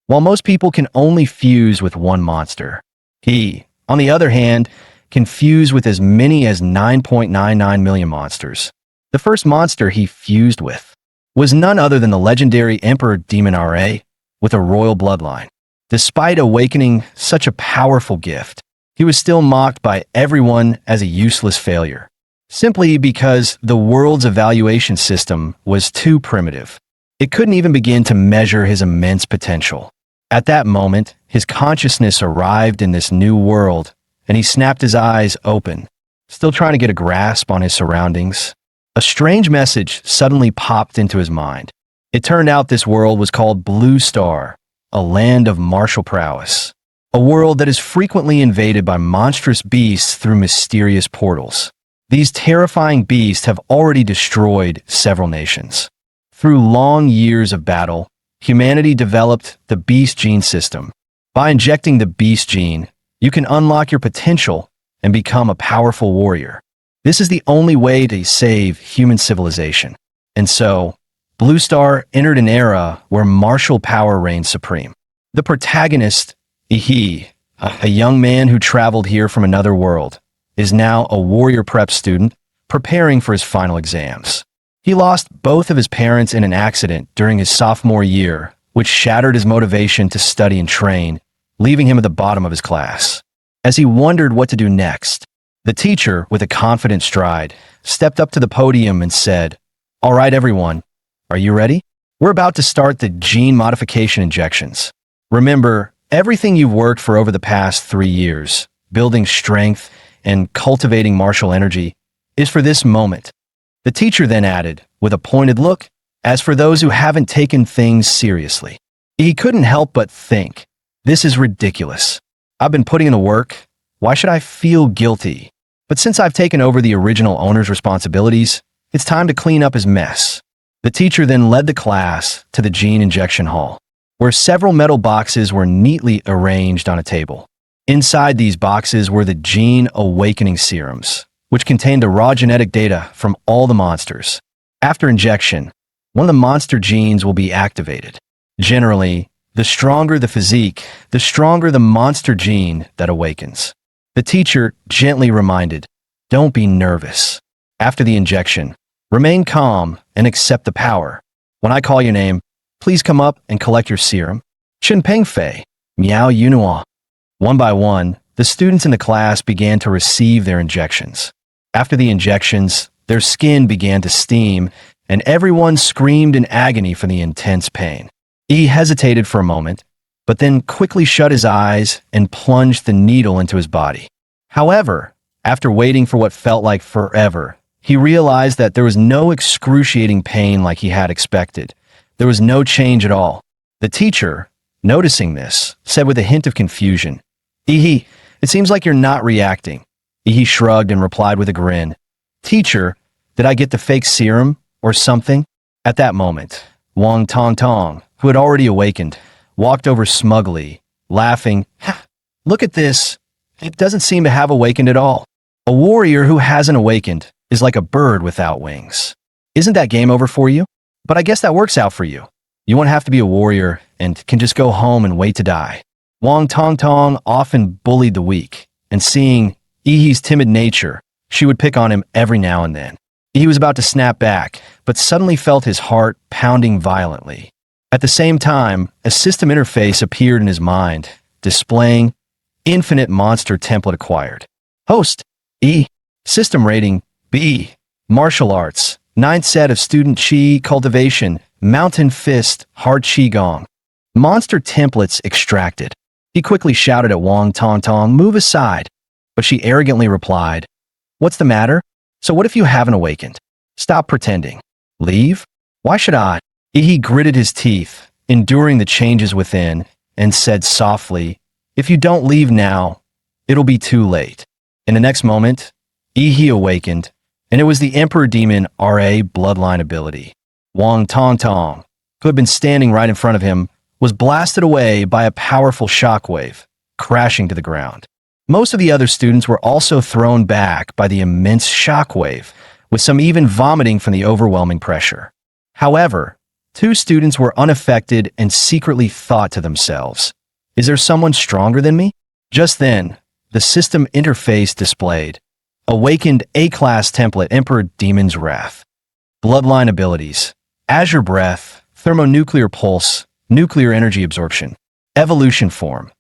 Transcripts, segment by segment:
while most people can only fuse with one monster. He, on the other hand, can fuse with as many as 9.99 million monsters. The first monster he fused with was none other than the legendary Emperor Demon Ra, with a royal bloodline. Despite awakening such a powerful gift, he was still mocked by everyone as a useless failure, simply because the world's evaluation system was too primitive. It couldn't even begin to measure his immense potential. At that moment, his consciousness arrived in this new world, and he snapped his eyes open, still trying to get a grasp on his surroundings. A strange message suddenly popped into his mind. It turned out this world was called Blue Star, a land of martial prowess. A world that is frequently invaded by monstrous beasts through mysterious portals. These terrifying beasts have already destroyed several nations. Through long years of battle, humanity developed the Beast Gene system. By injecting the Beast Gene, you can unlock your potential and become a powerful warrior. This is the only way to save human civilization. And so, Blue Star entered an era where martial power reigned supreme. The protagonist, Ihi, a young man who traveled here from another world, is now a warrior prep student preparing for his final exams. He lost both of his parents in an accident during his sophomore year, which shattered his motivation to study and train, leaving him at the bottom of his class. As he wondered what to do next, the teacher, with a confident stride, stepped up to the podium and said, "All right, everyone, are you ready? We're about to start the gene modification injections. Remember, everything you've worked for over the past 3 years, building strength and cultivating martial energy, is for this moment." The teacher then added, with a pointed look, "As for those who haven't taken things seriously." He couldn't help but think, "This is ridiculous. I've been putting in the work. Why should I feel guilty? But since I've taken over the original owner's responsibilities, it's time to clean up his mess." The teacher then led the class to the gene injection hall, where several metal boxes were neatly arranged on a table. Inside these boxes were the gene awakening serums, which contained the raw genetic data from all the monsters. After injection, one of the monster genes will be activated. Generally, the stronger the physique, the stronger the monster gene that awakens. The teacher gently reminded, "Don't be nervous. After the injection, remain calm and accept the power. When I call your name, please come up and collect your serum." Chen Peng Fei, Miao Yunua. One by one, the students in the class began to receive their injections. After the injections, their skin began to steam, and everyone screamed in agony from the intense pain. He hesitated for a moment, but then quickly shut his eyes and plunged the needle into his body. However, after waiting for what felt like forever, he realized that there was no excruciating pain like he had expected. There was no change at all. The teacher, noticing this, said with a hint of confusion, "Ihi, it seems like you're not reacting." Ihi shrugged and replied with a grin, "Teacher, did I get the fake serum or something?" At that moment, Wang Tong Tong, who had already awakened, walked over smugly, laughing. "Ha, look at this. It doesn't seem to have awakened at all. A warrior who hasn't awakened is like a bird without wings. Isn't that game over for you? But I guess that works out for you. You won't have to be a warrior and can just go home and wait to die." Wang Tong Tong often bullied the weak, and seeing Ihi's timid nature, she would pick on him every now and then. He was about to snap back, but suddenly felt his heart pounding violently. At the same time, a system interface appeared in his mind, displaying Infinite Monster Template acquired. Host, E. System rating, B. Martial Arts, 9th set of Student Chi Cultivation, Mountain Fist, Hard Qigong. Monster templates extracted. He quickly shouted at Wang Tong Tong, "Move aside." But she arrogantly replied, "What's the matter? So what if you haven't awakened? Stop pretending. Leave? Why should I?" He gritted his teeth, enduring the changes within, and said softly, "If you don't leave now, it'll be too late." In the next moment, Ihi awakened, and it was the Emperor Demon Ra bloodline ability. Wang Tong Tong, who had been standing right in front of him, was blasted away by a powerful shockwave, crashing to the ground. Most of the other students were also thrown back by the immense shockwave, with some even vomiting from the overwhelming pressure. However, Two students were unaffected and secretly thought to themselves, "Is there someone stronger than me?" Just then, the system interface displayed. Awakened A-Class Template Emperor Demon's Wrath. Bloodline abilities. Azure Breath, Thermonuclear Pulse, Nuclear Energy Absorption. Evolution Form.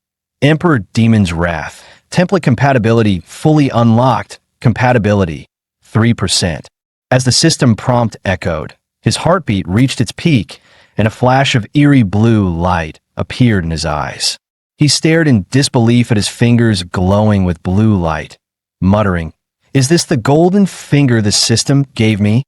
Emperor Demon's Wrath. Template compatibility fully unlocked. Compatibility 3%. As the system prompt echoed, his heartbeat reached its peak, and a flash of eerie blue light appeared in his eyes. He stared in disbelief at his fingers glowing with blue light, muttering, "Is this the golden finger the system gave me?"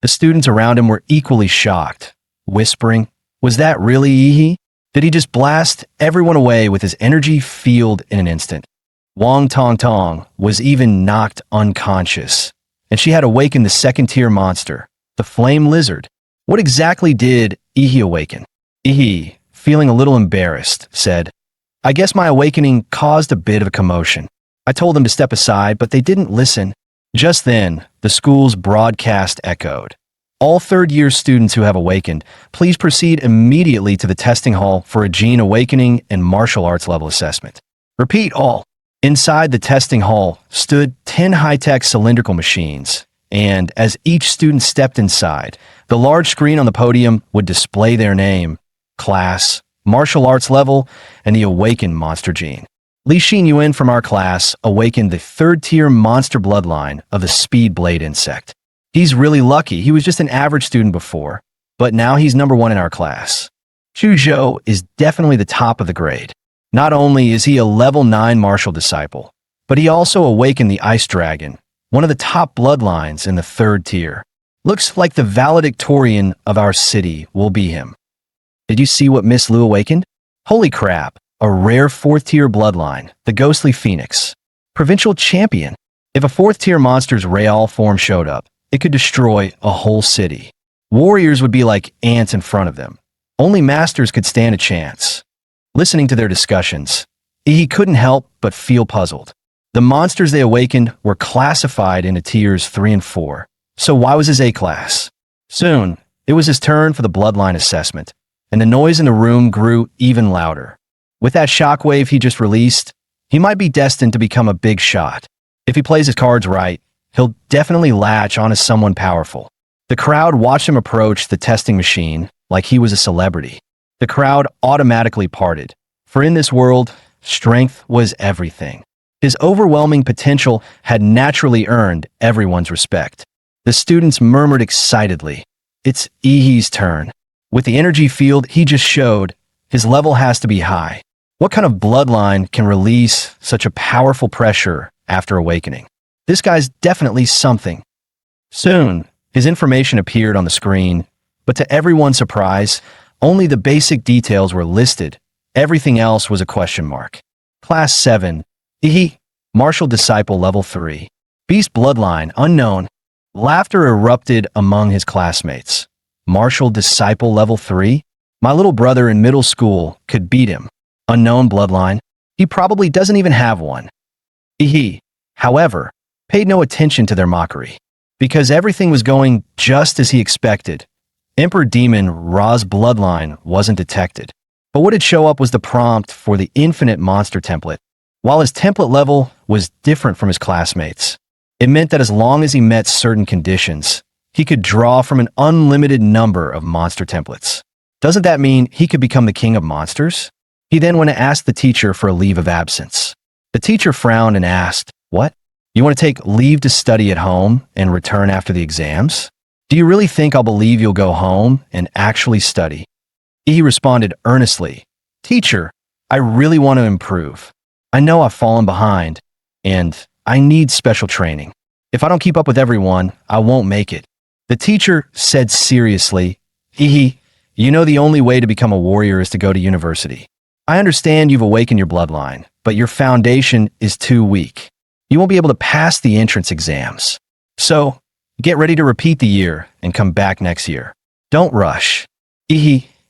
The students around him were equally shocked, whispering, "Was that really Yi? Did he just blast everyone away with his energy field in an instant?" Wang Tong Tong was even knocked unconscious, and she had awakened the second-tier monster, the Flame Lizard. What exactly did Yi awaken? Yi, feeling a little embarrassed, said, "I guess my awakening caused a bit of a commotion. I told them to step aside, but they didn't listen." Just then, the school's broadcast echoed. "All third-year students who have awakened, please proceed immediately to the testing hall for a gene awakening and martial arts level assessment. Repeat all." Inside the testing hall stood 10 high-tech cylindrical machines, and as each student stepped inside, the large screen on the podium would display their name, class, martial arts level, and the awakened monster gene. Li Xin Yuan from our class awakened the third-tier monster bloodline of the speed blade insect. He's really lucky. He was just an average student before, but now he's number one in our class. Xu Zhou is definitely the top of the grade. Not only is he a level 9 martial disciple, but he also awakened the Ice Dragon, one of the top bloodlines in the third tier. Looks like the valedictorian of our city will be him. Did you see what Miss Lu awakened? Holy crap, a rare fourth-tier bloodline, the Ghostly Phoenix. Provincial champion. If a fourth-tier monster's real form showed up, it could destroy a whole city. Warriors would be like ants in front of them. Only masters could stand a chance. Listening to their discussions, he couldn't help but feel puzzled. The monsters they awakened were classified into tiers 3 and 4, so why was his A-class? Soon, it was his turn for the bloodline assessment, and the noise in the room grew even louder. With that shockwave he just released, he might be destined to become a big shot. If he plays his cards right, he'll definitely latch onto someone powerful. The crowd watched him approach the testing machine like he was a celebrity. The crowd automatically parted, for in this world, strength was everything. His overwhelming potential had naturally earned everyone's respect. The students murmured excitedly, "It's Yi's turn." With the energy field he just showed, his level has to be high. What kind of bloodline can release such a powerful pressure after awakening? This guy's definitely something. Soon, his information appeared on the screen, but to everyone's surprise, only the basic details were listed. Everything else was a question mark. Class 7. Martial Disciple Level 3. Beast Bloodline Unknown. Laughter erupted among his classmates. Martial Disciple Level 3? My little brother in middle school could beat him. Unknown bloodline. He probably doesn't even have one. He, however, paid no attention to their mockery, because everything was going just as he expected. Emperor Demon Ra's bloodline wasn't detected, but what had show up was the prompt for the infinite monster template. While his template level was different from his classmates, it meant that as long as he met certain conditions, he could draw from an unlimited number of monster templates. Doesn't that mean he could become the king of monsters? He then went to ask the teacher for a leave of absence. The teacher frowned and asked, "What? You want to take leave to study at home and return after the exams? Do you really think I'll believe you'll go home and actually study?" He responded earnestly, "Teacher, I really want to improve. I know I've fallen behind, and I need special training. If I don't keep up with everyone, I won't make it." The teacher said seriously, You know the only way to become a warrior is to go to university. I understand you've awakened your bloodline, but your foundation is too weak. You won't be able to pass the entrance exams. So, get ready to repeat the year and come back next year. Don't rush."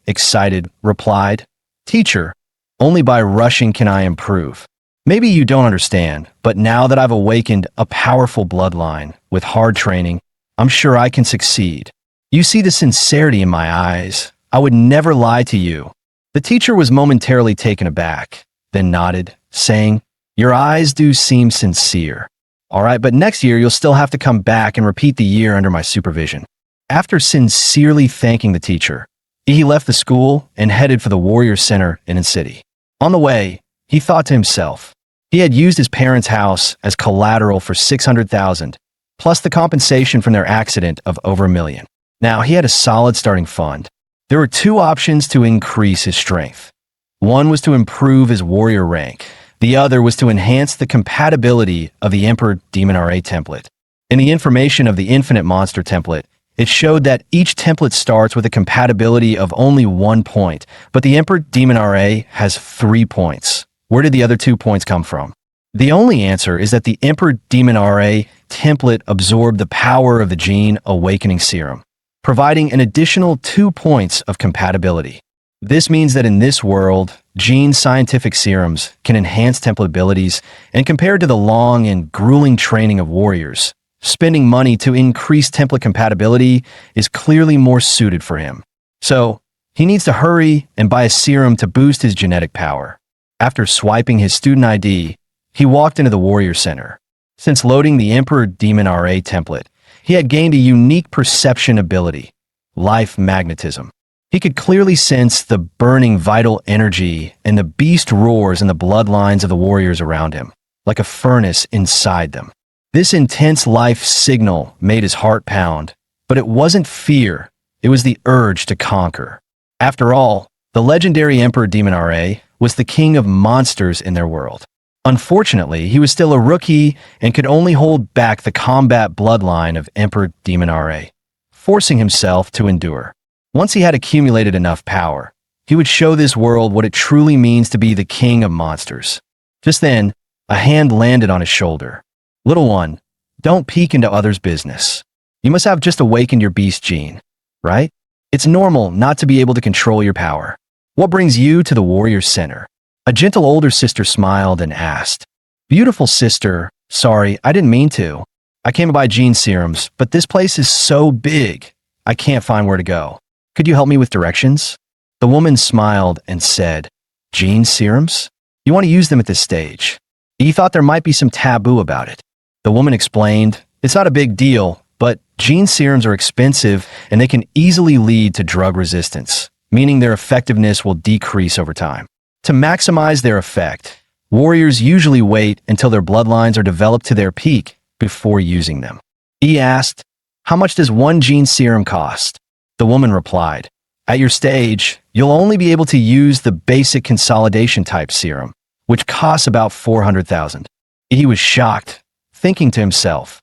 Excited, replied, "Teacher, only by rushing can I improve. Maybe you don't understand, but now that I've awakened a powerful bloodline with hard training, I'm sure I can succeed. You see the sincerity in my eyes. I would never lie to you." The teacher was momentarily taken aback, then nodded, saying, "Your eyes do seem sincere. All right, but next year you'll still have to come back and repeat the year under my supervision." After sincerely thanking the teacher, he left the school and headed for the Warrior Center in the city. On the way, he thought to himself, he had used his parents' house as collateral for 600,000, plus the compensation from their accident of over $1 million. Now he had a solid starting fund. There were two options to increase his strength. One was to improve his warrior rank. The other was to enhance the compatibility of the Emperor Demon RA template. In the information of the Infinite Monster template, it showed that each template starts with a compatibility of only 1 point, but the Emperor Demon RA has 3 points. Where did the other 2 points come from? The only answer is that the Emperor Demon RA template absorbed the power of the Gene Awakening Serum, providing an additional 2 points of compatibility. This means that in this world, Gene scientific serums can enhance template abilities, and compared to the long and grueling training of warriors, spending money to increase template compatibility is clearly more suited for him. So, he needs to hurry and buy a serum to boost his genetic power. After swiping his student ID, he walked into the Warrior Center. Since loading the Emperor Demon RA template, he had gained a unique perception ability, life magnetism. He could clearly sense the burning vital energy and the beast roars in the bloodlines of the warriors around him, like a furnace inside them. This intense life signal made his heart pound, but it wasn't fear, it was the urge to conquer. After all, the legendary Emperor Demon RA was the king of monsters in their world. Unfortunately, he was still a rookie and could only hold back the combat bloodline of Emperor Demon RA, forcing himself to endure. Once he had accumulated enough power, he would show this world what it truly means to be the king of monsters. Just then, a hand landed on his shoulder. "Little one, don't peek into others' business. You must have just awakened your beast gene, right? It's normal not to be able to control your power. What brings you to the Warrior Center?" A gentle older sister smiled and asked, "Beautiful sister, sorry, I didn't mean to. I came to buy gene serums, but this place is so big, I can't find where to go. Could you help me with directions?" The woman smiled and said, "Gene serums? You want to use them at this stage." He thought there might be some taboo about it. The woman explained, "It's not a big deal, but gene serums are expensive and they can easily lead to drug resistance, meaning their effectiveness will decrease over time. To maximize their effect, warriors usually wait until their bloodlines are developed to their peak before using them." He asked, "How much does one gene serum cost?" The woman replied, "At your stage, you'll only be able to use the basic consolidation type serum, which costs about 400,000. He was shocked, thinking to himself,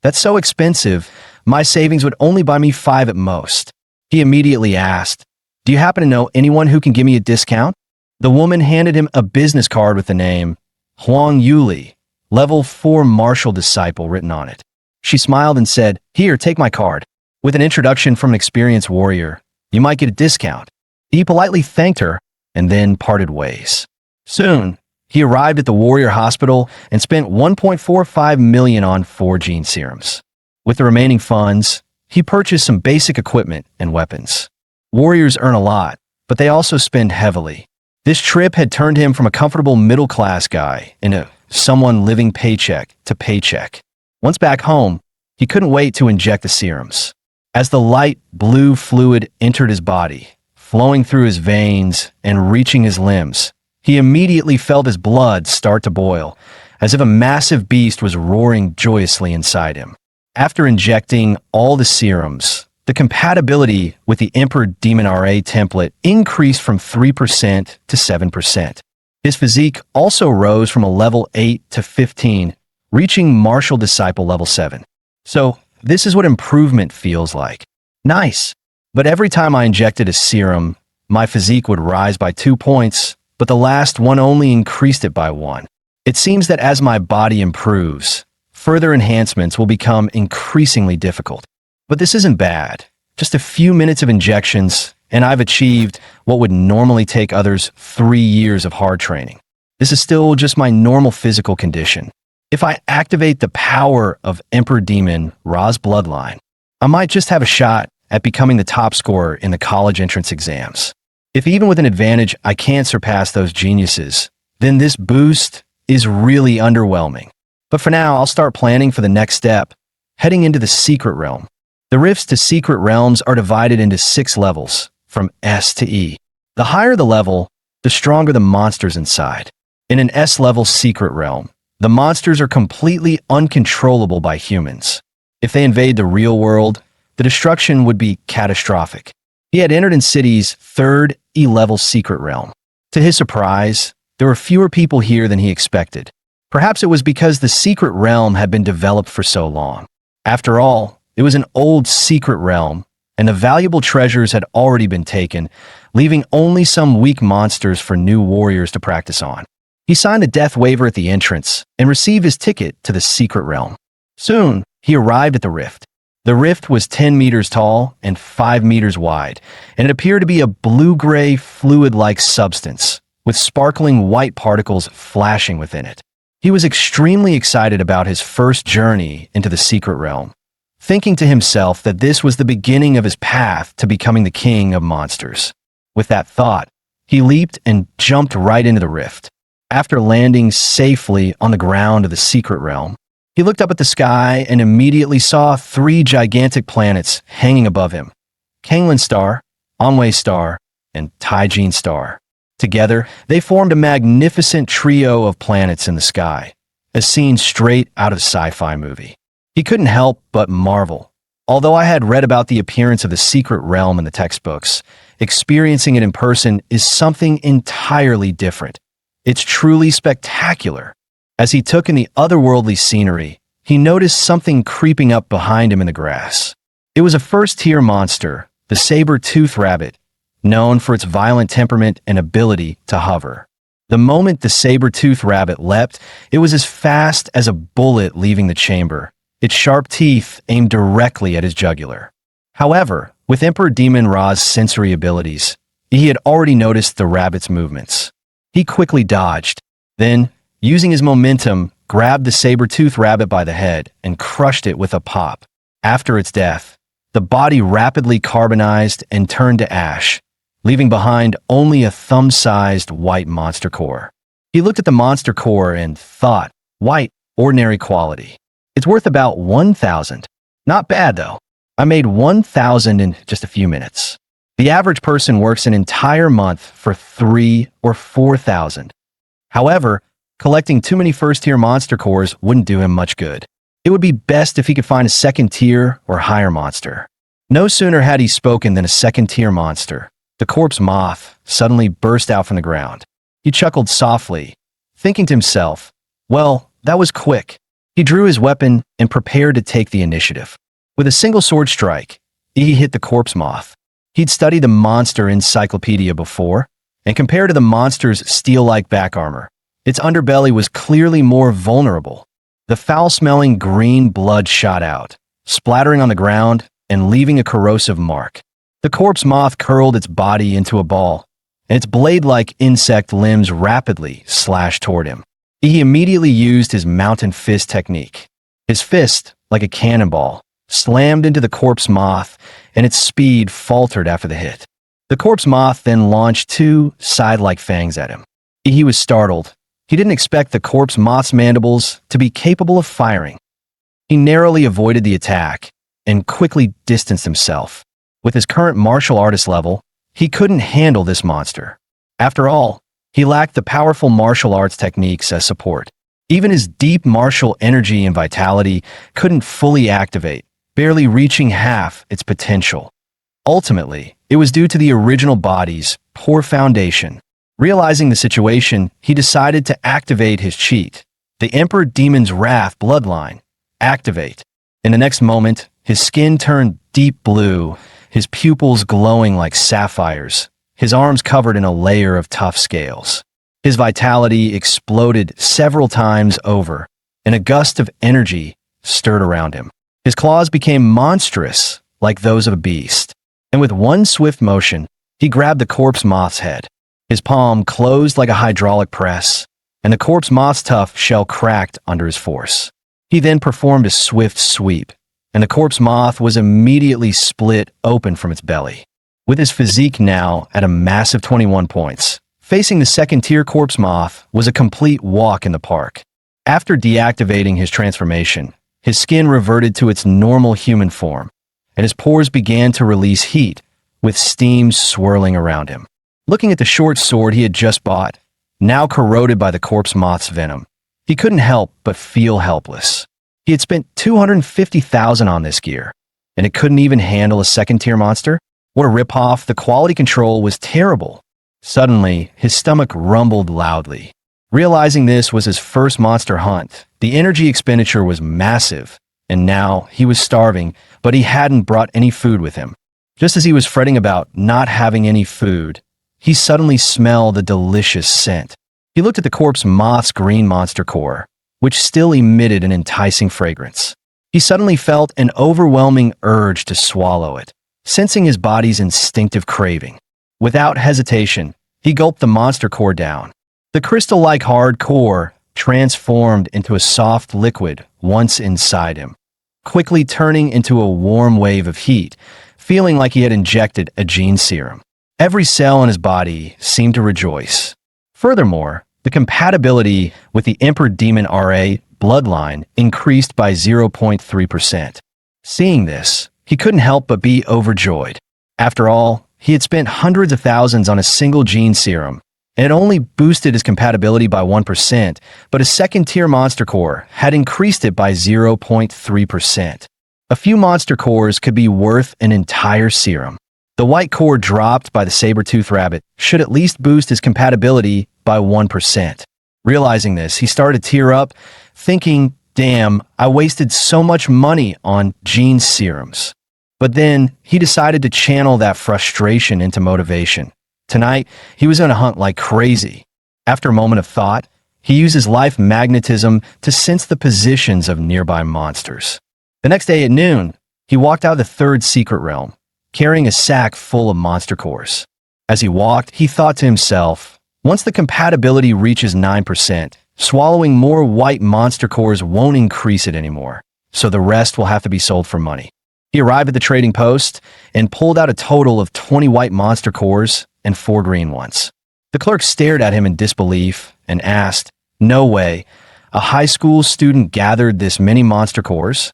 "That's so expensive, my savings would only buy me 5 at most." He immediately asked, "Do you happen to know anyone who can give me a discount?" The woman handed him a business card with the name Huang Yuli, level 4 martial disciple written on it. She smiled and said, "Here, take my card. With an introduction from an experienced warrior, you might get a discount." He politely thanked her and then parted ways. Soon, he arrived at the Warrior Hospital and spent 1.45 million on 4 gene serums. With the remaining funds, he purchased some basic equipment and weapons. Warriors earn a lot, but they also spend heavily. This trip had turned him from a comfortable middle-class guy into someone living paycheck to paycheck. Once back home, he couldn't wait to inject the serums. As the light blue fluid entered his body, flowing through his veins and reaching his limbs, he immediately felt his blood start to boil, as if a massive beast was roaring joyously inside him. After injecting all the serums, the compatibility with the Emperor Demon RA template increased from 3% to 7%. His physique also rose from a level 8 to 15, reaching Martial Disciple level 7. So, this is what improvement feels like. Nice. But every time I injected a serum, my physique would rise by 2 points, but the last one only increased it by 1. It seems that as my body improves, further enhancements will become increasingly difficult. But this isn't bad. Just a few minutes of injections, and I've achieved what would normally take others 3 years of hard training. This is still just my normal physical condition. If I activate the power of Emperor Demon Ra's bloodline, I might just have a shot at becoming the top scorer in the college entrance exams. If even with an advantage I can't surpass those geniuses, then this boost is really underwhelming. But for now, I'll start planning for the next step, heading into the secret realm. The rifts to secret realms are divided into 6 levels, from S to E. The higher the level, the stronger the monsters inside. In an S-level secret realm, the monsters are completely uncontrollable by humans. If they invade the real world, the destruction would be catastrophic. He had entered in City's 3rd E-level secret realm. To his surprise, there were fewer people here than he expected. Perhaps it was because the secret realm had been developed for so long. After all, it was an old secret realm, and the valuable treasures had already been taken, leaving only some weak monsters for new warriors to practice on. He signed a death waiver at the entrance and received his ticket to the secret realm. Soon, he arrived at the rift. The rift was 10 meters tall and 5 meters wide, and it appeared to be a blue-gray, fluid-like substance, with sparkling white particles flashing within it. He was extremely excited about his first journey into the secret realm, thinking to himself that this was the beginning of his path to becoming the king of monsters. With that thought, he leaped and jumped right into the rift. After landing safely on the ground of the secret realm, he looked up at the sky and immediately saw 3 gigantic planets hanging above him: Kanglin Star, Onway Star, and Taijin Star. Together, they formed a magnificent trio of planets in the sky, a scene straight out of a sci-fi movie. He couldn't help but marvel. Although I had read about the appearance of the secret realm in the textbooks, experiencing it in person is something entirely different. It's truly spectacular. As he took in the otherworldly scenery, he noticed something creeping up behind him in the grass. It was a first-tier monster, the saber-toothed rabbit, known for its violent temperament and ability to hover. The moment the saber-toothed rabbit leapt, it was as fast as a bullet leaving the chamber, its sharp teeth aimed directly at his jugular. However, with Emperor Demon Ra's sensory abilities, he had already noticed the rabbit's movements. He quickly dodged, then, using his momentum, grabbed the saber-toothed rabbit by the head and crushed it with a pop. After its death, the body rapidly carbonized and turned to ash, leaving behind only a thumb-sized white monster core. He looked at the monster core and thought, white, ordinary quality. It's worth about 1,000. Not bad, though. I made 1,000 in just a few minutes. The average person works an entire month for 3 or 4,000. However, collecting too many first-tier monster cores wouldn't do him much good. It would be best if he could find a second-tier or higher monster. No sooner had he spoken than a second-tier monster, the corpse moth, suddenly burst out from the ground. He chuckled softly, thinking to himself, well, that was quick. He drew his weapon and prepared to take the initiative. With a single sword strike, he hit the corpse moth. He'd studied the monster encyclopedia before, and compared to the monster's steel-like back armor, its underbelly was clearly more vulnerable. The foul-smelling green blood shot out, splattering on the ground and leaving a corrosive mark. The corpse moth curled its body into a ball, and its blade-like insect limbs rapidly slashed toward him. He immediately used his mountain fist technique. His fist, like a cannonball, slammed into the corpse moth, and its speed faltered after the hit. The corpse moth then launched 2 side-like fangs at him. He was startled. He didn't expect the corpse moth's mandibles to be capable of firing. He narrowly avoided the attack and quickly distanced himself. With his current martial artist level, he couldn't handle this monster. After all, he lacked the powerful martial arts techniques as support. Even his deep martial energy and vitality couldn't fully activate, barely reaching half its potential. Ultimately, it was due to the original body's poor foundation. Realizing the situation, he decided to activate his cheat, the Emperor Demon's Wrath bloodline. Activate. In the next moment, his skin turned deep blue, his pupils glowing like sapphires, his arms covered in a layer of tough scales. His vitality exploded several times over, and a gust of energy stirred around him. His claws became monstrous, like those of a beast, and with one swift motion, he grabbed the corpse moth's head. His palm closed like a hydraulic press, and the corpse moth's tough shell cracked under his force. He then performed a swift sweep, and the corpse moth was immediately split open from its belly. With his physique now at a massive 21 points, facing the second-tier corpse moth was a complete walk in the park. After deactivating his transformation, his skin reverted to its normal human form, and his pores began to release heat, with steam swirling around him. Looking at the short sword he had just bought, now corroded by the corpse moth's venom, he couldn't help but feel helpless. He had spent $250,000 on this gear, and it couldn't even handle a second-tier monster? What a ripoff! The quality control was terrible. Suddenly, his stomach rumbled loudly. Realizing this was his first monster hunt, the energy expenditure was massive, and now he was starving, but he hadn't brought any food with him. Just as he was fretting about not having any food, he suddenly smelled a delicious scent. He looked at the corpse moth's green monster core, which still emitted an enticing fragrance. He suddenly felt an overwhelming urge to swallow it, sensing his body's instinctive craving. Without hesitation, he gulped the monster core down. The crystal-like hard core transformed into a soft liquid once inside him, quickly turning into a warm wave of heat, feeling like he had injected a gene serum. Every cell in his body seemed to rejoice. Furthermore, the compatibility with the Emperor Demon RA bloodline increased by 0.3%. Seeing this, he couldn't help but be overjoyed. After all, he had spent hundreds of thousands on a single gene serum, and it only boosted his compatibility by 1%, but his second-tier monster core had increased it by 0.3%. A few monster cores could be worth an entire serum. The white core dropped by the saber-tooth rabbit should at least boost his compatibility by 1%. Realizing this, he started to tear up, thinking, damn, I wasted so much money on gene serums. But then, he decided to channel that frustration into motivation. Tonight, he was going to hunt like crazy. After a moment of thought, he used his life magnetism to sense the positions of nearby monsters. The next day at noon, he walked out of the third secret realm, carrying a sack full of monster cores. As he walked, he thought to himself, once the compatibility reaches 9%, swallowing more white monster cores won't increase it anymore, so the rest will have to be sold for money. He arrived at the trading post and pulled out a total of 20 white monster cores and 4 green ones. The clerk stared at him in disbelief and asked, "No way, a high school student gathered this many monster cores?"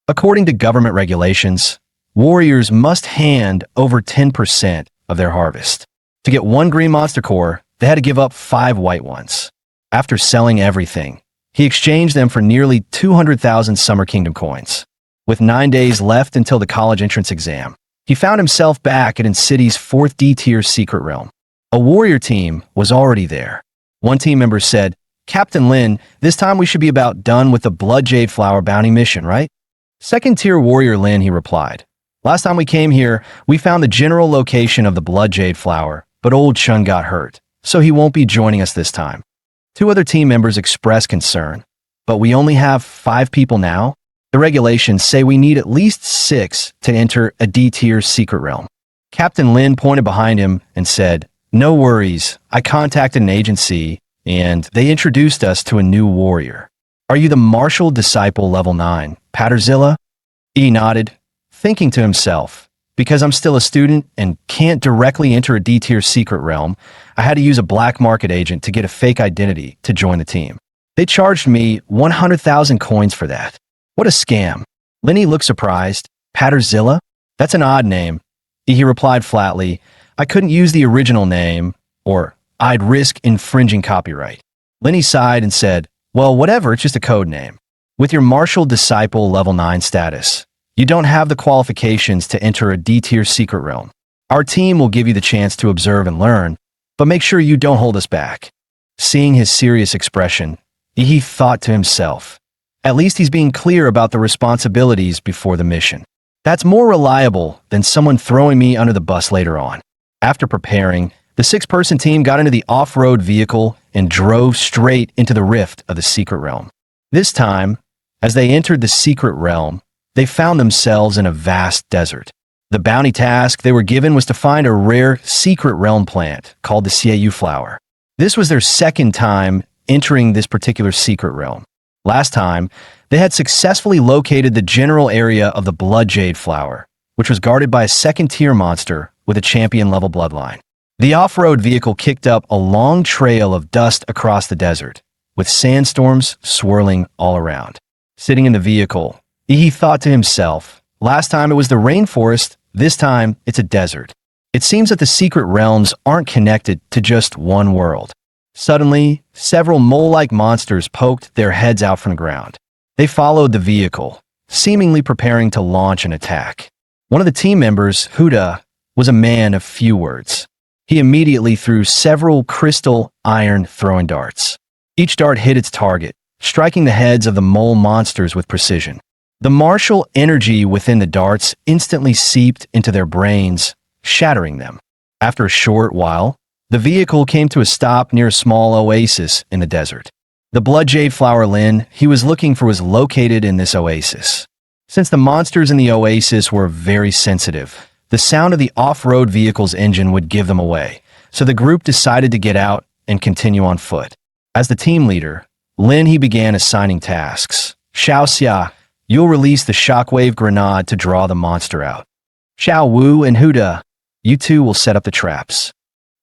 According to government regulations, warriors must hand over 10% of their harvest. To get 1 green monster core, they had to give up 5 white ones. After selling everything, he exchanged them for nearly 200,000 Summer Kingdom coins. With 9 days left until the college entrance exam, he found himself back at City's 4th D-tier secret realm. A warrior team was already there. One team member said, "Captain Lin, this time we should be about done with the Blood Jade Flower bounty mission, right?" "Second-tier warrior Lin," he replied. "Last time we came here, we found the general location of the Blood Jade Flower, but old Chun got hurt, so he won't be joining us this time." 2 other team members expressed concern. "But we only have 5 people now? The regulations say we need at least 6 to enter a D-tier secret realm." Captain Lin pointed behind him and said, "No worries, I contacted an agency, and they introduced us to a new warrior. Are you the Martial Disciple Level 9, Patterzilla?" He nodded, thinking to himself, because I'm still a student and can't directly enter a D-tier secret realm, I had to use a black market agent to get a fake identity to join the team. They charged me 100,000 coins for that. What a scam. Lenny looked surprised. "Patterzilla? That's an odd name." He replied flatly, "I couldn't use the original name, or I'd risk infringing copyright." Lenny sighed and said, "Well, whatever, it's just a code name. With your Martial Disciple Level 9 status, you don't have the qualifications to enter a D-tier secret realm. Our team will give you the chance to observe and learn, but make sure you don't hold us back." Seeing his serious expression, he thought to himself, at least he's being clear about the responsibilities before the mission. That's more reliable than someone throwing me under the bus later on. After preparing, the 6-person team got into the off-road vehicle and drove straight into the rift of the secret realm. This time, as they entered the secret realm, they found themselves in a vast desert. The bounty task they were given was to find a rare secret realm plant called the Xiaoyu flower. This was their second time entering this particular secret realm. Last time, They had successfully located the general area of the Blood Jade Flower, which was guarded by a second-tier monster with a champion-level bloodline. The off-road vehicle kicked up a long trail of dust across the desert, with sandstorms swirling all around. Sitting in the vehicle, he thought to himself, last time it was the rainforest, this time it's a desert. It seems that the secret realms aren't connected to just one world. Suddenly, several mole-like monsters poked their heads out from the ground. They followed the vehicle, seemingly preparing to launch an attack. One of the team members, Huda, was a man of few words. He immediately threw several crystal iron throwing darts. Each dart hit its target, striking the heads of the mole monsters with precision. The martial energy within the darts instantly seeped into their brains, shattering them. After a short while, the vehicle came to a stop near a small oasis in the desert. The Blood Jade Flower Lin he was looking for was located in this oasis. Since the monsters in the oasis were very sensitive, the sound of the off-road vehicle's engine would give them away, so the group decided to get out and continue on foot. As the team leader, Lin he began assigning tasks. Xiao Xia, you'll release the shockwave grenade to draw the monster out. Xiao Wu and Huda, you two will set up the traps.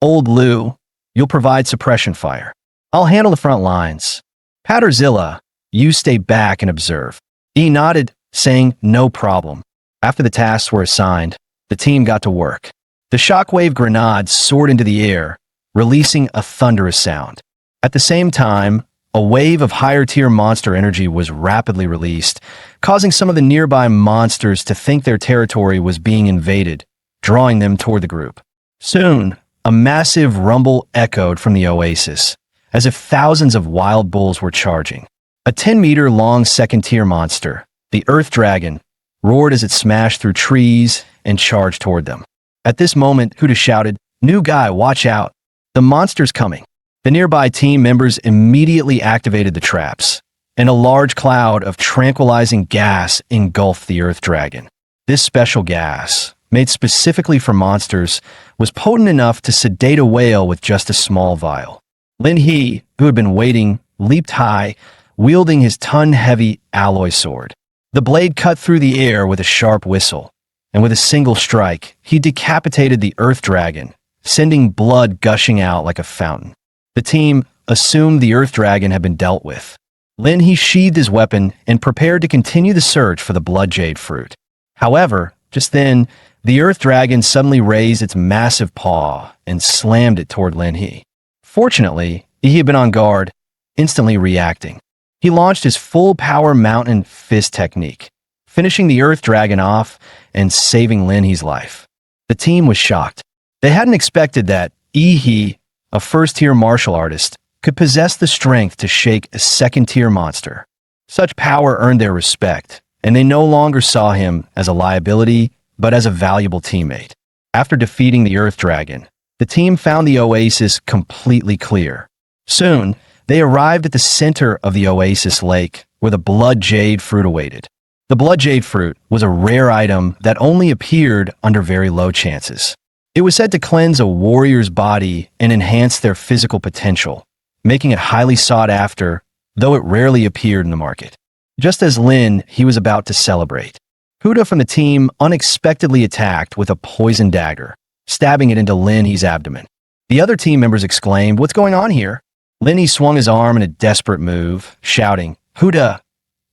Old Lu, you'll provide suppression fire. I'll handle the front lines. Patterzilla, you stay back and observe. He nodded, saying no problem. After the tasks were assigned, the team got to work. The shockwave grenade soared into the air, releasing a thunderous sound. At the same time, a wave of higher-tier monster energy was rapidly released, causing some of the nearby monsters to think their territory was being invaded, drawing them toward the group. Soon, a massive rumble echoed from the oasis, as if thousands of wild bulls were charging. A 10-meter-long second-tier monster, the Earth Dragon, roared as it smashed through trees and charged toward them. At this moment, Huda shouted, "New guy, watch out! The monster's coming!" The nearby team members immediately activated the traps, and a large cloud of tranquilizing gas engulfed the Earth Dragon. This special gas, made specifically for monsters, was potent enough to sedate a whale with just a small vial. Lin He, who had been waiting, leaped high, wielding his ton-heavy alloy sword. The blade cut through the air with a sharp whistle, and with a single strike, he decapitated the Earth Dragon, sending blood gushing out like a fountain. The team assumed the Earth Dragon had been dealt with. Lin He sheathed his weapon and prepared to continue the search for the Blood Jade fruit. However, just then, the Earth Dragon suddenly raised its massive paw and slammed it toward Lin He. Fortunately, he had been on guard, instantly reacting. He launched his full-power mountain fist technique, finishing the Earth Dragon off and saving Lin He's life. The team was shocked. They hadn't expected that He, a first-tier martial artist, could possess the strength to shake a second-tier monster. Such power earned their respect, and they no longer saw him as a liability, but as a valuable teammate. After defeating the Earth Dragon, the team found the oasis completely clear. Soon, they arrived at the center of the oasis lake, where the Blood Jade fruit awaited. The Blood Jade fruit was a rare item that only appeared under very low chances. It was said to cleanse a warrior's body and enhance their physical potential, making it highly sought after, though it rarely appeared in the market. Just as Lin he was about to celebrate, Huda from the team unexpectedly attacked with a poison dagger, stabbing it into Lin He's abdomen. The other team members exclaimed, "What's going on here?" Lin He swung his arm in a desperate move, shouting, "Huda,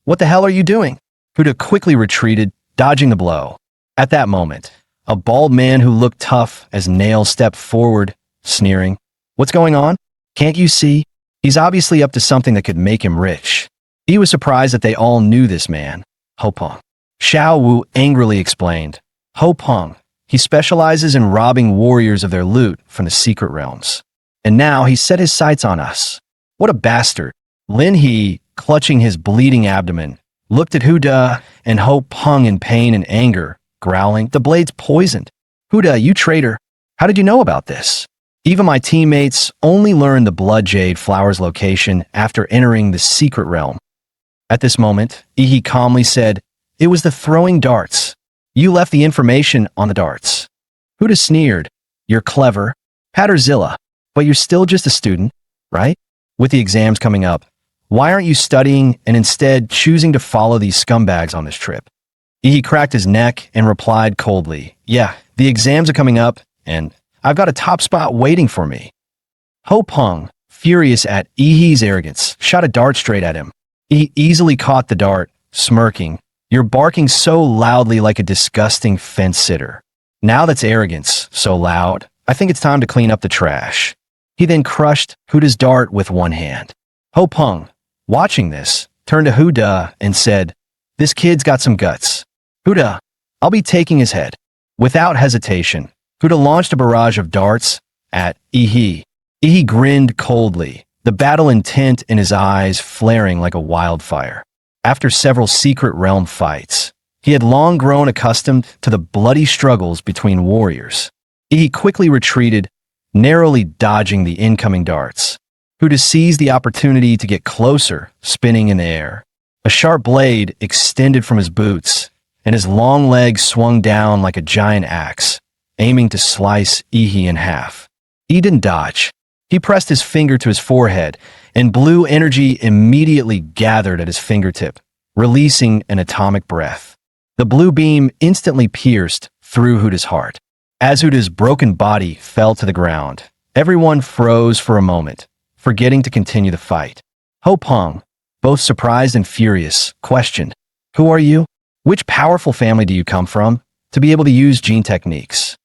what the hell are you doing?" Huda quickly retreated, dodging the blow. At that moment, a bald man who looked tough as nails stepped forward, sneering, "What's going on? Can't you see? He's obviously up to something that could make him rich." He was surprised that they all knew this man, Ho Peng. Xiao Wu angrily explained, "Ho Peng, he specializes in robbing warriors of their loot from the secret realms. And now he set his sights on us. What a bastard." Lin He, clutching his bleeding abdomen, looked at Huda and Ho Peng in pain and anger, growling, "The blade's poisoned. Huda, you traitor. How did you know about this?" Even my teammates only learned the Blood Jade flower's location after entering the secret realm. At this moment, He calmly said, "It was the throwing darts. You left the information on the darts." Huda sneered, "You're clever, Patterzilla, but you're still just a student, right?" With the exams coming up, Why aren't you studying and instead choosing to follow these scumbags on this trip? He cracked his neck and replied coldly, yeah, the exams are coming up, and I've got a top spot waiting for me. Ho Peng, furious at He's arrogance, shot a dart straight at him. He easily caught the dart, smirking, you're barking so loudly like a disgusting fence sitter. Now that's arrogance, so loud, I think it's time to clean up the trash. He then crushed Huda's dart with one hand. Ho Peng, watching this, turned to Huda and said, this kid's got some guts. Huda, I'll be taking his head. Without hesitation, Huda launched a barrage of darts at Ihi. Ihi grinned coldly, the battle intent in his eyes flaring like a wildfire. After several secret realm fights, he had long grown accustomed to the bloody struggles between warriors. Ihi quickly retreated, narrowly dodging the incoming darts. Huda seized the opportunity to get closer, spinning in the air. A sharp blade extended from his boots, and his long legs swung down like a giant axe, aiming to slice Ihi in half. He didn't dodge. He pressed his finger to his forehead, and blue energy immediately gathered at his fingertip, releasing an atomic breath. The blue beam instantly pierced through Huda's heart. As Huda's broken body fell to the ground, everyone froze for a moment, forgetting to continue the fight. Ho Peng, both surprised and furious, questioned, who are you? Which powerful family do you come from to be able to use gene techniques?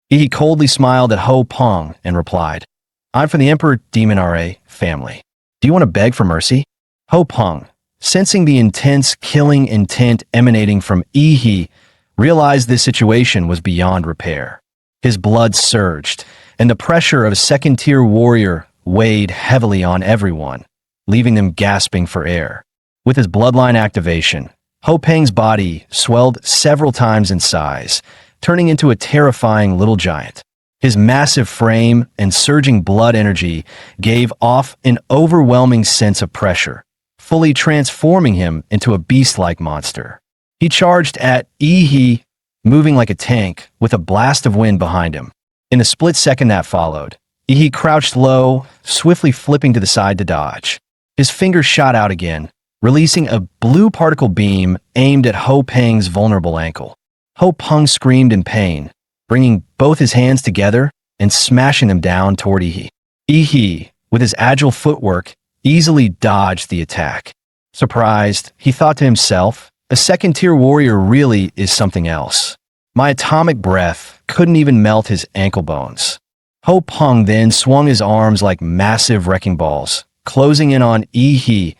He coldly smiled at Ho Peng and replied, I'm from the Emperor Demon Ra family. Do you want to beg for mercy? Ho Peng, sensing the intense killing intent emanating from Ihi, realized this situation was beyond repair. His blood surged, and the pressure of a second-tier warrior weighed heavily on everyone, leaving them gasping for air. With his bloodline activation, Ho Peng's body swelled several times in size, turning into a terrifying little giant. His massive frame and surging blood energy gave off an overwhelming sense of pressure, fully transforming him into a beast-like monster. He charged at Ihi, moving like a tank, with a blast of wind behind him. In the split second that followed, Ihi crouched low, swiftly flipping to the side to dodge. His fingers shot out again, releasing a blue particle beam aimed at Ho Peng's vulnerable ankle. Ho Peng screamed in pain, bringing both his hands together and smashing them down toward Ihi. Ihi, with his agile footwork, easily dodged the attack. Surprised, he thought to himself, a second-tier warrior really is something else. My atomic breath couldn't even melt his ankle bones. Ho Peng then swung his arms like massive wrecking balls, closing in on Ihi,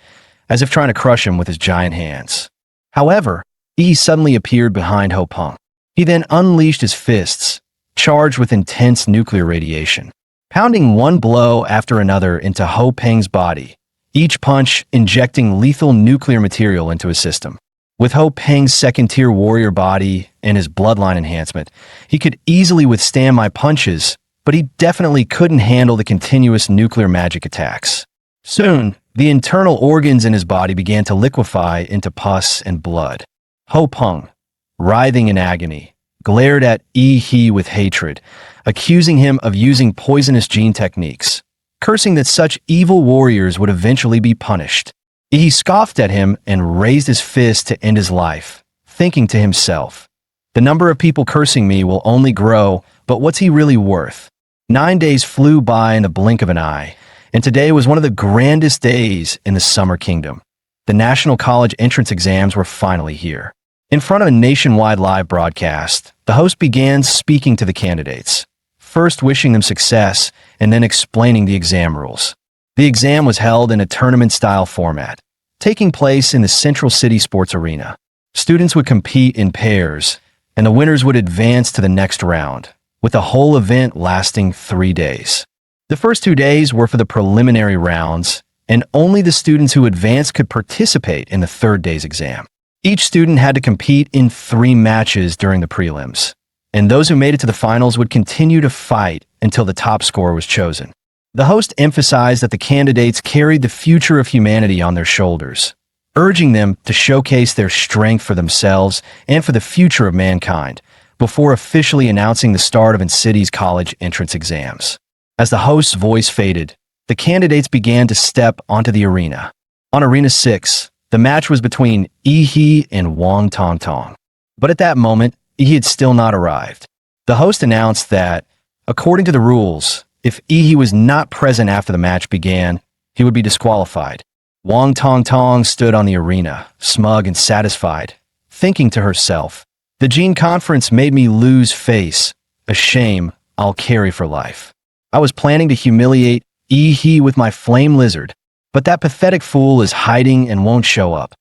as if trying to crush him with his giant hands. However, Ihi suddenly appeared behind Ho Peng. He then unleashed his fists, charged with intense nuclear radiation, pounding one blow after another into Ho Peng's body, each punch injecting lethal nuclear material into his system. With Ho Peng's second-tier warrior body and his bloodline enhancement, he could easily withstand my punches, but he definitely couldn't handle the continuous nuclear magic attacks. Soon, the internal organs in his body began to liquefy into pus and blood. Ho Peng, writhing in agony, glared at Ihi with hatred, accusing him of using poisonous gene techniques, cursing that such evil warriors would eventually be punished. He scoffed at him and raised his fist to end his life, thinking to himself, the number of people cursing me will only grow, but what's he really worth? 9 days flew by in the blink of an eye, and today was one of the grandest days in the Summer Kingdom. The National College entrance exams were finally here. In front of a nationwide live broadcast, the host began speaking to the candidates, first wishing them success and then explaining the exam rules. The exam was held in a tournament-style format, taking place in the Central City Sports Arena. Students would compete in pairs, and the winners would advance to the next round, with the whole event lasting 3 days. The first 2 days were for the preliminary rounds, and only the students who advanced could participate in the third day's exam. Each student had to compete in 3 matches during the prelims, and those who made it to the finals would continue to fight until the top score was chosen. The host emphasized that the candidates carried the future of humanity on their shoulders, urging them to showcase their strength for themselves and for the future of mankind, before officially announcing the start of City's college entrance exams. As the host's voice faded, the candidates began to step onto the arena. On Arena 6, the match was between Yi and Wang Tongtong. But at that moment, Yi had still not arrived. The host announced that, according to the rules, if Yi was not present after the match began, he would be disqualified. Wang Tongtong stood on the arena, smug and satisfied, thinking to herself, "The Gene Conference made me lose face, a shame I'll carry for life. I was planning to humiliate Yi with my flame lizard, but that pathetic fool is hiding and won't show up.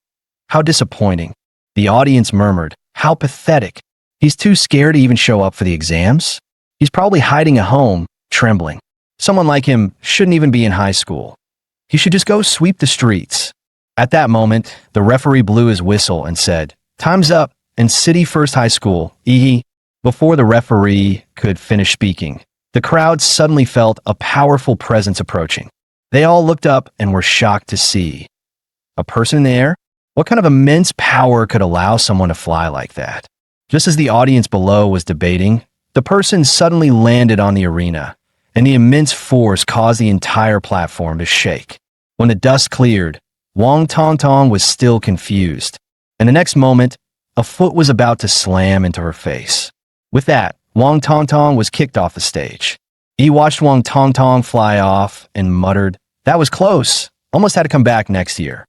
How disappointing." The audience murmured, "How pathetic. He's too scared to even show up for the exams. He's probably hiding at home, trembling. Someone like him shouldn't even be in high school. He should just go sweep the streets." At that moment, the referee blew his whistle and said, "Time's up in City First High School, Yi." Before the referee could finish speaking, the crowd suddenly felt a powerful presence approaching. They all looked up and were shocked to see a person in the air. What kind of immense power could allow someone to fly like that? Just as the audience below was debating, the person suddenly landed on the arena, and the immense force caused the entire platform to shake. When the dust cleared, Wang Tongtong was still confused, and the next moment, a foot was about to slam into her face. With that, Wang Tongtong was kicked off the stage. He watched Wang Tongtong fly off and muttered, "That was close. Almost had to come back next year."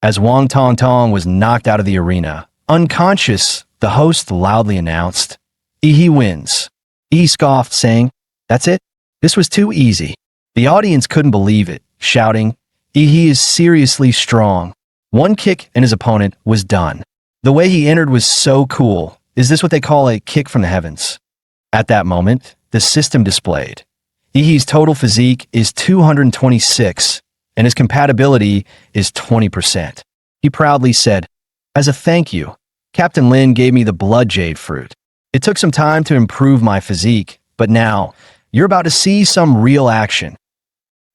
As Wang Tongtong was knocked out of the arena, unconscious, the host loudly announced, "Yi wins." Yi scoffed, saying, "That's it? This was too easy." The audience couldn't believe it, shouting, "Yi is seriously strong." One kick and his opponent was done. The way he entered was so cool. Is this what they call a kick from the heavens? At that moment, the system displayed. Yi's total physique is 226, and his compatibility is 20%. He proudly said, "As a thank you, Captain Lin gave me the blood jade fruit. It took some time to improve my physique, but now you're about to see some real action."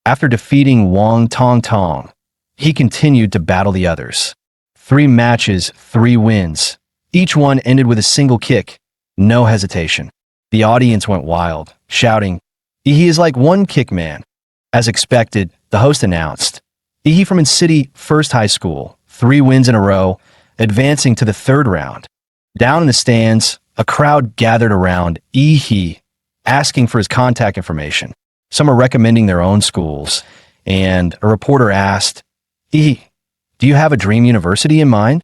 After defeating Wang Tongtong, he continued to battle the others. 3 matches, 3 wins. Each one ended with a single kick, no hesitation. The audience went wild, shouting, "Yi is like one kick man." As expected, the host announced, Yi from City First High School, 3 wins in a row, advancing to the 3rd round. Down in the stands, a crowd gathered around Yi, asking for his contact information. Some are recommending their own schools, and a reporter asked, "Yi, do you have a dream university in mind?"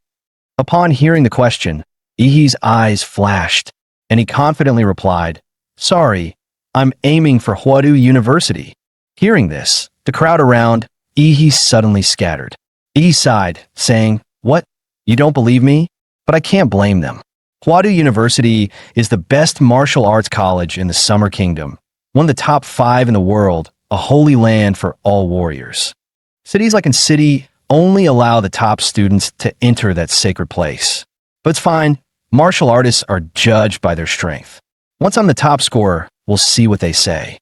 Upon hearing the question, Yi's eyes flashed, and he confidently replied, "Sorry, I'm aiming for Huadu University." Hearing this, the crowd around Yi suddenly scattered. Yi sighed, saying, "What? You don't believe me? But I can't blame them. Huadu University is the best martial arts college in the Summer Kingdom, one of the top 5 in the world, a holy land for all warriors. Cities like in City only allow the top students to enter that sacred place. But it's fine. Martial artists are judged by their strength. Once I'm the top scorer, we'll see what they say."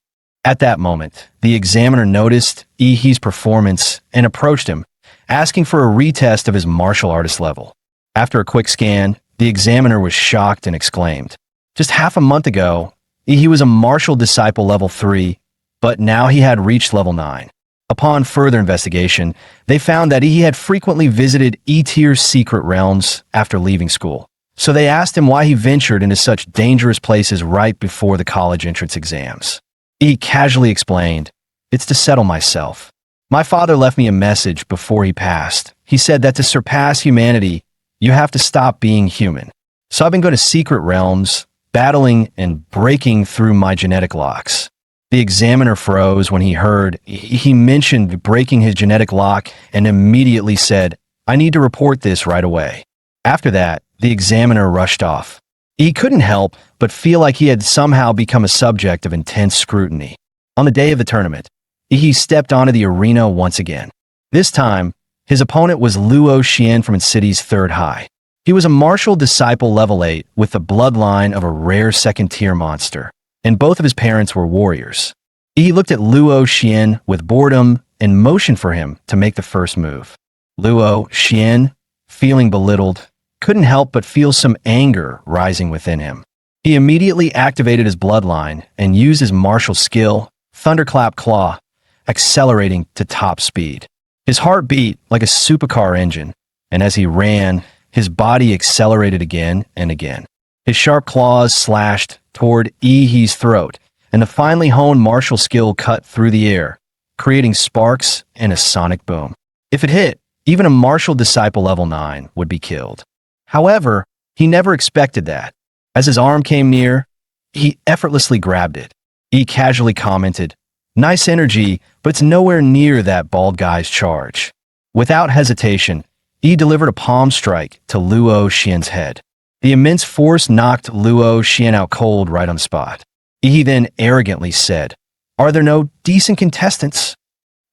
At that moment, the examiner noticed Yi's performance and approached him, asking for a retest of his martial artist level. After a quick scan, the examiner was shocked and exclaimed, "Just half a month ago, Yi was a martial disciple level 3, but now he had reached level 9. Upon further investigation, they found that he had frequently visited E-tier secret realms after leaving school. So they asked him why he ventured into such dangerous places right before the college entrance exams. He casually explained, "It's to settle myself. My father left me a message before he passed. He said that to surpass humanity, you have to stop being human. So I've been going to secret realms, battling and breaking through my genetic locks." The examiner froze when he heard he mentioned breaking his genetic lock and immediately said, "I need to report this right away." After that, the examiner rushed off. He couldn't help but feel like he had somehow become a subject of intense scrutiny. On the day of the tournament, he stepped onto the arena once again. This time, his opponent was Luo Xian from City's 3rd High. He was a martial disciple level 8 with the bloodline of a rare 2nd-tier monster, and both of his parents were warriors. He looked at Luo Xian with boredom and motioned for him to make the first move. Luo Xian, feeling belittled, couldn't help but feel some anger rising within him. He immediately activated his bloodline and used his martial skill, Thunderclap Claw, accelerating to top speed. His heart beat like a supercar engine, and as he ran, his body accelerated again and again. His sharp claws slashed toward He's throat, and the finely honed martial skill cut through the air, creating sparks and a sonic boom. If it hit, even a martial disciple level 9 would be killed. However, he never expected that. As his arm came near, he effortlessly grabbed it. He casually commented, "Nice energy, but it's nowhere near that bald guy's charge." Without hesitation, he delivered a palm strike to Luo Xian's head. The immense force knocked Luo Xian out cold right on the spot. He then arrogantly said, "Are there no decent contestants?"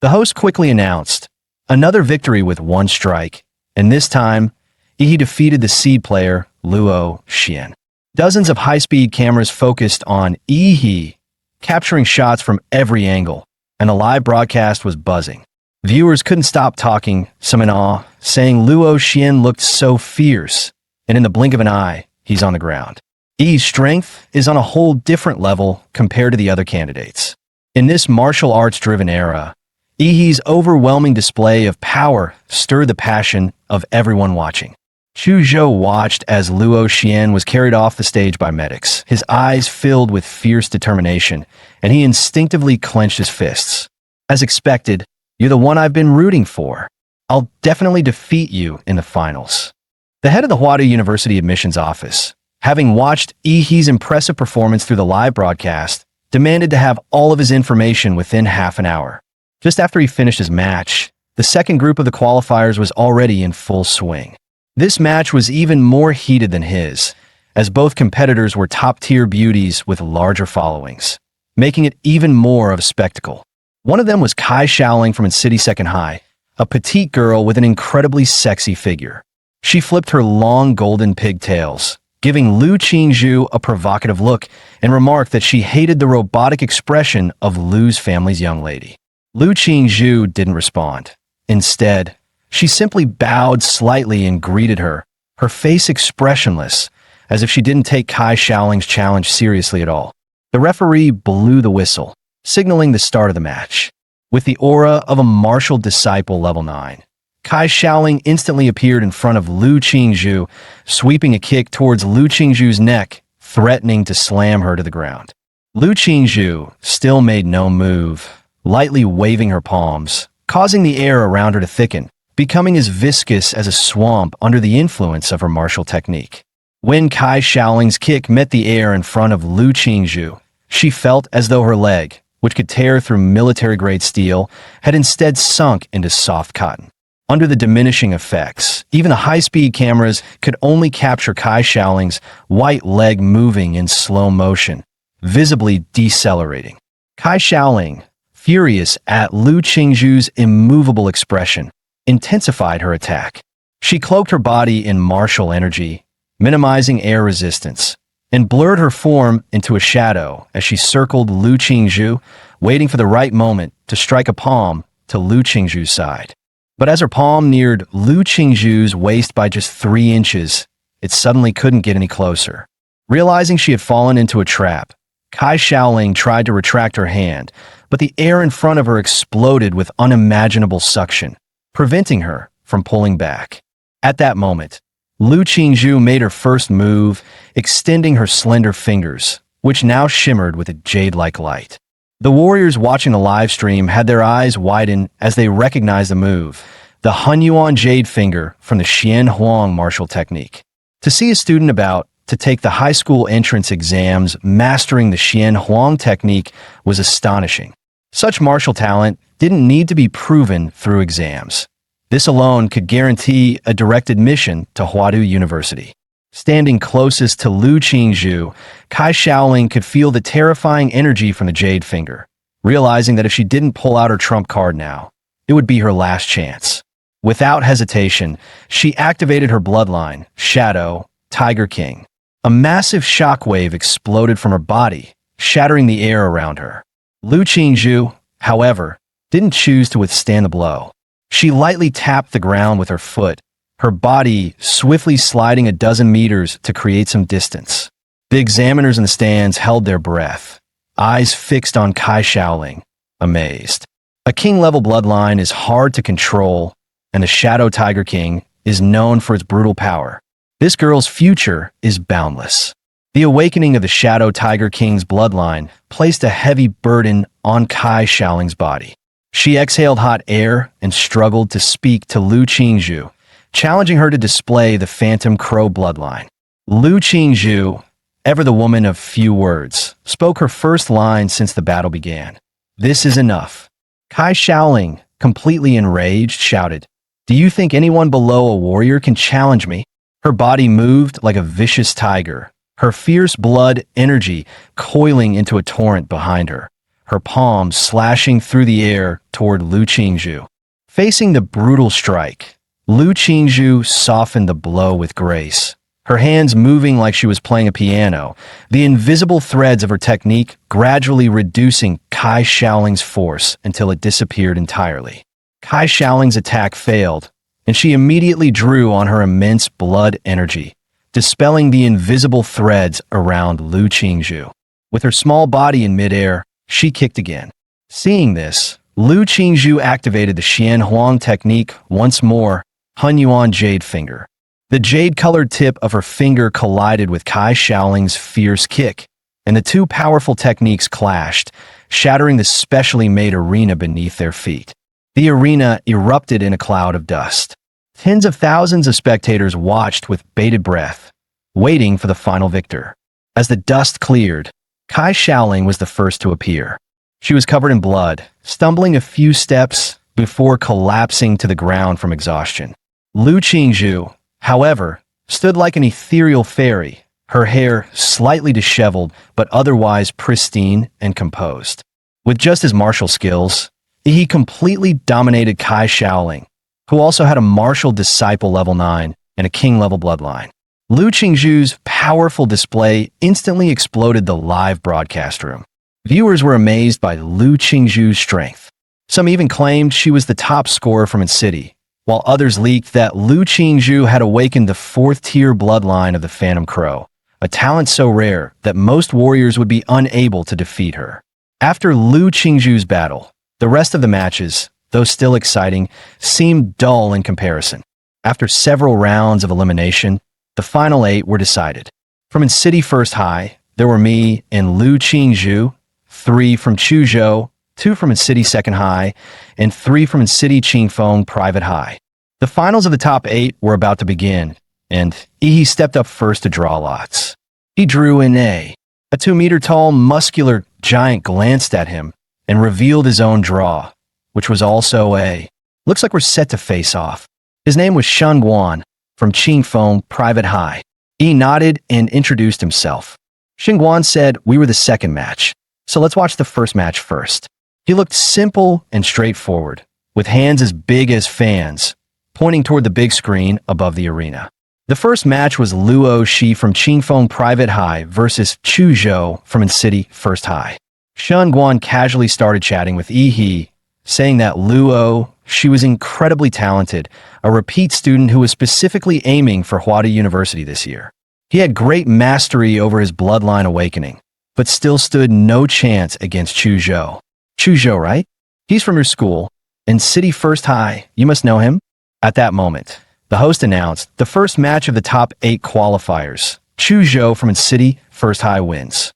The host quickly announced, another victory with one strike, and this time, he defeated the seed player, Luo Xian. Dozens of high-speed cameras focused on He, capturing shots from every angle, and the live broadcast was buzzing. Viewers couldn't stop talking, some in awe, saying Luo Xian looked so fierce, and in the blink of an eye, he's on the ground. He's strength is on a whole different level compared to the other candidates. In this martial arts-driven era, He's overwhelming display of power stirred the passion of everyone watching. Chu Zhou watched as Luo Xian was carried off the stage by medics, his eyes filled with fierce determination, and he instinctively clenched his fists. As expected, "You're the one I've been rooting for. I'll definitely defeat you in the finals." The head of the Huadu University admissions office, having watched He's impressive performance through the live broadcast, demanded to have all of his information within half an hour. Just after he finished his match, the second group of the qualifiers was already in full swing. This match was even more heated than his, as both competitors were top-tier beauties with larger followings, making it even more of a spectacle. One of them was Kai Shaoling from City Second High, a petite girl with an incredibly sexy figure. She flipped her long golden pigtails, giving Lu Qingzhu a provocative look, and remarked that she hated the robotic expression of Lu's family's young lady. Lu Qingzhu didn't respond. Instead, she simply bowed slightly and greeted her, her face expressionless, as if she didn't take Kai Shaoling's challenge seriously at all. The referee blew the whistle, signaling the start of the match. With the aura of a martial disciple level 9, Kai Shaoling instantly appeared in front of Lu Qingzhu, sweeping a kick towards Lu Qingzhu's neck, threatening to slam her to the ground. Lu Qingzhu still made no move, lightly waving her palms, causing the air around her to thicken, becoming as viscous as a swamp under the influence of her martial technique. When Kai Shaoling's kick met the air in front of Lu Qingzhu, she felt as though her leg, which could tear through military-grade steel, had instead sunk into soft cotton. Under the diminishing effects, even the high-speed cameras could only capture Kai Shaoling's white leg moving in slow motion, visibly decelerating. Kai Shaoling, furious at Lu Qingzhu's immovable expression, intensified her attack. She cloaked her body in martial energy, minimizing air resistance, and blurred her form into a shadow as she circled Lu Qingzhu, waiting for the right moment to strike a palm to Lu Qingzhu's side. But as her palm neared Lu Qingzhu's waist by just 3 inches, it suddenly couldn't get any closer. Realizing she had fallen into a trap, Kai Shaoling tried to retract her hand, but the air in front of her exploded with unimaginable suction, preventing her from pulling back. At that moment, Lu Qingzhu made her first move, extending her slender fingers, which now shimmered with a jade-like light. The warriors watching the live stream had their eyes widen as they recognized the move, the Hunyuan Jade Finger from the Xian Huang martial technique. To see a student about to take the high school entrance exams mastering the Xian Huang technique was astonishing. Such martial talent didn't need to be proven through exams. This alone could guarantee a direct admission to Huadu University. Standing closest to Lu Qingzhu, Kai Shaoling could feel the terrifying energy from the Jade Finger, realizing that if she didn't pull out her trump card now, it would be her last chance. Without hesitation, she activated her bloodline, Shadow, Tiger King. A massive shockwave exploded from her body, shattering the air around her. Lu Qingzhu, however, didn't choose to withstand the blow. She lightly tapped the ground with her foot, her body swiftly sliding a dozen meters to create some distance. The examiners in the stands held their breath, eyes fixed on Kai Shaoling, amazed. A king-level bloodline is hard to control, and the Shadow Tiger King is known for its brutal power. This girl's future is boundless. The awakening of the Shadow Tiger King's bloodline placed a heavy burden on Kai Xiaoling's body. She exhaled hot air and struggled to speak to Lu Qingzhu, challenging her to display the Phantom Crow bloodline. Lu Qingzhu, ever the woman of few words, spoke her first line since the battle began. "This is enough." Kai Xiaoling, completely enraged, shouted, "Do you think anyone below a warrior can challenge me?" Her body moved like a vicious tiger, her fierce blood energy coiling into a torrent behind her, her palms slashing through the air toward Lu Qingzhu. Facing the brutal strike, Lu Qingzhu softened the blow with grace, her hands moving like she was playing a piano, the invisible threads of her technique gradually reducing Kai Xiaoling's force until it disappeared entirely. Kai Xiaoling's attack failed, and she immediately drew on her immense blood energy, dispelling the invisible threads around Lu Qingzhu. With her small body in midair, she kicked again. Seeing this, Lu Qingzhu activated the Xian Huang technique once more, Hun Yuan Jade Finger. The jade-colored tip of her finger collided with Kai Xiaoling's fierce kick, and the two powerful techniques clashed, shattering the specially made arena beneath their feet. The arena erupted in a cloud of dust. Tens of thousands of spectators watched with bated breath, waiting for the final victor. As the dust cleared, Kai Xiaoling was the first to appear. She was covered in blood, stumbling a few steps before collapsing to the ground from exhaustion. Lu Qingzhu, however, stood like an ethereal fairy, her hair slightly disheveled but otherwise pristine and composed. With just his martial skills, he completely dominated Kai Xiaoling, who also had a martial disciple level 9 and a king level bloodline. Lu Qingzhu's powerful display instantly exploded the live broadcast room. Viewers were amazed by Lu Qingzhu's strength. Some even claimed she was the top scorer from its city, while others leaked that Lu Qingzhu had awakened the 4th-tier bloodline of the Phantom Crow, a talent so rare that most warriors would be unable to defeat her. After Lu Qingzhu's battle, the rest of the matches, though still exciting, seemed dull in comparison. After several rounds of elimination, the final 8 were decided. From its city first high, there were me and Lu Qingzhu, 3 from Chuzhou, 2 from its city second high, and 3 from its city Qingfeng private high. The finals of the top 8 were about to begin, and Yi stepped up first to draw lots. He drew in A. A 2-meter-tall, muscular giant glanced at him and revealed his own draw, which was also A. "Looks like we're set to face off." His name was Shun Guan, from Qingfeng Private High. He nodded and introduced himself. Shun Guan said we were the second match, so let's watch the first match first. He looked simple and straightforward, with hands as big as fans, pointing toward the big screen above the arena. The first match was Luo Shi from Qingfeng Private High versus Chuzhou from its city First High. Shun Guan casually started chatting with Yi, saying that Luo Shi was incredibly talented, a repeat student who was specifically aiming for Huada University this year. He had great mastery over his bloodline awakening, but still stood no chance against Chuzhou. Chuzhou, right? He's from your school, in City First High. You must know him? At that moment, the host announced the first match of the top 8 qualifiers. Chuzhou from its city First High wins.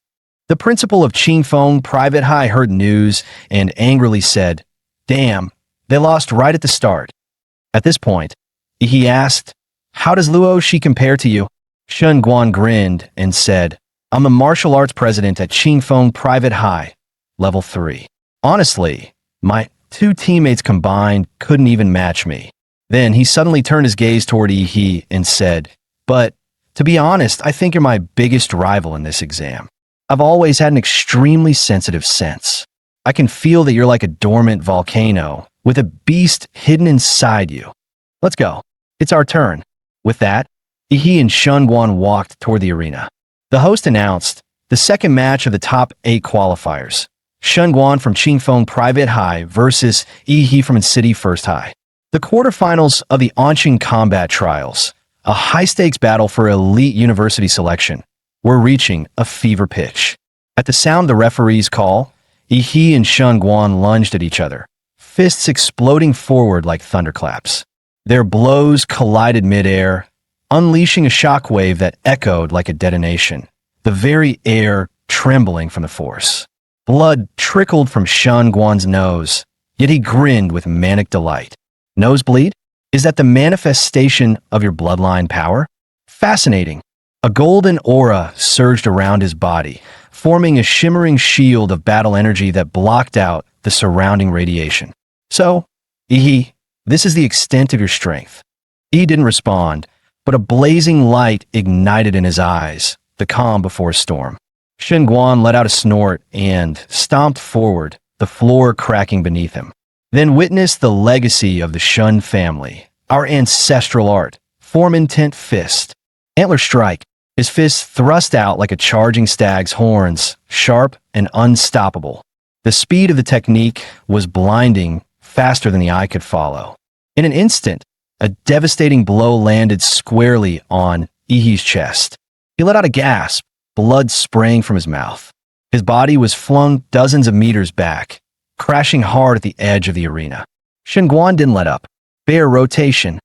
The principal of Qingfeng Private High heard news and angrily said, "Damn, they lost right at the start." At this point, he asked, "How does Luo Shi compare to you?" Shun Guan grinned and said, "I'm the martial arts president at Qingfeng Private High, level 3. Honestly, my 2 teammates combined couldn't even match me." Then he suddenly turned his gaze toward Yi and said, "But, to be honest, I think you're my biggest rival in this exam. I've always had an extremely sensitive sense. I can feel that you're like a dormant volcano, with a beast hidden inside you. Let's go. It's our turn." With that, Yi and Shun Guan walked toward the arena. The host announced the second match of the top 8 qualifiers. Shun Guan from Qingfeng Private High versus Yi from its city First High. The quarterfinals of the Anqing Combat Trials, a high-stakes battle for elite university selection, were reaching a fever pitch. At the sound of the referee's call, Yi and Shun Guan lunged at each other, fists exploding forward like thunderclaps. Their blows collided midair, unleashing a shockwave that echoed like a detonation, the very air trembling from the force. Blood trickled from Shun Guan's nose, yet he grinned with manic delight. Nosebleed? Is that the manifestation of your bloodline power? Fascinating. A golden aura surged around his body, forming a shimmering shield of battle energy that blocked out the surrounding radiation. So, this is the extent of your strength. He didn't respond, but a blazing light ignited in his eyes, the calm before a storm. Shen Guan let out a snort and stomped forward, the floor cracking beneath him. Then witnessed the legacy of the Shun family, our ancestral art, form intent fist. Antler strike, his fist thrust out like a charging stag's horns, sharp and unstoppable. The speed of the technique was blinding, faster than the eye could follow. In an instant, a devastating blow landed squarely on Ihi's chest. He let out a gasp, blood spraying from his mouth. His body was flung dozens of meters back, crashing hard at the edge of the arena. Shen Guan didn't let up. Bare rotation.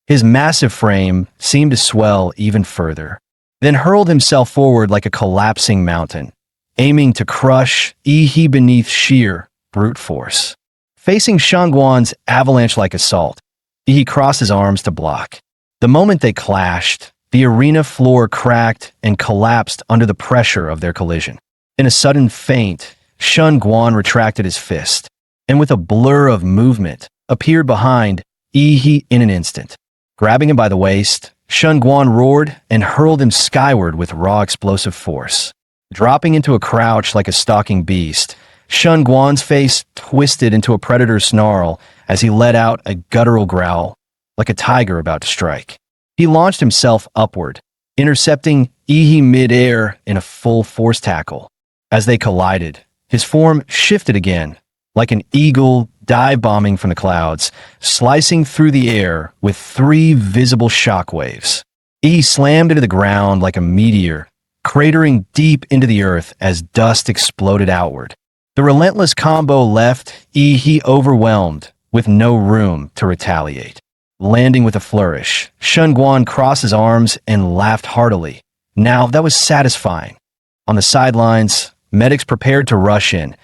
His massive frame seemed to swell even further, then hurled himself forward like a collapsing mountain, aiming to crush Ihi beneath sheer brute force. Facing Shen Guan's avalanche-like assault, Ihi crossed his arms to block. The moment they clashed, the arena floor cracked and collapsed under the pressure of their collision. In a sudden feint, Shen Guan retracted his fist, and with a blur of movement, appeared behind Ihi in an instant. Grabbing him by the waist, Shen Guan roared and hurled him skyward with raw explosive force. Dropping into a crouch like a stalking beast, Shen Guan's face twisted into a predator's snarl as he let out a guttural growl, like a tiger about to strike. He launched himself upward, intercepting Ihi mid-air in a full force tackle. As they collided, his form shifted again, like an eagle dive-bombing from the clouds, slicing through the air with 3 visible shockwaves. Ihi slammed into the ground like a meteor, cratering deep into the earth as dust exploded outward. The relentless combo left Ihi overwhelmed, with no room to retaliate. Landing with a flourish, Shen Guan crossed his arms and laughed heartily. Now that was satisfying. On the sidelines, medics prepared to rush in.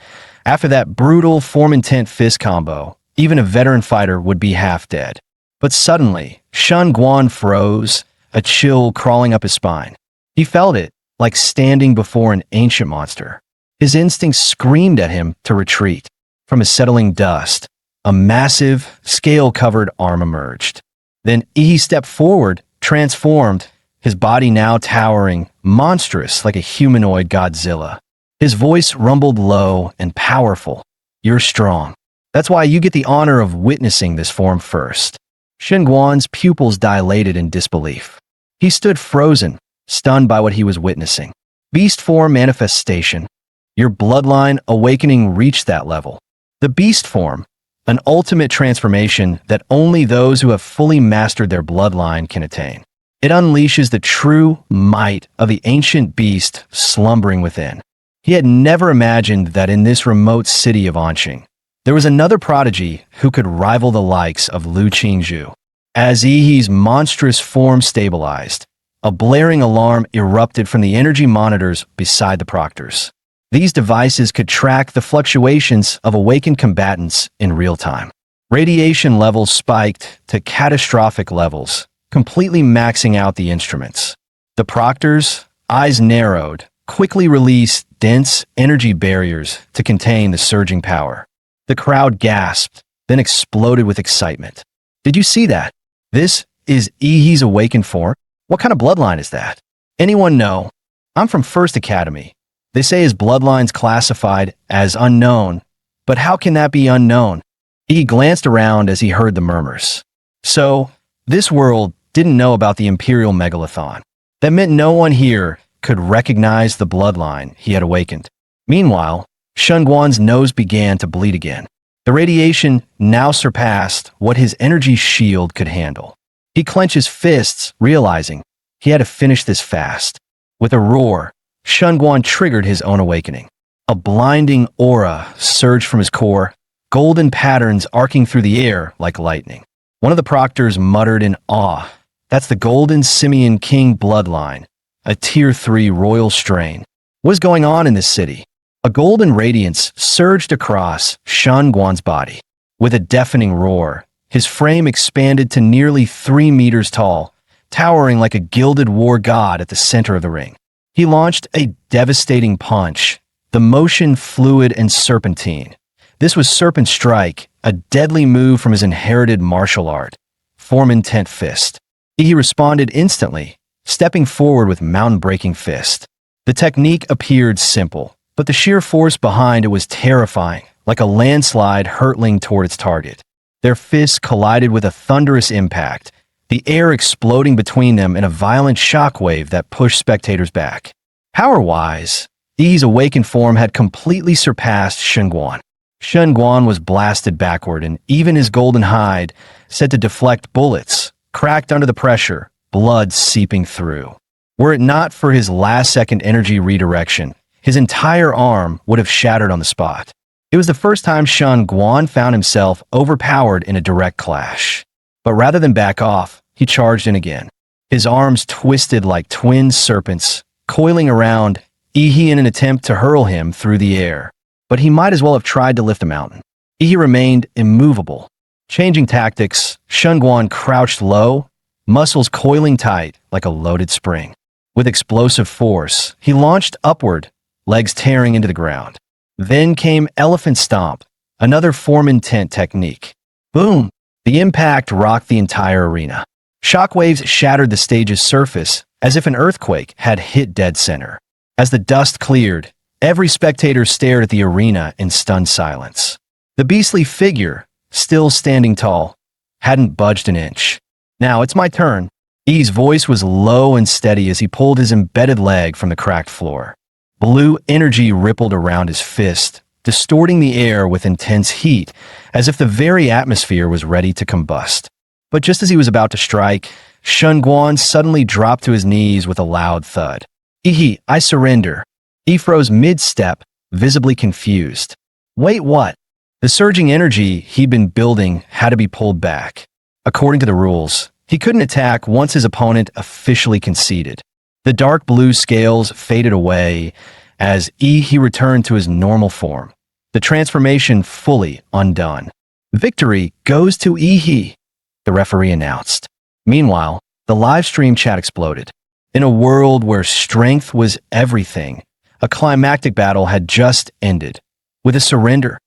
After that brutal form-intent fist combo, even a veteran fighter would be half dead. But suddenly, Shen Guan froze, a chill crawling up his spine. He felt it, like standing before an ancient monster. His instincts screamed at him to retreat. From his settling dust, a massive, scale-covered arm emerged. Then Ihi stepped forward, transformed, his body now towering, monstrous like a humanoid Godzilla. His voice rumbled low and powerful. You're strong. That's why you get the honor of witnessing this form first. Shen Guan's pupils dilated in disbelief. He stood frozen, stunned by what he was witnessing. Beast form manifestation. Your bloodline awakening reached that level. The beast form, an ultimate transformation that only those who have fully mastered their bloodline can attain. It unleashes the true might of the ancient beast slumbering within. He had never imagined that in this remote city of Anqing, there was another prodigy who could rival the likes of Lu Qingzhu. As Ihi's monstrous form stabilized, a blaring alarm erupted from the energy monitors beside the proctors. These devices could track the fluctuations of awakened combatants in real time. Radiation levels spiked to catastrophic levels, completely maxing out the instruments. The proctors, eyes narrowed, quickly released dense energy barriers to contain the surging power. The crowd gasped, then exploded with excitement. Did you see that? This is Ihi's awakened form? What kind of bloodline is that? Anyone know? I'm from First Academy. They say his bloodline's classified as unknown, but how can that be unknown? He glanced around as he heard the murmurs. So, this world didn't know about the Imperial Megalithon. That meant no one here could recognize the bloodline he had awakened. Meanwhile, Shen Guan's nose began to bleed again. The radiation now surpassed what his energy shield could handle. He clenched his fists, realizing he had to finish this fast. With a roar, Shen Guan triggered his own awakening. A blinding aura surged from his core, golden patterns arcing through the air like lightning. One of the proctors muttered in awe, "That's the golden Simeon King bloodline, a Tier 3 royal strain. What's going on in this city?" A golden radiance surged across Shen Guan's body. With a deafening roar, his frame expanded to nearly 3 meters tall, towering like a gilded war god at the center of the ring. He launched a devastating punch, the motion fluid and serpentine. This was Serpent Strike, a deadly move from his inherited martial art, Form Intent Fist. He responded instantly, stepping forward with mountain-breaking fist. The technique appeared simple, but the sheer force behind it was terrifying, like a landslide hurtling toward its target. Their fists collided with a thunderous impact, the air exploding between them in a violent shockwave that pushed spectators back. Power-wise, Yi's awakened form had completely surpassed Shen Guan. Shen Guan was blasted backward, and even his golden hide, said to deflect bullets, cracked under the pressure, blood seeping through. Were it not for his last-second energy redirection, his entire arm would have shattered on the spot. It was the first time Shen Guan found himself overpowered in a direct clash. But rather than back off, he charged in again. His arms twisted like twin serpents, coiling around Yi in an attempt to hurl him through the air. But he might as well have tried to lift a mountain. Yi remained immovable. Changing tactics, Shen Guan crouched low, muscles coiling tight like a loaded spring. With explosive force, he launched upward, legs tearing into the ground. Then came Elephant Stomp, another Form Intent technique. Boom! The impact rocked the entire arena. Shockwaves shattered the stage's surface as if an earthquake had hit dead center. As the dust cleared, every spectator stared at the arena in stunned silence. The beastly figure, still standing tall, hadn't budged an inch. "Now it's my turn." Yi's voice was low and steady as he pulled his embedded leg from the cracked floor. Blue energy rippled around his fist, distorting the air with intense heat, as if the very atmosphere was ready to combust. But just as he was about to strike, Shen Guan suddenly dropped to his knees with a loud thud. "Yi, I surrender." Yi froze mid-step, visibly confused. Wait, what? The surging energy he'd been building had to be pulled back. According to the rules, he couldn't attack once his opponent officially conceded. The dark blue scales faded away as Yi returned to his normal form, the transformation fully undone. "Victory goes to Yi," the referee announced. Meanwhile, the live stream chat exploded. In a world where strength was everything, a climactic battle had just ended. With a surrender,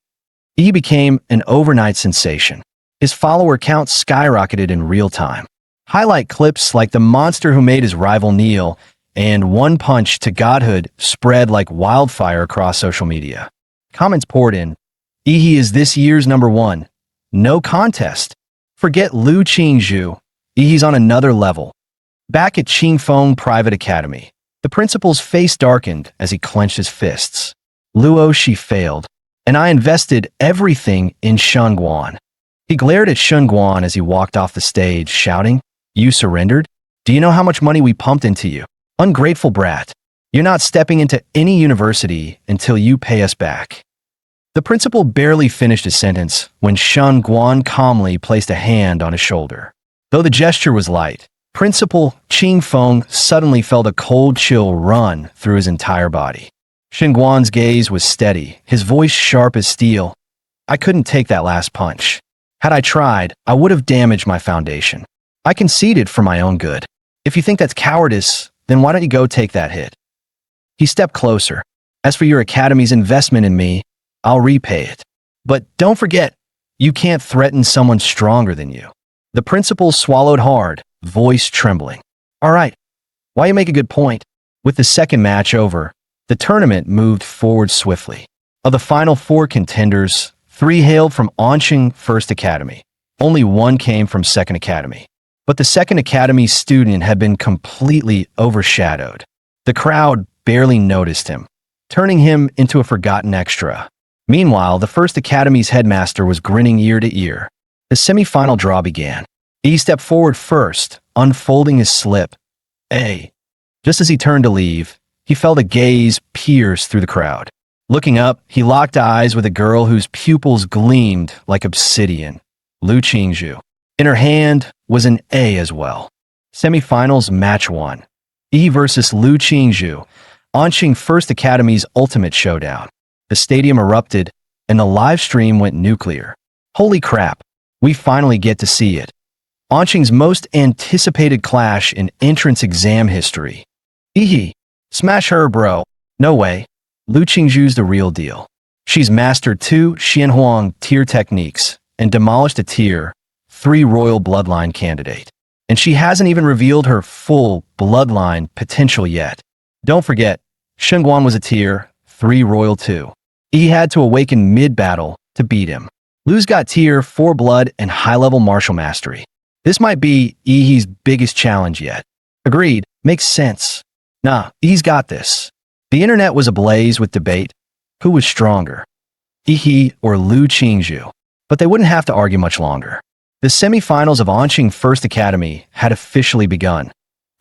Yi became an overnight sensation. His follower count skyrocketed in real time. Highlight clips like the monster who made his rival kneel and one punch to godhood spread like wildfire across social media. Comments poured in. "Yi is this year's #1. No contest. Forget Lu Qingzhu. Yi's on another level." Back at Qingfeng Private Academy, the principal's face darkened as he clenched his fists. "Luo, she failed, and I invested everything in Shen Guan." He glared at Shen Guan as he walked off the stage, shouting, "You surrendered? Do you know how much money we pumped into you? Ungrateful brat. You're not stepping into any university until you pay us back." The principal barely finished his sentence when Shen Guan calmly placed a hand on his shoulder. Though the gesture was light, Principal Qingfeng suddenly felt a cold chill run through his entire body. Shen Guan's gaze was steady, his voice sharp as steel. "I couldn't take that last punch. Had I tried, I would have damaged my foundation. I conceded for my own good. If you think that's cowardice, then why don't you go take that hit?" He stepped closer. "As for your academy's investment in me, I'll repay it. But don't forget, you can't threaten someone stronger than you." The principal swallowed hard, voice trembling. "All right, why you make a good point." With the second match over, the tournament moved forward swiftly. Of the final 4 contenders, 3 hailed from Onqing First Academy. Only 1 came from Second Academy. But the Second Academy student had been completely overshadowed. The crowd barely noticed him, turning him into a forgotten extra. Meanwhile, the First Academy's headmaster was grinning ear to ear. The semi-final draw began. He stepped forward first, unfolding his slip. Just as he turned to leave, he felt a gaze pierce through the crowd. Looking up, he locked eyes with a girl whose pupils gleamed like obsidian, Lu Qingzhu. In her hand was an A as well. Semifinals match 1. E versus Lu Qingzhu, Anqing First Academy's ultimate showdown. The stadium erupted, and the live stream went nuclear. Holy crap, we finally get to see it. Anqing's most anticipated clash in entrance exam history. Ehe, smash her, bro. No way. Lu Qingzhu's the real deal. She's mastered 2 Xianhuang tier techniques and demolished a tier 3 royal bloodline candidate. And she hasn't even revealed her full bloodline potential yet. Don't forget, Shengguan was a tier 3 royal too. He had to awaken mid-battle to beat him. Lu's got tier 4 blood and high-level martial mastery. This might be Ehe's biggest challenge yet. Agreed, makes sense. Nah, Ehe's got this. The internet was ablaze with debate. Who was stronger, Ehe or Lu Qingzhu? But they wouldn't have to argue much longer. The semifinals of Anqing First Academy had officially begun.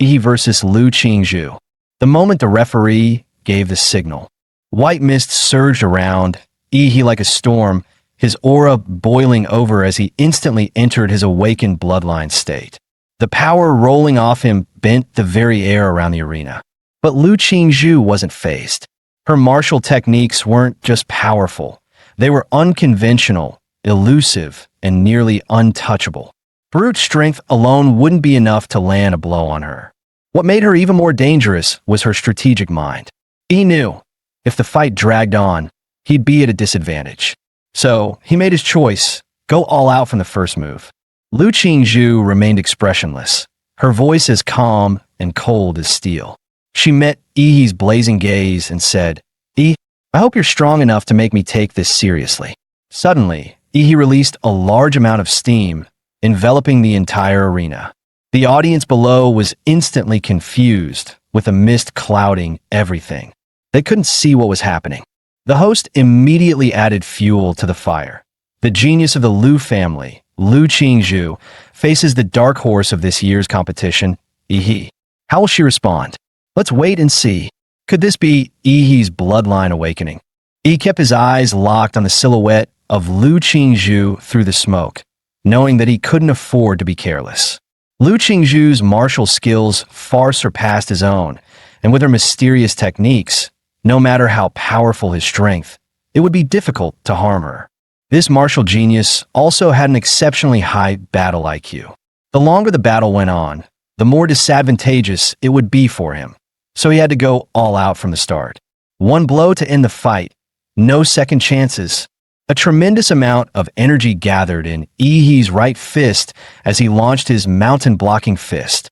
Ehe versus Lu Qingzhu. The moment the referee gave the signal, white mist surged around Ehe like a storm, his aura boiling over as he instantly entered his awakened bloodline state. The power rolling off him bent the very air around the arena. But Lu Qingzhu wasn't phased. Her martial techniques weren't just powerful. They were unconventional, elusive, and nearly untouchable. Brute strength alone wouldn't be enough to land a blow on her. What made her even more dangerous was her strategic mind. He knew, if the fight dragged on, he'd be at a disadvantage. So, he made his choice, go all out from the first move. Lu Qingzhu remained expressionless, her voice as calm and cold as steel. She met Ehe's blazing gaze and said, "E, I hope you're strong enough to make me take this seriously." Suddenly, Ehe released a large amount of steam, enveloping the entire arena. The audience below was instantly confused, with a mist clouding everything. They couldn't see what was happening. The host immediately added fuel to the fire. The genius of the Lu family, Lu Qingzhu, faces the dark horse of this year's competition, Ehe. How will she respond? Let's wait and see. Could this be Ehe's bloodline awakening? Ehe kept his eyes locked on the silhouette of Lu Qingzhu through the smoke, knowing that he couldn't afford to be careless. Lu Qingzhu's martial skills far surpassed his own, and with her mysterious techniques, no matter how powerful his strength, it would be difficult to harm her. This martial genius also had an exceptionally high battle IQ. The longer the battle went on, the more disadvantageous it would be for him, so he had to go all out from the start. One blow to end the fight, no second chances. A tremendous amount of energy gathered in Ehe's right fist as he launched his mountain-blocking fist.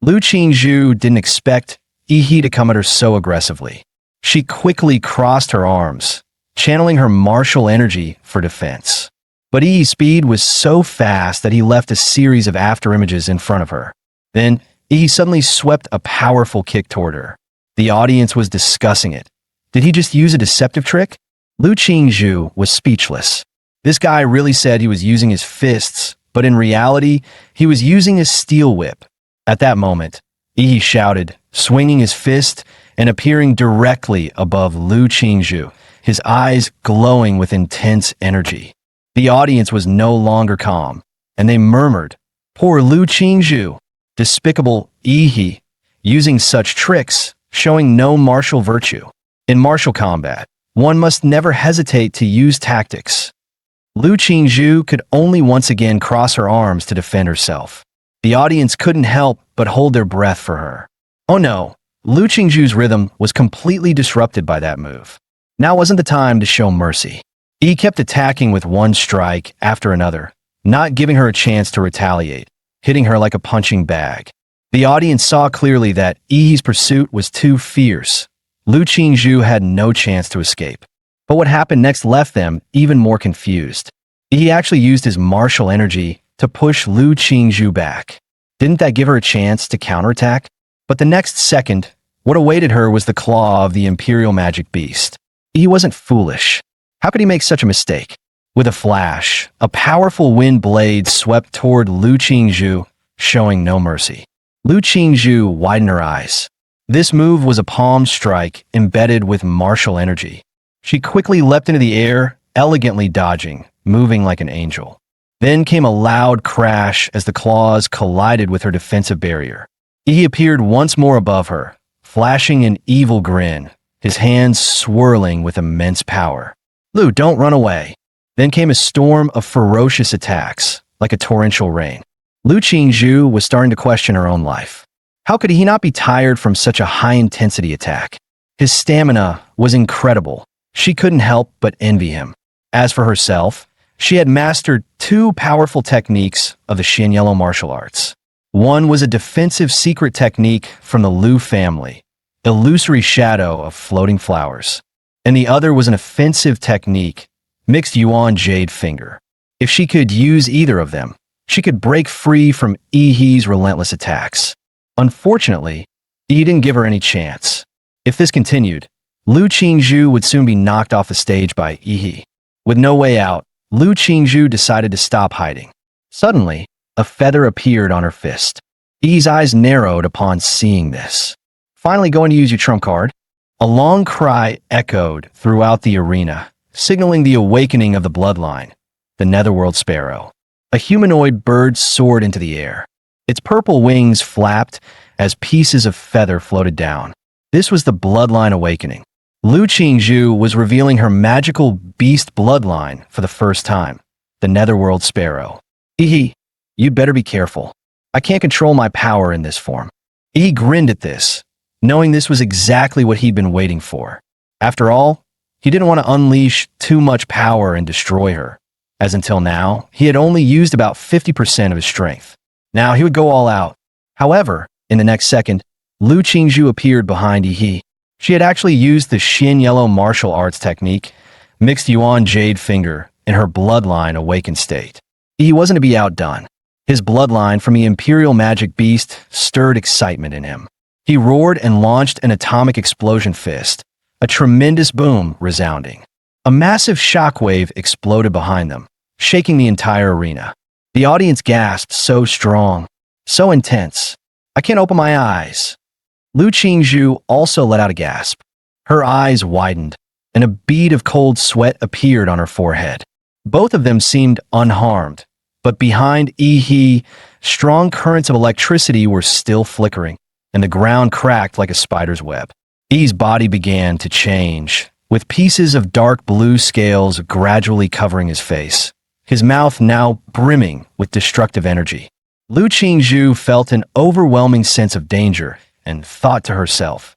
Lu Qingzhu didn't expect Ehe to come at her so aggressively. She quickly crossed her arms, channeling her martial energy for defense. But Ehe's speed was so fast that he left a series of afterimages in front of her. Then, Ehe suddenly swept a powerful kick toward her. The audience was discussing it. Did he just use a deceptive trick? Lu Qingzhu was speechless. This guy really said he was using his fists, but in reality, he was using his steel whip. At that moment, Ehe shouted, swinging his fist and appearing directly above Lu Qingzhu, his eyes glowing with intense energy. The audience was no longer calm, and they murmured, "Poor Lu Qingzhu, despicable Ehe, using such tricks, showing no martial virtue." In martial combat, one must never hesitate to use tactics. Lu Qingzhu could only once again cross her arms to defend herself. The audience couldn't help but hold their breath for her. Oh no, Lu Qingzhu's rhythm was completely disrupted by that move. Now wasn't the time to show mercy. He kept attacking with one strike after another, not giving her a chance to retaliate, hitting her like a punching bag. The audience saw clearly that Ehe's pursuit was too fierce. Lu Qingzhu had no chance to escape. But what happened next left them even more confused. He actually used his martial energy to push Lu Qingzhu back. Didn't that give her a chance to counterattack? But the next second, what awaited her was the claw of the Imperial Magic Beast. He wasn't foolish. How could he make such a mistake? With a flash, a powerful wind blade swept toward Lu Qingzhu, showing no mercy. Lu Qingzhu widened her eyes. This move was a palm strike embedded with martial energy. She quickly leapt into the air, elegantly dodging, moving like an angel. Then came a loud crash as the claws collided with her defensive barrier. He appeared once more above her, flashing an evil grin, his hands swirling with immense power. Lu, don't run away. Then came a storm of ferocious attacks, like a torrential rain. Lu Qingzhu was starting to question her own life. How could he not be tired from such a high-intensity attack? His stamina was incredible. She couldn't help but envy him. As for herself, she had mastered two powerful techniques of the Xin Yellow martial arts. One was a defensive secret technique from the Lu family, illusory shadow of floating flowers. And the other was an offensive technique, mixed Yuan Jade Finger. If she could use either of them, she could break free from Yi's relentless attacks. Unfortunately, Yi didn't give her any chance. If this continued, Lu Qingzhu would soon be knocked off the stage by Yi. With no way out, Lu Qingzhu decided to stop hiding. Suddenly, a feather appeared on her fist. Yi's eyes narrowed upon seeing this. Finally going to use your trump card? A long cry echoed throughout the arena, signaling the awakening of the bloodline, the Netherworld Sparrow. A humanoid bird soared into the air. Its purple wings flapped as pieces of feather floated down. This was the bloodline awakening. Lu Qingzhu was revealing her magical beast bloodline for the first time, the Netherworld Sparrow. Yi, you'd better be careful. I can't control my power in this form. Yi grinned at this, knowing this was exactly what he'd been waiting for. After all, he didn't want to unleash too much power and destroy her, as until now, he had only used about 50% of his strength. Now he would go all out. However, in the next second, Lu Qingzhu appeared behind Yi. She had actually used the Xin Yellow martial arts technique, mixed Yuan Jade Finger, in her bloodline awakened state. He wasn't to be outdone. His bloodline from the Imperial Magic Beast stirred excitement in him. He roared and launched an atomic explosion fist, a tremendous boom resounding. A massive shockwave exploded behind them, shaking the entire arena. The audience gasped, so strong, so intense. I can't open my eyes. Lu Qingzhu also let out a gasp. Her eyes widened, and a bead of cold sweat appeared on her forehead. Both of them seemed unharmed, but behind Yi, strong currents of electricity were still flickering, and the ground cracked like a spider's web. Yi's body began to change, with pieces of dark blue scales gradually covering his face, his mouth now brimming with destructive energy. Lu Qingzhu felt an overwhelming sense of danger and thought to herself,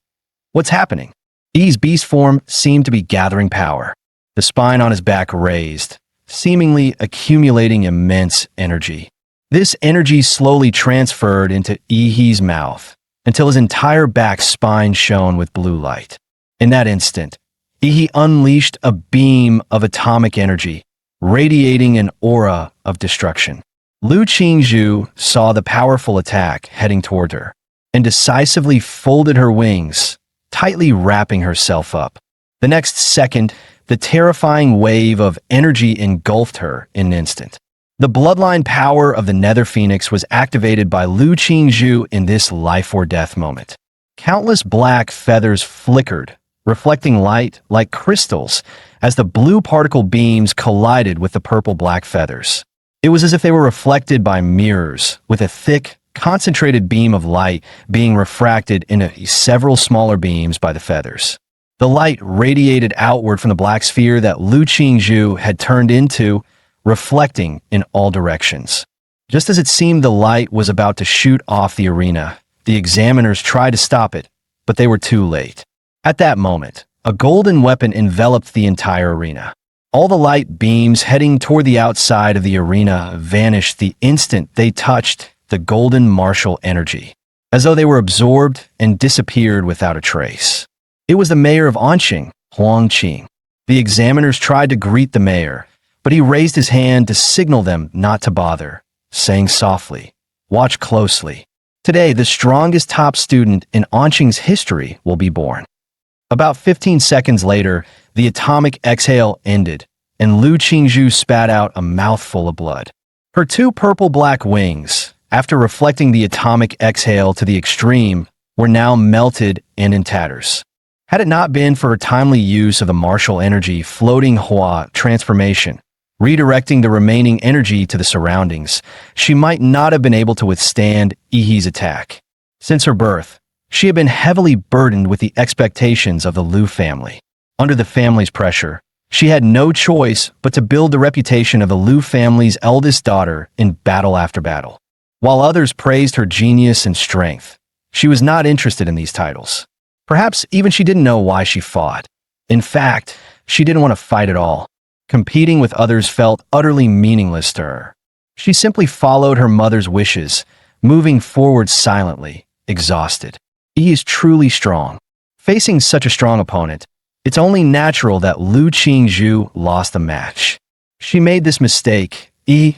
what's happening? Yi's beast form seemed to be gathering power, the spine on his back raised, seemingly accumulating immense energy. This energy slowly transferred into Yi's mouth until his entire back spine shone with blue light. In that instant, Yi unleashed a beam of atomic energy, radiating an aura of destruction. Lu Qingzhu saw the powerful attack heading toward her and decisively folded her wings, tightly wrapping herself up. The next second, the terrifying wave of energy engulfed her in an instant. The bloodline power of the Nether Phoenix was activated by Lu Qingzhu in this life-or-death moment. Countless black feathers flickered, reflecting light like crystals as the blue particle beams collided with the purple-black feathers. It was as if they were reflected by mirrors, with a thick, concentrated beam of light being refracted into several smaller beams by the feathers. The light radiated outward from the black sphere that Lu Qingzhu had turned into, reflecting in all directions. Just as it seemed the light was about to shoot off the arena, the examiners tried to stop it, but they were too late. At that moment, a golden weapon enveloped the entire arena. All the light beams heading toward the outside of the arena vanished the instant they touched the golden martial energy, as though they were absorbed and disappeared without a trace. It was the mayor of Anqing, Huang Qing. The examiners tried to greet the mayor, but he raised his hand to signal them not to bother, saying softly, "Watch closely. Today, the strongest top student in Anqing's history will be born." About 15 seconds later, the atomic exhale ended, and Lu Qingzhu spat out a mouthful of blood. Her two purple-black wings, after reflecting the atomic exhale to the extreme, were now melted and in tatters. Had it not been for her timely use of the martial energy floating Hua transformation, redirecting the remaining energy to the surroundings, she might not have been able to withstand Ihi's attack. Since her birth, she had been heavily burdened with the expectations of the Liu family. Under the family's pressure, she had no choice but to build the reputation of the Liu family's eldest daughter in battle after battle. While others praised her genius and strength, she was not interested in these titles. Perhaps even she didn't know why she fought. In fact, she didn't want to fight at all. Competing with others felt utterly meaningless to her. She simply followed her mother's wishes, moving forward silently, exhausted. He is truly strong. Facing such a strong opponent, it's only natural that Liu Qingzhu lost the match. She made this mistake. You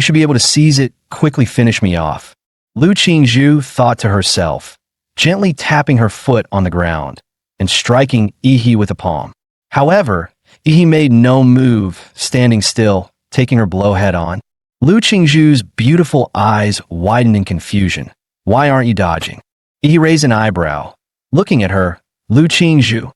should be able to seize it, quickly finish me off. Liu Qingzhu thought to herself, gently tapping her foot on the ground and striking Ihi with a palm. However, Ihi made no move, standing still, taking her blow head on. Liu Qingzhu's beautiful eyes widened in confusion. Why aren't you dodging? Ihi raised an eyebrow. Looking at her, Liu Qingzhu,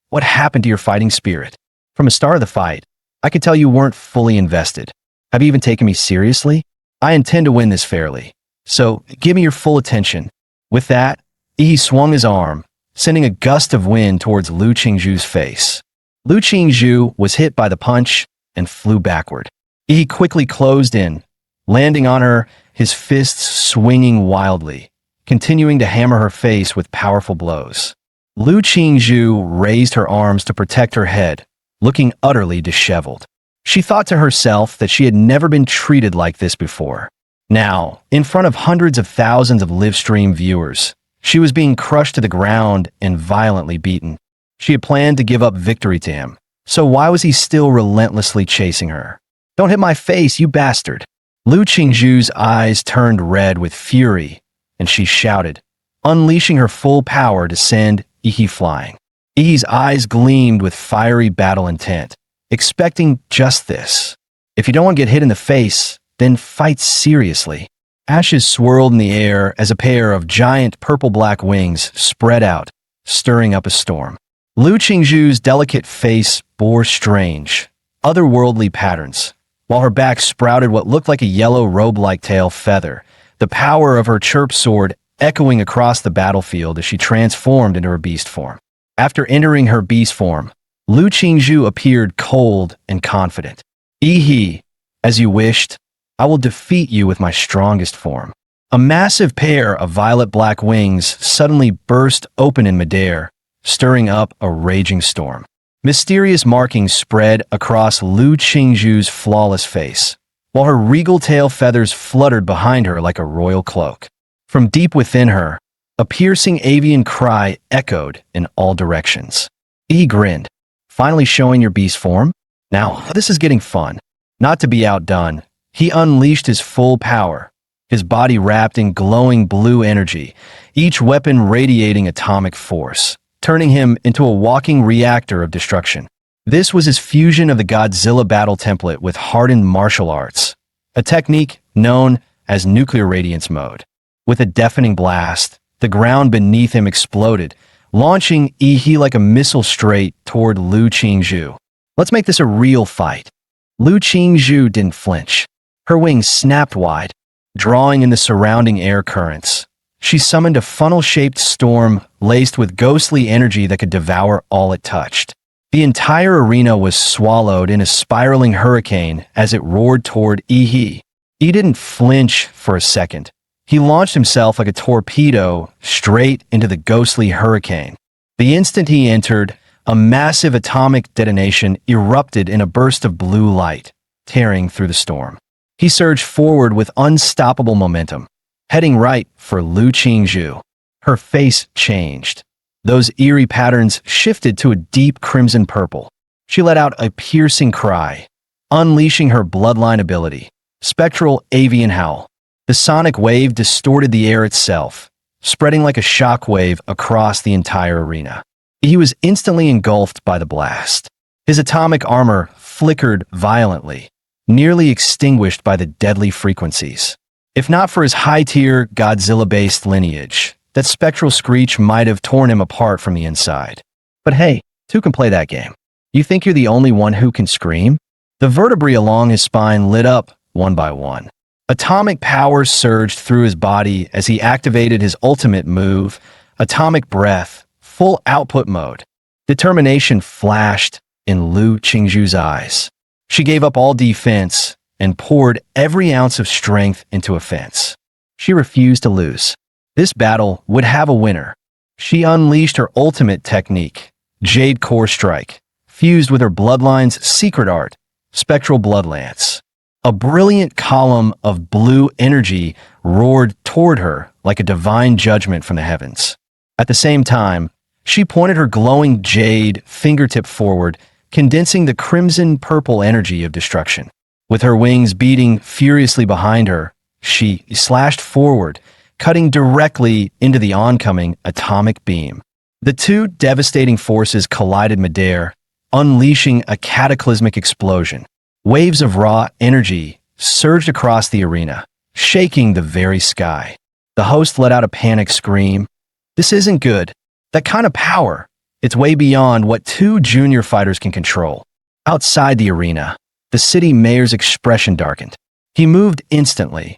what happened to your fighting spirit? From the start of the fight, I could tell you weren't fully invested. Have you even taken me seriously? I intend to win this fairly. So, give me your full attention. With that, Ihi swung his arm, sending a gust of wind towards Liu Qingzhu's face. Liu Qingzhu was hit by the punch and flew backward. Ihi quickly closed in, landing on her, his fists swinging wildly, continuing to hammer her face with powerful blows. Liu Qingzhu raised her arms to protect her head, looking utterly disheveled. She thought to herself that she had never been treated like this before. Now, in front of hundreds of thousands of live-stream viewers, she was being crushed to the ground and violently beaten. She had planned to give up victory to him, so why was he still relentlessly chasing her? Don't hit my face, you bastard! Liu Qingzhu's eyes turned red with fury, and she shouted, unleashing her full power to send Ihi flying. Ihi's eyes gleamed with fiery battle intent, expecting just this. If you don't want to get hit in the face, then fight seriously. Ashes swirled in the air as a pair of giant purple-black wings spread out, stirring up a storm. Liu Qingzhu's delicate face bore strange, otherworldly patterns, while her back sprouted what looked like a yellow robe-like tail feather, the power of her chirp sword echoing across the battlefield as she transformed into her beast form. After entering her beast form, Liu Qingzhu appeared cold and confident. Ihi, as you wished, I will defeat you with my strongest form. A massive pair of violet-black wings suddenly burst open in midair, stirring up a raging storm. Mysterious markings spread across Liu Qingzhu's flawless face, while her regal tail feathers fluttered behind her like a royal cloak. From deep within her, a piercing avian cry echoed in all directions. He grinned, finally showing your beast form? Now, this is getting fun. Not to be outdone, he unleashed his full power, his body wrapped in glowing blue energy, each weapon radiating atomic force, turning him into a walking reactor of destruction. This was his fusion of the Godzilla battle template with hardened martial arts, a technique known as nuclear radiance mode. With a deafening blast, the ground beneath him exploded, launching Ihi like a missile straight toward Liu Qingzhu. Let's make this a real fight. Liu Qingzhu didn't flinch. Her wings snapped wide, drawing in the surrounding air currents. She summoned a funnel-shaped storm laced with ghostly energy that could devour all it touched. The entire arena was swallowed in a spiraling hurricane as it roared toward Ihi. He didn't flinch for a second. He launched himself like a torpedo straight into the ghostly hurricane. The instant he entered, a massive atomic detonation erupted in a burst of blue light, tearing through the storm. He surged forward with unstoppable momentum, heading right for Liu Qingzhu. Her face changed. Those eerie patterns shifted to a deep crimson purple. She let out a piercing cry, unleashing her bloodline ability, Spectral Avian Howl. The sonic wave distorted the air itself, spreading like a shockwave across the entire arena. He was instantly engulfed by the blast. His atomic armor flickered violently, nearly extinguished by the deadly frequencies. If not for his high-tier Godzilla-based lineage, that spectral screech might have torn him apart from the inside. But hey, two can play that game. You think you're the only one who can scream? The vertebrae along his spine lit up one by one. Atomic power surged through his body as he activated his ultimate move, Atomic Breath, full output mode. Determination flashed in Lu Qingzhu's eyes. She gave up all defense and poured every ounce of strength into offense. She refused to lose. This battle would have a winner. She unleashed her ultimate technique, Jade Core Strike, fused with her bloodline's secret art, Spectral Blood Lance. A brilliant column of blue energy roared toward her like a divine judgment from the heavens. At the same time, she pointed her glowing jade fingertip forward, condensing the crimson-purple energy of destruction. With her wings beating furiously behind her, she slashed forward, cutting directly into the oncoming atomic beam. The two devastating forces collided midair, unleashing a cataclysmic explosion. Waves of raw energy surged across the arena, shaking the very sky. The host let out a panicked scream. This isn't good. That kind of power, it's way beyond what two junior fighters can control. Outside the arena, the city mayor's expression darkened. He moved instantly.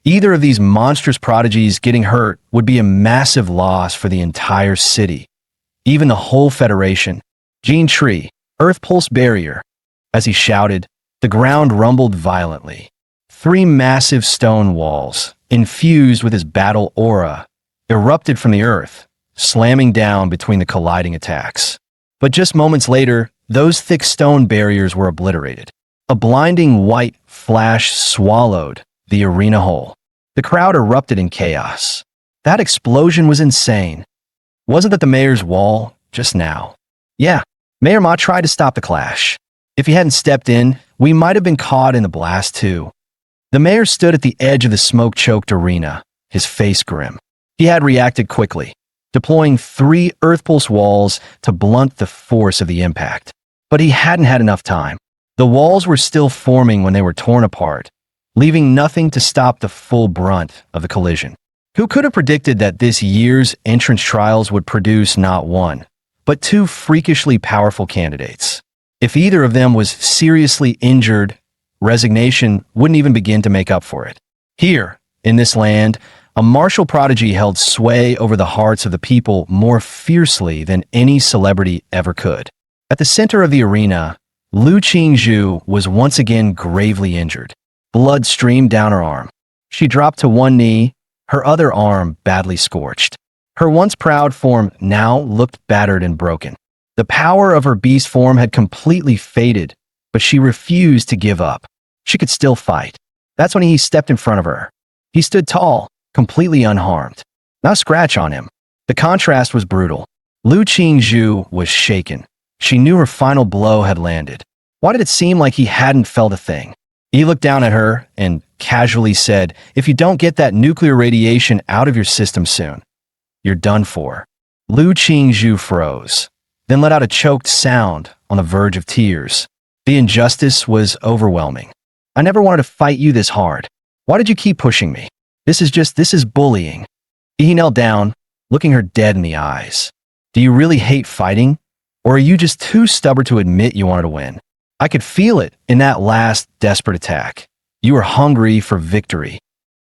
Either of these monstrous prodigies getting hurt would be a massive loss for the entire city. Even the whole Federation. Gene Tree, Earth Pulse Barrier. As he shouted, the ground rumbled violently. 3 massive stone walls, infused with his battle aura, erupted from the earth, slamming down between the colliding attacks. But just moments later, those thick stone barriers were obliterated. A blinding white flash swallowed the arena whole. The crowd erupted in chaos. That explosion was insane. Wasn't that the mayor's wall just now? Yeah, Mayor Ma tried to stop the clash. If he hadn't stepped in, we might have been caught in the blast too. The mayor stood at the edge of the smoke-choked arena, his face grim. He had reacted quickly, deploying 3 Earth Pulse walls to blunt the force of the impact. But he hadn't had enough time. The walls were still forming when they were torn apart, leaving nothing to stop the full brunt of the collision. Who could have predicted that this year's entrance trials would produce not one, but 2 freakishly powerful candidates? If either of them was seriously injured, resignation wouldn't even begin to make up for it. Here, in this land, a martial prodigy held sway over the hearts of the people more fiercely than any celebrity ever could. At the center of the arena, Lu Qingzhu was once again gravely injured. Blood streamed down her arm. She dropped to one knee, her other arm badly scorched. Her once proud form now looked battered and broken. The power of her beast form had completely faded, but she refused to give up. She could still fight. That's when he stepped in front of her. He stood tall, completely unharmed. Not a scratch on him. The contrast was brutal. Lu Qingzhu was shaken. She knew her final blow had landed. Why did it seem like he hadn't felt a thing? He looked down at her and casually said, "If you don't get that nuclear radiation out of your system soon, you're done for." Lu Qingzhu froze, then let out a choked sound on the verge of tears. The injustice was overwhelming. I never wanted to fight you this hard. Why did you keep pushing me? This is bullying. He knelt down, looking her dead in the eyes. Do you really hate fighting? Or are you just too stubborn to admit you wanted to win? I could feel it in that last desperate attack. You were hungry for victory.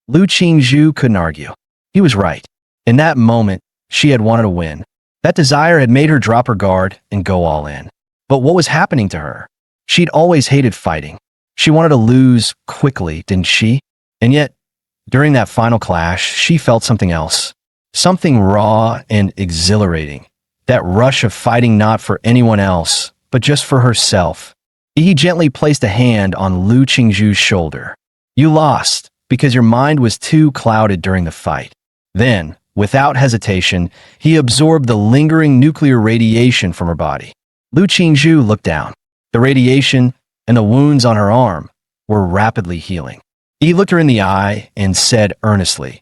Lu Qingzhu couldn't argue. He was right. In that moment, she had wanted to win. That desire had made her drop her guard and go all in. But what was happening to her? She'd always hated fighting. She wanted to lose quickly, didn't she? And yet, during that final clash, she felt something else. Something raw and exhilarating. That rush of fighting not for anyone else, but just for herself. He gently placed a hand on Lu Qingzhu's shoulder. You lost, because your mind was too clouded during the fight. Then, without hesitation, he absorbed the lingering nuclear radiation from her body. Lu Qingzhu looked down. The radiation and the wounds on her arm were rapidly healing. He looked her in the eye and said earnestly,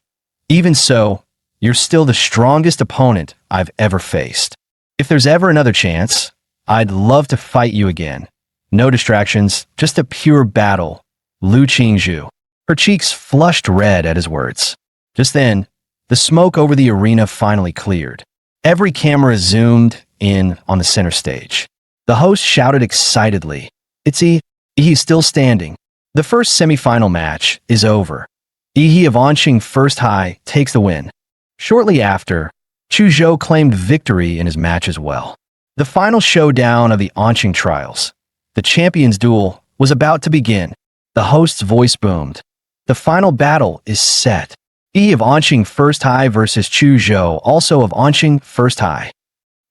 "Even so, you're still the strongest opponent I've ever faced. If there's ever another chance, I'd love to fight you again. No distractions, just a pure battle." Lu Qingzhu. Her cheeks flushed red at his words. Just then, the smoke over the arena finally cleared. Every camera zoomed in on the center stage. The host shouted excitedly, "It's Yi. He's still standing. The first semifinal match is over. Yi of Anqing First High takes the win." Shortly after, Chu Zhou claimed victory in his match as well. The final showdown of the Anqing trials, the champions' duel, was about to begin. The host's voice boomed. The final battle is set. Yi of Anqing First High versus Chu Zhou, also of Anqing First High.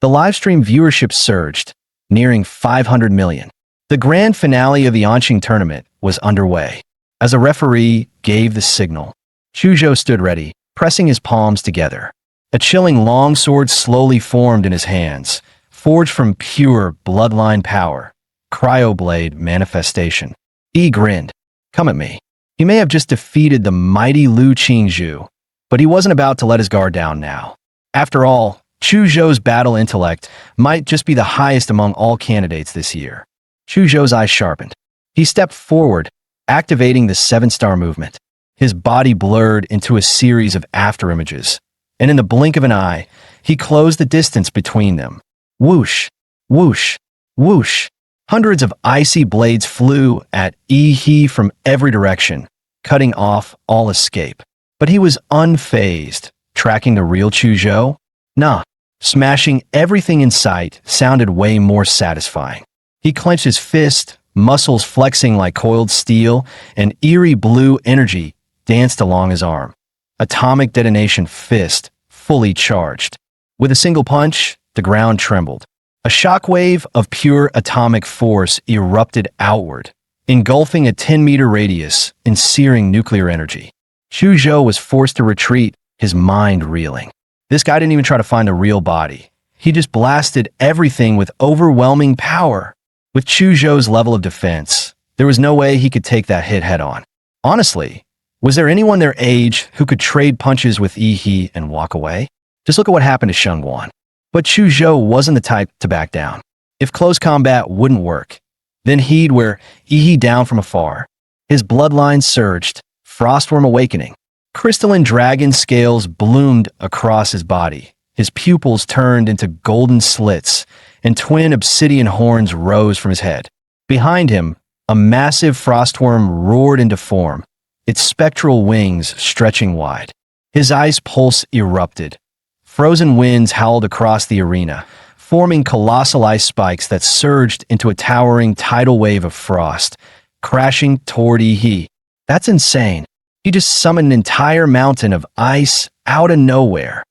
The livestream viewership surged, nearing 500 million. The grand finale of the Anqing tournament was underway. As a referee gave the signal, Chu Zhou stood ready, pressing his palms together. A chilling longsword slowly formed in his hands, forged from pure bloodline power. Cryoblade manifestation. Yi grinned. "Come at me." He may have just defeated the mighty Lu Qingzhu, but he wasn't about to let his guard down now. After all, Chu Zhou's battle intellect might just be the highest among all candidates this year. Chu Zhou's eyes sharpened. He stepped forward, activating the 7-star movement. His body blurred into a series of afterimages, and in the blink of an eye, he closed the distance between them. Whoosh, whoosh, whoosh. Hundreds of icy blades flew at Yi from every direction, cutting off all escape. But he was unfazed. Tracking the real Chu Zhou? Nah, smashing everything in sight sounded way more satisfying. He clenched his fist, muscles flexing like coiled steel, and eerie blue energy danced along his arm. Atomic detonation fist, fully charged. With a single punch, the ground trembled. A shockwave of pure atomic force erupted outward, engulfing a 10-meter radius in searing nuclear energy. Chu Zhou was forced to retreat, his mind reeling. This guy didn't even try to find a real body. He just blasted everything with overwhelming power. With Chu Zhou's level of defense, there was no way he could take that hit head-on. Honestly, was there anyone their age who could trade punches with Yi and walk away? Just look at what happened to Sheng Guan. But Chu Zhou wasn't the type to back down. If close combat wouldn't work, then he'd wear Yi down from afar. His bloodline surged, Frostworm awakening. Crystalline dragon scales bloomed across his body. His pupils turned into golden slits, and twin obsidian horns rose from his head. Behind him, a massive frostworm roared into form, its spectral wings stretching wide. His ice pulse erupted. Frozen winds howled across the arena, forming colossal ice spikes that surged into a towering tidal wave of frost, crashing toward Yi. That's insane. He just summoned an entire mountain of ice out of nowhere.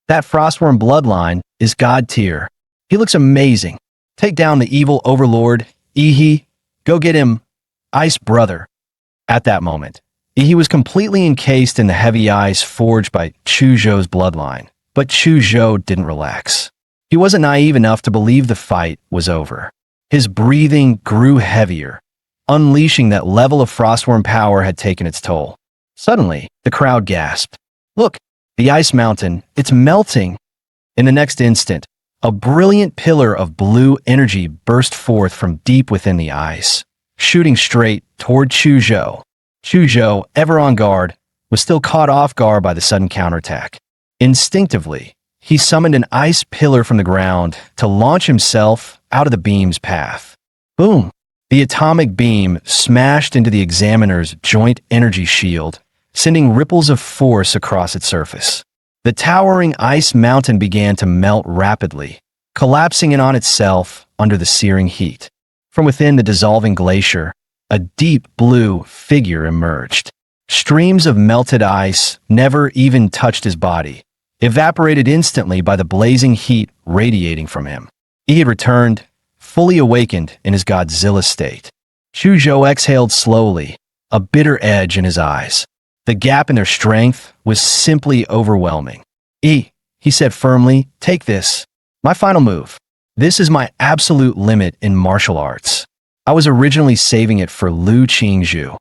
That frostworm bloodline is god tier. He looks amazing. Take down the evil overlord, Yi. Go get him, ice brother. At that moment, Yi was completely encased in the heavy ice forged by Chu Zhou's bloodline. But Chu Zhou didn't relax. He wasn't naive enough to believe the fight was over. His breathing grew heavier, unleashing that level of frostworm power had taken its toll. Suddenly, the crowd gasped. "Look, the ice mountain, it's melting." In the next instant, a brilliant pillar of blue energy burst forth from deep within the ice, shooting straight toward Chu Zhou. Chu Zhou, ever on guard, was still caught off guard by the sudden counterattack. Instinctively, he summoned an ice pillar from the ground to launch himself out of the beam's path. Boom! The atomic beam smashed into the examiner's joint energy shield, sending ripples of force across its surface. The towering ice mountain began to melt rapidly, collapsing in on itself under the searing heat. From within the dissolving glacier, a deep blue figure emerged. Streams of melted ice never even touched his body, evaporated instantly by the blazing heat radiating from him. He had returned, fully awakened in his Godzilla state. Chu Zhou exhaled slowly, a bitter edge in his eyes. The gap in their strength was simply overwhelming. He said firmly, "Take this. My final move. This is my absolute limit in martial arts. I was originally saving it for Lu Qingzhu."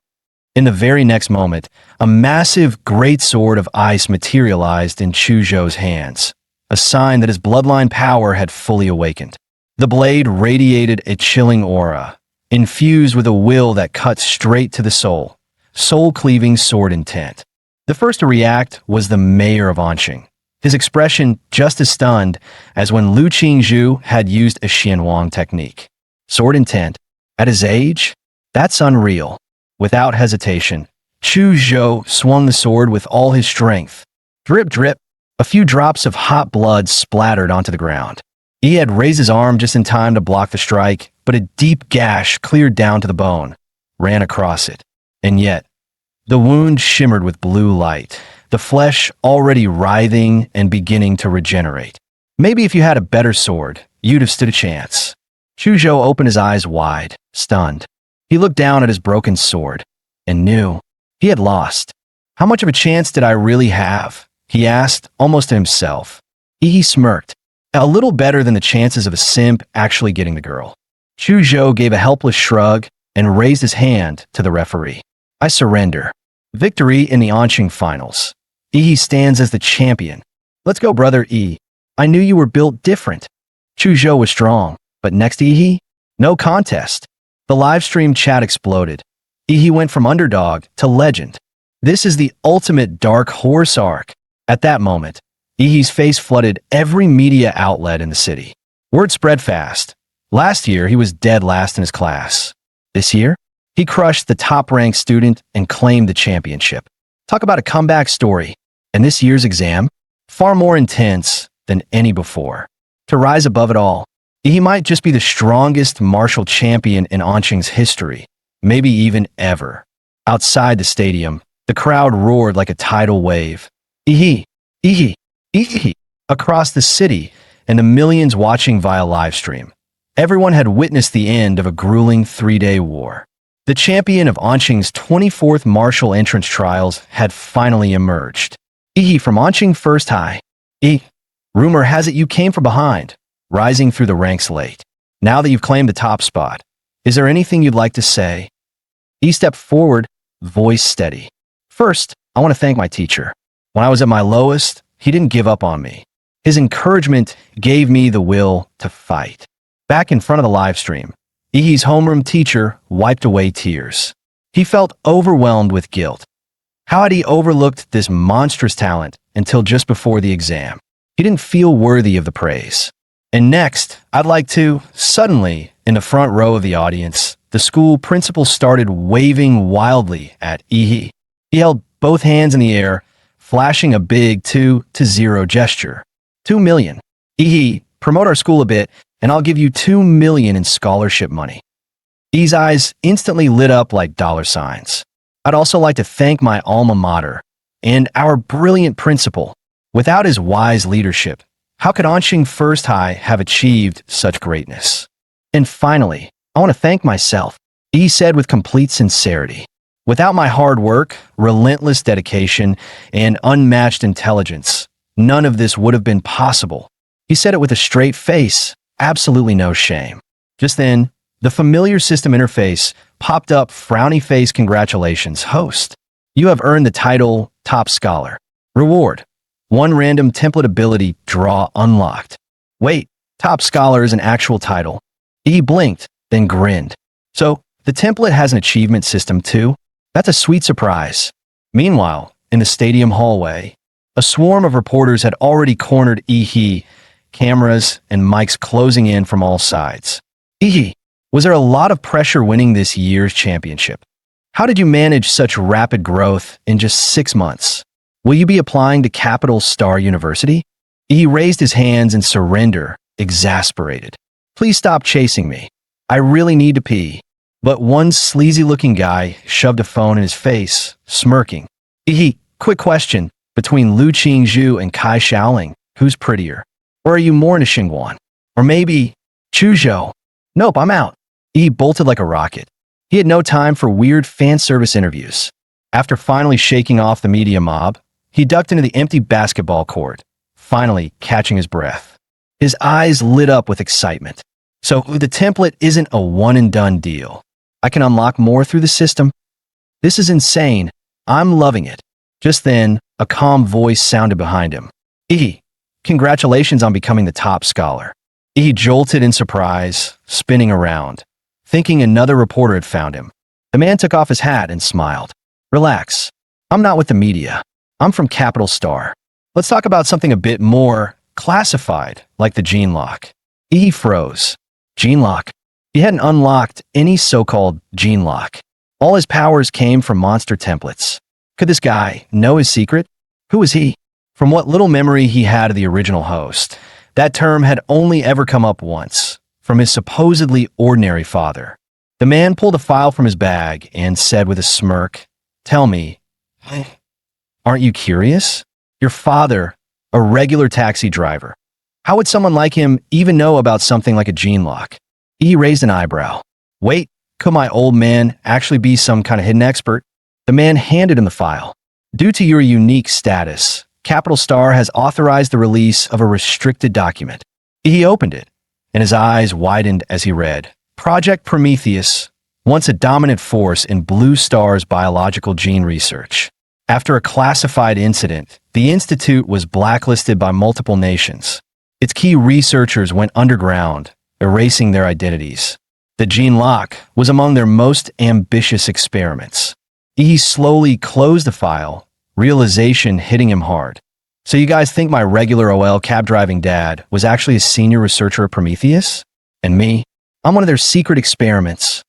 In the very next moment, a massive great sword of ice materialized in Chu Zhou's hands, a sign that his bloodline power had fully awakened. The blade radiated a chilling aura, infused with a will that cut straight to the soul, soul-cleaving sword intent. The first to react was the mayor of Anqing, his expression just as stunned as when Lu Qingzhu had used a Xianwang technique. Sword intent. At his age? That's unreal. Without hesitation, Chu Zhou swung the sword with all his strength. Drip, drip. A few drops of hot blood splattered onto the ground. He had raised his arm just in time to block the strike, but a deep gash cleared down to the bone, ran across it. And yet, the wound shimmered with blue light, the flesh already writhing and beginning to regenerate. Maybe if you had a better sword, you'd have stood a chance. Chu Zhou opened his eyes wide, stunned. He looked down at his broken sword and knew he had lost. How much of a chance did I really have? He asked, almost to himself. He smirked. A little better than the chances of a simp actually getting the girl. Chu Zhou gave a helpless shrug and raised his hand to the referee. I surrender. Victory in the Anqing finals. Yi stands as the champion. Let's go, brother Yi. I knew you were built different. Chu Zhou was strong, but next to Yi, no contest. The live stream chat exploded. Yi went from underdog to legend. This is the ultimate dark horse arc. At that moment, Yi's face flooded every media outlet in the city. Word spread fast. Last year, he was dead last in his class. This year, he crushed the top-ranked student and claimed the championship. Talk about a comeback story. And this year's exam, far more intense than any before. To rise above it all, he might just be the strongest martial champion in Anqing's history, maybe even ever. Outside the stadium, the crowd roared like a tidal wave. Ihi, Ihi, Ihi, across the city and the millions watching via livestream. Everyone had witnessed the end of a grueling 3-day war. The champion of Anqing's 24th martial entrance trials had finally emerged. Ihi from Anqing First High. Rumor has it you came from behind, rising through the ranks late. Now that you've claimed the top spot, is there anything you'd like to say? He stepped forward, voice steady. First, I want to thank my teacher. When I was at my lowest, he didn't give up on me. His encouragement gave me the will to fight. Back in front of the live stream, Ihi's homeroom teacher wiped away tears. He felt overwhelmed with guilt. How had he overlooked this monstrous talent until just before the exam? He didn't feel worthy of the praise. And next, I'd like to, suddenly, in the front row of the audience, the school principal started waving wildly at Ihi. He held both hands in the air, flashing a big 2-0 gesture. 2 million. Ihi, promote our school a bit, and I'll give you 2 million in scholarship money. Ihi's eyes instantly lit up like dollar signs. I'd also like to thank my alma mater and our brilliant principal. Without his wise leadership, how could Anqing First High have achieved such greatness? And finally, I want to thank myself, Ihi said with complete sincerity. Without my hard work, relentless dedication, and unmatched intelligence, none of this would have been possible. He said it with a straight face, absolutely no shame. Just then, the familiar system interface popped up, frowny face, congratulations, host. You have earned the title Top Scholar. Reward. 1 random template ability draw unlocked. Wait, Top Scholar is an actual title. He blinked, then grinned. So, the template has an achievement system too? That's a sweet surprise. Meanwhile, in the stadium hallway, a swarm of reporters had already cornered Ihi, cameras and mics closing in from all sides. Ihi, was there a lot of pressure winning this year's championship? How did you manage such rapid growth in just 6 months? Will you be applying to Capital Star University? He raised his hands in surrender, exasperated. Please stop chasing me. I really need to pee. But one sleazy-looking guy shoved a phone in his face, smirking. Quick question. Between Lu Qingzhu and Kai Shaoling, who's prettier? Or are you more into Xingguan? Or maybe Chu Zhou? Nope, I'm out. He bolted like a rocket. He had no time for weird fan service interviews. After finally shaking off the media mob, he ducked into the empty basketball court, finally catching his breath. His eyes lit up with excitement. So the template isn't a one-and-done deal. I can unlock more through the system. This is insane. I'm loving it. Just then, a calm voice sounded behind him. Congratulations on becoming the top scholar. He jolted in surprise, spinning around, thinking another reporter had found him. The man took off his hat and smiled. Relax. I'm not with the media. I'm from Capital Star. Let's talk about something a bit more classified, like the gene lock. He froze. Gene lock. He hadn't unlocked any so-called gene lock. All his powers came from monster templates. Could this guy know his secret? Who was he? From what little memory he had of the original host, that term had only ever come up once, from his supposedly ordinary father. The man pulled a file from his bag and said with a smirk, "Tell me, aren't you curious? Your father, a regular taxi driver. How would someone like him even know about something like a gene lock?" He raised an eyebrow. "Wait, could my old man actually be some kind of hidden expert?" The man handed him the file. "Due to your unique status, Capital Star has authorized the release of a restricted document." He opened it, and his eyes widened as he read. Project Prometheus, once a dominant force in Blue Star's biological gene research. After a classified incident, the institute was blacklisted by multiple nations. Its key researchers went underground, erasing their identities. The gene lock was among their most ambitious experiments. He slowly closed the file, realization hitting him hard. "So you guys think my regular OL cab-driving dad was actually a senior researcher at Prometheus? And me? I'm one of their secret experiments."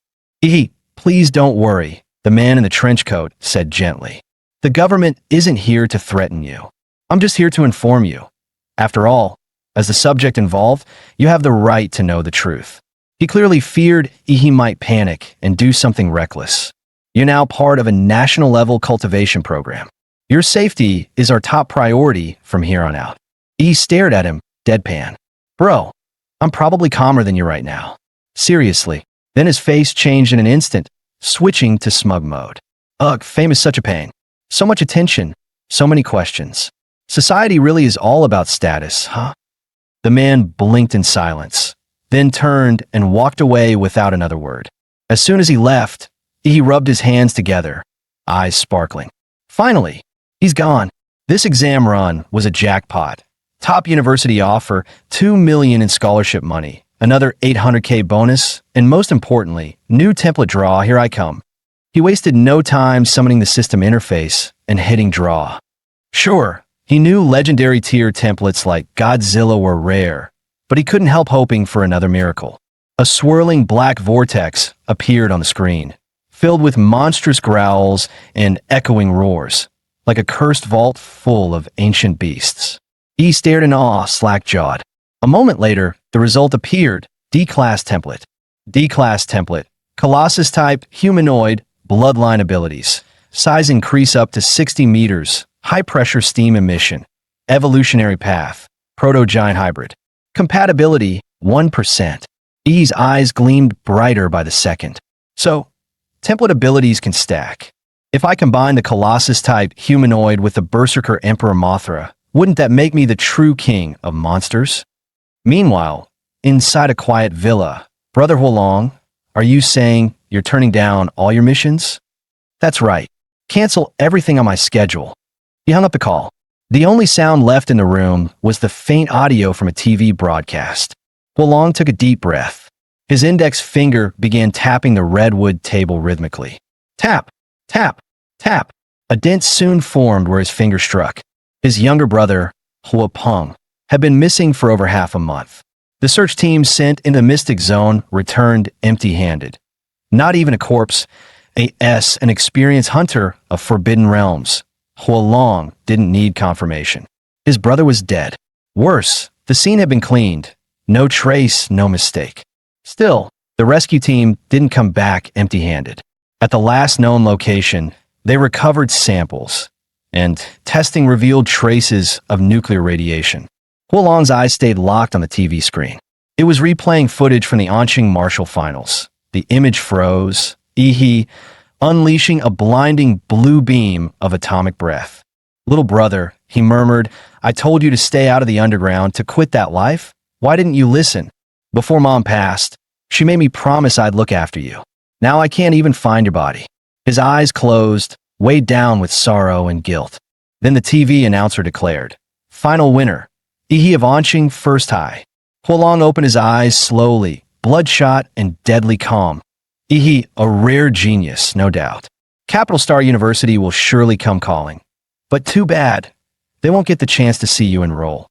Please don't worry," the man in the trench coat said gently. "The government isn't here to threaten you. I'm just here to inform you. After all, as the subject involved, you have the right to know the truth." He clearly feared he might panic and do something reckless. "You're now part of a national-level cultivation program. Your safety is our top priority from here on out." He stared at him, deadpan. "Bro, I'm probably calmer than you right now. Seriously." Then his face changed in an instant, switching to smug mode. "Ugh, fame is such a pain. So much attention, so many questions. Society really is all about status, huh?" The man blinked in silence, then turned and walked away without another word. As soon as he left, he rubbed his hands together, eyes sparkling. Finally, he's gone. This exam run was a jackpot. Top university offer, $2 million in scholarship money, another $800K bonus, and most importantly, new template draw, here I come. He wasted no time summoning the system interface and hitting draw. Sure, he knew legendary tier templates like Godzilla were rare, but he couldn't help hoping for another miracle. A swirling black vortex appeared on the screen, filled with monstrous growls and echoing roars, like a cursed vault full of ancient beasts. He stared in awe, slack-jawed. A moment later, the result appeared. D-class template. D-class template. Colossus type, humanoid, bloodline abilities. Size increase up to 60 meters. High-pressure steam emission. Evolutionary path. Proto-giant hybrid. Compatibility, 1%. E's eyes gleamed brighter by the second. So, template abilities can stack. If I combine the Colossus-type humanoid with the Berserker Emperor Mothra, wouldn't that make me the true king of monsters? Meanwhile, inside a quiet villa, Brother Huolong, are you saying you're turning down all your missions? That's right. Cancel everything on my schedule. He hung up the call. The only sound left in the room was the faint audio from a TV broadcast. Huolong took a deep breath. His index finger began tapping the redwood table rhythmically. Tap, tap, tap. A dent soon formed where his finger struck. His younger brother, Huopeng, had been missing for over half a month. The search team sent in the Mystic Zone returned empty-handed. Not even a corpse, an experienced hunter of forbidden realms. Huolong didn't need confirmation. His brother was dead. Worse, the scene had been cleaned. No trace, no mistake. Still, the rescue team didn't come back empty-handed. At the last known location, they recovered samples, and testing revealed traces of nuclear radiation. Huolong's eyes stayed locked on the TV screen. It was replaying footage from the Anqing Martial Finals. The image froze, unleashing a blinding blue beam of atomic breath. "Little brother," he murmured, "I told you to stay out of the underground, to quit that life. Why didn't you listen? Before Mom passed, she made me promise I'd look after you. Now I can't even find your body." His eyes closed, weighed down with sorrow and guilt. Then the TV announcer declared, "Final winner, of Anqing first high." Huolong opened his eyes slowly, bloodshot and deadly calm. A rare genius, no doubt. Capital Star University will surely come calling. But too bad. they won't get the chance to see you enroll.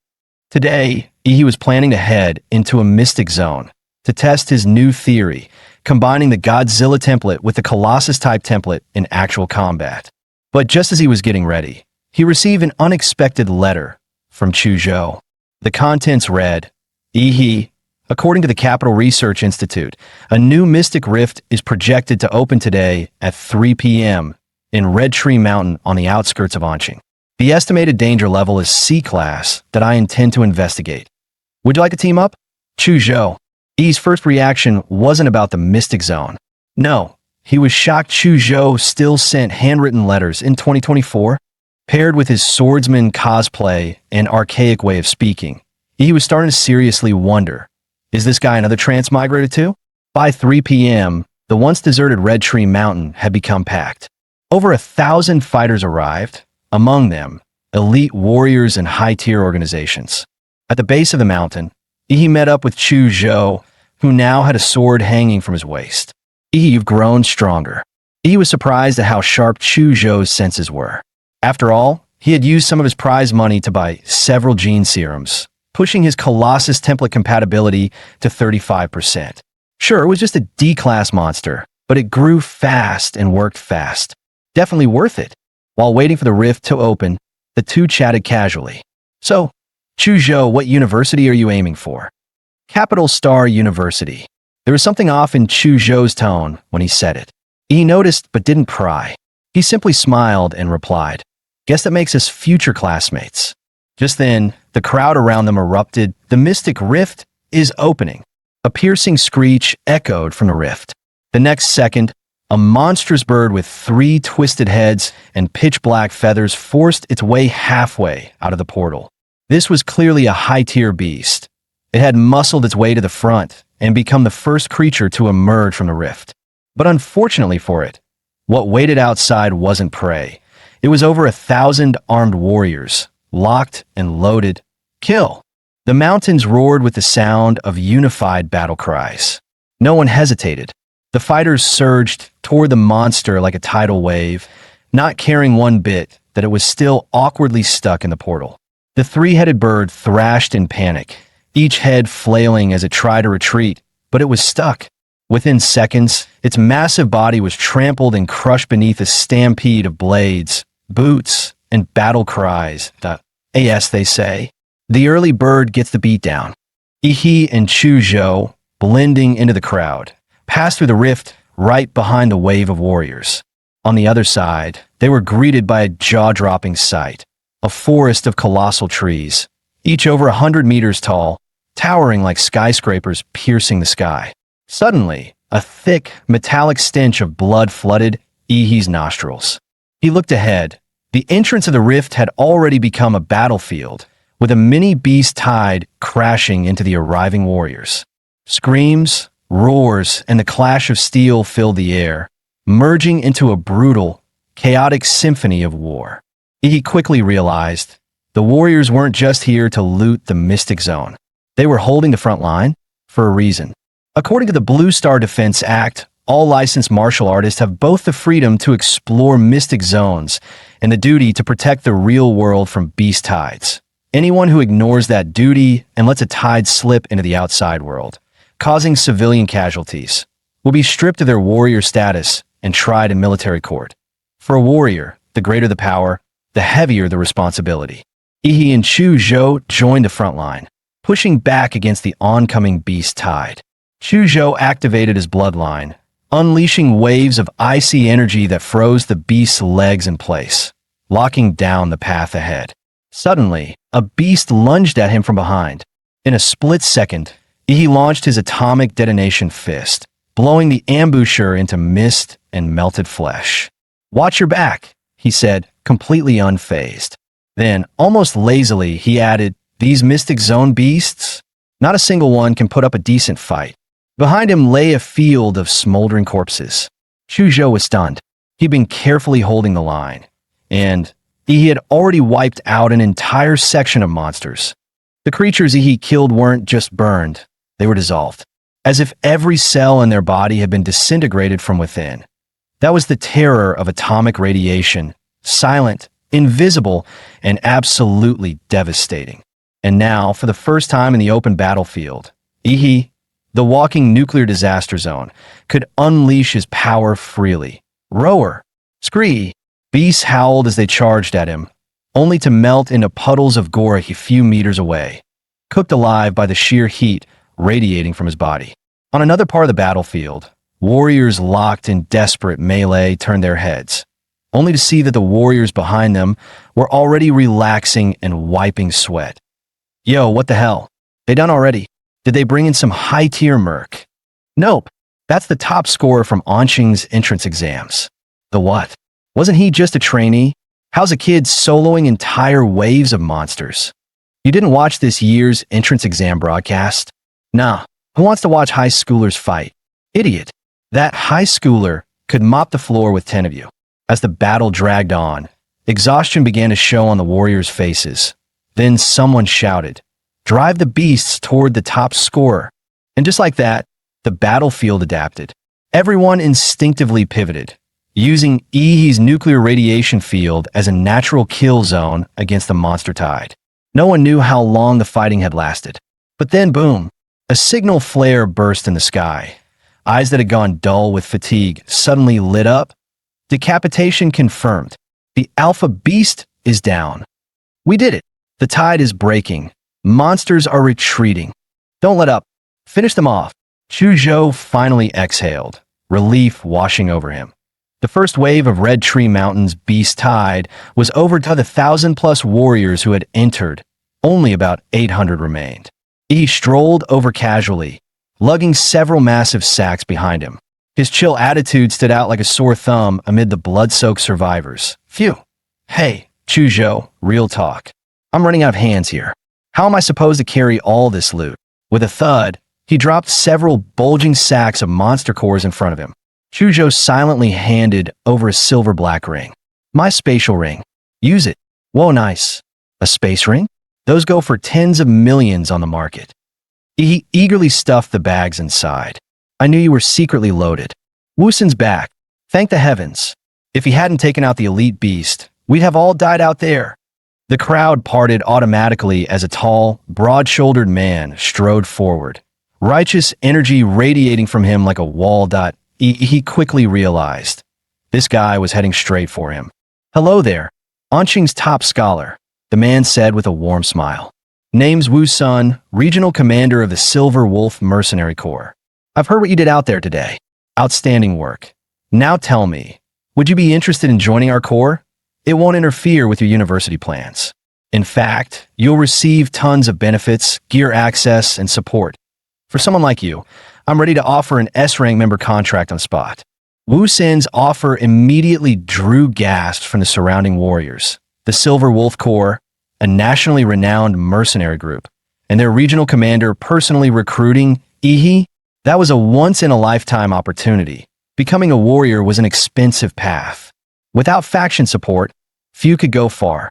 Today, he was planning to head into a mystic zone to test his new theory, combining the Godzilla template with the Colossus-type template in actual combat. But just as he was getting ready, he received an unexpected letter from Chuzhou. The contents read, according to the Capital Research Institute, a new mystic rift is projected to open today at 3 p.m. in Red Tree Mountain on the outskirts of Anqing. The estimated danger level is C-class that I intend to investigate. Would you like to team up? Chuzhou. Yi's first reaction wasn't about the mystic zone. No, he was shocked Chuzhou still sent handwritten letters in 2024. Paired with his swordsman cosplay and archaic way of speaking, he was starting to seriously wonder, is this guy another transmigrator too? By 3 p.m., the once deserted Red Tree Mountain had become packed. Over 1,000 fighters arrived, among them, elite warriors and high-tier organizations. At the base of the mountain, he met up with Chuzhou, who now had a sword hanging from his waist. You've grown stronger. He was surprised at how sharp Chuzhou's senses were. After all, he had used some of his prize money to buy several gene serums, pushing his Colossus template compatibility to 35%. Sure, it was just a D-class monster, but it grew fast and worked fast. Definitely worth it. While waiting for the rift to open, the two chatted casually. So, Chuzhou, what university are you aiming for? Capital Star University. There was something off in Chuzhou's tone when he said it. He noticed but didn't pry. He simply smiled and replied, "Guess that makes us future classmates." Just then, the crowd around them erupted. The mystic rift is opening. A piercing screech echoed from the rift. The next second, a monstrous bird with 3 twisted heads and pitch-black feathers forced its way halfway out of the portal. This was clearly a high-tier beast. It had muscled its way to the front and become the first creature to emerge from the rift. But unfortunately for it, what waited outside wasn't prey. It was over 1,000 armed warriors, locked and loaded. Kill! The mountains roared with the sound of unified battle cries. No one hesitated. The fighters surged toward the monster like a tidal wave, not caring one bit that it was still awkwardly stuck in the portal. The 3-headed bird thrashed in panic, each head flailing as it tried to retreat, but it was stuck. Within seconds, its massive body was trampled and crushed beneath a stampede of blades, boots, and battle cries. As they say. The early bird gets the beatdown. He and Chuzhou, blending into the crowd, passed through the rift right behind the wave of warriors. On the other side, they were greeted by a jaw-dropping sight. A forest of colossal trees, each over 100 meters tall, towering like skyscrapers piercing the sky. Suddenly, a thick, metallic stench of blood flooded Ihi's nostrils. He looked ahead. The entrance of the rift had already become a battlefield, with a mini-beast tide crashing into the arriving warriors. Screams, roars, and the clash of steel filled the air, merging into a brutal, chaotic symphony of war. He quickly realized the warriors weren't just here to loot the Mystic Zone. They were holding the front line for a reason. According to the Blue Star Defense Act, all licensed martial artists have both the freedom to explore mystic zones and the duty to protect the real world from beast tides. Anyone who ignores that duty and lets a tide slip into the outside world, causing civilian casualties, will be stripped of their warrior status and tried in military court. For a warrior, the greater the power, the heavier the responsibility. Ihi and Chuzhou joined the front line, pushing back against the oncoming beast tide. Chuzhou activated his bloodline, unleashing waves of icy energy that froze the beast's legs in place, locking down the path ahead. Suddenly, a beast lunged at him from behind. In a split second, Ihi launched his atomic detonation fist, blowing the ambusher into mist and melted flesh. "Watch your back," he said, completely unfazed. Then, almost lazily, he added, "These Mystic Zone beasts? Not a single one can put up a decent fight." Behind him lay a field of smoldering corpses. Chuzhou was stunned. He'd been carefully holding the line, and he had already wiped out an entire section of monsters. The creatures he killed weren't just burned, they were dissolved, as if every cell in their body had been disintegrated from within. That was the terror of atomic radiation, silent invisible, and absolutely devastating. And now, for the first time in the open battlefield, Ihi, the walking nuclear disaster zone, could unleash his power freely. Roar! Scree! Beasts howled as they charged at him, only to melt into puddles of gore a few meters away, cooked alive by the sheer heat radiating from his body. On another part of the battlefield, warriors locked in desperate melee turned their heads, only to see that the warriors behind them were already relaxing and wiping sweat. Yo, what the hell? They done already? Did they bring in some high-tier merc? Nope. That's the top scorer from Anqing's entrance exams. The what? Wasn't he just a trainee? How's a kid soloing entire waves of monsters? You didn't watch this year's entrance exam broadcast? Nah. Who wants to watch high schoolers fight? Idiot. That high schooler could mop the floor with 10 of you. As the battle dragged on, exhaustion began to show on the warriors' faces. Then someone shouted, "Drive the beasts toward the top scorer." And just like that, the battlefield adapted. Everyone instinctively pivoted, using Ihi's nuclear radiation field as a natural kill zone against the monster tide. No one knew how long the fighting had lasted. But then, boom, a signal flare burst in the sky. Eyes that had gone dull with fatigue suddenly lit up. Decapitation confirmed. The alpha beast is down. We did it. The tide is breaking. Monsters are retreating. Don't let up. Finish them off. Chuzhou finally exhaled, relief washing over him. The first wave of Red Tree Mountain's beast tide was over to the 1,000+ warriors who had entered. Only about 800 remained. He strolled over casually, lugging several massive sacks behind him. His chill attitude stood out like a sore thumb amid the blood-soaked survivors. Phew. Hey, Chuzhou, real talk. I'm running out of hands here. How am I supposed to carry all this loot? With a thud, he dropped several bulging sacks of monster cores in front of him. Chuzhou silently handed over a silver black ring. My spatial ring. Use it. Whoa, nice. A space ring? Those go for tens of millions on the market. He eagerly stuffed the bags inside. I knew you were secretly loaded. Wusun's back. Thank the heavens. If he hadn't taken out the elite beast, we'd have all died out there. The crowd parted automatically as a tall, broad-shouldered man strode forward. Righteous energy radiating from him like a wall. He quickly realized. This guy was heading straight for him. Hello there. Anqing's top scholar, the man said with a warm smile. Name's Wu Sun, regional commander of the Silver Wolf Mercenary Corps. I've heard what you did out there today. Outstanding work. Now tell me, would you be interested in joining our corps? It won't interfere with your university plans. In fact, you'll receive tons of benefits, gear access, and support. For someone like you, I'm ready to offer an S-rank member contract on spot. Wu Sun's offer immediately drew gasps from the surrounding warriors. The Silver Wolf Corps, a nationally renowned mercenary group, and their regional commander personally recruiting Ihi, that was a once-in-a-lifetime opportunity. Becoming a warrior was an expensive path. Without faction support, few could go far.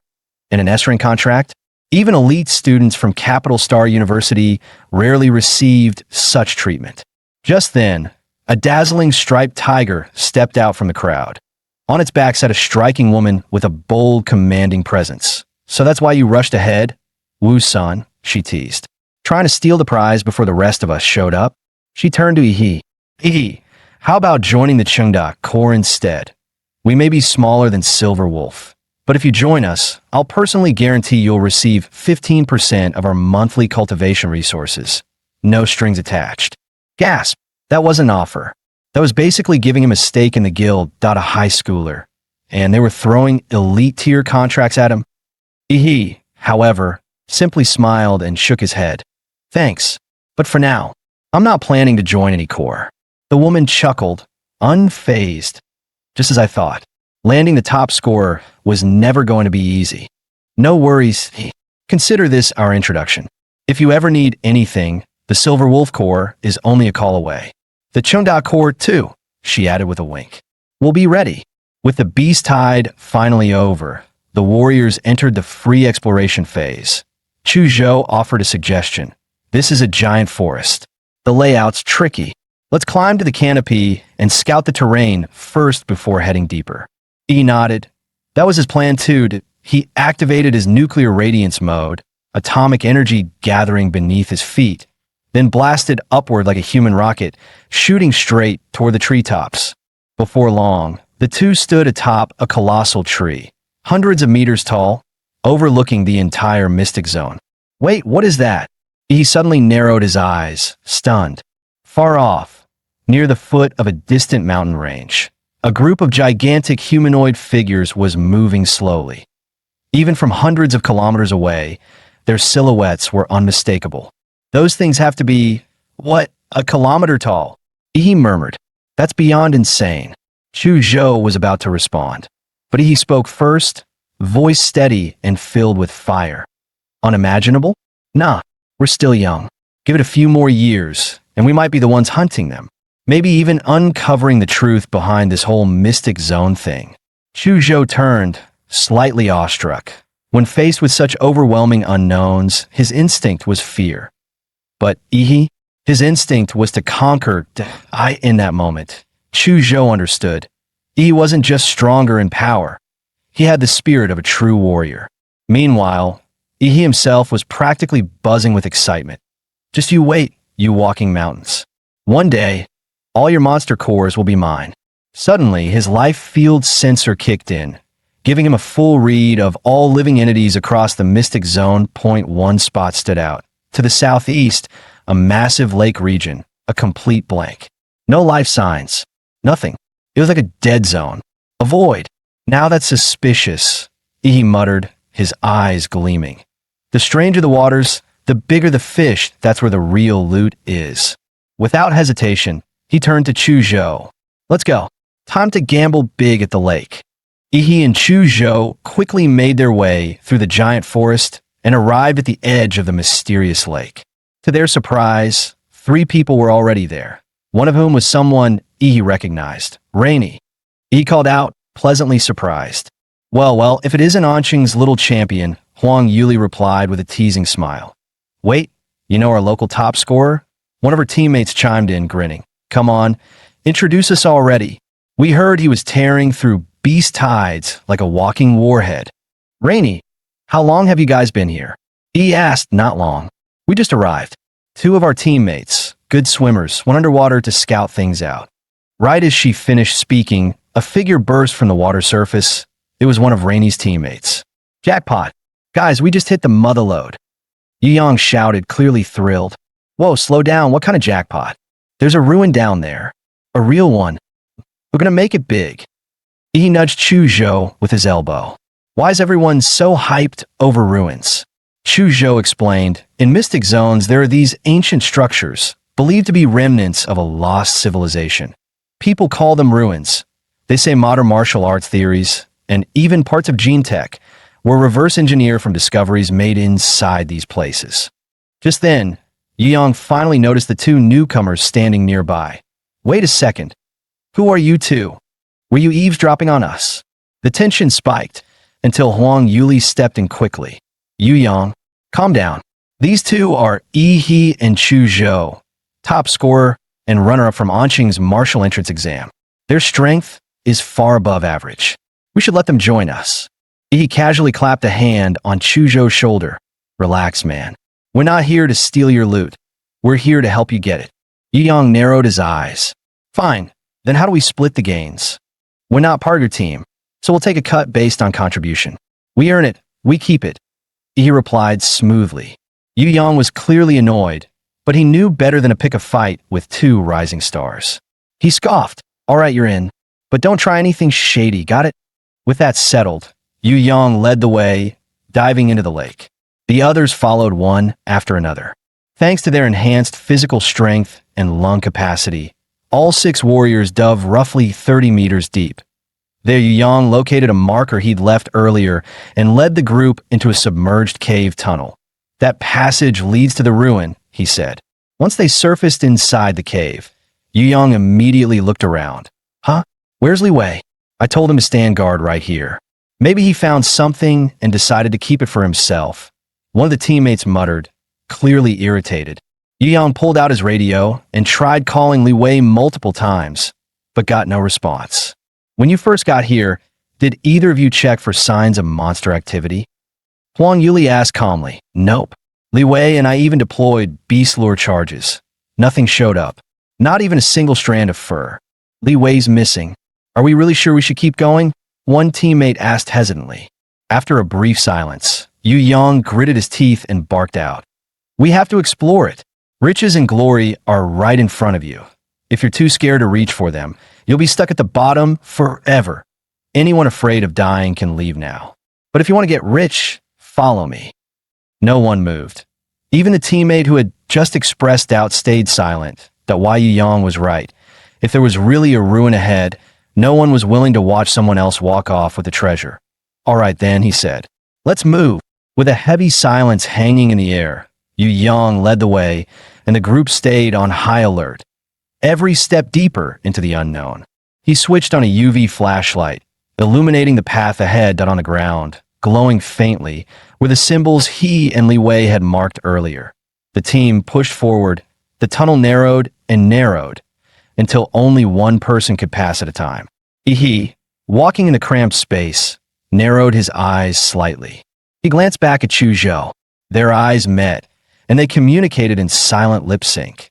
In an S-rank contract, even elite students from Capital Star University rarely received such treatment. Just then, a dazzling striped tiger stepped out from the crowd. On its back sat a striking woman with a bold, commanding presence. So that's why you rushed ahead? Wu Sun, she teased. Trying to steal the prize before the rest of us showed up? She turned to Ihi. Ihi, how about joining the Chengda Corps instead? We may be smaller than Silver Wolf, but if you join us, I'll personally guarantee you'll receive 15% of our monthly cultivation resources. No strings attached. Gasp! That was an offer. That was basically giving him a stake in the guild. A high schooler. And they were throwing elite tier contracts at him. Ihi, however, simply smiled and shook his head. Thanks, but for now, I'm not planning to join any corps. The woman chuckled, unfazed. Just as I thought, landing the top scorer was never going to be easy. No worries, consider this our introduction. If you ever need anything, the Silver Wolf Corps is only a call away. The Chengda Corps too, she added with a wink. We'll be ready. With the beast tide finally over, the warriors entered the free exploration phase. Chuzhou offered a suggestion. This is a giant forest. The layout's tricky. Let's climb to the canopy and scout the terrain first before heading deeper. He nodded. That was his plan too, he activated his nuclear radiance mode, atomic energy gathering beneath his feet, then blasted upward like a human rocket, shooting straight toward the treetops. Before long, the two stood atop a colossal tree, hundreds of meters tall, overlooking the entire mystic zone. Wait, what is that? He suddenly narrowed his eyes, stunned. Far off, near the foot of a distant mountain range, a group of gigantic humanoid figures was moving slowly. Even from hundreds of kilometers away, their silhouettes were unmistakable. Those things have to be, what, a kilometer tall? He murmured. That's beyond insane. Chu Zhou was about to respond, but he spoke first, voice steady and filled with fire. Unimaginable? Nah, we're still young. Give it a few more years, and we might be the ones hunting them. Maybe even uncovering the truth behind this whole mystic zone thing. Chu Zhou turned, slightly awestruck. When faced with such overwhelming unknowns, his instinct was fear. But his instinct was to conquer. In that moment, Chu Zhou understood. He wasn't just stronger in power. He had the spirit of a true warrior. Meanwhile, he himself was practically buzzing with excitement. Just you wait, you walking mountains. One day, all your monster cores will be mine. Suddenly, his life field sensor kicked in, giving him a full read of all living entities across the mystic zone. One spot stood out. To the southeast, a massive lake region, a complete blank. No life signs, nothing. It was like a dead zone, a void. Now that's suspicious, he muttered, his eyes gleaming. The stranger the waters, the bigger the fish, that's where the real loot is. Without hesitation, he turned to Chu Zhou. Let's go. Time to gamble big at the lake. He and Chu Zhou quickly made their way through the giant forest and arrived at the edge of the mysterious lake. To their surprise, 3 people were already there, one of whom was someone he recognized, Rainy. He called out, pleasantly surprised. Well, if it isn't Anqing's little champion, Huang Yuli replied with a teasing smile. Wait, you know our local top scorer? One of her teammates chimed in, grinning. Come on, introduce us already. We heard he was tearing through beast tides like a walking warhead. Rainy, how long have you guys been here? He asked. Not long. We just arrived. 2 of our teammates, good swimmers, went underwater to scout things out. Right as she finished speaking, a figure burst from the water surface. It was one of Rainy's teammates. Jackpot. Guys, we just hit the mother lode. Yu Yang shouted, clearly thrilled. Whoa, slow down. What kind of jackpot? There's a ruin down there. A real one. We're gonna make it big. He nudged Chu Zhou with his elbow. Why is everyone so hyped over ruins? Chu Zhou explained, in mystic zones there are these ancient structures, believed to be remnants of a lost civilization. People call them ruins. They say modern martial arts theories, and even parts of gene tech, were reverse engineered from discoveries made inside these places. Just then, Yu Yang finally noticed the 2 newcomers standing nearby. Wait a second. Who are you 2? Were you eavesdropping on us? The tension spiked, until Huang Yuli stepped in quickly. Yu Yang, calm down. These 2 are He and Chu Zhou, top scorer and runner-up from Anqing's martial entrance exam. Their strength is far above average. We should let them join us. He casually clapped a hand on Chu Zhou's shoulder. Relax, man. We're not here to steal your loot. We're here to help you get it. Yu Yang narrowed his eyes. Fine, then how do we split the gains? We're not part of your team, so we'll take a cut based on contribution. We earn it, we keep it. He replied smoothly. Yu Yang was clearly annoyed, but he knew better than to pick a fight with 2 rising stars. He scoffed. All right, you're in, but don't try anything shady, got it? With that settled, Yu Yang led the way, diving into the lake. The others followed one after another. Thanks to their enhanced physical strength and lung capacity, all 6 warriors dove roughly 30 meters deep. There, Yu Yang located a marker he'd left earlier and led the group into a submerged cave tunnel. That passage leads to the ruin, he said. Once they surfaced inside the cave, Yu Yang immediately looked around. Huh? Where's Li Wei? I told him to stand guard right here. Maybe he found something and decided to keep it for himself. One of the teammates muttered, clearly irritated. Yu Yang pulled out his radio and tried calling Li Wei multiple times, but got no response. When you first got here, Did either of you check for signs of monster activity? Huang Yuli asked calmly. Nope. Li Wei and I even deployed beast lure charges. Nothing showed up. Not even a single strand of fur. Li Wei's missing. Are we really sure we should keep going? One teammate asked hesitantly. After a brief silence, Yu Yang gritted his teeth and barked out. We have to explore it. Riches and glory are right in front of you. If you're too scared to reach for them, you'll be stuck at the bottom forever. Anyone afraid of dying can leave now. But if you want to get rich, follow me. No one moved. Even the teammate who had just expressed doubt stayed silent, that Wei Yang was right. If there was really a ruin ahead, no one was willing to watch someone else walk off with the treasure. All right then, he said. Let's move. With a heavy silence hanging in the air, Yu Yang led the way, and the group stayed on high alert. Every step deeper into the unknown. He switched on a UV flashlight, illuminating the path ahead on the ground, glowing faintly, were the symbols he and Li Wei had marked earlier. The team pushed forward, the tunnel narrowed and narrowed, until only one person could pass at a time. He, walking in the cramped space, narrowed his eyes slightly. He glanced back at Chu Zhou. Their eyes met, and they communicated in silent lip sync.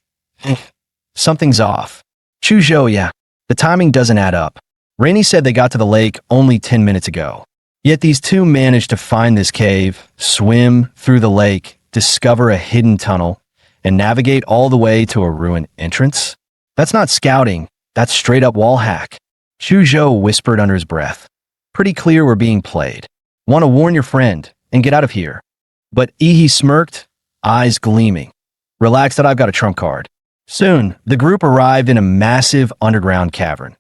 Something's off. Chu Zhou, yeah. The timing doesn't add up. Rainey said they got to the lake only 10 minutes ago. Yet these two managed to find this cave, swim through the lake, discover a hidden tunnel, and navigate all the way to a ruined entrance? That's not scouting, that's straight up wall hack. Chu Zhou whispered under his breath. Pretty clear we're being played. Want to warn your friend and get out of here. But Ihi smirked, eyes gleaming. Relax that I've got a trump card. Soon, the group arrived in a massive underground cavern,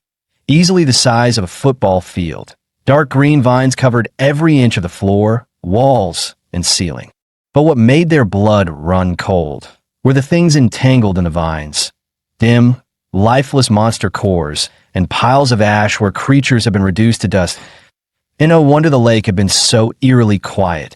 easily the size of a football field. Dark green vines covered every inch of the floor, walls, and ceiling. But what made their blood run cold were the things entangled in the vines. Dim, lifeless monster cores and piles of ash where creatures had been reduced to dust. And no wonder the lake had been so eerily quiet.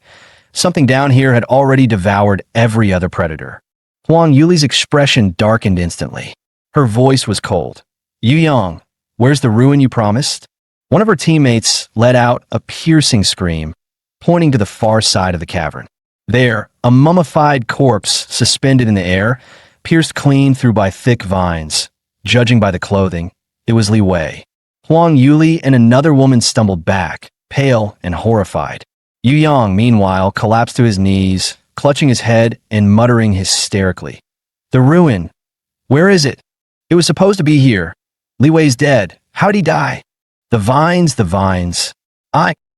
Something down here had already devoured every other predator. Huang Yuli's expression darkened instantly. Her voice was cold. Yu Yang, where's the ruin you promised? One of her teammates let out a piercing scream, pointing to the far side of the cavern. There, a mummified corpse suspended in the air, pierced clean through by thick vines. Judging by the clothing, it was Li Wei. Huang Yuli and another woman stumbled back, pale and horrified. Yu Yang, meanwhile, collapsed to his knees, clutching his head and muttering hysterically. The ruin. Where is it? It was supposed to be here. Li Wei's dead. How'd he die? The vines, the vines.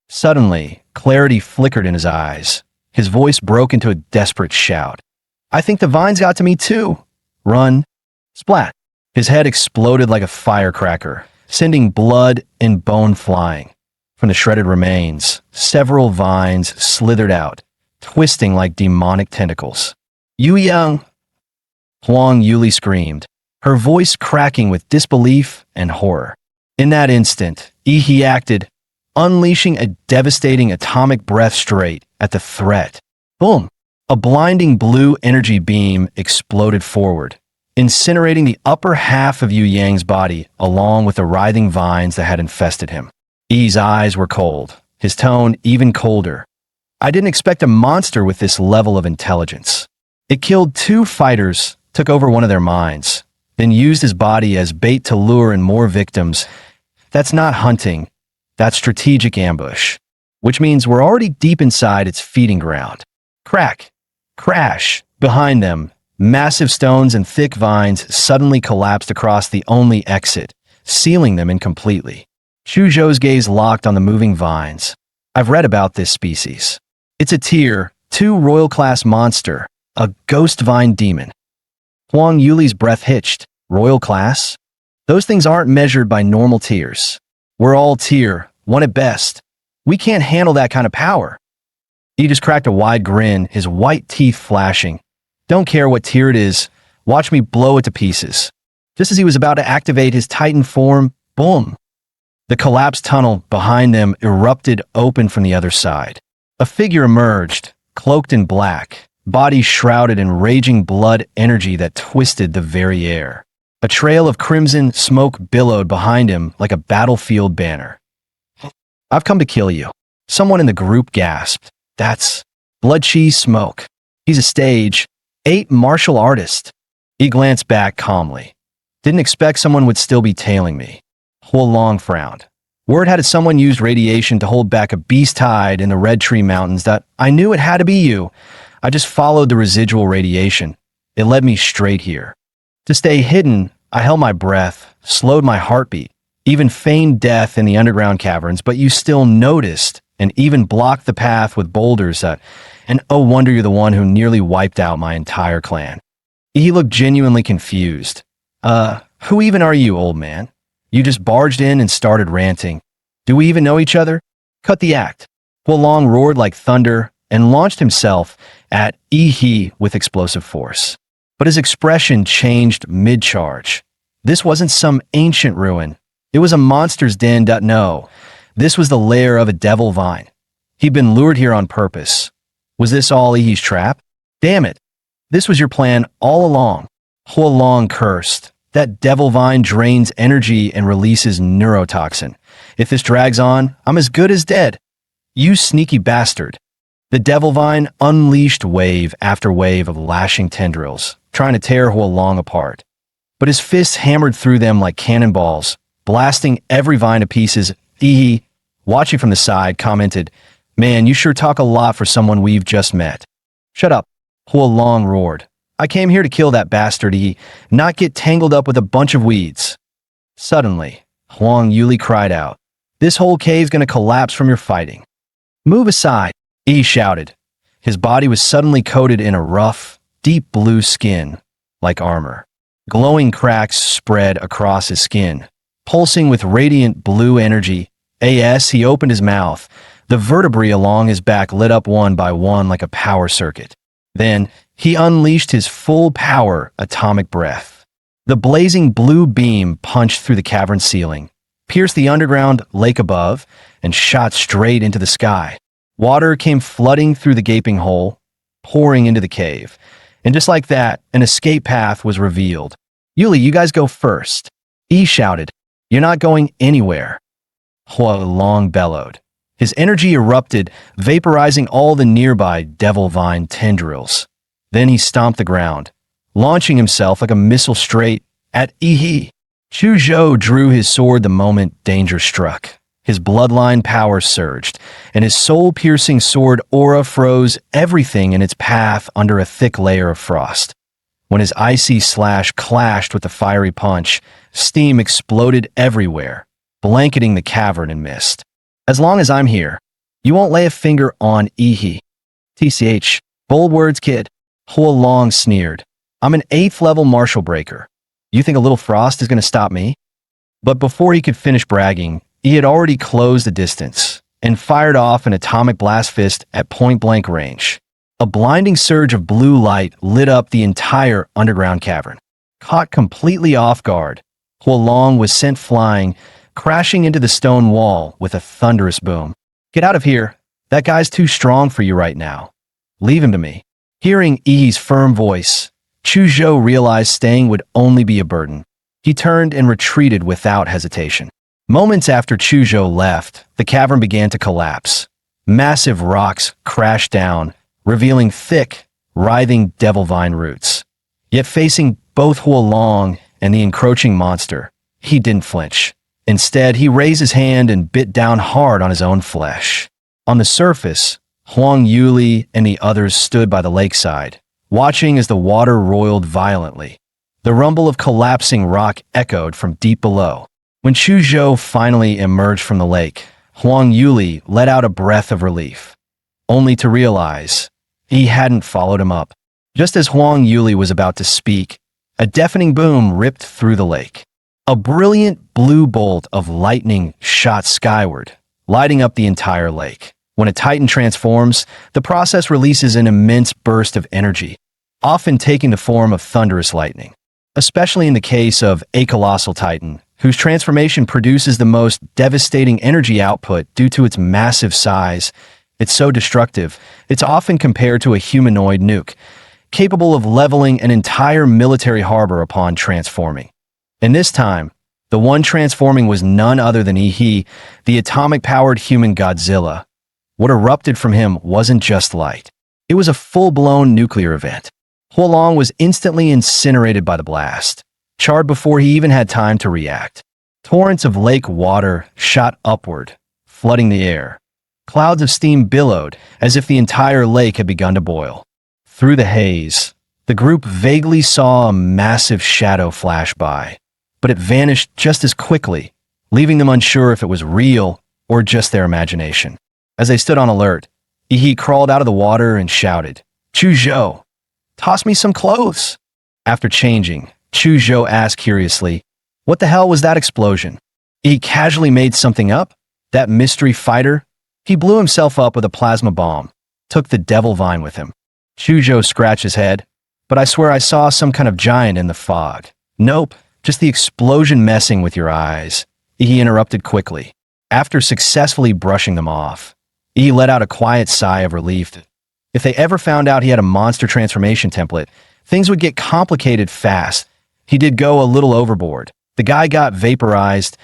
Suddenly, clarity flickered in his eyes. His voice broke into a desperate shout. I think the vines got to me too. Run. Splat. His head exploded like a firecracker, sending blood and bone flying. From the shredded remains, several vines slithered out, twisting like demonic tentacles. Yu Yang! Huang Yuli screamed, her voice cracking with disbelief and horror. In that instant, Ihi acted, unleashing a devastating atomic breath straight at the threat. Boom! A blinding blue energy beam exploded forward, incinerating the upper half of Yu Yang's body along with the writhing vines that had infested him. I's eyes were cold, his tone even colder. I didn't expect a monster with this level of intelligence. It killed two fighters, took over one of their minds, then used his body as bait to lure in more victims. That's not hunting, that's strategic ambush, which means we're already deep inside its feeding ground. Crack, crash, behind them, massive stones and thick vines suddenly collapsed across the only exit, sealing them incompletely. Chu Zhou's gaze locked on the moving vines. I've read about this species. It's a tier 2 royal class monster, a ghost vine demon. Huang Yuli's breath hitched. Royal class? Those things aren't measured by normal tiers. We're all tier 1 at best. We can't handle that kind of power. He just cracked a wide grin, his white teeth flashing. Don't care what tier it is. Watch me blow it to pieces. Just as he was about to activate his Titan form, boom. The collapsed tunnel behind them erupted open from the other side. A figure emerged, cloaked in black, body shrouded in raging blood energy that twisted the very air. A trail of crimson smoke billowed behind him like a battlefield banner. I've come to kill you. Someone in the group gasped. That's Blood Cheese Smoke. He's a stage 8 martial artist. He glanced back calmly. Didn't expect someone would still be tailing me. Huo Long frowned. Word had it someone used radiation to hold back a beast tide in the Red Tree Mountains that I knew it had to be you. I just followed the residual radiation. It led me straight here. To stay hidden, I held my breath, slowed my heartbeat, even feigned death in the underground caverns, but you still noticed and even blocked the path with boulders and oh wonder you're the one who nearly wiped out my entire clan. He looked genuinely confused. Who even are you, old man? You just barged in and started ranting. Do we even know each other? Cut the act. Huo Long roared like thunder and launched himself at He with explosive force. But his expression changed mid-charge. This wasn't some ancient ruin. It was a monster's den. No, this was the lair of a devil vine. He'd been lured here on purpose. Was this all Ihi's trap? Damn it. This was your plan all along. Huo Long cursed. That devil vine drains energy and releases neurotoxin. If this drags on, I'm as good as dead. You sneaky bastard. The devil vine unleashed wave after wave of lashing tendrils, trying to tear Huo Long apart. But his fists hammered through them like cannonballs, blasting every vine to pieces. Ihi, watching from the side, commented, "Man, you sure talk a lot for someone we've just met." "Shut up," Huo Long roared. "I came here to kill that bastard, Ihi, not get tangled up with a bunch of weeds." Suddenly, Huang Yuli cried out, "This whole cave's gonna collapse from your fighting." "Move aside," Ihi shouted. His body was suddenly coated in a rough, deep blue skin, like armor. Glowing cracks spread across his skin, pulsing with radiant blue energy. As he opened his mouth, the vertebrae along his back lit up one by one like a power circuit. Then, he unleashed his full power atomic breath. The blazing blue beam punched through the cavern ceiling, pierced the underground lake above, and shot straight into the sky. Water came flooding through the gaping hole, pouring into the cave. And just like that, an escape path was revealed. "Yuli, you guys go first," he shouted. "You're not going anywhere." Huo Long bellowed. His energy erupted, vaporizing all the nearby devil vine tendrils. Then he stomped the ground, launching himself like a missile straight at Ihi. Chu Zhou drew his sword the moment danger struck. His bloodline power surged, and his soul-piercing sword aura froze everything in its path under a thick layer of frost. When his icy slash clashed with the fiery punch, steam exploded everywhere, blanketing the cavern in mist. "As long as I'm here, you won't lay a finger on Ihi." "TCH, bold words, kid," Huo Long sneered. "I'm an 8th level martial breaker. You think a little frost is going to stop me?" But before he could finish bragging, he had already closed the distance and fired off an atomic blast fist at point-blank range. A blinding surge of blue light lit up the entire underground cavern. Caught completely off guard, Huo Long was sent flying, crashing into the stone wall with a thunderous boom. "Get out of here. That guy's too strong for you right now. Leave him to me." Hearing Ihi's firm voice, Chu Zhou realized staying would only be a burden. He turned and retreated without hesitation. Moments after Chu Zhou left, the cavern began to collapse. Massive rocks crashed down, revealing thick, writhing devil vine roots. Yet facing both Huo Long and the encroaching monster, he didn't flinch. Instead, he raised his hand and bit down hard on his own flesh. On the surface, Huang Yuli and the others stood by the lakeside, watching as the water roiled violently. The rumble of collapsing rock echoed from deep below. When Chu Zhou finally emerged from the lake, Huang Yuli let out a breath of relief, only to realize he hadn't followed him up. Just as Huang Yuli was about to speak, a deafening boom ripped through the lake. A brilliant blue bolt of lightning shot skyward, lighting up the entire lake. When a titan transforms, the process releases an immense burst of energy, often taking the form of thunderous lightning. Especially in the case of a colossal titan, whose transformation produces the most devastating energy output due to its massive size. It's so destructive, it's often compared to a humanoid nuke, capable of leveling an entire military harbor upon transforming. And this time, The one transforming was none other than Yi, the atomic-powered human Godzilla. What erupted from him wasn't just light. It was a full-blown nuclear event. Huolong was instantly incinerated by the blast, charred before he even had time to react. Torrents of lake water shot upward, flooding the air. Clouds of steam billowed as if the entire lake had begun to boil. Through the haze, the group vaguely saw a massive shadow flash by, but it vanished just as quickly, leaving them unsure if it was real or just their imagination. As they stood on alert, Yi crawled out of the water and shouted, "Chuzhou, toss me some clothes." After changing, Chuzhou asked curiously, "What the hell was that explosion?" He casually made something up? That mystery fighter? He blew himself up with a plasma bomb, took the devil vine with him. Chuzhou scratched his head, "But I swear I saw some kind of giant in the fog." "Nope, just the explosion messing with your eyes," he interrupted quickly. After successfully brushing them off, he let out a quiet sigh of relief. If they ever found out he had a monster transformation template, things would get complicated fast. He did go a little overboard. The guy got vaporized,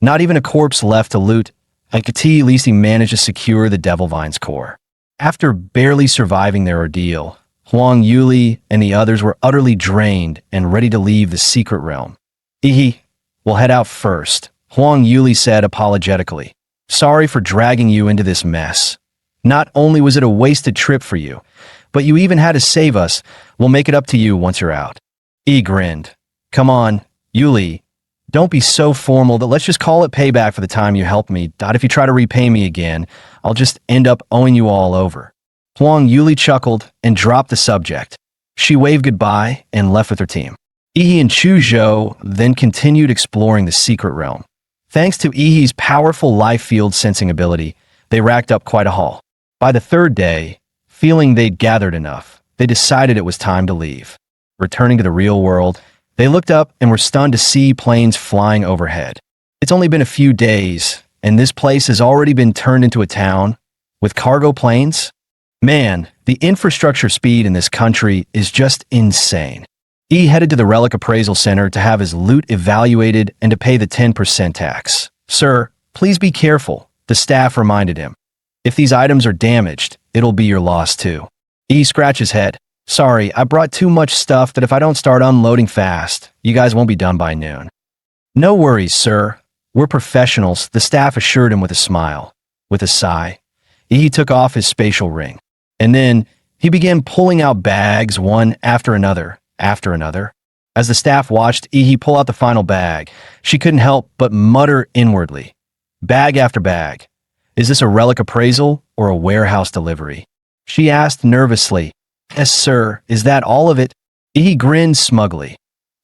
not even a corpse left to loot, and at least he managed to secure the Devil Vine's core. After barely surviving their ordeal, Huang Yuli and the others were utterly drained and ready to leave the secret realm. "We'll head out first," Huang Yuli said apologetically. "Sorry for dragging you into this mess. Not only was it a wasted trip for you, but you even had to save us. We'll make it up to you once you're out." Grinned. "Come on, Yuli. Don't be so formal that let's just call it payback for the time you helped me. If you try to repay me again, I'll just end up owing you all over." Huang Yuli chuckled and dropped the subject. She waved goodbye and left with her team. Yi and Chuzhou then continued exploring the secret realm. Thanks to Yi's powerful life field sensing ability, they racked up quite a haul. By the third day, feeling they'd gathered enough, they decided it was time to leave. Returning to the real world, they looked up and were stunned to see planes flying overhead. It's only been a few days, and this place has already been turned into a town with cargo planes. Man, the infrastructure speed in this country is just insane. He headed to the Relic Appraisal Center to have his loot evaluated and to pay the 10% tax. "Sir, please be careful," the staff reminded him. "If these items are damaged, it'll be your loss too." He scratched his head. "Sorry, I brought too much stuff that if I don't start unloading fast, you guys won't be done by noon." "No worries, sir. We're professionals," the staff assured him with a smile. With a sigh, he took off his spatial ring. And then he began pulling out bags one after another. As the staff watched Yi pull out the final bag, she couldn't help but mutter inwardly, "Bag after bag. Is this a relic appraisal or a warehouse delivery?" She asked nervously. "Yes, sir. Is that all of it?" Yi grinned smugly.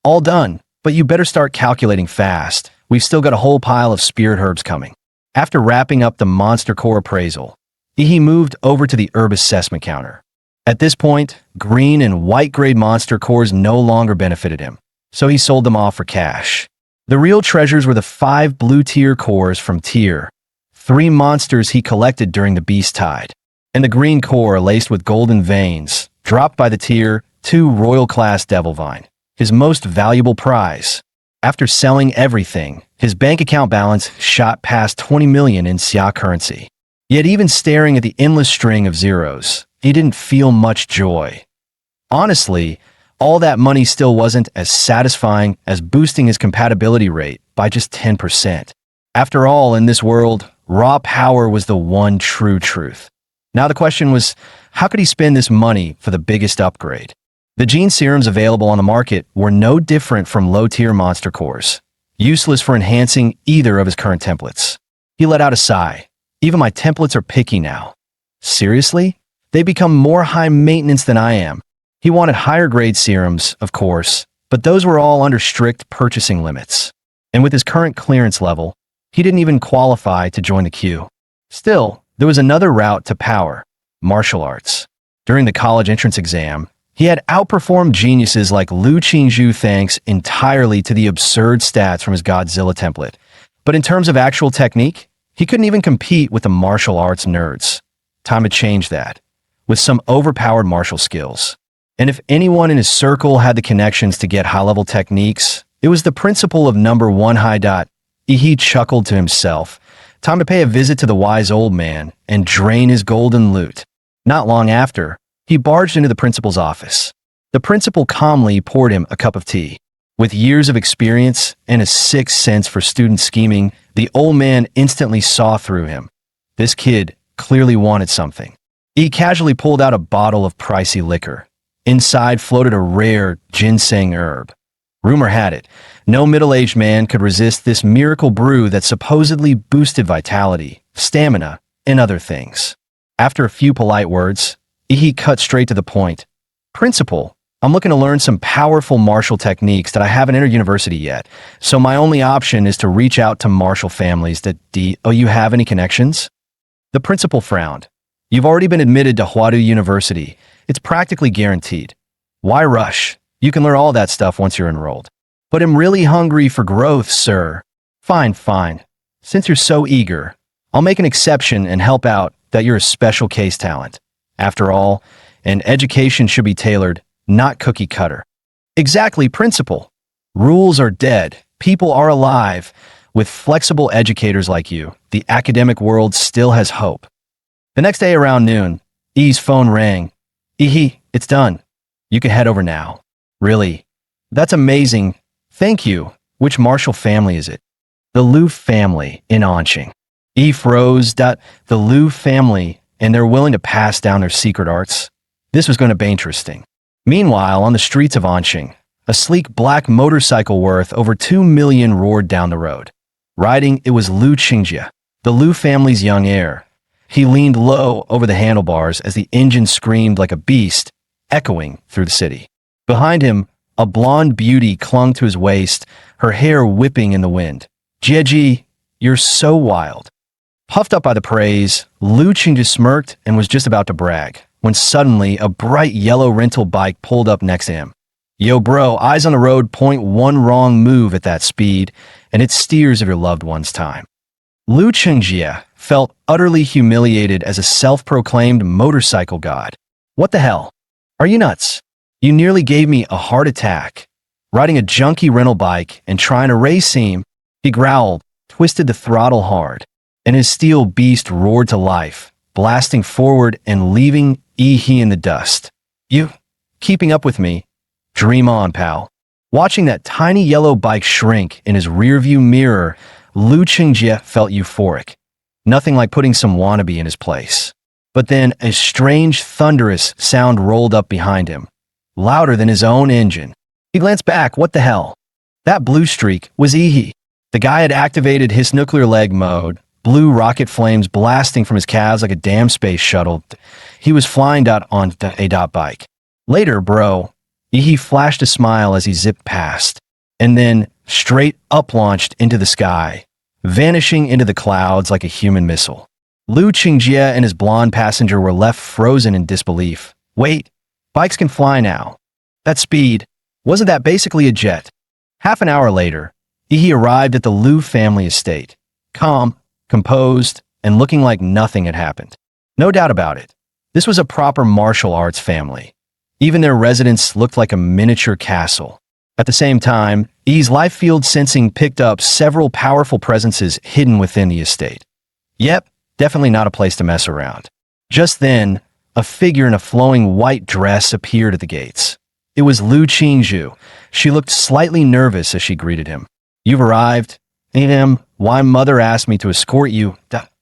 "All done, but you better start calculating fast. We've still got a whole pile of spirit herbs coming." After wrapping up the monster core appraisal, Yi moved over to the herb assessment counter. At this point, green and white-grade monster cores no longer benefited him, so he sold them off for cash. The real treasures were the 5 blue-tier cores from Tier 3 monsters he collected during the Beast Tide, and the green core laced with golden veins, dropped by the Tier 2 Royal-class Devil Vine, his most valuable prize. After selling everything, his bank account balance shot past 20 million in Xia currency. Yet even staring at the endless string of zeros, he didn't feel much joy. Honestly, all that money still wasn't as satisfying as boosting his compatibility rate by just 10%. After all, in this world, raw power was the one true truth. Now the question was, how could he spend this money for the biggest upgrade? The gene serums available on the market were no different from low-tier monster cores, useless for enhancing either of his current templates. He let out a sigh. "Even my templates are picky now." Seriously? They become more high maintenance than I am. He wanted higher grade serums, of course, but those were all under strict purchasing limits. And with his current clearance level, he didn't even qualify to join the queue. Still, there was another route to power: martial arts. During the college entrance exam, he had outperformed geniuses like Lu Qingzhu thanks entirely to the absurd stats from his Godzilla template. But in terms of actual technique, he couldn't even compete with the martial arts nerds. Time to change that, with some overpowered martial skills. And if anyone in his circle had the connections to get high-level techniques, It was the principal of number one high dot. He chuckled to himself. Time to pay a visit to the wise old man and drain his golden loot. Not long after, he barged into the principal's office. The principal calmly poured him a cup of tea. With years of experience and a sixth sense for student scheming, the old man instantly saw through him. This kid clearly wanted something. He casually pulled out a bottle of pricey liquor. Inside floated a rare ginseng herb. Rumor had it, no middle-aged man could resist this miracle brew that supposedly boosted vitality, stamina, and other things. After a few polite words, he cut straight to the point. Principal, I'm looking to learn some powerful martial techniques that I haven't entered university yet, so my only option is to reach out to martial families that you have any connections? The principal frowned. You've already been admitted to Huadu University. It's practically guaranteed. Why rush? You can learn all that stuff once you're enrolled. But I'm really hungry for growth, sir. Fine. Since you're so eager, I'll make an exception and help out that you're a special case talent. After all, an education should be tailored, not cookie cutter. Exactly, principal. Rules are dead. People are alive. With flexible educators like you, the academic world still has hope. The next day around noon, E's phone rang. It's done. You can head over now. Really? That's amazing. Thank you. Which martial family is it? The Liu family in Anqing. E froze. The Liu family, and they're willing to pass down their secret arts? This was going to be interesting. Meanwhile, on the streets of Anqing, a sleek black motorcycle worth over 2 million roared down the road. Riding, it was Liu Qingjie, the Liu family's young heir. He leaned low over the handlebars as the engine screamed like a beast, echoing through the city. Behind him, a blonde beauty clung to his waist, her hair whipping in the wind. Jieji, you're so wild. Puffed up by the praise, Liu Qingjie smirked and was just about to brag, when suddenly a bright yellow rental bike pulled up next to him. Yo bro, eyes on the road point one wrong move at that speed, and it steers of your loved one's time. Liu Qingjie felt utterly humiliated as a self-proclaimed motorcycle god. What the hell? Are you nuts? You nearly gave me a heart attack. Riding a junky rental bike and trying to race him, he growled, twisted the throttle hard, and his steel beast roared to life, blasting forward and leaving he in the dust. You, keeping up with me? Dream on, pal. Watching that tiny yellow bike shrink in his rearview mirror, Liu Qingjie felt euphoric. Nothing like putting some wannabe in his place. But then a strange, thunderous sound rolled up behind him, louder than his own engine. He glanced back. What the hell? That blue streak was Ihi. The guy had activated his nuclear leg mode, blue rocket flames blasting from his calves like a damn space shuttle. He was flying on a bike. Later, bro, Ihi flashed a smile as he zipped past, and then straight up-launched into the sky, vanishing into the clouds like a human missile. Liu Qingjie and his blonde passenger were left frozen in disbelief. Wait, bikes can fly now. That speed, wasn't that basically a jet? Half an hour later, Ihi arrived at the Liu family estate, calm, composed, and looking like nothing had happened. No doubt about it, this was a proper martial arts family. Even their residence looked like a miniature castle. At the same time, I's life field sensing picked up several powerful presences hidden within the estate. Yep, definitely not a place to mess around. Just then, a figure in a flowing white dress appeared at the gates. It was Liu Qingjie. She looked slightly nervous as she greeted him. You've arrived? Why mother asked me to escort you.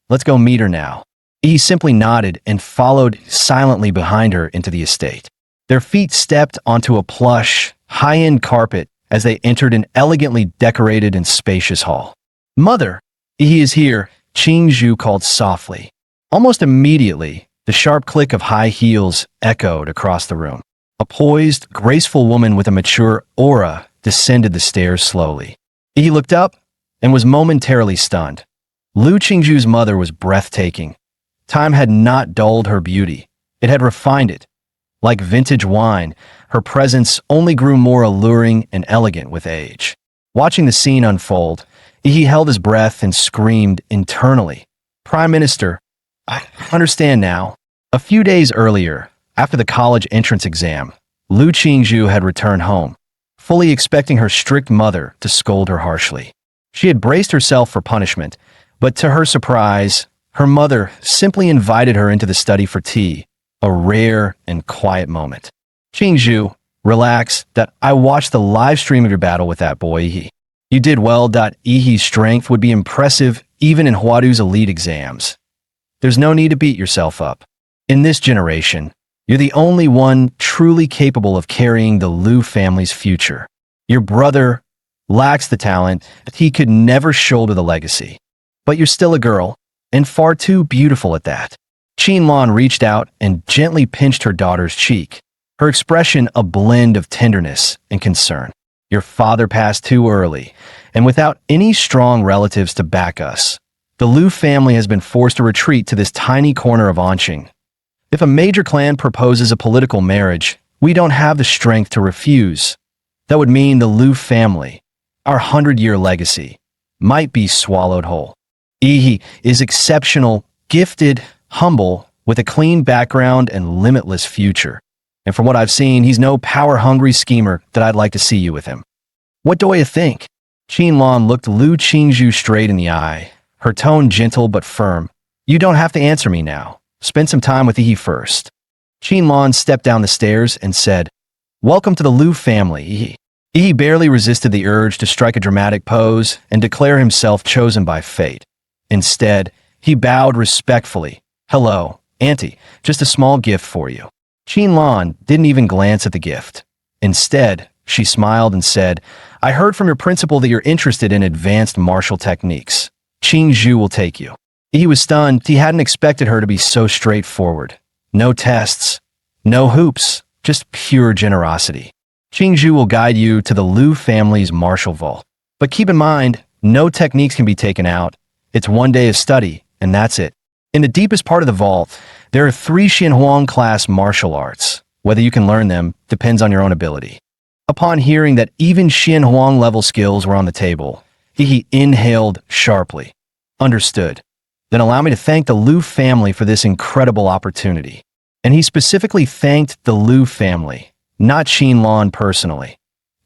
Let's go meet her now. He simply nodded and followed silently behind her into the estate. Their feet stepped onto a plush, high-end carpet as they entered an elegantly decorated and spacious hall. Mother, he is here, Qingjie called softly. Almost immediately, the sharp click of high heels echoed across the room. A poised, graceful woman with a mature aura descended the stairs slowly. He looked up and was momentarily stunned. Liu Qingjie's mother was breathtaking. Time had not dulled her beauty. It had refined it. Like vintage wine, her presence only grew more alluring and elegant with age. Watching the scene unfold, he held his breath and screamed internally. Prime Minister, I understand now. A few days earlier, after the college entrance exam, Liu Qingjie had returned home. fully expecting her strict mother to scold her harshly. She had braced herself for punishment, but to her surprise, her mother simply invited her into the study for tea, a rare and quiet moment. Qingzhu, relax, that I watched the live stream of your battle with that boy. You did well. Yi's strength would be impressive even in Huadu's elite exams. There's no need to beat yourself up. In this generation, you're the only one truly capable of carrying the Liu family's future. Your brother lacks the talent, he could never shoulder the legacy. But you're still a girl, and far too beautiful at that. Qinlan reached out and gently pinched her daughter's cheek, her expression a blend of tenderness and concern. Your father passed too early, and without any strong relatives to back us, the Liu family has been forced to retreat to this tiny corner of Anqing. If a major clan proposes a political marriage, we don't have the strength to refuse. That would mean the Liu family, our 100-year legacy, might be swallowed whole. Yi is exceptional, gifted, humble, with a clean background and limitless future. And from what I've seen, he's no power-hungry schemer that I'd like to see you with him. What do you think? Qinlan looked Liu Qingzhu straight in the eye, her tone gentle but firm. You don't have to answer me now. Spend some time with Yi first. Qinlan stepped down the stairs and said, Welcome to the Liu family. Yi barely resisted the urge to strike a dramatic pose and declare himself chosen by fate. Instead, he bowed respectfully. Hello, Auntie, just a small gift for you. Qinlan didn't even glance at the gift. Instead, she smiled and said, I heard from your principal that you're interested in advanced martial techniques. Qingzhu will take you. He was stunned. He hadn't expected her to be so straightforward. No tests, no hoops, just pure generosity. Qingzhu will guide you to the Liu family's martial vault. But keep in mind, no techniques can be taken out. It's one day of study, and that's it. In the deepest part of the vault, there are 3 Xianhuang-class martial arts. Whether you can learn them depends on your own ability. Upon hearing that even Xianhuang-level skills were on the table, he inhaled sharply. Understood. Then allow me to thank the Liu family for this incredible opportunity. And he specifically thanked the Liu family, not Qinlan personally.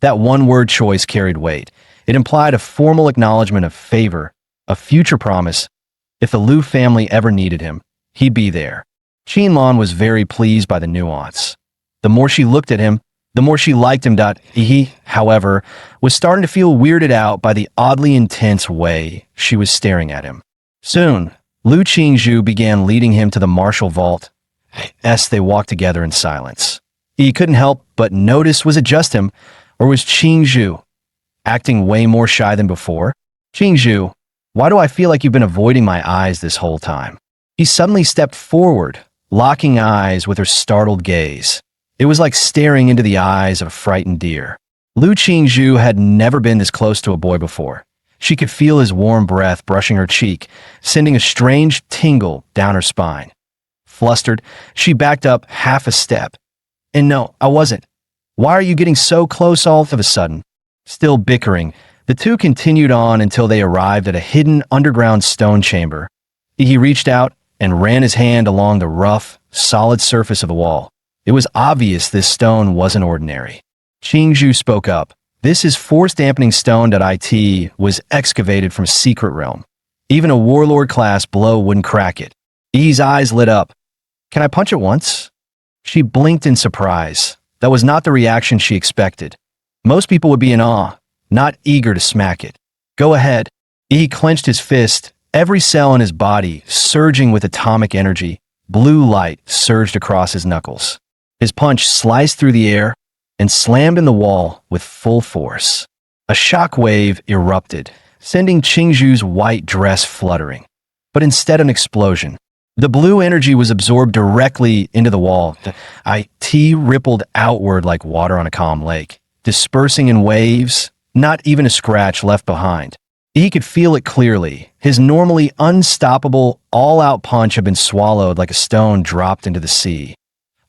That one-word choice carried weight. It implied a formal acknowledgement of favor, a future promise. If the Liu family ever needed him, he'd be there. Qinlan was very pleased by the nuance. The more she looked at him, the more she liked him. He, however, was starting to feel weirded out by the oddly intense way she was staring at him. Soon, Liu Qingzhu began leading him to the martial vault. As they walked together in silence. He couldn't help but notice, was it just him, or was Qingzhu acting way more shy than before? Qingzhu, why do I feel like you've been avoiding my eyes this whole time? He suddenly stepped forward, locking eyes with her startled gaze. It was like staring into the eyes of a frightened deer. Liu Qingzhu had never been this close to a boy before. She could feel his warm breath brushing her cheek, sending a strange tingle down her spine. Flustered, she backed up half a step. And no, I wasn't. Why are you getting so close all of a sudden? Still bickering, the two continued on until they arrived at a hidden underground stone chamber. He reached out and ran his hand along the rough, solid surface of the wall. It was obvious this stone wasn't ordinary. Qingzhu spoke up. This is force-dampening stone. It was excavated from a secret realm. Even a warlord-class blow wouldn't crack it. Yi's eyes lit up. Can I punch it once? She blinked in surprise. That was not the reaction she expected. Most people would be in awe, not eager to smack it. Go ahead. Yi clenched his fist, every cell in his body surging with atomic energy. Blue light surged across his knuckles. His punch sliced through the air and slammed in the wall with full force. A shockwave erupted, sending Qingzhu's white dress fluttering. But instead of an explosion, the blue energy was absorbed directly into the wall. The IT rippled outward like water on a calm lake, dispersing in waves, not even a scratch left behind. He could feel it clearly. His normally unstoppable, all-out punch had been swallowed like a stone dropped into the sea.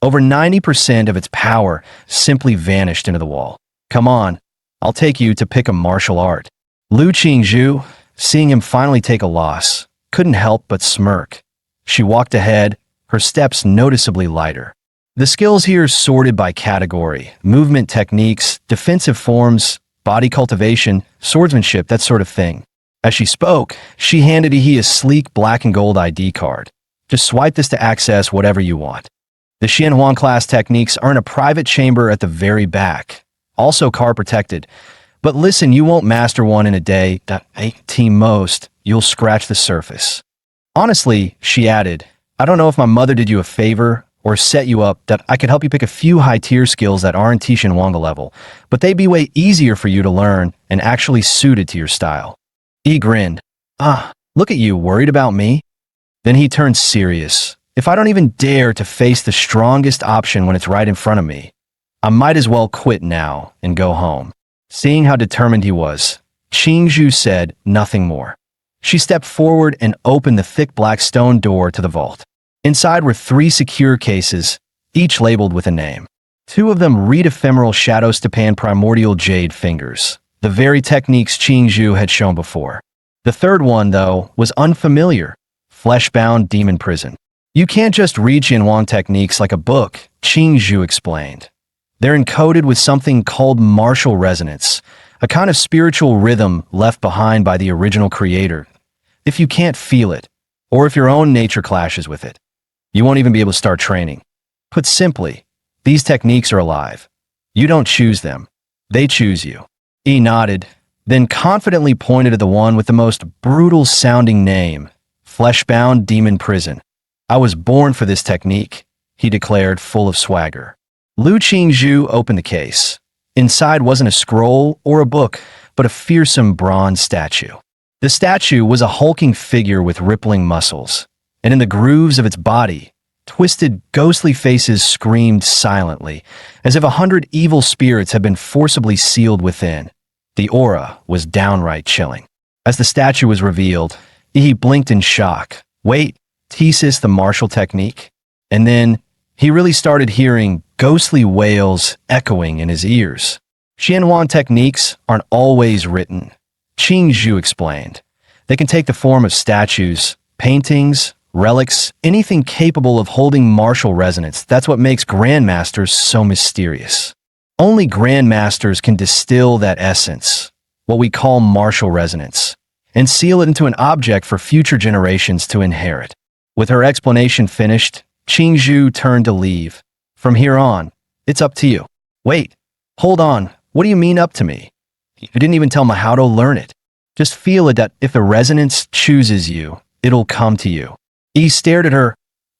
Over 90% of its power simply vanished into the wall. Come on, I'll take you to pick a martial art. Liu Qingzhu, seeing him finally take a loss, couldn't help but smirk. She walked ahead, her steps noticeably lighter. The skills here sorted by category: movement techniques, defensive forms, body cultivation, swordsmanship, that sort of thing. As she spoke, she handed he a sleek black and gold ID card. Just swipe this to access whatever you want. The Xianhuang class techniques are in a private chamber at the very back, also car protected. But listen, you won't master one in a day. 18 most, you'll scratch the surface. Honestly, she added, I don't know if my mother did you a favor or set you up that I could help you pick a few high-tier skills that aren't Xianhuang level, but they'd be way easier for you to learn and actually suited to your style. He grinned. Look at you, worried about me? Then he turned serious. If I don't even dare to face the strongest option when it's right in front of me, I might as well quit now and go home. Seeing how determined he was, Qingzhu said nothing more. She stepped forward and opened the thick black stone door to the vault. Inside were 3 secure cases, each labeled with a name. 2 of them read ephemeral shadow stepan primordial jade fingers, the very techniques Qingzhu had shown before. The third one, though, was unfamiliar: flesh-bound demon prison. You can't just read Xianhuang techniques like a book, Qingzhu explained. They're encoded with something called martial resonance, a kind of spiritual rhythm left behind by the original creator. If you can't feel it, or if your own nature clashes with it, you won't even be able to start training. Put simply, these techniques are alive. You don't choose them. They choose you. He nodded, then confidently pointed at the one with the most brutal-sounding name, Flesh-Bound Demon Prison. I was born for this technique, he declared, full of swagger. Lu Qingzhu opened the case. Inside wasn't a scroll or a book, but a fearsome bronze statue. The statue was a hulking figure with rippling muscles, and in the grooves of its body, twisted, ghostly faces screamed silently, as if 100 evil spirits had been forcibly sealed within. The aura was downright chilling. As the statue was revealed, he blinked in shock. Wait, Thesis, the martial technique? And then he really started hearing ghostly wails echoing in his ears. Xianhuang techniques aren't always written, Qingzhu explained. They can take the form of statues, paintings, relics, anything capable of holding martial resonance. That's what makes grandmasters so mysterious. Only grandmasters can distill that essence, what we call martial resonance, and seal it into an object for future generations to inherit. With her explanation finished, Qingzhu turned to leave. From here on, it's up to you. Wait, hold on, what do you mean up to me? You didn't even tell me how to learn it. Just feel it that if the resonance chooses you, it'll come to you. He stared at her,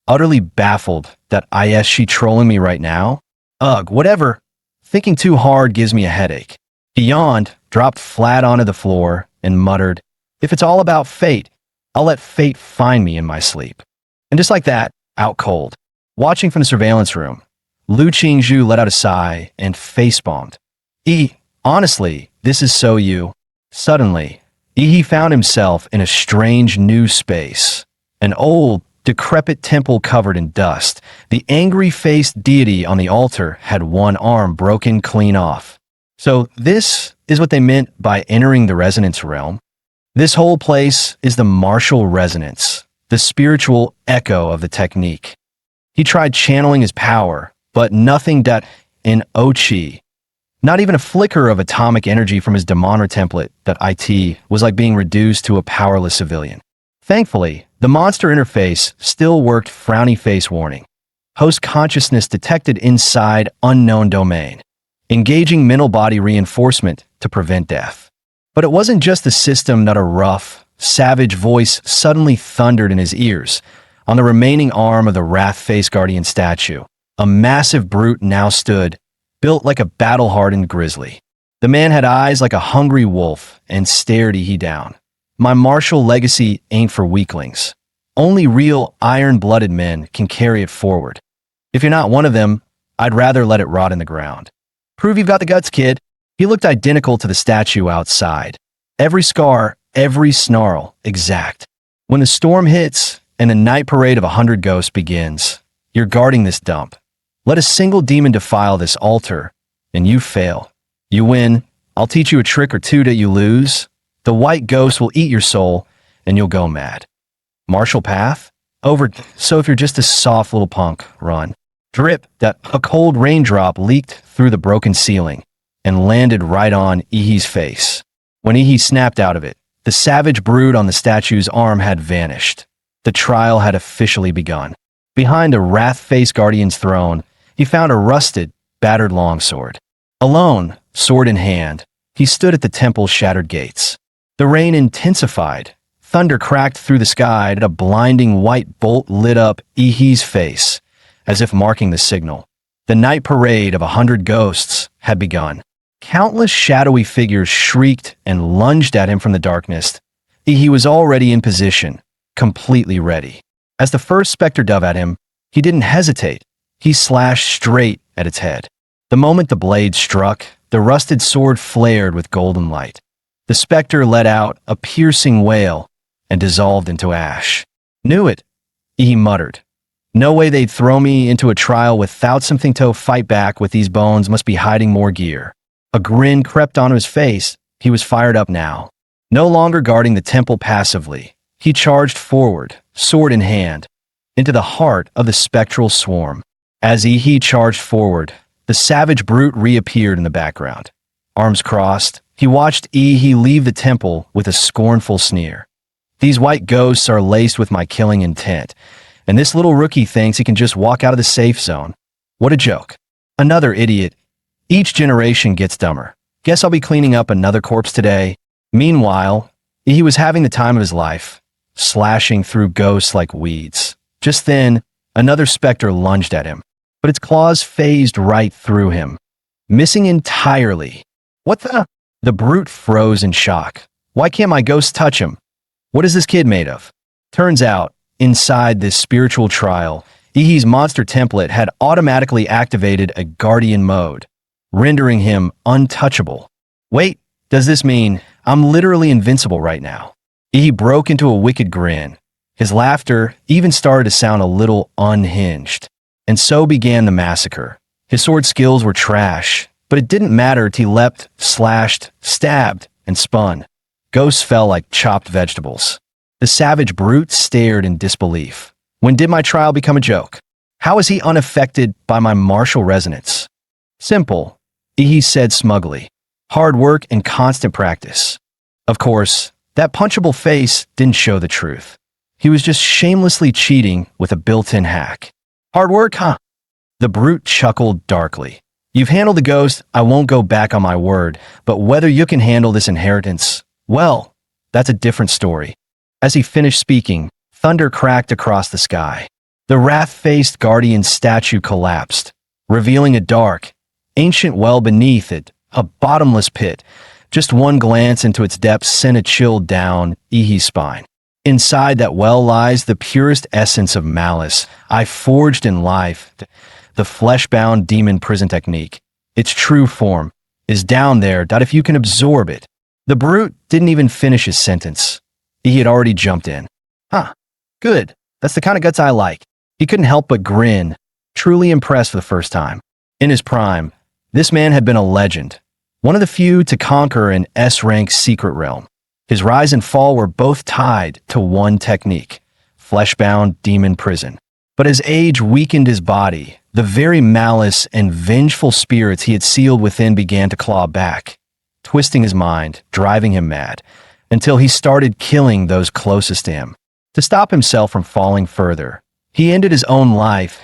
utterly baffled that is she trolling me right now? Ugh, whatever. Thinking too hard gives me a headache. He yawned, dropped flat onto the floor, and muttered, if it's all about fate, I'll let fate find me in my sleep. And just like that, out cold. Watching from the surveillance room, Lu Qingzhu let out a sigh and face-bombed. Honestly, this is so you. Suddenly, he found himself in a strange new space. An old, decrepit temple covered in dust. The angry-faced deity on the altar had one arm broken clean off. So this is what they meant by entering the resonance realm. This whole place is the martial resonance, the spiritual echo of the technique. He tried channeling his power, but nothing in Ochi. Not even a flicker of atomic energy from his Demonra template IT was like being reduced to a powerless civilian. Thankfully, the monster interface still worked. Frowny face warning. Host consciousness detected inside unknown domain. Engaging mental body reinforcement to prevent death. But it wasn't just the system that a rough, savage voice suddenly thundered in his ears. On the remaining arm of the wrath-faced guardian statue, a massive brute now stood, built like a battle-hardened grizzly. The man had eyes like a hungry wolf and stared he down. My martial legacy ain't for weaklings. Only real iron-blooded men can carry it forward. If you're not one of them, I'd rather let it rot in the ground. Prove you've got the guts, kid. He looked identical to the statue outside. Every scar, every snarl, exact. When the storm hits and the night parade of 100 ghosts begins, you're guarding this dump. Let a single demon defile this altar, and you fail. You win, I'll teach you a trick or two that you lose. The white ghost will eat your soul, and you'll go mad. Martial path? Over. So if you're just a soft little punk, run. Drip, that a cold raindrop leaked through the broken ceiling and landed right on Ihi's face. When Ihi snapped out of it, the savage brood on the statue's arm had vanished. The trial had officially begun. Behind a wrath-faced guardian's throne, he found a rusted, battered longsword. Alone, sword in hand, he stood at the temple's shattered gates. The rain intensified. Thunder cracked through the sky, and a blinding white bolt lit up Ihi's face, as if marking the signal. The night parade of 100 ghosts had begun. Countless shadowy figures shrieked and lunged at him from the darkness. He was already in position, completely ready. As the first specter dove at him, he didn't hesitate. He slashed straight at its head. The moment the blade struck, the rusted sword flared with golden light. The specter let out a piercing wail and dissolved into ash. Knew it, he muttered. No way they'd throw me into a trial without something to fight back with. These bones must be hiding more gear. A grin crept onto his face. He was fired up now. No longer guarding the temple passively, he charged forward, sword in hand, into the heart of the spectral swarm. As he charged forward, the savage brute reappeared in the background. Arms crossed, he watched Ihi leave the temple with a scornful sneer. These white ghosts are laced with my killing intent, and this little rookie thinks he can just walk out of the safe zone. What a joke. Another idiot. Each generation gets dumber. Guess I'll be cleaning up another corpse today. Meanwhile, he was having the time of his life, slashing through ghosts like weeds. Just then, another specter lunged at him, but its claws phased right through him, missing entirely. What the? The brute froze in shock. Why can't my ghost touch him? What is this kid made of? Turns out, inside this spiritual trial, Ihi's monster template had automatically activated a guardian mode, rendering him untouchable. Wait, does this mean I'm literally invincible right now? Ihi broke into a wicked grin. His laughter even started to sound a little unhinged. And so began the massacre. His sword skills were trash, but it didn't matter. He leapt, slashed, stabbed, and spun. Ghosts fell like chopped vegetables. The savage brute stared in disbelief. When did my trial become a joke? How is he unaffected by my martial resonance? Simple, Ihi said smugly. Hard work and constant practice. Of course, that punchable face didn't show the truth. He was just shamelessly cheating with a built-in hack. Hard work, huh? The brute chuckled darkly. You've handled the ghost, I won't go back on my word, but whether you can handle this inheritance, well, that's a different story. As he finished speaking, thunder cracked across the sky. The wrath-faced guardian statue collapsed, revealing a dark, ancient well beneath it, a bottomless pit. Just one glance into its depths sent a chill down Ihi's spine. Inside that well lies the purest essence of malice I forged in life, the flesh-bound demon prison technique. Its true form is down there. If you can absorb it. The brute didn't even finish his sentence. He had already jumped in. Huh, good. That's the kind of guts I like. He couldn't help but grin, truly impressed for the first time. In his prime, this man had been a legend, one of the few to conquer an S-rank secret realm. His rise and fall were both tied to one technique, flesh-bound demon prison. But as age weakened his body, the very malice and vengeful spirits he had sealed within began to claw back, twisting his mind, driving him mad, until he started killing those closest to him. To stop himself from falling further, he ended his own life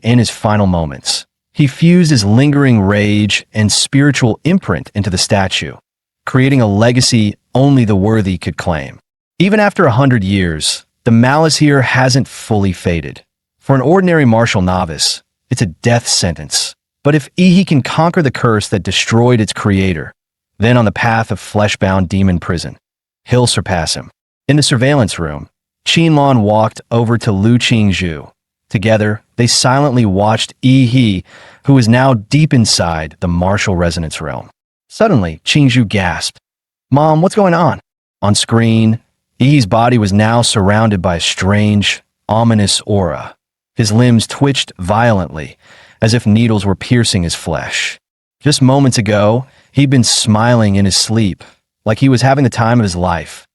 in his final moments. He fused his lingering rage and spiritual imprint into the statue, creating a legacy only the worthy could claim. Even after 100 years, the malice here hasn't fully faded. For an ordinary martial novice, it's a death sentence. But if Ihi can conquer the curse that destroyed its creator, then on the path of flesh-bound demon prison, he'll surpass him. In the surveillance room, Qinlan walked over to Lu Qingzhu. Together, they silently watched Ihi, who was now deep inside the martial resonance realm. Suddenly, Qingzhu gasped. Mom, what's going on? On screen, Ihi's body was now surrounded by a strange, ominous aura. His limbs twitched violently, as if needles were piercing his flesh. Just moments ago, he'd been smiling in his sleep, like he was having the time of his life.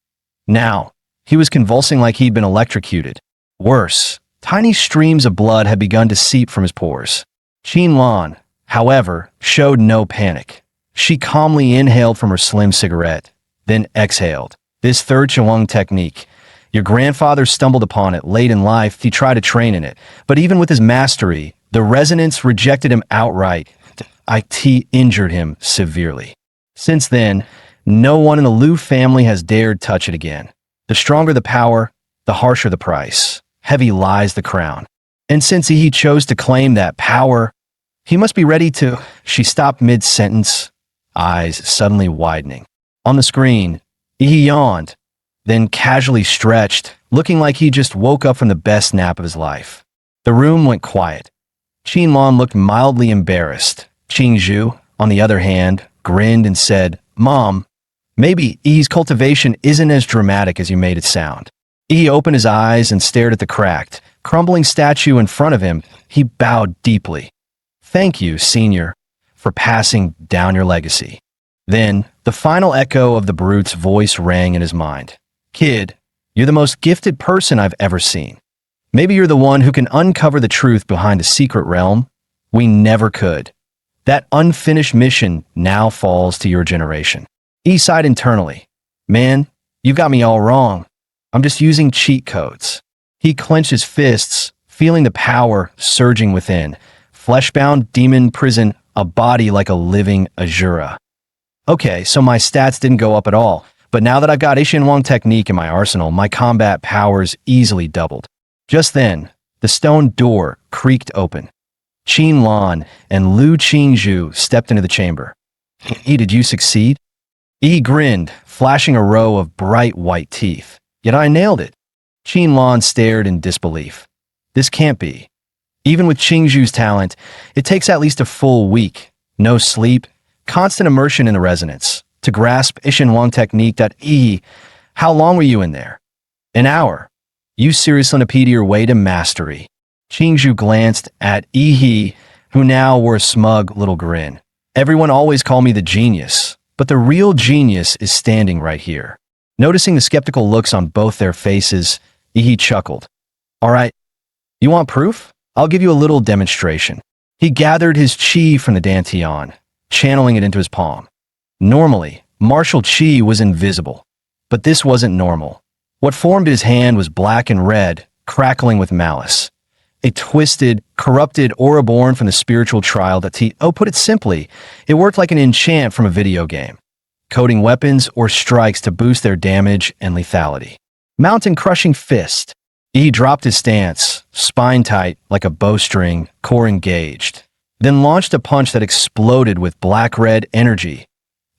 Now, he was convulsing like he'd been electrocuted. Worse, Tiny streams of blood had begun to seep from his pores. Qin Lan, however, showed no panic. She calmly inhaled from her slim cigarette, then exhaled. This third Chewang technique. Your grandfather stumbled upon it late in life. He tried to train in it, but even with his mastery, the resonance rejected him outright. It injured him severely. Since then, no one in the Liu family has dared touch it again. The stronger the power, the harsher the price. Heavy lies the crown. And since he chose to claim that power, he must be ready to... She stopped mid-sentence, eyes suddenly widening. On the screen, he yawned, then casually stretched, looking like he just woke up from the best nap of his life. The room went quiet. Qin Lan looked mildly embarrassed. Qing Zhu, on the other hand, grinned and said, "Mom, maybe Yi's cultivation isn't as dramatic as you made it sound." Yi opened his eyes and stared at the cracked, crumbling statue in front of him. He bowed deeply. "Thank you, Senior, for passing down your legacy." Then, the final echo of the brute's voice rang in his mind. "Kid, you're the most gifted person I've ever seen. Maybe you're the one who can uncover the truth behind the secret realm. We never could. That unfinished mission now falls to your generation." He sighed internally. "Man, you've got me all wrong. I'm just using cheat codes." He clenched his fists, feeling the power surging within. Fleshbound demon prison, a body like a living Azura. Okay, so my stats didn't go up at all, but now that I've got Ishinwang technique in my arsenal, my combat powers easily doubled. Just then, the stone door creaked open. Qin Lan and Liu Qingzhu stepped into the chamber. Did you succeed?" He grinned, flashing a row of bright white teeth. "Yet I nailed it." Qin Lan stared in disbelief. "This can't be. Even with Qingzhu's talent, it takes at least a full week. No sleep, constant immersion in the resonance. To grasp Ishinwang technique that how long were you in there?" "An hour. You seriously impeded your way to mastery." Qingzhu glanced at Yi, who now wore a smug little grin. "Everyone always called me the genius, but the real genius is standing right here." Noticing the skeptical looks on both their faces, Yi chuckled. "All right, you want proof? I'll give you a little demonstration." He gathered his qi from the dantian, channeling it into his palm. Normally, martial qi was invisible, but this wasn't normal. What formed his hand was black and red, crackling with malice. A twisted, corrupted aura born from the spiritual trial that put it simply, it worked like an enchant from a video game, coding weapons or strikes to boost their damage and lethality. Mountain crushing fist. He dropped his stance, spine tight like a bowstring, core engaged, then launched a punch that exploded with black-red energy.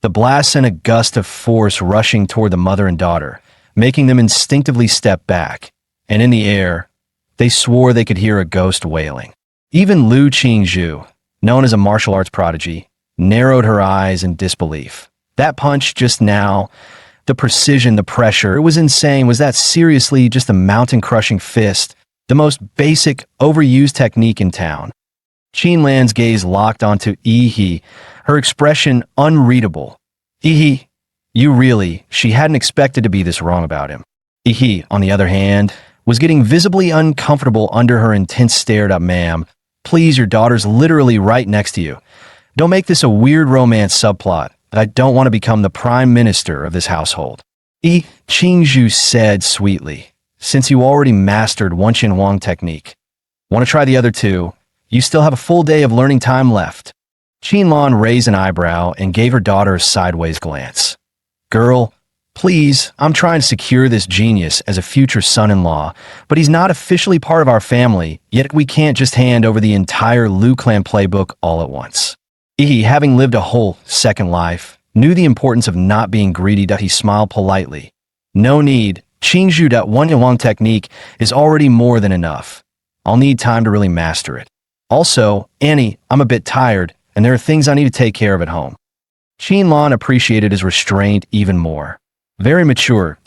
The blast sent a gust of force rushing toward the mother and daughter, making them instinctively step back, and in the air, they swore they could hear a ghost wailing. Even Liu Qingzhu, known as a martial arts prodigy, narrowed her eyes in disbelief. That punch just now, the precision, the pressure, it was insane. Was that seriously just a mountain-crushing fist? The most basic, overused technique in town. Qin Lan's gaze locked onto Yi, her expression unreadable. Yi, you really, she hadn't expected to be this wrong about him. Yi, on the other hand, was getting visibly uncomfortable under her intense stare. "Ma'am, please, your daughter's literally right next to you. Don't make this a weird romance subplot. I don't want to become the prime minister of this household." Qingzhu said sweetly, "Since you already mastered one Ishinwang technique, want to try the other two? You still have a full day of learning time left." Qin Lan raised an eyebrow and gave her daughter a sideways glance. "Girl, please, I'm trying to secure this genius as a future son-in-law, but he's not officially part of our family, yet we can't just hand over the entire Liu clan playbook all at once." Yi, having lived a whole second life, knew the importance of not being greedy. He smiled politely. "No need. Qingzhu one Ishinwang technique is already more than enough. I'll need time to really master it. Also, Annie, I'm a bit tired, and there are things I need to take care of at home." Qin Lan appreciated his restraint even more. "Very mature.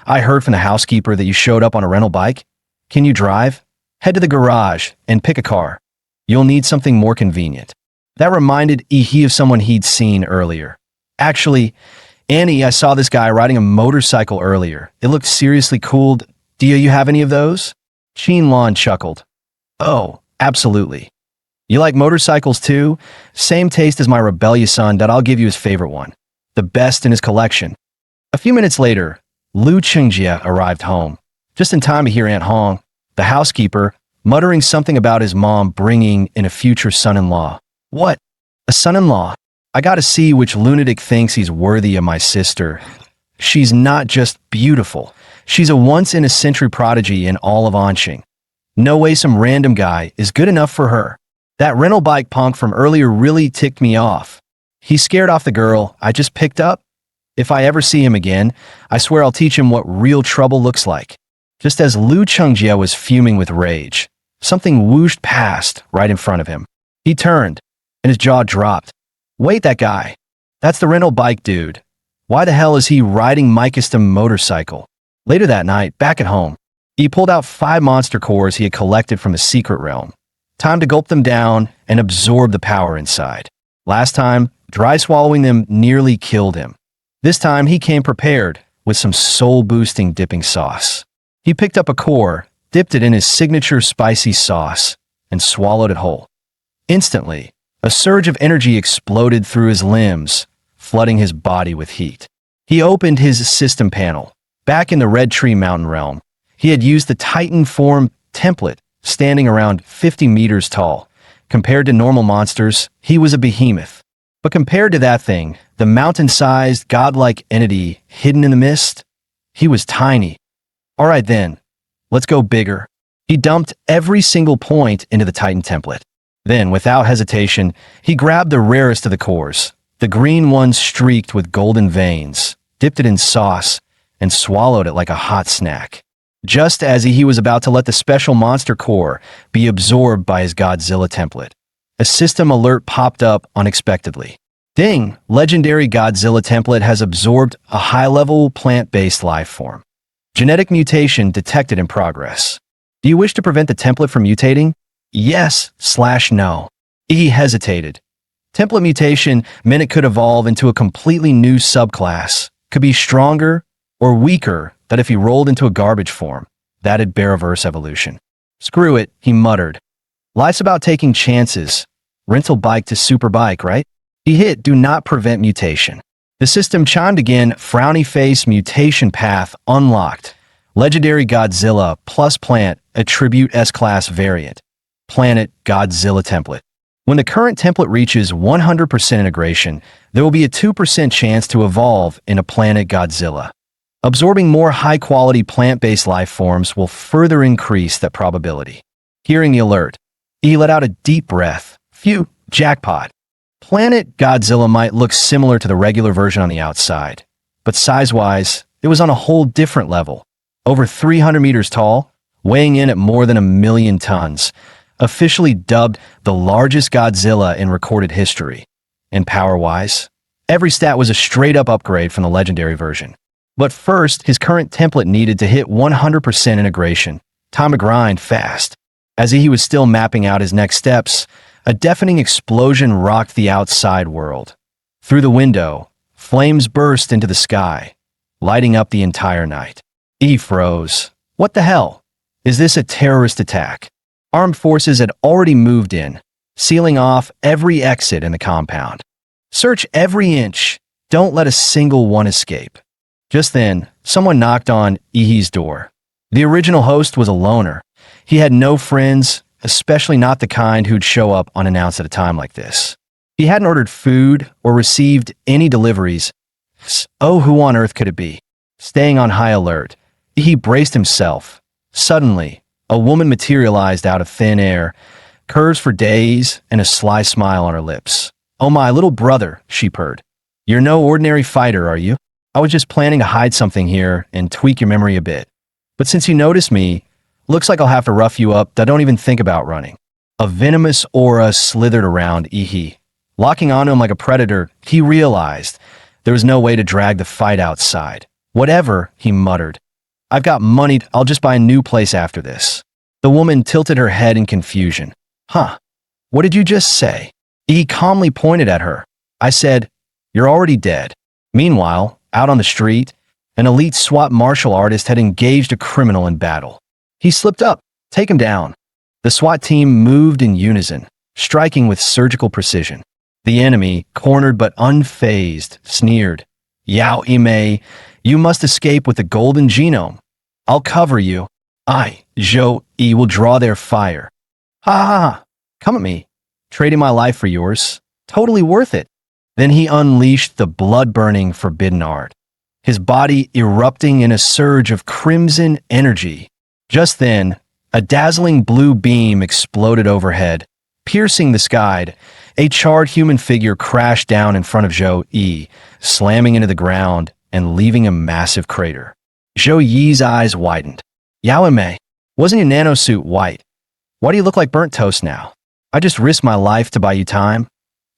I heard from the housekeeper that you showed up on a rental bike. Can you drive? Head to the garage and pick a car. You'll need something more convenient." That reminded Yi of someone he'd seen earlier. "Actually, Annie, I saw this guy riding a motorcycle earlier. It looked seriously cool. Do you have any of those?" Lon chuckled. Oh, absolutely. You like motorcycles too? Same taste as my rebellious son that I'll give you his favorite one. The best in his collection. A few minutes later, Lu Chengjie arrived home, just in time to hear Aunt Hong, the housekeeper, muttering something about his mom bringing in a future son-in-law. What? A son-in-law? I gotta see which lunatic thinks he's worthy of my sister. She's not just beautiful. She's a once-in-a-century prodigy in all of Anqing. No way some random guy is good enough for her. That rental bike punk from earlier really ticked me off. He scared off the girl I just picked up. If I ever see him again, I swear I'll teach him what real trouble looks like. Just as Lu Chengjie was fuming with rage, something whooshed past right in front of him. He turned, and his jaw dropped. Wait, that guy. That's the rental bike dude. Why the hell is he riding my custom motorcycle? Later that night, back at home, he pulled out 5 monster cores he had collected from the secret realm. Time to gulp them down and absorb the power inside. Last time, dry swallowing them nearly killed him. This time, he came prepared with some soul-boosting dipping sauce. He picked up a core, dipped it in his signature spicy sauce, and swallowed it whole. Instantly, a surge of energy exploded through his limbs, flooding his body with heat. He opened his system panel. Back in the Red Tree Mountain realm, he had used the Titan form template, standing around 50 meters tall. Compared to normal monsters, he was a behemoth. But compared to that thing, the mountain-sized, godlike entity hidden in the mist, he was tiny. All right then, let's go bigger. He dumped every single point into the Titan template. Then, without hesitation, he grabbed the rarest of the cores, the green one streaked with golden veins, dipped it in sauce, and swallowed it like a hot snack. Just as he was about to let the special monster core be absorbed by his Godzilla template, a system alert popped up unexpectedly. Ding! Legendary Godzilla template has absorbed a high-level plant-based life form. Genetic mutation detected in progress. Do you wish to prevent the template from mutating? Yes/no. He hesitated. Template mutation meant it could evolve into a completely new subclass, could be stronger or weaker than if he rolled into a garbage form. That'd bear reverse evolution. Screw it, he muttered. Life's about taking chances. Rental bike to super bike, right? He hit do not prevent mutation. The system chimed again, frowny face mutation path unlocked. Legendary Godzilla plus plant attribute S-class variant. Planet Godzilla template. When the current template reaches 100% integration, there will be a 2% chance to evolve into Planet Godzilla. Absorbing more high-quality plant-based life forms will further increase that probability. Hearing the alert, he let out a deep breath. Phew, jackpot. Planet Godzilla might look similar to the regular version on the outside, but size-wise, it was on a whole different level. Over 300 meters tall, weighing in at more than 1 million tons, officially dubbed the largest Godzilla in recorded history. And power-wise, every stat was a straight-up upgrade from the legendary version. But first, his current template needed to hit 100% integration. Time to grind fast. As he was still mapping out his next steps, a deafening explosion rocked the outside world. Through the window, flames burst into the sky, lighting up the entire night. He froze. What the hell? Is this a terrorist attack? Armed forces had already moved in, sealing off every exit in the compound. Search every inch. Don't let a single one escape. Just then, someone knocked on Ihi's door. The original host was a loner. He had no friends, especially not the kind who'd show up unannounced at a time like this. He hadn't ordered food or received any deliveries. Oh, who on earth could it be? Staying on high alert, he braced himself. Suddenly, a woman materialized out of thin air, curves for days and a sly smile on her lips. Oh, my little brother, she purred. You're no ordinary fighter, are you? I was just planning to hide something here and tweak your memory a bit. But since you noticed me, looks like I'll have to rough you up. Don't even think about running. A venomous aura slithered around Ihi. Locking onto him like a predator, he realized there was no way to drag the fight outside. Whatever, he muttered. I've got money. I'll just buy a new place after this. The woman tilted her head in confusion. Huh? What did you just say? He calmly pointed at her. I said, you're already dead. Meanwhile, out on the street, an elite SWAT martial artist had engaged a criminal in battle. He slipped up, Take him down. The SWAT team moved in unison, striking with surgical precision. The enemy, cornered but unfazed, sneered. Yao Imei, you must escape with the golden genome. I'll cover you. I, Zhou Yi, will draw their fire. Ha ha ha. Come at me. Trading my life for yours. Totally worth it. Then he unleashed the blood-burning forbidden art, his body erupting in a surge of crimson energy. Just then, a dazzling blue beam exploded overhead, piercing the sky. A charred human figure crashed down in front of Zhou Yi, slamming into the ground and leaving a massive crater. Zhou Yi's eyes widened. Yao Imei, wasn't your nanosuit white? Why do you look like burnt toast now? I just risked my life to buy you time.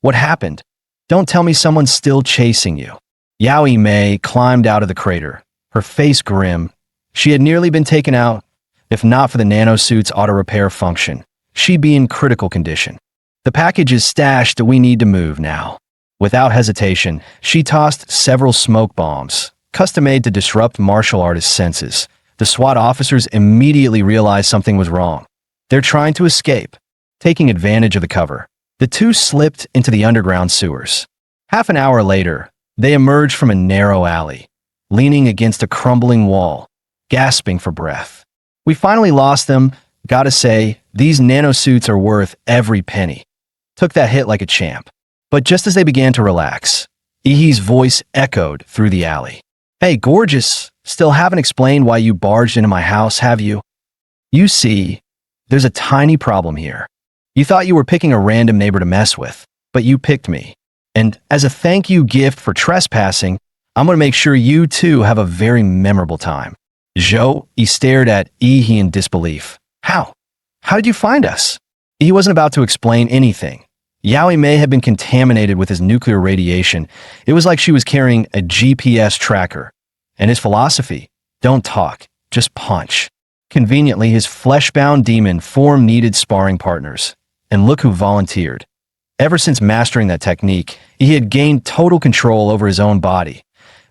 What happened? Don't tell me someone's still chasing you. Yao Imei climbed out of the crater, her face grim. She had nearly been taken out. If not for the nanosuit's auto-repair function, she'd be in critical condition. The package is stashed, we need to move now. Without hesitation, she tossed several smoke bombs, custom-made to disrupt martial artists' senses. The SWAT officers immediately realized something was wrong. They're trying to escape. Taking advantage of the cover, the two slipped into the underground sewers. Half an hour later, they emerged from a narrow alley, leaning against a crumbling wall, gasping for breath. We finally lost them. Gotta say, these nanosuits are worth every penny. Took that hit like a champ. But just as they began to relax, Ihi's voice echoed through the alley. Hey, gorgeous, still haven't explained why you barged into my house, have you? You see, there's a tiny problem here. You thought you were picking a random neighbor to mess with, but you picked me. And as a thank you gift for trespassing, I'm going to make sure you too have a very memorable time. Zhou Yi stared at Ihi in disbelief. How? How did you find us? He wasn't about to explain anything. Yao Imei had been contaminated with his nuclear radiation. It was like she was carrying a GPS tracker. And his philosophy, don't talk, just punch. Conveniently, his flesh-bound demon form needed sparring partners. And look who volunteered. Ever since mastering that technique, he had gained total control over his own body.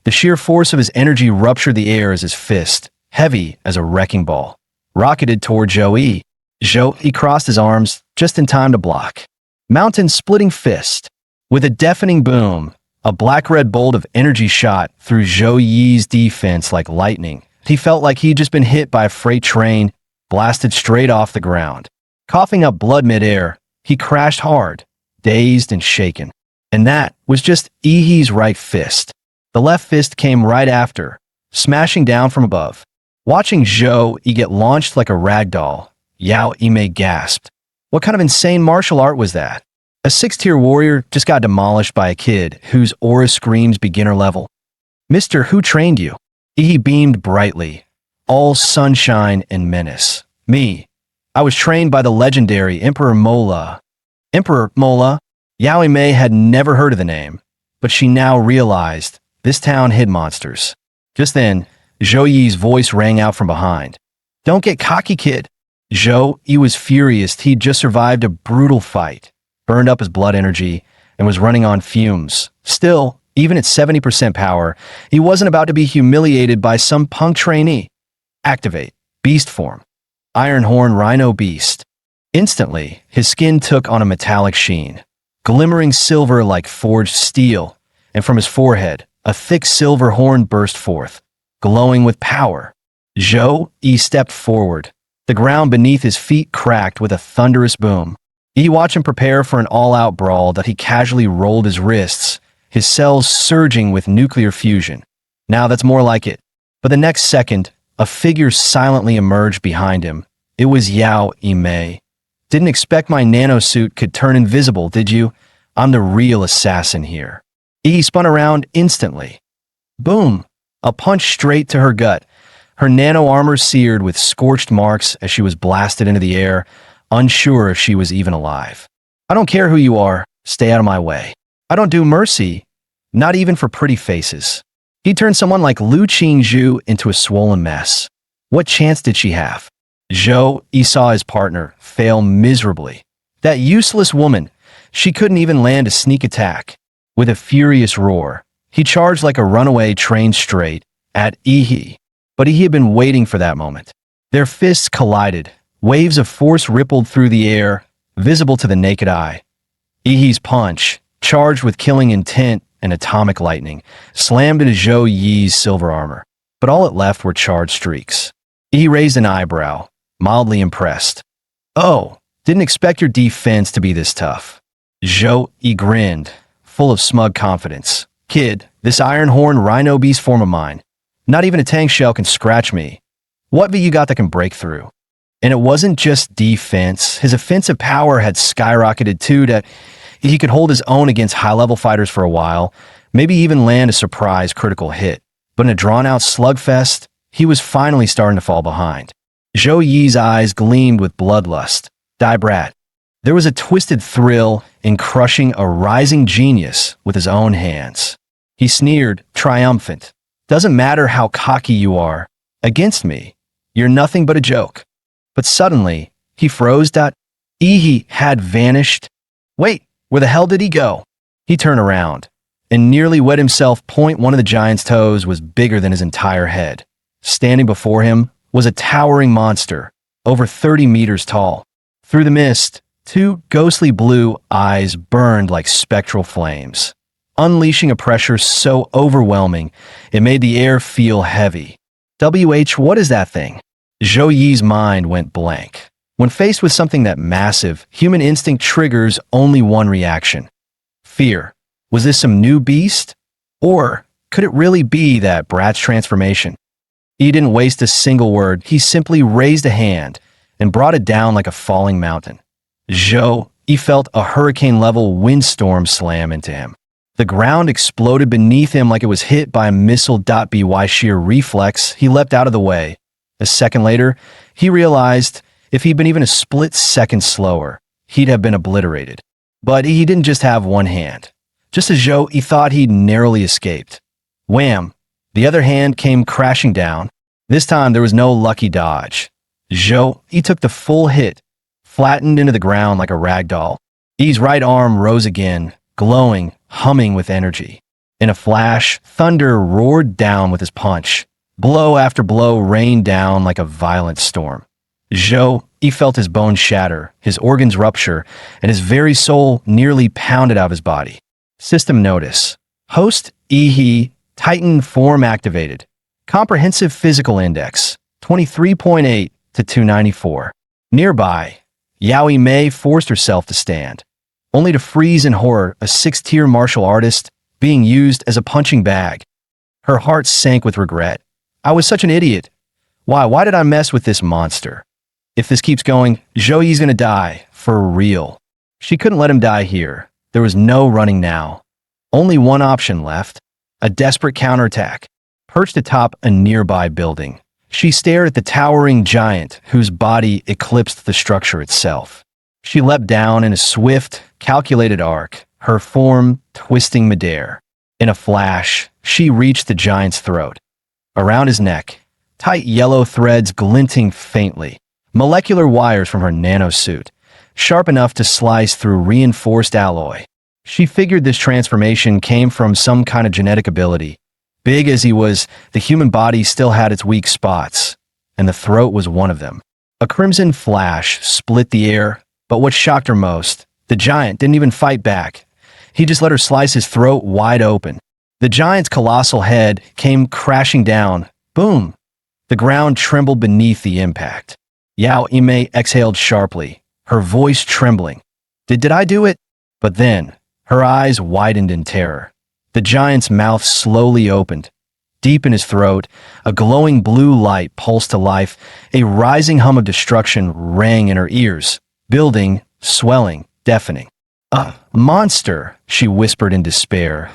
The sheer force of his energy ruptured the air as his fist, heavy as a wrecking ball, rocketed toward Zhou Yi. Zhou Yi crossed his arms just in time to block. Mountain-splitting fist. With a deafening boom, a black-red bolt of energy shot through Zhou Yi's defense like lightning. He felt like he'd just been hit by a freight train, blasted straight off the ground. Coughing up blood midair, he crashed hard, dazed and shaken. And that was just Ihi's right fist. The left fist came right after, smashing down from above. Watching Zhou Yi get launched like a rag doll, Yao Imei gasped. What kind of insane martial art was that? A 6-tier warrior just got demolished by a kid whose aura screams beginner level. Mister, who trained you? Ihi beamed brightly, all sunshine and menace. Me. I was trained by the legendary Emperor Mola. Emperor Mola? Yao Imei had never heard of the name, but she now realized this town hid monsters. Just then, Zhou Yi's voice rang out from behind. Don't get cocky, kid. Zhou Yi was furious. He'd just survived a brutal fight, burned up his blood energy, and was running on fumes. Still, even at 70% power, he wasn't about to be humiliated by some punk trainee. Activate. Beast form. Iron Horn Rhino Beast. Instantly, his skin took on a metallic sheen, glimmering silver like forged steel, and from his forehead, a thick silver horn burst forth, glowing with power. Zhou Yi stepped forward. The ground beneath his feet cracked with a thunderous boom. He watched him prepare for an all-out brawl that he casually rolled his wrists, his cells surging with nuclear fusion. Now that's more like it. But the next second, a figure silently emerged behind him. It was Yao Imei. Didn't expect my nanosuit could turn invisible, did you? I'm the real assassin here. He spun around instantly. Boom! A punch straight to her gut. Her nano armor seared with scorched marks as she was blasted into the air, unsure if she was even alive. I don't care who you are, stay out of my way. I don't do mercy, not even for pretty faces. He turned someone like Lu Qingzhu into a swollen mess. What chance did she have? Zhou Yi saw his partner fail miserably. That useless woman, she couldn't even land a sneak attack. With a furious roar, he charged like a runaway train straight at Ihi. But he had been waiting for that moment. Their fists collided, Waves of force rippled through the air, visible to the naked eye. Ihi's punch, charged with killing intent and atomic lightning, slammed into Zhou Yi's silver armor, but all it left were charred streaks. He raised an eyebrow, mildly impressed. "Oh, didn't expect your defense to be this tough." Zhou Yi grinned, full of smug confidence. "Kid, this iron-horn rhino beast form of mine. Not even a tank shell can scratch me. What have you got that can break through?" And it wasn't just defense. His offensive power had skyrocketed too, that he could hold his own against high-level fighters for a while, maybe even land a surprise critical hit. But in a drawn-out slugfest, he was finally starting to fall behind. Zhou Yi's eyes gleamed with bloodlust. "Die, brat." There was a twisted thrill in crushing a rising genius with his own hands. He sneered, triumphant. "Doesn't matter how cocky you are. Against me, you're nothing but a joke." But suddenly, he froze. Ihi had vanished. Wait, where the hell did he go? He turned around and nearly wet himself. One of the giant's toes was bigger than his entire head. Standing before him was a towering monster, over 30 meters tall. Through the mist, two ghostly blue eyes burned like spectral flames, unleashing a pressure so overwhelming it made the air feel heavy. What is that thing? Zhou Yi's mind went blank. When faced with something that massive, human instinct triggers only one reaction: fear. Was this some new beast? Or could it really be that brat's transformation? He didn't waste a single word. He simply raised a hand and brought it down like a falling mountain. He felt a hurricane-level windstorm slam into him. The ground exploded beneath him like it was hit by a missile. By sheer reflex, he leapt out of the way. A second later, he realized if he'd been even a split second slower, he'd have been obliterated. But he didn't just have one hand. Just as he thought he'd narrowly escaped. Wham! The other hand came crashing down. This time there was no lucky dodge. He took the full hit, flattened into the ground like a rag doll. Yi's right arm rose again, glowing, humming with energy. In a flash, thunder roared down with his punch. Blow after blow rained down like a violent storm. He felt his bones shatter, his organs rupture, and his very soul nearly pounded out of his body. System notice. Host Ihi, Titan form activated. Comprehensive physical index, 23.8 to 294. Nearby, Yaoi Mei forced herself to stand, only to freeze in horror, a 6-tier martial artist being used as a punching bag. Her heart sank with regret. I was such an idiot. Why did I mess with this monster? If this keeps going, Zhou Yi's gonna die, for real. She couldn't let him die here. There was no running now. Only one option left, a desperate counterattack. Perched atop a nearby building, she stared at the towering giant whose body eclipsed the structure itself. She leapt down in a swift, calculated arc, her form twisting midair. In a flash, she reached the giant's throat. Around his neck, tight yellow threads glinting faintly, molecular wires from her nanosuit, sharp enough to slice through reinforced alloy. She figured this transformation came from some kind of genetic ability. Big as he was, the human body still had its weak spots, and the throat was one of them. A crimson flash split the air, but what shocked her most, the giant didn't even fight back. He just let her slice his throat wide open. The giant's colossal head came crashing down. Boom! The ground trembled beneath the impact. Yaoi Mei exhaled sharply, her voice trembling. Did I do it? But then, her eyes widened in terror. The giant's mouth slowly opened. Deep in his throat, a glowing blue light pulsed to life. A rising hum of destruction rang in her ears, building, swelling, deafening. A monster, she whispered in despair.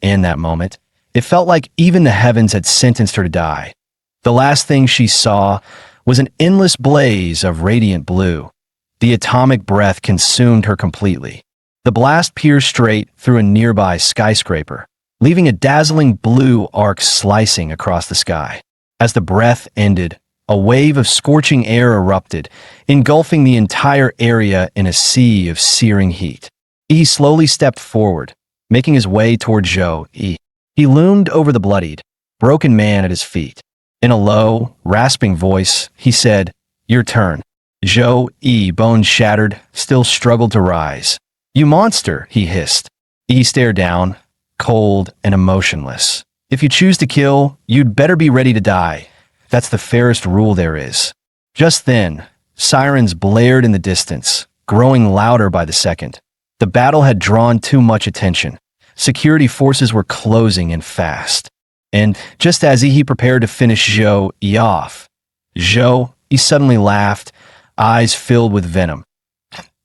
In that moment, it felt like even the heavens had sentenced her to die. The last thing she saw was an endless blaze of radiant blue. The atomic breath consumed her completely. The blast pierced straight through a nearby skyscraper, leaving a dazzling blue arc slicing across the sky. As the breath ended, a wave of scorching air erupted, engulfing the entire area in a sea of searing heat. He slowly stepped forward, making his way toward Zhou Yi. He loomed over the bloodied, broken man at his feet. In a low, rasping voice, he said, "Your turn." Zhou Yi, bones shattered, still struggled to rise. You monster, he hissed. Yi stared down, cold and emotionless. If you choose to kill, you'd better be ready to die. That's the fairest rule there is. Just then, sirens blared in the distance, growing louder by the second. The battle had drawn too much attention. Security forces were closing in fast. And just as he prepared to finish Zhou Yi off, he suddenly laughed, eyes filled with venom.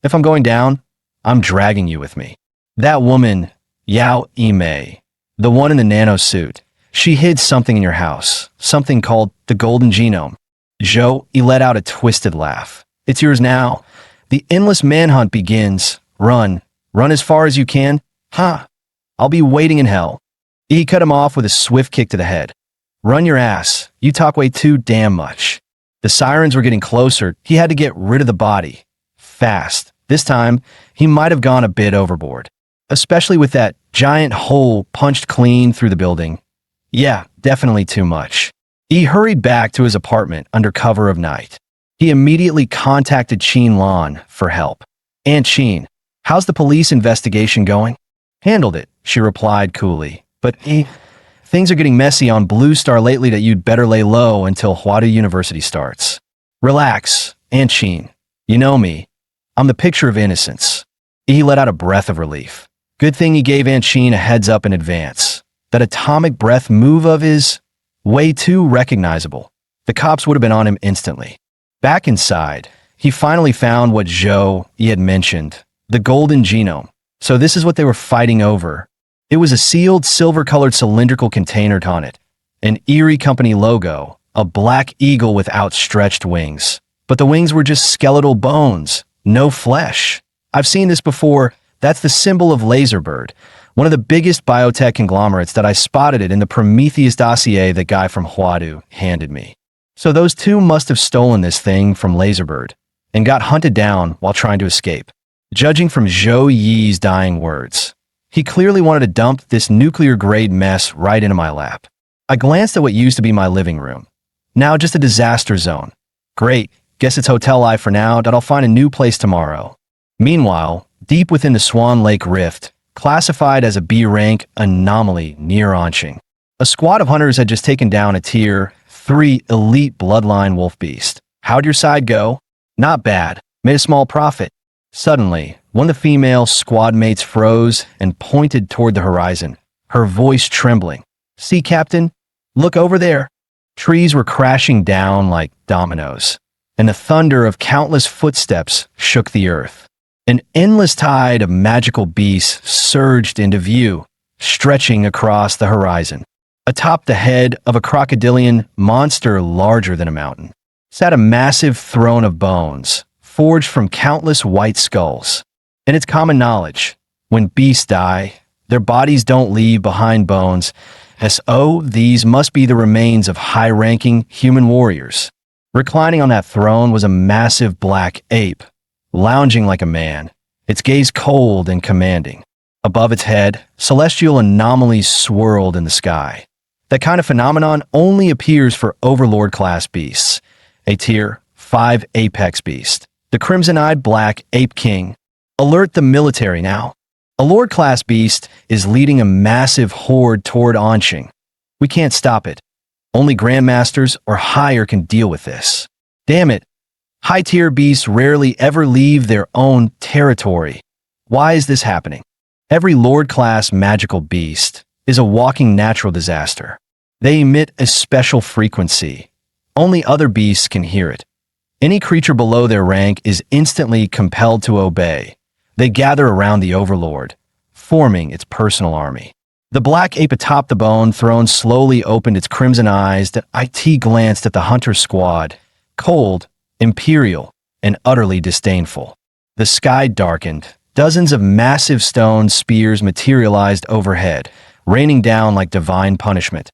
If I'm going down, I'm dragging you with me. That woman, Yao Yimei, the one in the nano suit, she hid something in your house, something called the golden genome. Zhou Yi let out a twisted laugh. It's yours now. The endless manhunt begins. Run. Run as far as you can. Ha! I'll be waiting in hell. He cut him off with a swift kick to the head. Run your ass. You talk way too damn much. The sirens were getting closer. He had to get rid of the body. Fast. This time, he might have gone a bit overboard. Especially with that giant hole punched clean through the building. Yeah, definitely too much. He hurried back to his apartment under cover of night. He immediately contacted Qin Lan for help. Aunt Qin, how's the police investigation going? Handled it, she replied coolly. But things are getting messy on Blue Star lately that you'd better lay low until Huadu University starts. Relax, Aunt Qin. You know me. I'm the picture of innocence. He let out a breath of relief. Good thing he gave Aunt Qin a heads up in advance. That atomic breath move of his, way too recognizable. The cops would have been on him instantly. Back inside, he finally found what Zhou Yi had mentioned, the golden genome. So this is what they were fighting over. It was a sealed silver-colored cylindrical container on it, an Erie Company logo, a black eagle with outstretched wings. But the wings were just skeletal bones, no flesh. I've seen this before. That's the symbol of Laserbird, one of the biggest biotech conglomerates that I spotted it in the Prometheus dossier that guy from Huadu handed me. So those two must have stolen this thing from Laserbird and got hunted down while trying to escape. Judging from Zhou Yi's dying words, he clearly wanted to dump this nuclear-grade mess right into my lap. I glanced at what used to be my living room. Now just a disaster zone. Great, guess it's hotel life for now, that I'll find a new place tomorrow. Meanwhile, deep within the Swan Lake Rift, classified as a B-rank anomaly near Anqing, a squad of hunters had just taken down a Tier 3 elite bloodline wolf beast. How'd your side go? Not bad. Made a small profit. Suddenly, one of the female squad mates froze and pointed toward the horizon, her voice trembling. See, Captain? Look over there. Trees were crashing down like dominoes, and the thunder of countless footsteps shook the earth. An endless tide of magical beasts surged into view, stretching across the horizon. Atop the head of a crocodilian monster larger than a mountain sat a massive throne of bones, forged from countless white skulls. And it's common knowledge, when beasts die, their bodies don't leave behind bones, as these must be the remains of high-ranking human warriors. Reclining on that throne was a massive black ape, lounging like a man, its gaze cold and commanding. Above its head, celestial anomalies swirled in the sky. That kind of phenomenon only appears for Overlord-class beasts, a Tier 5 apex beast. The crimson-eyed black ape king. Alert the military now. A Lord-class beast is leading a massive horde toward Anqing. We can't stop it. Only Grandmasters or higher can deal with this. Damn it. High-tier beasts rarely ever leave their own territory. Why is this happening? Every Lord-class magical beast is a walking natural disaster. They emit a special frequency. Only other beasts can hear it. Any creature below their rank is instantly compelled to obey. They gather around the Overlord, forming its personal army. The black ape atop the bone throne slowly opened its crimson eyes that IT glanced at the hunter squad, cold, imperial, and utterly disdainful. The sky darkened. Dozens of massive stone spears materialized overhead, raining down like divine punishment.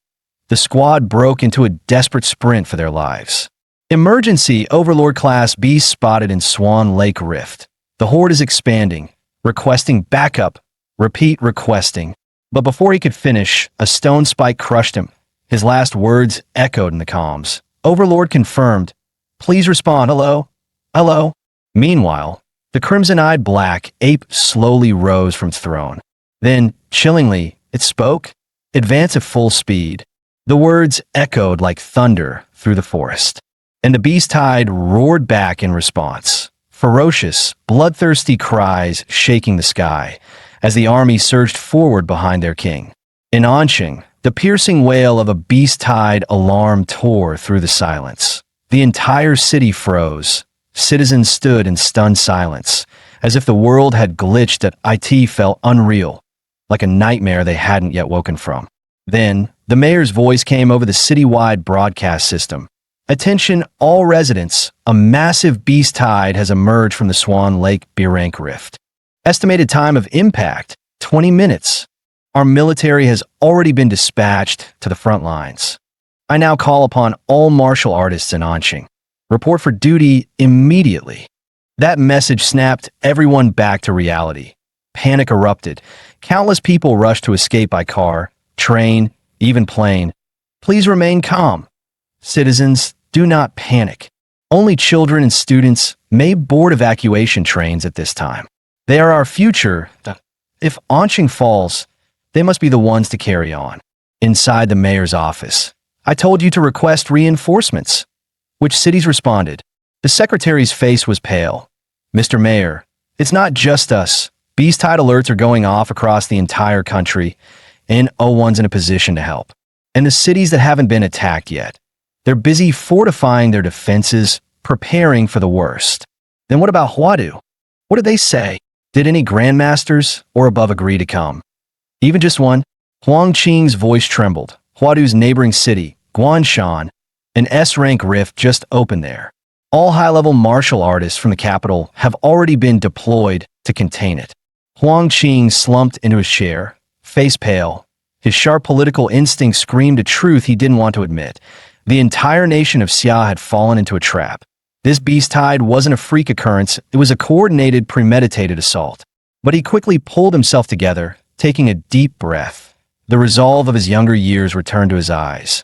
The squad broke into a desperate sprint for their lives. Emergency Overlord-class beast spotted in Swan Lake Rift. The horde is expanding, requesting backup. Repeat, requesting. But before he could finish, a stone spike crushed him. His last words echoed in the comms. Overlord confirmed. Please respond. Hello? Hello. Meanwhile, the crimson-eyed black ape slowly rose from its throne. Then, chillingly, it spoke. Advance at full speed. The words echoed like thunder through the forest. And the beast tide roared back in response. Ferocious, bloodthirsty cries shaking the sky as the army surged forward behind their king. In Anqing, the piercing wail of a beast tide alarm tore through the silence. The entire city froze. Citizens stood in stunned silence, as if the world had glitched that IT felt unreal, like a nightmare they hadn't yet woken from. Then, the mayor's voice came over the citywide broadcast system. Attention all residents, a massive beast tide has emerged from the Swan Lake Birank Rift. Estimated time of impact, 20 minutes. Our military has already been dispatched to the front lines. I now call upon all martial artists in Anqing. Report for duty immediately. That message snapped everyone back to reality. Panic erupted. Countless people rushed to escape by car, train, even plane. Please remain calm. Citizens, do not panic. Only children and students may board evacuation trains at this time. They are our future. If Anqing falls, they must be the ones to carry on. Inside the mayor's office, I told you to request reinforcements. Which cities responded? The secretary's face was pale. Mr. Mayor, it's not just us. Beast tide alerts are going off across the entire country, and O1's in a position to help. And the cities that haven't been attacked yet, they're busy fortifying their defenses, preparing for the worst. Then what about Huadu? What did they say? Did any grandmasters or above agree to come? Even just one? Huang Qing's voice trembled. Huadu's neighboring city, Guanshan, an S-rank rift just opened there. All high-level martial artists from the capital have already been deployed to contain it. Huang Qing slumped into his chair, face pale. His sharp political instinct screamed a truth he didn't want to admit. The entire nation of Xia had fallen into a trap. This beast tide wasn't a freak occurrence, it was a coordinated, premeditated assault. But he quickly pulled himself together, taking a deep breath. The resolve of his younger years returned to his eyes.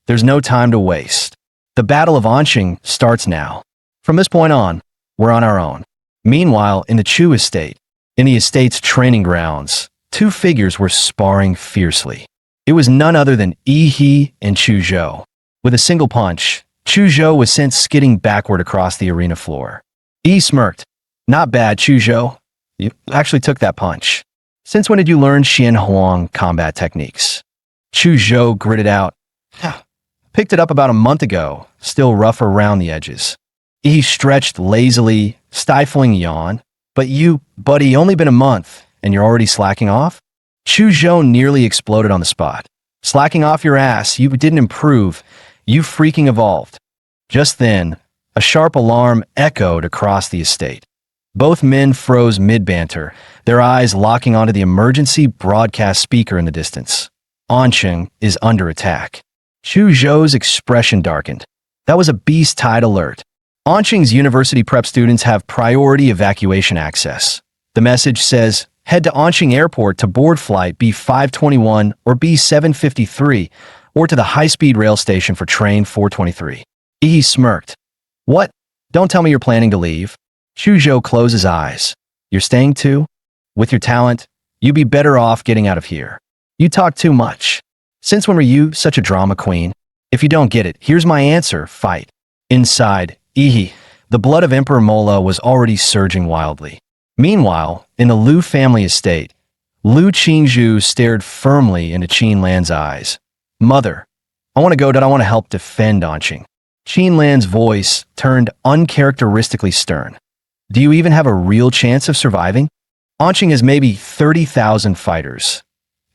There's no time to waste. The Battle of Anqing starts now. From this point on, we're on our own. Meanwhile, in the Chu estate, in the estate's training grounds, two figures were sparring fiercely. It was none other than Yi He and Chu Zhou. With a single punch, Chu Zhou was sent skidding backward across the arena floor. Yi smirked. Not bad, Chu Zhou. You actually took that punch. Since when did you learn Xian Huang combat techniques? Chu Zhou gritted out. Picked it up about a month ago, still rough around the edges. He stretched lazily, stifling a yawn. But you, buddy, only been a month, and you're already slacking off? Chu Zhou nearly exploded on the spot. Slacking off your ass, you didn't improve. You freaking evolved. Just then, a sharp alarm echoed across the estate. Both men froze mid-banter, their eyes locking onto the emergency broadcast speaker in the distance. Anqing is under attack. Chu Zhou's expression darkened. That was a beast tide alert. Anqing's university prep students have priority evacuation access. The message says, head to Anqing Airport to board flight B521 or B753, or to the high-speed rail station for train 423. Yi smirked. What? Don't tell me you're planning to leave. Chu Zhou closed his eyes. You're staying too? With your talent, you'd be better off getting out of here. You talk too much. Since when were you such a drama queen? If you don't get it, here's my answer, fight. Inside, Yi, the blood of Emperor Mola was already surging wildly. Meanwhile, in the Lu family estate, Lu Qingzhu stared firmly into Qin Lan's eyes. Mother, I want to go, I want to help defend Anqing. Qin Lan's voice turned uncharacteristically stern. Do you even have a real chance of surviving? Anqing has maybe 30,000 fighters.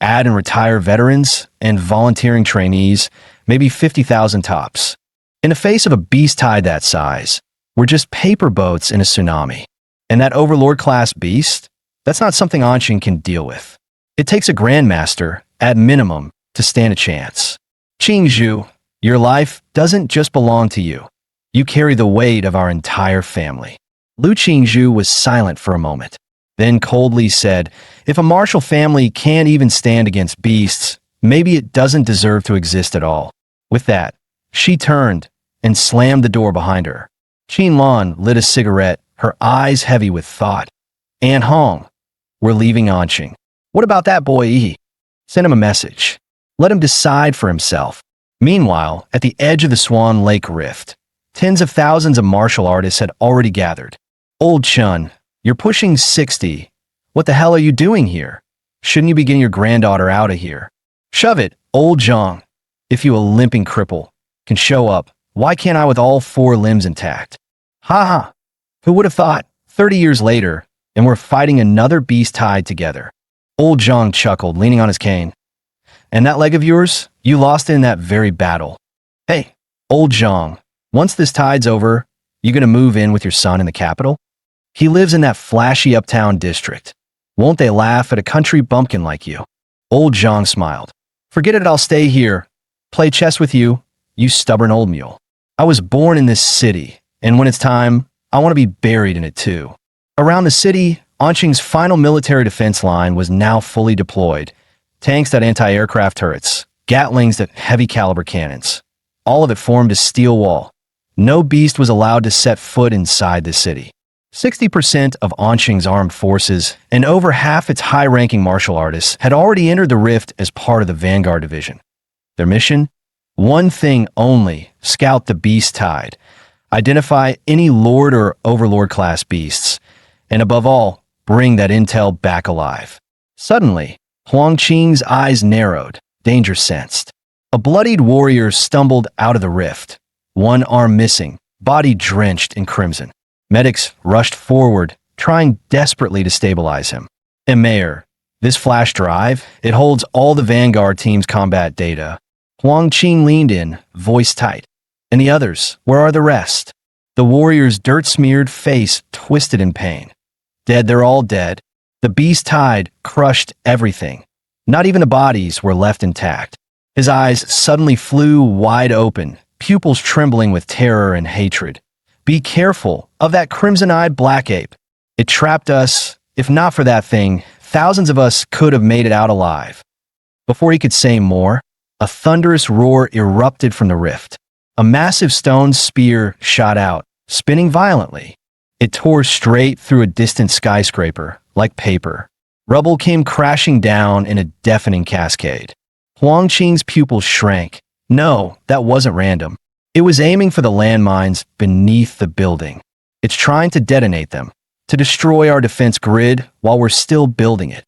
Add and retire veterans and volunteering trainees, maybe 50,000 tops. In the face of a beast tide that size, we're just paper boats in a tsunami. And that overlord-class beast? That's not something Anqing can deal with. It takes a grandmaster, at minimum, to stand a chance. Qingzhu, your life doesn't just belong to you. You carry the weight of our entire family. Lu Qingzhu was silent for a moment, then coldly said, if a martial family can't even stand against beasts, maybe it doesn't deserve to exist at all. With that, she turned and slammed the door behind her. Lan lit a cigarette, her eyes heavy with thought. "An Hong, we're leaving Anqing. What about that boy Yi? Send him a message. Let him decide for himself." Meanwhile, at the edge of the Swan Lake Rift, tens of thousands of martial artists had already gathered. "Old Chun, you're pushing 60. What the hell are you doing here? Shouldn't you be getting your granddaughter out of here?" "Shove it, old Zhang. If you a limping cripple can show up, why can't I with all four limbs intact?" "Ha ha. Who would have thought? 30 years later, and we're fighting another beast tied together." Old Zhang chuckled, leaning on his cane. "And that leg of yours? You lost it in that very battle." "Hey, old Zhang, once this tide's over, you gonna move in with your son in the capital? He lives in that flashy uptown district. Won't they laugh at a country bumpkin like you?" Old Zhang smiled. "Forget it, I'll stay here. Play chess with you, you stubborn old mule. I was born in this city, and when it's time, I want to be buried in it too." Around the city, Anqing's final military defense line was now fully deployed. Tanks at anti-aircraft turrets, Gatlings at heavy caliber cannons. All of it formed a steel wall. No beast was allowed to set foot inside the city. 60% of Anqing's armed forces and over half its high-ranking martial artists had already entered the rift as part of the Vanguard Division. Their mission? One thing only: scout the beast tide, identify any Lord or Overlord-class beasts, and above all, bring that intel back alive. Suddenly, Huang Qing's eyes narrowed, danger sensed. A bloodied warrior stumbled out of the rift, one arm missing, body drenched in crimson. Medics rushed forward, trying desperately to stabilize him. "And Mayor, this flash drive, it holds all the Vanguard team's combat data." Huang Qing leaned in, voice tight. "And the others, where are the rest?" The warrior's dirt-smeared face twisted in pain. "Dead, they're all dead. The beast tide crushed everything. Not even the bodies were left intact." His eyes suddenly flew wide open, pupils trembling with terror and hatred. "Be careful of that crimson-eyed black ape. It trapped us. If not for that thing, thousands of us could have made it out alive." Before he could say more, a thunderous roar erupted from the rift. A massive stone spear shot out, spinning violently. It tore straight through a distant skyscraper, like paper. Rubble came crashing down in a deafening cascade. Huang Qing's pupils shrank. No, that wasn't random. It was aiming for the landmines beneath the building. It's trying to detonate them, to destroy our defense grid while we're still building it.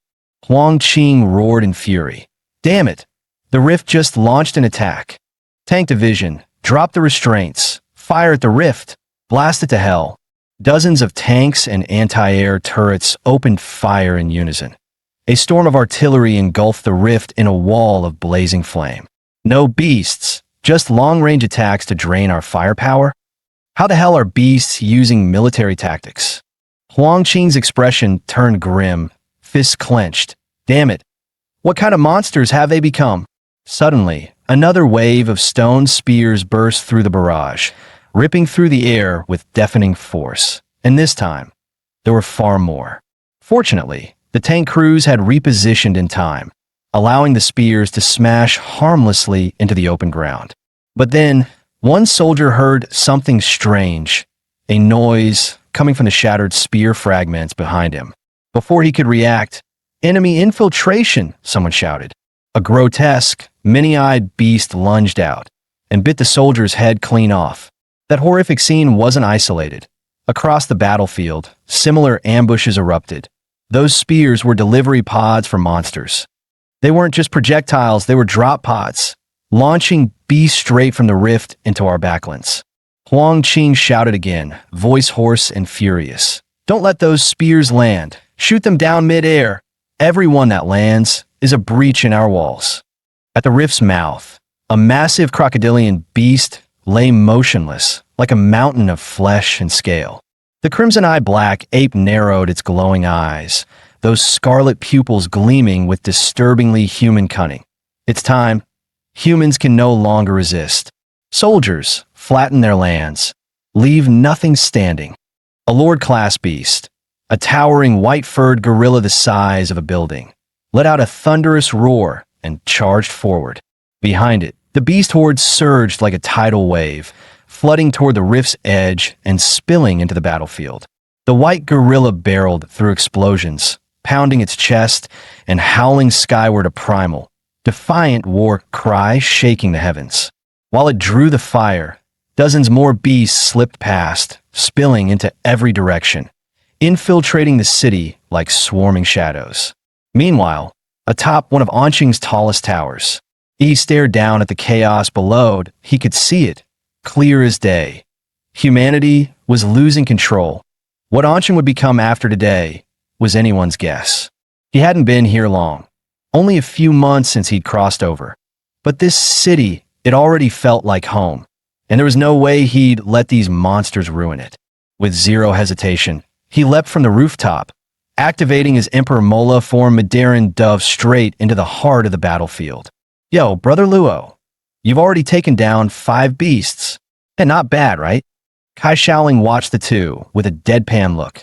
Huang Qing roared in fury. "Damn it! The rift just launched an attack. Tank division, drop the restraints, fire at the rift, blast it to hell." Dozens of tanks and anti-air turrets opened fire in unison. A storm of artillery engulfed the rift in a wall of blazing flame. No beasts, just long-range attacks to drain our firepower? How the hell are beasts using military tactics? Huang Qing's expression turned grim, fists clenched. Damn it. What kind of monsters have they become? Suddenly, another wave of stone spears burst through the barrage, ripping through the air with deafening force. And this time, there were far more. Fortunately, the tank crews had repositioned in time, allowing the spears to smash harmlessly into the open ground. But then, one soldier heard something strange, a noise coming from the shattered spear fragments behind him. Before he could react, "Enemy infiltration!" someone shouted. A grotesque, many-eyed beast lunged out and bit the soldier's head clean off. That horrific scene wasn't isolated. Across the battlefield, similar ambushes erupted. Those spears were delivery pods for monsters. They weren't just projectiles, they were drop pods, launching beasts straight from the rift into our backlands. Huang Qing shouted again, voice hoarse and furious. "Don't let those spears land. Shoot them down mid-air. Every one that lands is a breach in our walls." At the rift's mouth, a massive crocodilian beast lay motionless, like a mountain of flesh and scale. The crimson-eyed black ape narrowed its glowing eyes, those scarlet pupils gleaming with disturbingly human cunning. "It's time. Humans can no longer resist. Soldiers, flatten their lands. Leave nothing standing." A Lord-class beast, a towering white-furred gorilla the size of a building, let out a thunderous roar and charged forward. Behind it, the beast horde surged like a tidal wave, flooding toward the rift's edge and spilling into the battlefield. The white gorilla barreled through explosions, pounding its chest and howling skyward a primal, defiant war cry shaking the heavens. While it drew the fire, dozens more beasts slipped past, spilling into every direction, infiltrating the city like swarming shadows. Meanwhile, atop one of Anqing's tallest towers, he stared down at the chaos below. He could see it, clear as day. Humanity was losing control. What Anqing would become after today was anyone's guess. He hadn't been here long, only a few months since he'd crossed over. But this city, it already felt like home, and there was no way he'd let these monsters ruin it. With zero hesitation, he leapt from the rooftop, activating his Emperor Mola form Mandarin dove straight into the heart of the battlefield. Yo, Brother Luo, you've already taken down 5 beasts. And not bad, right? Kai Shaoling watched the two with a deadpan look.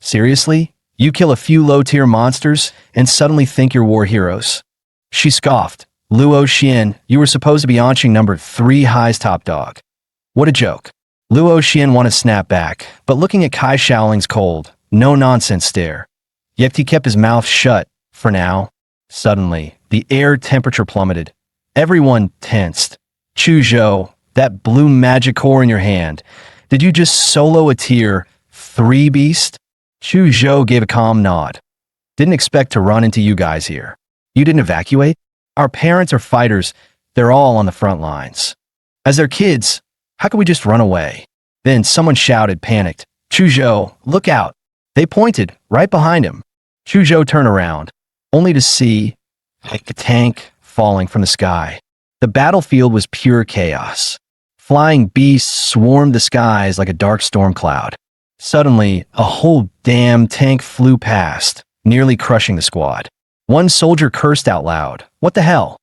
Seriously? You kill a few low-tier monsters and suddenly think you're war heroes? She scoffed. Luo Xian, you were supposed to be Anqing number 3 highest top dog. What a joke. Luo Xian wanted to snap back, but looking at Kai Shaoling's cold, no-nonsense stare. Yet he kept his mouth shut, for now. Suddenly, the air temperature plummeted. Everyone tensed. Chu Zhou, that blue magic core in your hand, did you just solo a tier 3 beast? Chu Zhou gave a calm nod. Didn't expect to run into you guys here. You didn't evacuate? Our parents are fighters. They're all on the front lines. As their kids, how could we just run away? Then someone shouted, panicked. Chu Zhou, look out. They pointed, right behind him. Chu Zhou turned around, only to see a tank falling from the sky. The battlefield was pure chaos. Flying beasts swarmed the skies like a dark storm cloud. Suddenly, a whole damn tank flew past, nearly crushing the squad. One soldier cursed out loud. What the hell?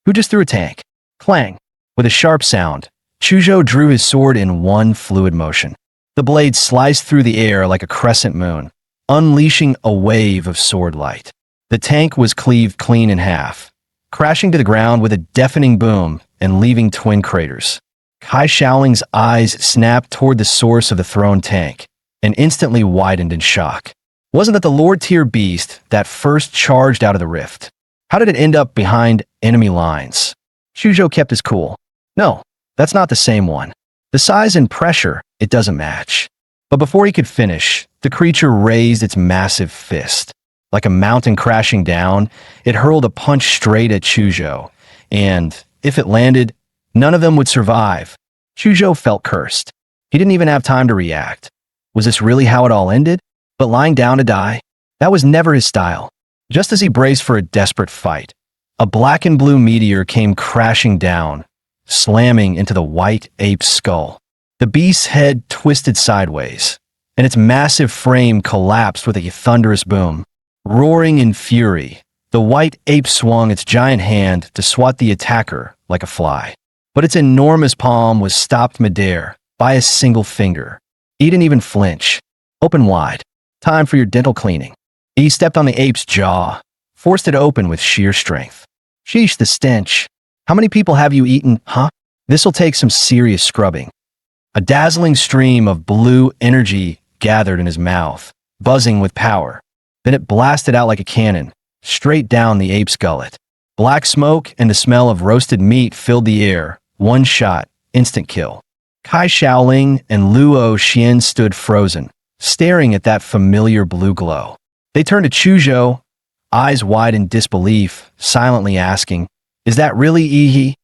Who just threw a tank? Clang. With a sharp sound, Chu Zhou drew his sword in one fluid motion. The blade sliced through the air like a crescent moon, unleashing a wave of sword light. The tank was cleaved clean in half, crashing to the ground with a deafening boom and leaving twin craters. Kai Shaoling's eyes snapped toward the source of the thrown tank and instantly widened in shock. Wasn't that the Lord-tier beast that first charged out of the rift? How did it end up behind enemy lines? Chu Zhou kept his cool. No, that's not the same one. The size and pressure, it doesn't match. But before he could finish, the creature raised its massive fist. Like a mountain crashing down, it hurled a punch straight at Chu Zhou, and if it landed, none of them would survive. Chu Zhou felt cursed. He didn't even have time to react. Was this really how it all ended? But lying down to die? That was never his style. Just as he braced for a desperate fight, a black and blue meteor came crashing down, slamming into the white ape's skull. The beast's head twisted sideways, and its massive frame collapsed with a thunderous boom. Roaring in fury, the white ape swung its giant hand to swat the attacker like a fly. But its enormous palm was stopped midair by a single finger. He didn't even flinch. Open wide. Time for your dental cleaning. He stepped on the ape's jaw, forced it open with sheer strength. Sheesh, the stench. How many people have you eaten, huh? This'll take some serious scrubbing. A dazzling stream of blue energy gathered in his mouth, buzzing with power. Then it blasted out like a cannon, straight down the ape's gullet. Black smoke and the smell of roasted meat filled the air. One shot, instant kill. Kai Shaoling and Luo Xian stood frozen, staring at that familiar blue glow. They turned to Chu Zhou, eyes wide in disbelief, silently asking, "Is that really Yi?"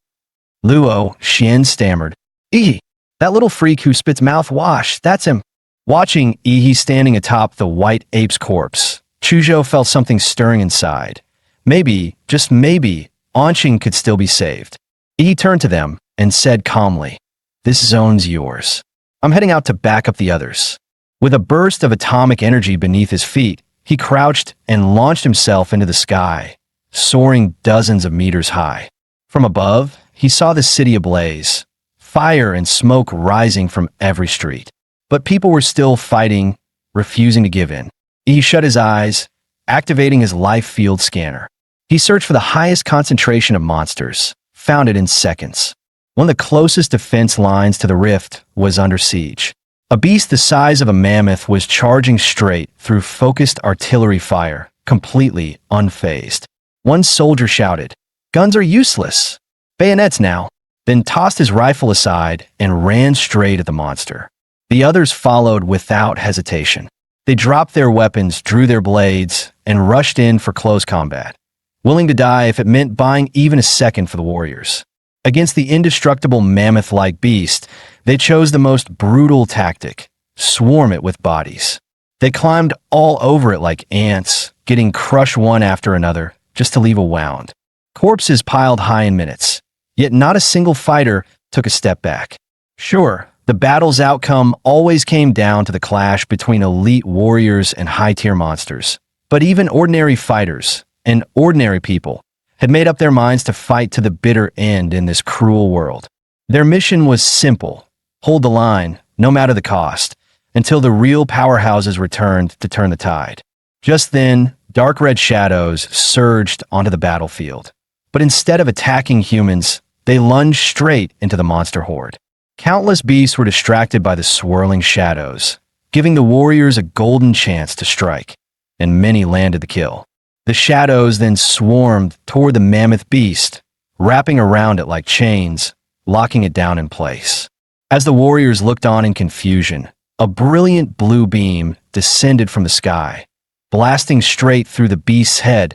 Luo Xian stammered, "Yi, that little freak who spits mouthwash, that's him." Watching Yi standing atop the white ape's corpse, Chu Zhou felt something stirring inside. Maybe, just maybe, Anqing could still be saved. Yi turned to them and said calmly, "This zone's yours. I'm heading out to back up the others." With a burst of atomic energy beneath his feet, he crouched and launched himself into the sky, soaring dozens of meters high. From above, he saw the city ablaze, fire and smoke rising from every street. But people were still fighting, refusing to give in. He shut his eyes, activating his life field scanner. He searched for the highest concentration of monsters, found it in seconds. One of the closest defense lines to the rift was under siege. A beast the size of a mammoth was charging straight through focused artillery fire, completely unfazed. One soldier shouted, "Guns are useless. Bayonets now," then tossed his rifle aside and ran straight at the monster. The others followed without hesitation. They dropped their weapons, drew their blades, and rushed in for close combat, willing to die if it meant buying even a second for the warriors. Against the indestructible mammoth-like beast, they chose the most brutal tactic: swarm it with bodies. They climbed all over it like ants, getting crushed one after another, just to leave a wound. Corpses piled high in minutes, yet not a single fighter took a step back. Sure, the battle's outcome always came down to the clash between elite warriors and high-tier monsters. But even ordinary fighters, and ordinary people, had made up their minds to fight to the bitter end in this cruel world. Their mission was simple: hold the line, no matter the cost, until the real powerhouses returned to turn the tide. Just then, dark red shadows surged onto the battlefield. But instead of attacking humans, they lunged straight into the monster horde. Countless beasts were distracted by the swirling shadows, giving the warriors a golden chance to strike, and many landed the kill. The shadows then swarmed toward the mammoth beast, wrapping around it like chains, locking it down in place. As the warriors looked on in confusion, a brilliant blue beam descended from the sky, blasting straight through the beast's head.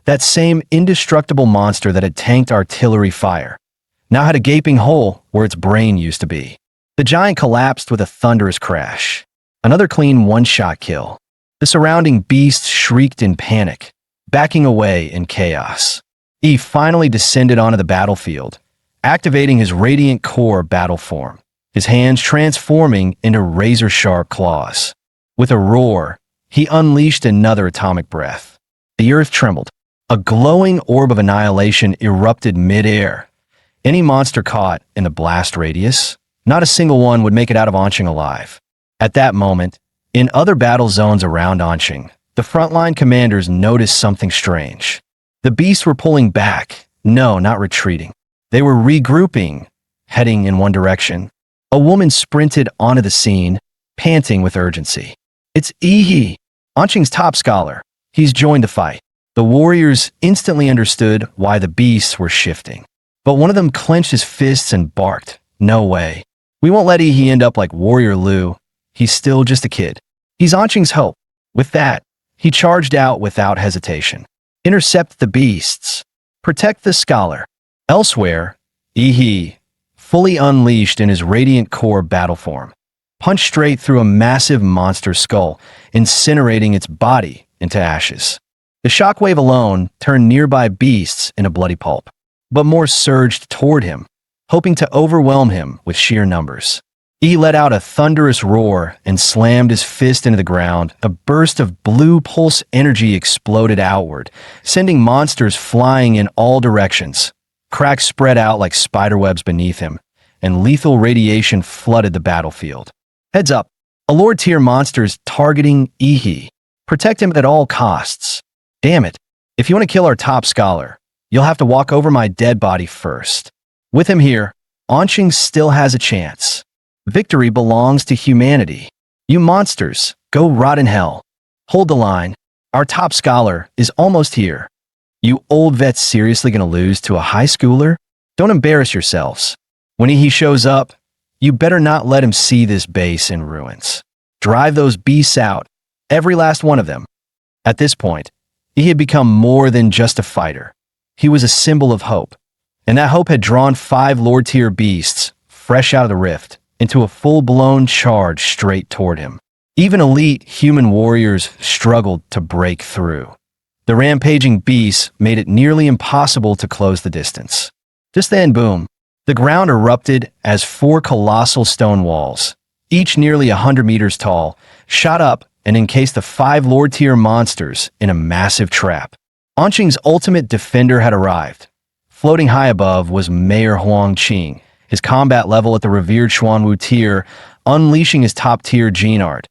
That same indestructible monster that had tanked artillery fire now had a gaping hole where its brain used to be. The giant collapsed with a thunderous crash. Another clean one-shot kill. The surrounding beasts shrieked in panic, backing away in chaos. He finally descended onto the battlefield, activating his radiant core battle form, his hands transforming into razor-sharp claws. With a roar, he unleashed another atomic breath. The earth trembled. A glowing orb of annihilation erupted mid-air. Any monster caught in the blast radius, not a single one would make it out of Anqing alive. At that moment, in other battle zones around Anqing, the frontline commanders noticed something strange. The beasts were pulling back. No, not retreating. They were regrouping, heading in one direction. A woman sprinted onto the scene, panting with urgency. "It's Ihi, Anqing's top scholar. He's joined the fight." The warriors instantly understood why the beasts were shifting. But one of them clenched his fists and barked, "No way. We won't let Ihi end up like Warrior Lu. He's still just a kid. He's Anqing's hope." With that, he charged out without hesitation. "Intercept the beasts. Protect the scholar." Elsewhere, Ihi, fully unleashed in his radiant core battle form, punched straight through a massive monster skull, incinerating its body into ashes. The shockwave alone turned nearby beasts into bloody pulp, but more surged toward him, hoping to overwhelm him with sheer numbers. He let out a thunderous roar and slammed his fist into the ground. A burst of blue pulse energy exploded outward, sending monsters flying in all directions. Cracks spread out like spiderwebs beneath him, and lethal radiation flooded the battlefield. Heads up, a Lord-tier monster's targeting Ihi. Protect him at all costs. Damn it, if you want to kill our top scholar, you'll have to walk over my dead body first. With him here, Anqing still has a chance. Victory belongs to humanity. You monsters, go rot in hell. Hold the line. Our top scholar is almost here. You old vets seriously gonna lose to a high schooler? Don't embarrass yourselves. When he shows up, you better not let him see this base in ruins. Drive those beasts out, every last one of them. At this point, he had become more than just a fighter. He was a symbol of hope, and that hope had drawn 5 Lord-tier beasts, fresh out of the rift, into a full-blown charge straight toward him. Even elite human warriors struggled to break through. The rampaging beasts made it nearly impossible to close the distance. Just then, boom, the ground erupted as 4 colossal stone walls, each nearly 100 meters tall, shot up and encased the 5 Lord-tier monsters in a massive trap. Anqing's ultimate defender had arrived. Floating high above was Mayor Huang Qing, his combat level at the revered Xuanwu tier, unleashing his top-tier gene art.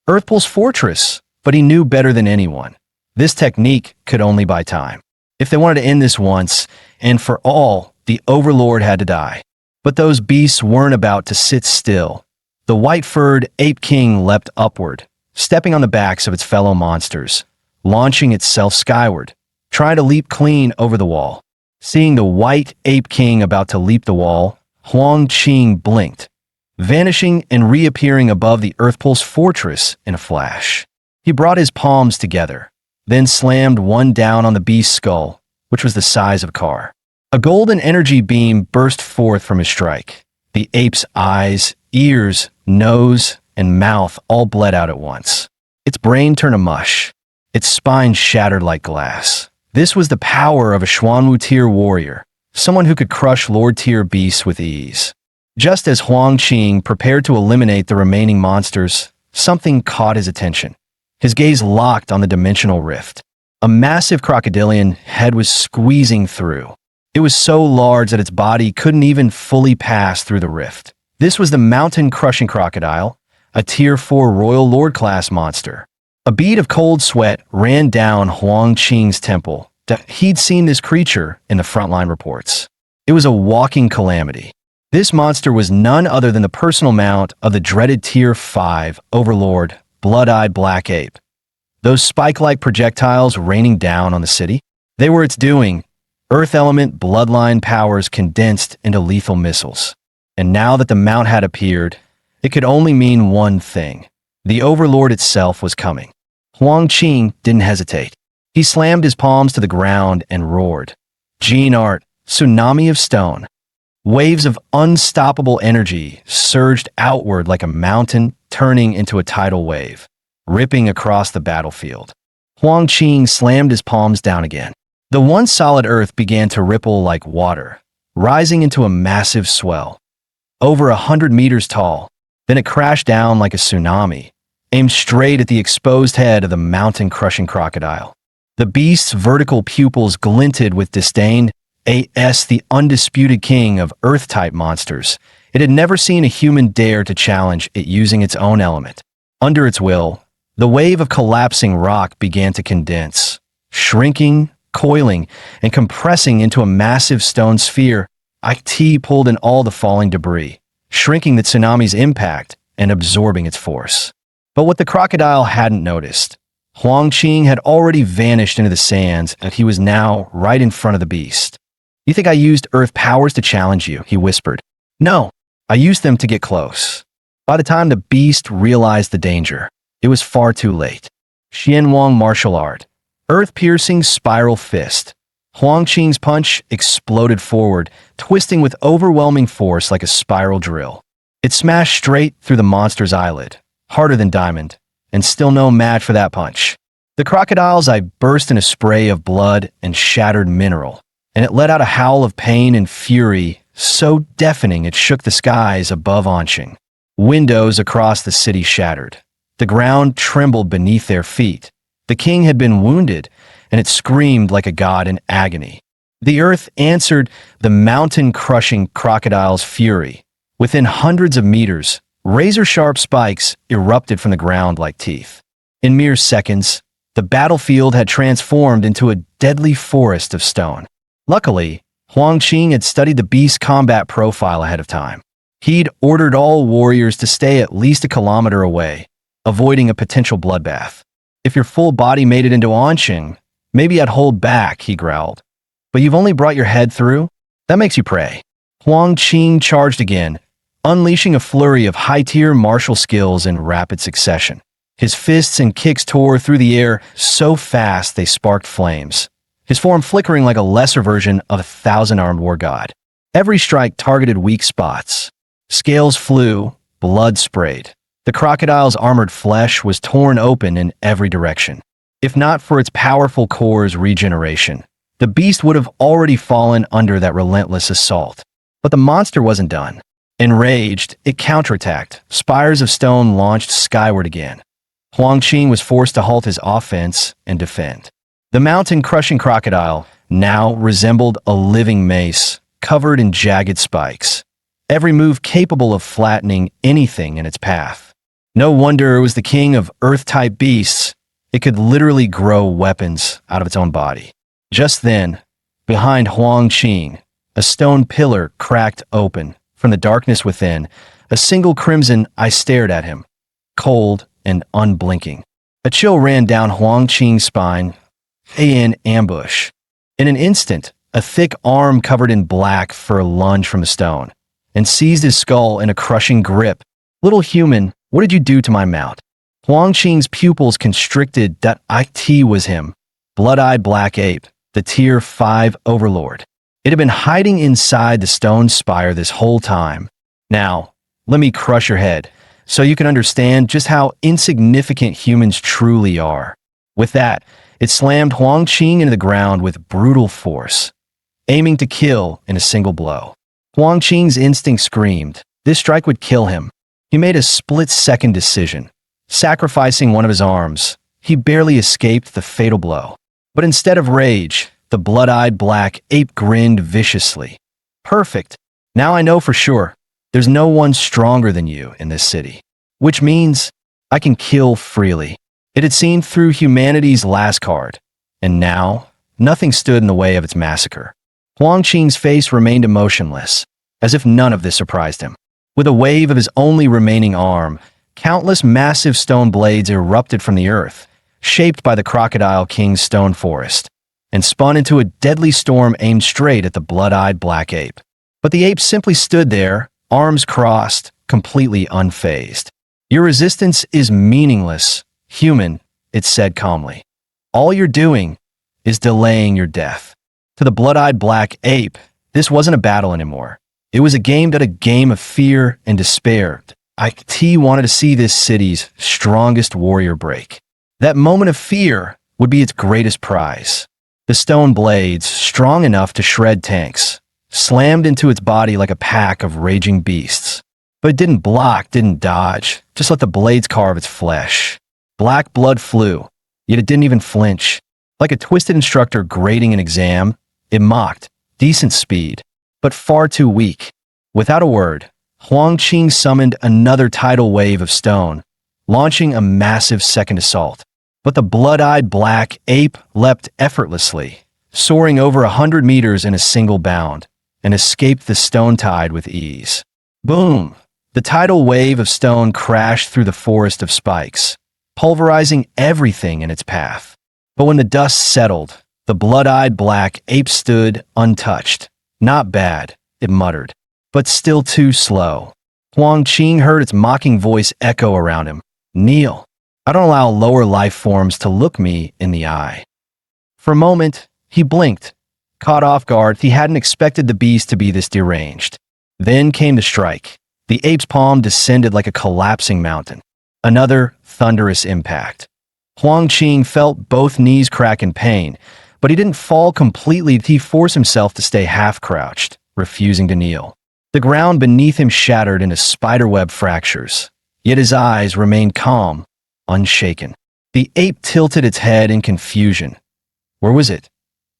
Earthpool's fortress, but he knew better than anyone. This technique could only buy time. If they wanted to end this once and for all, the Overlord had to die. But those beasts weren't about to sit still. The white-furred ape king leapt upward, stepping on the backs of its fellow monsters, launching itself skyward, trying to leap clean over the wall. Seeing the white ape king about to leap the wall, Huang Qing blinked, vanishing and reappearing above the Earthpulse fortress in a flash. He brought his palms together, then slammed one down on the beast's skull, which was the size of a car. A golden energy beam burst forth from his strike. The ape's eyes, ears, nose, and mouth all bled out at once. Its brain turned to mush. Its spine shattered like glass. This was the power of a Xuanwu tier warrior, someone who could crush Lord tier beasts with ease. Just as Huang Qing prepared to eliminate the remaining monsters, something caught his attention. His gaze locked on the dimensional rift. A massive crocodilian head was squeezing through. It was so large that its body couldn't even fully pass through the rift. This was the mountain-crushing crocodile, a Tier 4 Royal Lord class monster. A bead of cold sweat ran down Huang Qing's temple. He'd seen this creature in the frontline reports. It was a walking calamity. This monster was none other than the personal mount of the dreaded Tier 5 Overlord, Blood-Eyed Black Ape. Those spike-like projectiles raining down on the city, they were its doing. Earth element bloodline powers condensed into lethal missiles. And now that the mount had appeared, it could only mean one thing. The Overlord itself was coming. Huang Qing didn't hesitate. He slammed his palms to the ground and roared. Gene Art, tsunami of stone. Waves of unstoppable energy surged outward like a mountain turning into a tidal wave, ripping across the battlefield. Huang Qing slammed his palms down again. The once solid earth began to ripple like water, rising into a massive swell. Over 100 meters tall, then it crashed down like a tsunami, aimed straight at the exposed head of the mountain-crushing crocodile. The beast's vertical pupils glinted with disdain. The undisputed king of Earth-type monsters. It had never seen a human dare to challenge it using its own element. Under its will, the wave of collapsing rock began to condense, shrinking, coiling, and compressing into a massive stone sphere. IT pulled in all the falling debris, shrinking the tsunami's impact and absorbing its force. But what the crocodile hadn't noticed, Huang Qing had already vanished into the sands, and he was now right in front of the beast. "You think I used Earth powers to challenge you?" he whispered. "No, I used them to get close." By the time the beast realized the danger, it was far too late. Xianwang martial art. Earth-piercing spiral fist. Huang Qing's punch exploded forward, twisting with overwhelming force like a spiral drill. It smashed straight through the monster's eyelid, harder than diamond, and still no match for that punch. The crocodile's eye burst in a spray of blood and shattered mineral, and it let out a howl of pain and fury, so deafening it shook the skies above Anqing. Windows across the city shattered. The ground trembled beneath their feet. The king had been wounded, and it screamed like a god in agony. The earth answered the mountain-crushing crocodile's fury. Within hundreds of meters, razor-sharp spikes erupted from the ground like teeth. In mere seconds, the battlefield had transformed into a deadly forest of stone. Luckily, Huang Qing had studied the beast's combat profile ahead of time. He'd ordered all warriors to stay at least a kilometer away, avoiding a potential bloodbath. "If your full body made it into Anqing, maybe I'd hold back," he growled. "But you've only brought your head through? That makes you pray." Huang Qing charged again, unleashing a flurry of high-tier martial skills in rapid succession. His fists and kicks tore through the air so fast they sparked flames, his form flickering like a lesser version of a thousand-armed war god. Every strike targeted weak spots. Scales flew, blood sprayed. The crocodile's armored flesh was torn open in every direction. If not for its powerful core's regeneration, the beast would have already fallen under that relentless assault. But the monster wasn't done. Enraged, it counterattacked. Spires of stone launched skyward again. Huang Qing was forced to halt his offense and defend. The mountain-crushing crocodile now resembled a living mace, covered in jagged spikes, every move capable of flattening anything in its path. No wonder it was the king of Earth-type beasts. It could literally grow weapons out of its own body. Just then, behind Huang Qing, a stone pillar cracked open, From the darkness within, a single crimson eye stared at him, cold and unblinking. A chill ran down Huang Qing's spine. In ambush. In an instant, a thick arm covered in black fur lunged from the stone and seized his skull in a crushing grip. Little human, what did you do to my mount? Huang Qing's pupils constricted. That it was him, blood-eyed black ape, the Tier 5 overlord. It had been hiding inside the stone spire this whole time. Now, let me crush your head, so you can understand just how insignificant humans truly are. With that, it slammed Huang Qing into the ground with brutal force, aiming to kill in a single blow. Huang Qing's instinct screamed. This strike would kill him. He made a split-second decision. Sacrificing one of his arms, he barely escaped the fatal blow. But instead of rage, the blood-eyed black ape grinned viciously. Perfect. Now I know for sure. There's no one stronger than you in this city. Which means I can kill freely. It had seen through humanity's last card, and now nothing stood in the way of its massacre. Huang Qing's face remained emotionless, as if none of this surprised him. With a wave of his only remaining arm, countless massive stone blades erupted from the earth, shaped by the Crocodile King's stone forest, and spun into a deadly storm aimed straight at the blood-eyed black ape. But the ape simply stood there, arms crossed, completely unfazed. Your resistance is meaningless, human, it said calmly. All you're doing is delaying your death. To the blood-eyed black ape, this wasn't a battle anymore. It was a game of fear and despair. IT wanted to see this city's strongest warrior break. That moment of fear would be its greatest prize. The stone blades, strong enough to shred tanks, slammed into its body like a pack of raging beasts. But it didn't block, didn't dodge, just let the blades carve its flesh. Black blood flew, yet it didn't even flinch. Like a twisted instructor grading an exam, it mocked, decent speed, but far too weak. Without a word, Huang Qing summoned another tidal wave of stone, launching a massive second assault. But the blood-eyed black ape leapt effortlessly, soaring over 100 meters in a single bound, and escaped the stone tide with ease. Boom! The tidal wave of stone crashed through the forest of spikes, pulverizing everything in its path. But when the dust settled, the blood-eyed black ape stood untouched. Not bad, it muttered, but still too slow. Huang Qing heard its mocking voice echo around him. Kneel. I don't allow lower life forms to look me in the eye. For a moment, he blinked. Caught off guard, he hadn't expected the beast to be this deranged. Then came the strike. The ape's palm descended like a collapsing mountain. Another thunderous impact. Huang Qing felt both knees crack in pain, but he didn't fall completely. He forced himself to stay half-crouched, refusing to kneel. The ground beneath him shattered into spiderweb fractures, yet his eyes remained calm, unshaken. The ape tilted its head in confusion. Where was it?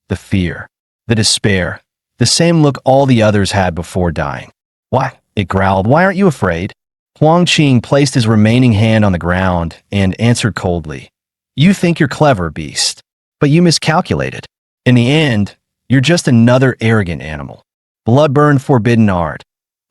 The fear, the despair, the same look all the others had before dying. Why? It growled. Why aren't you afraid? Huang Qing placed his remaining hand on the ground and answered coldly. You think you're clever, beast, but you miscalculated. In the end, you're just another arrogant animal. Bloodburn forbidden art.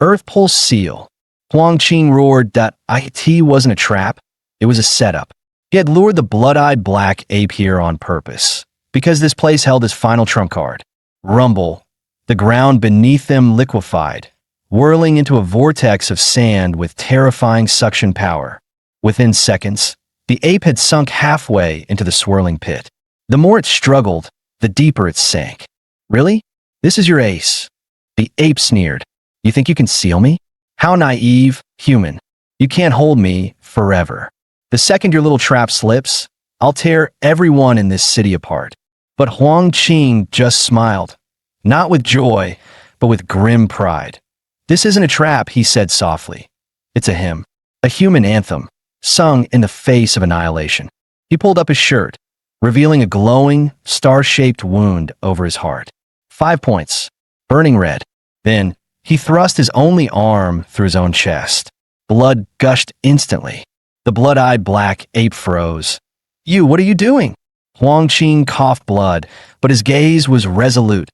Earth pulse seal. Huang Qing roared that it wasn't a trap. It was a setup. He had lured the blood-eyed black ape here on purpose, because this place held his final trump card. Rumble. The ground beneath them liquefied, whirling into a vortex of sand with terrifying suction power. Within seconds, the ape had sunk halfway into the swirling pit. The more it struggled, the deeper it sank. Really? This is your ace? The ape sneered. You think you can seal me? How naive, human. You can't hold me forever. The second your little trap slips, I'll tear everyone in this city apart. But Huang Qing just smiled. Not with joy, but with grim pride. This isn't a trap, he said softly. It's a hymn. A human anthem, sung in the face of annihilation. He pulled up his shirt, revealing a glowing, star-shaped wound over his heart. 5 points. Burning red. Then, he thrust his only arm through his own chest. Blood gushed instantly. The blood-eyed black ape froze. You, what are you doing? Huang Qing coughed blood, but his gaze was resolute.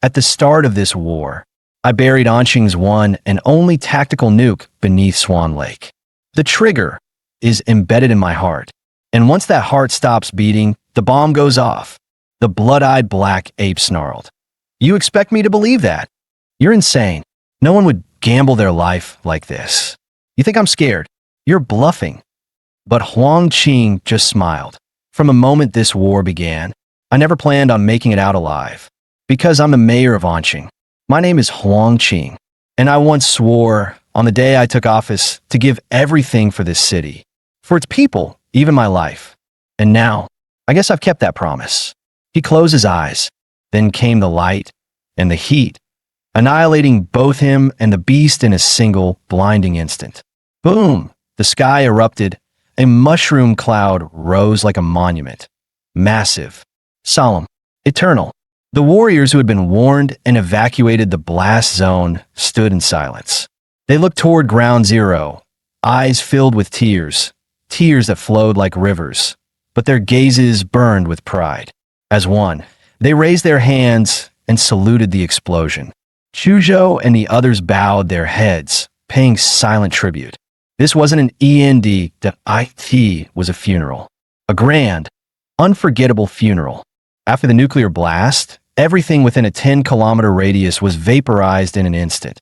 At the start of this war, I buried Anqing's one and only tactical nuke beneath Swan Lake. The trigger is embedded in my heart, and once that heart stops beating, the bomb goes off. The blood-eyed black ape snarled. You expect me to believe that? You're insane. No one would gamble their life like this. You think I'm scared? You're bluffing. But Huang Qing just smiled. From the moment this war began, I never planned on making it out alive. Because I'm the mayor of Anqing. My name is Huang Qing, and I once swore on the day I took office to give everything for this city, for its people, even my life. And now, I guess I've kept that promise. He closed his eyes. Then came the light and the heat, annihilating both him and the beast in a single, blinding instant. Boom! The sky erupted. A mushroom cloud rose like a monument. Massive, solemn, eternal. The warriors who had been warned and evacuated the blast zone stood in silence. They looked toward Ground Zero, eyes filled with tears, tears that flowed like rivers, but their gazes burned with pride. As one, they raised their hands and saluted the explosion. Chuzhou and the others bowed their heads, paying silent tribute. This wasn't an END, it was a funeral. A grand, unforgettable funeral. After the nuclear blast, everything within a 10-kilometer radius was vaporized in an instant,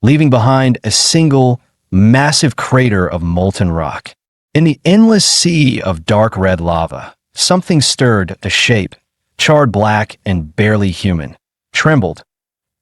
leaving behind a single, massive crater of molten rock. In the endless sea of dark red lava, something stirred, a shape, charred black and barely human, trembled.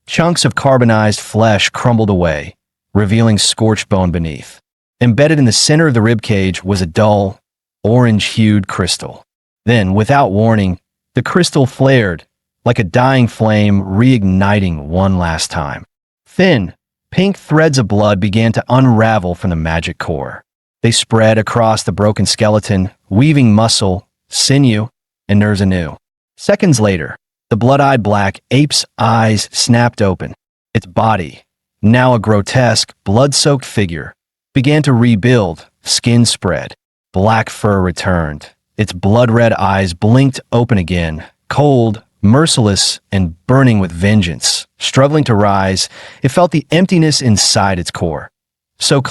Chunks of carbonized flesh crumbled away, revealing scorched bone beneath. Embedded in the center of the ribcage was a dull, orange-hued crystal. Then, without warning, the crystal flared, like a dying flame reigniting one last time. Thin, pink threads of blood began to unravel from the magic core. They spread across the broken skeleton, weaving muscle, sinew, and nerves anew. Seconds later, the blood-eyed black ape's eyes snapped open. Its body, now a grotesque, blood-soaked figure, began to rebuild, skin spread. Black fur returned. Its blood-red eyes blinked open again, cold, merciless, and burning with vengeance. Struggling to rise, it felt the emptiness inside its core. So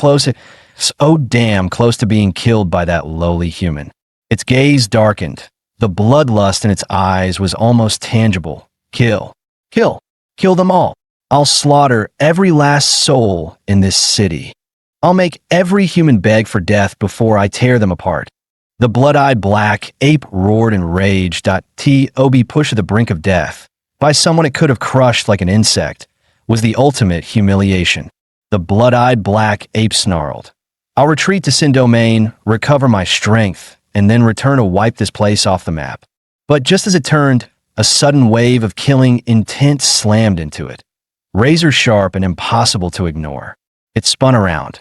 damn close to being killed by that lowly human. Its gaze darkened. The bloodlust in its eyes was almost tangible. Kill. Kill. Kill them all. I'll slaughter every last soul in this city. I'll make every human beg for death before I tear them apart. The blood-eyed black ape roared in rage. Tob pushed to the brink of death, by someone it could have crushed like an insect, was the ultimate humiliation. The blood-eyed black ape snarled. I'll retreat to Sin Domain, recover my strength, and then return to wipe this place off the map. But just as it turned, a sudden wave of killing intent slammed into it. Razor sharp and impossible to ignore. It spun around,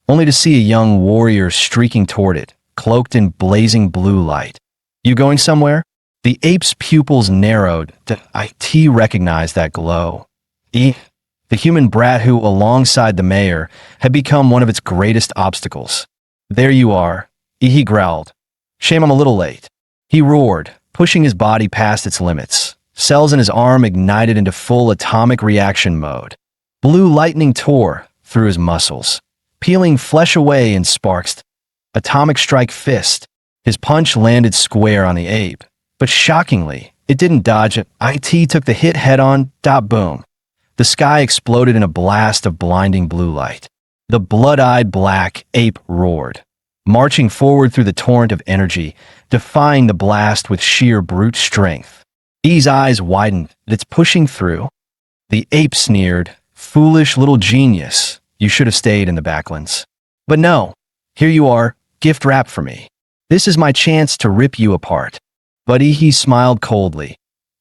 only to see a young warrior streaking toward it, cloaked in blazing blue light. You going somewhere? The ape's pupils narrowed. It recognized that glow. The human brat who, alongside the mayor, had become one of its greatest obstacles. There you are, he growled. Shame I'm a little late. He roared, pushing his body past its limits. Cells in his arm ignited into full atomic reaction mode. Blue lightning tore through his muscles, peeling flesh away in sparks. Atomic strike fist. His punch landed square on the ape, but shockingly, it didn't dodge it. It took the hit head-on. Boom. The sky exploded in a blast of blinding blue light. The blood-eyed black ape roared, marching forward through the torrent of energy, defying the blast with sheer brute strength. E's eyes widened. It's pushing through. The ape sneered, foolish little genius. You should have stayed in the backlands. But no, here you are, gift wrapped for me. This is my chance to rip you apart. But he smiled coldly.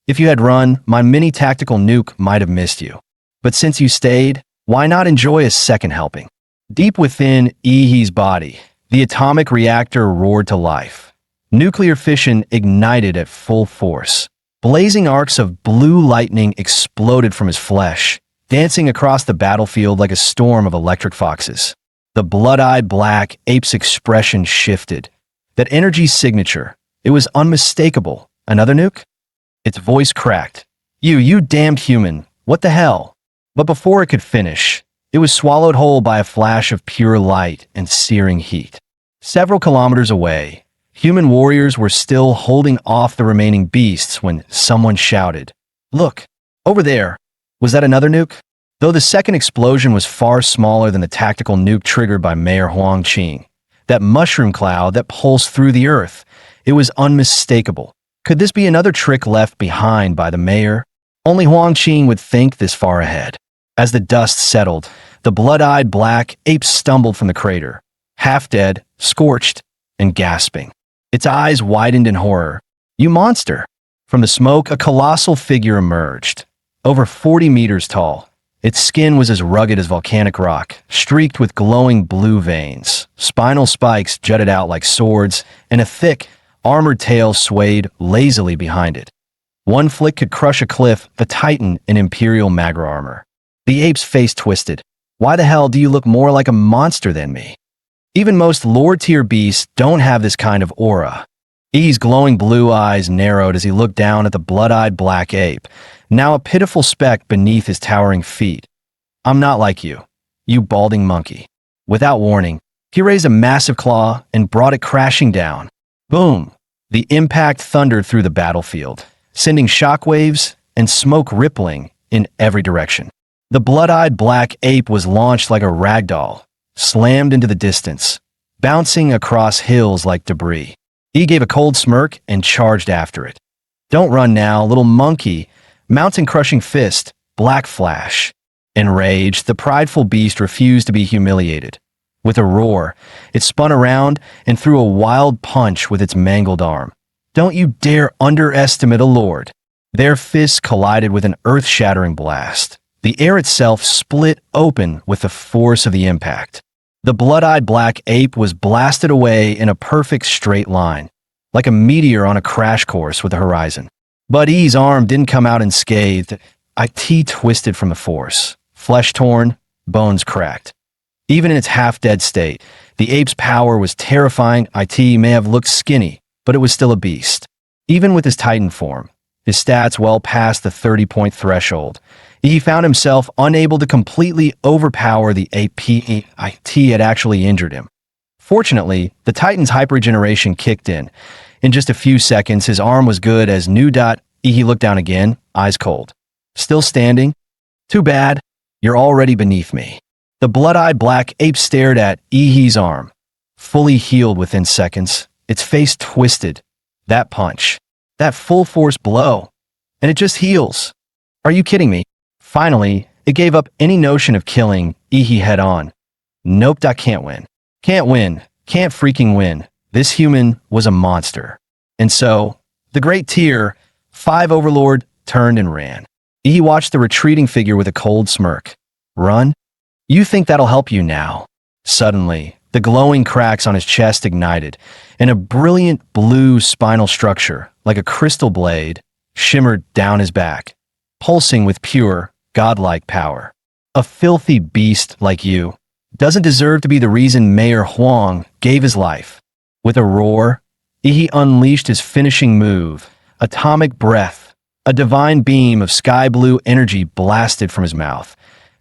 If you had run, my mini tactical nuke might have missed you. But since you stayed, why not enjoy a second helping? Deep within He's body, the atomic reactor roared to life. Nuclear fission ignited at full force. Blazing arcs of blue lightning exploded from his flesh, dancing across the battlefield like a storm of electric foxes. The blood-eyed black ape's expression shifted. That energy signature, it was unmistakable. Another nuke? Its voice cracked. You damned human. What the hell? But before it could finish, it was swallowed whole by a flash of pure light and searing heat. Several kilometers away, human warriors were still holding off the remaining beasts when someone shouted, "Look, over there." Was that another nuke? Though the second explosion was far smaller than the tactical nuke triggered by Mayor Huang Qing, that mushroom cloud that pulsed through the earth, it was unmistakable. Could this be another trick left behind by the mayor? Only Huang Qing would think this far ahead. As the dust settled, the blood-eyed black ape stumbled from the crater, half dead, scorched, and gasping. Its eyes widened in horror. "You monster!" From the smoke, a colossal figure emerged, over 40 meters tall. Its skin was as rugged as volcanic rock, streaked with glowing blue veins. Spinal spikes jutted out like swords, and a thick, armored tail swayed lazily behind it. One flick could crush a cliff, a titan in imperial magra armor. The ape's face twisted. "Why the hell do you look more like a monster than me?" Even most lord-tier beasts don't have this kind of aura. E's glowing blue eyes narrowed as he looked down at the blood-eyed black ape, now a pitiful speck beneath his towering feet. "I'm not like you, you balding monkey." Without warning, he raised a massive claw and brought it crashing down. Boom! The impact thundered through the battlefield, sending shockwaves and smoke rippling in every direction. The blood-eyed black ape was launched like a ragdoll, slammed into the distance, bouncing across hills like debris. He gave a cold smirk and charged after it. "Don't run now, little monkey." Mountain-crushing fist, black flash. Enraged, the prideful beast refused to be humiliated. With a roar, it spun around and threw a wild punch with its mangled arm. "Don't you dare underestimate a lord." Their fists collided with an earth-shattering blast. The air itself split open with the force of the impact. The blood-eyed black ape was blasted away in a perfect straight line, like a meteor on a crash course with the horizon. But E's arm didn't come out unscathed. IT twisted from the force, flesh torn, bones cracked. Even in its half-dead state, the ape's power was terrifying. IT may have looked skinny, but it was still a beast. Even with his titan form, his stats well past the 30-point threshold, he found himself unable to completely overpower the ape. IT had actually injured him. Fortunately, the Titan's hyperregeneration kicked in. In just a few seconds, his arm was good as new. He looked down again, eyes cold. "Still standing? Too bad. You're already beneath me." The blood-eyed black ape stared at Ehe's arm, fully healed within seconds. Its face twisted. That punch. That full-force blow. And it just heals. Are you kidding me? Finally, it gave up any notion of killing Ehe head-on. "Nope, I can't win. Can't win. Can't freaking win. This human was a monster." And so, the Great Tier 5 Overlord turned and ran. Ehe watched the retreating figure with a cold smirk. "Run? You think that'll help you now?" Suddenly, the glowing cracks on his chest ignited, and a brilliant blue spinal structure, like a crystal blade, shimmered down his back, pulsing with pure, godlike power. "A filthy beast like you doesn't deserve to be the reason Mayor Huang gave his life." With a roar, Ehe unleashed his finishing move, atomic breath. A divine beam of sky-blue energy blasted from his mouth,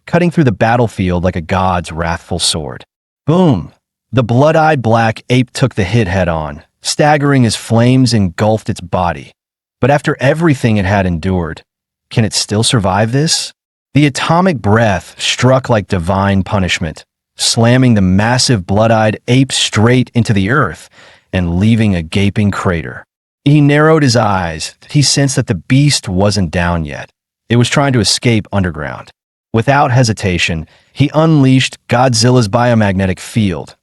cutting through the battlefield like a god's wrathful sword. Boom! The blood-eyed black ape took the hit head-on, staggering as flames engulfed its body. But after everything it had endured, can it still survive this? The atomic breath struck like divine punishment, slamming the massive blood-eyed ape straight into the earth and leaving a gaping crater. He narrowed his eyes. He sensed that the beast wasn't down yet. It was trying to escape underground. Without hesitation, he unleashed Godzilla's biomagnetic field.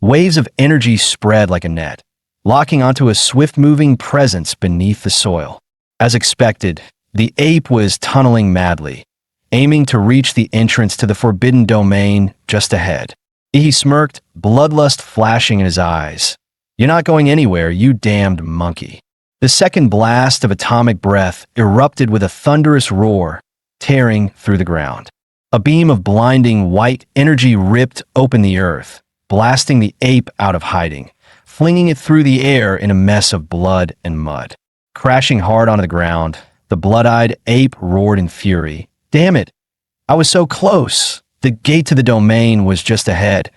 Waves of energy spread like a net, locking onto a swift-moving presence beneath the soil. As expected, the ape was tunneling madly, aiming to reach the entrance to the forbidden domain just ahead. He smirked, bloodlust flashing in his eyes. "You're not going anywhere, you damned monkey." The second blast of atomic breath erupted with a thunderous roar, tearing through the ground. A beam of blinding white energy ripped open the earth, blasting the ape out of hiding, flinging it through the air in a mess of blood and mud. Crashing hard onto the ground, the blood-eyed ape roared in fury. "Damn it! I was so close. The gate to the domain was just ahead,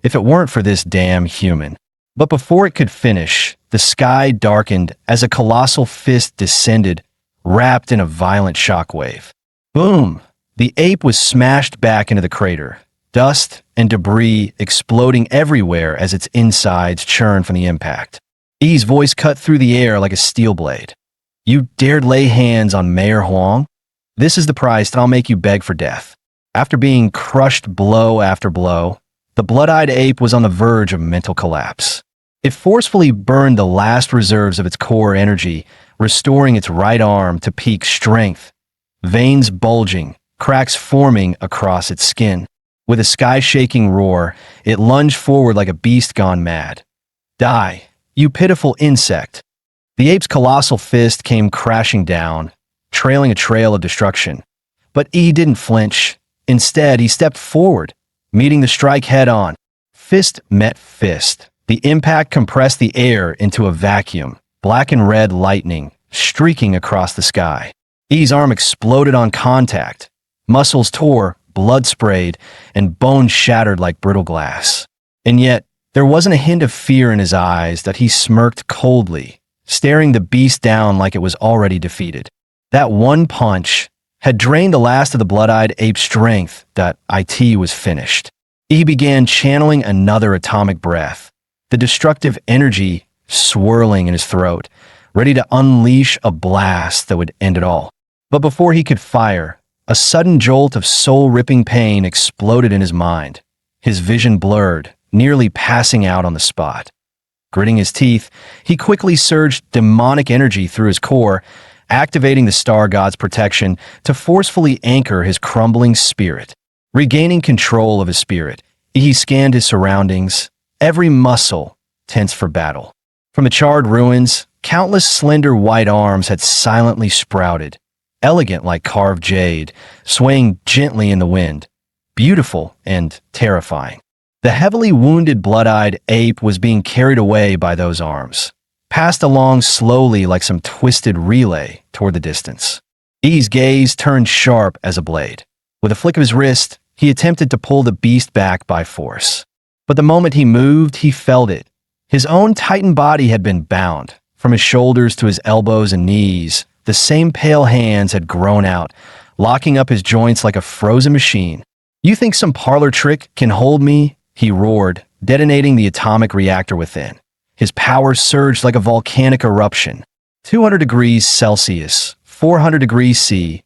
if it weren't for this damn human. But before it could finish, the sky darkened as a colossal fist descended, wrapped in a violent shockwave. Boom! The ape was smashed back into the crater, dust and debris exploding everywhere as its insides churned from the impact. E's voice cut through the air like a steel blade. You dared lay hands on Mayor Huang? This is the price that I'll make you beg for death. After being crushed blow after blow, the blood-eyed ape was on the verge of mental collapse. It forcefully burned the last reserves of its core energy, restoring its right arm to peak strength, veins bulging, cracks forming across its skin. With a sky-shaking roar, it lunged forward like a beast gone mad. Die, you pitiful insect! The ape's colossal fist came crashing down, trailing a trail of destruction. But E didn't flinch. Instead, he stepped forward, meeting the strike head-on. Fist met fist. The impact compressed the air into a vacuum, black and red lightning streaking across the sky. E's arm exploded on contact. Muscles tore, blood sprayed, and bones shattered like brittle glass. And yet, there wasn't a hint of fear in his eyes that he smirked coldly, staring the beast down like it was already defeated. That one punch had drained the last of the blood-eyed ape's strength that it was finished. He began channeling another atomic breath, the destructive energy swirling in his throat, ready to unleash a blast that would end it all. But before he could fire, a sudden jolt of soul-ripping pain exploded in his mind. His vision blurred, nearly passing out on the spot. Gritting his teeth, he quickly surged demonic energy through his core, activating the star god's protection to forcefully anchor his crumbling spirit. Regaining control of his spirit, he scanned his surroundings, every muscle tense for battle. From the charred ruins, countless slender white arms had silently sprouted, elegant like carved jade, swaying gently in the wind, beautiful and terrifying. The heavily wounded blood-eyed ape was being carried away by those arms, passed along slowly like some twisted relay toward the distance. E's gaze turned sharp as a blade. With a flick of his wrist, he attempted to pull the beast back by force. But the moment he moved, he felt it. His own titan body had been bound. From his shoulders to his elbows and knees, the same pale hands had grown out, locking up his joints like a frozen machine. You think some parlor trick can hold me? He roared, detonating the atomic reactor within. His power surged like a volcanic eruption. 200 degrees Celsius, 400 degrees C,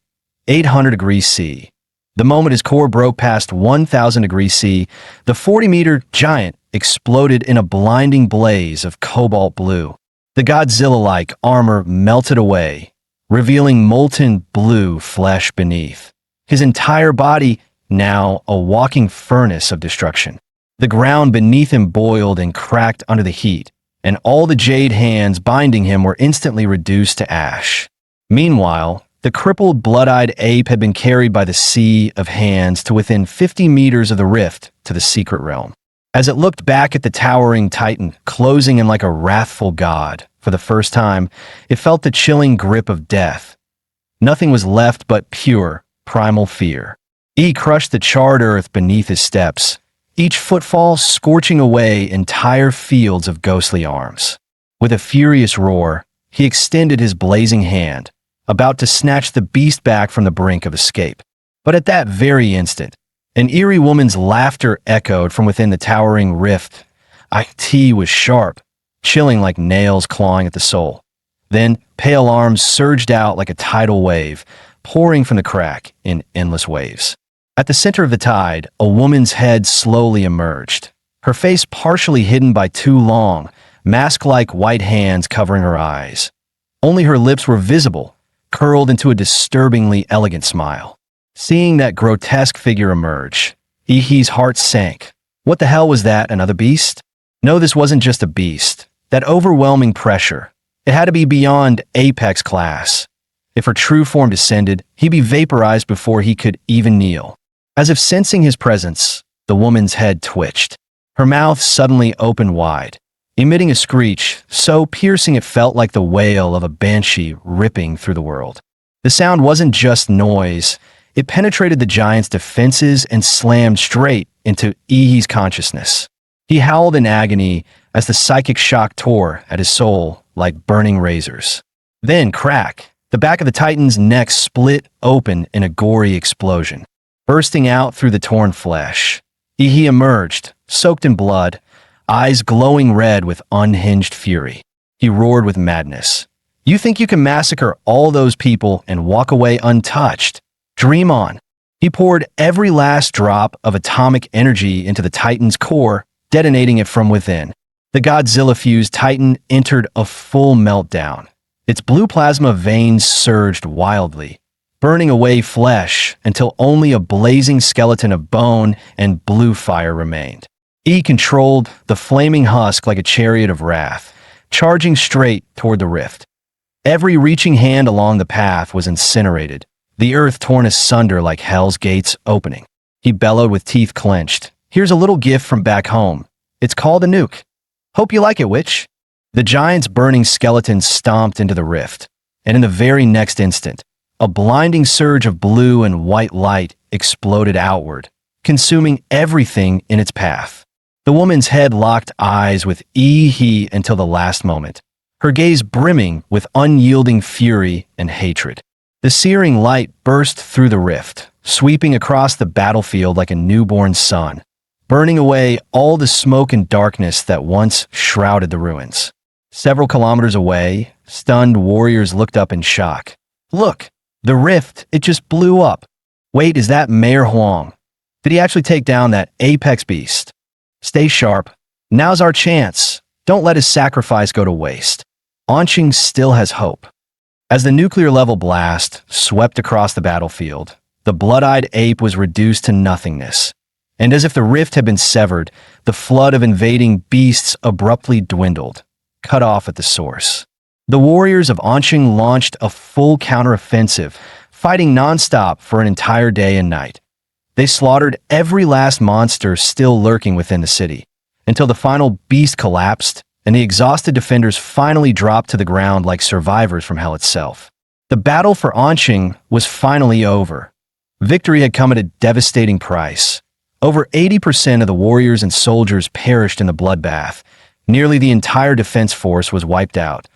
800 degrees C. The moment his core broke past 1,000 degrees C, the 40-meter giant exploded in a blinding blaze of cobalt blue. The Godzilla-like armor melted away, revealing molten blue flesh beneath. His entire body now a walking furnace of destruction. The ground beneath him boiled and cracked under the heat, and all the jade hands binding him were instantly reduced to ash. Meanwhile, the crippled, blood-eyed ape had been carried by the sea of hands to within 50 meters of the rift to the secret realm. As it looked back at the towering titan, closing in like a wrathful god, for the first time, it felt the chilling grip of death. Nothing was left but pure, primal fear. E crushed the charred earth beneath his steps, each footfall scorching away entire fields of ghostly arms. With a furious roar, he extended his blazing hand, about to snatch the beast back from the brink of escape. But at that very instant, an eerie woman's laughter echoed from within the towering rift. It was sharp, chilling like nails clawing at the soul. Then, pale arms surged out like a tidal wave, pouring from the crack in endless waves. At the center of the tide, a woman's head slowly emerged, her face partially hidden by two long, mask-like white hands covering her eyes. Only her lips were visible, curled into a disturbingly elegant smile. Seeing that grotesque figure emerge, Ihi's heart sank. What the hell was that, another beast? No, this wasn't just a beast. That overwhelming pressure. It had to be beyond apex class. If her true form descended, he'd be vaporized before he could even kneel. As if sensing his presence, the woman's head twitched. Her mouth suddenly opened wide, emitting a screech so piercing it felt like the wail of a banshee ripping through the world. The sound wasn't just noise, It penetrated the giant's defenses and slammed straight into Ihi's consciousness. He howled in agony as the psychic shock tore at his soul like burning razors. Then, crack, the back of the Titan's neck split open in a gory explosion. Bursting out through the torn flesh, Ihi emerged, soaked in blood, eyes glowing red with unhinged fury. He roared with madness. You think you can massacre all those people and walk away untouched? Dream on. He poured every last drop of atomic energy into the Titan's core, detonating it from within. The Godzilla-fused Titan entered a full meltdown. Its blue plasma veins surged wildly, burning away flesh until only a blazing skeleton of bone and blue fire remained. He controlled the flaming husk like a chariot of wrath, charging straight toward the rift. Every reaching hand along the path was incinerated, the earth torn asunder like hell's gates opening. He bellowed with teeth clenched. Here's a little gift from back home. It's called a nuke. Hope you like it, witch. The giant's burning skeleton stomped into the rift, and in the very next instant, a blinding surge of blue and white light exploded outward, consuming everything in its path. The woman's head locked eyes with Ihi until the last moment, her gaze brimming with unyielding fury and hatred. The searing light burst through the rift, sweeping across the battlefield like a newborn sun, burning away all the smoke and darkness that once shrouded the ruins. Several kilometers away, stunned warriors looked up in shock. Look, the rift, it just blew up. Wait, is that Mayor Huang? Did he actually take down that apex beast? Stay sharp. Now's our chance. Don't let his sacrifice go to waste. Anqing still has hope. As the nuclear-level blast swept across the battlefield, the blood-eyed ape was reduced to nothingness. And as if the rift had been severed, the flood of invading beasts abruptly dwindled, cut off at the source. The warriors of Anqing launched a full counteroffensive, fighting nonstop for an entire day and night. They slaughtered every last monster still lurking within the city, until the final beast collapsed and the exhausted defenders finally dropped to the ground like survivors from hell itself. The battle for Anqing was finally over. Victory had come at a devastating price. Over 80% of the warriors and soldiers perished in the bloodbath. Nearly the entire defense force was wiped out.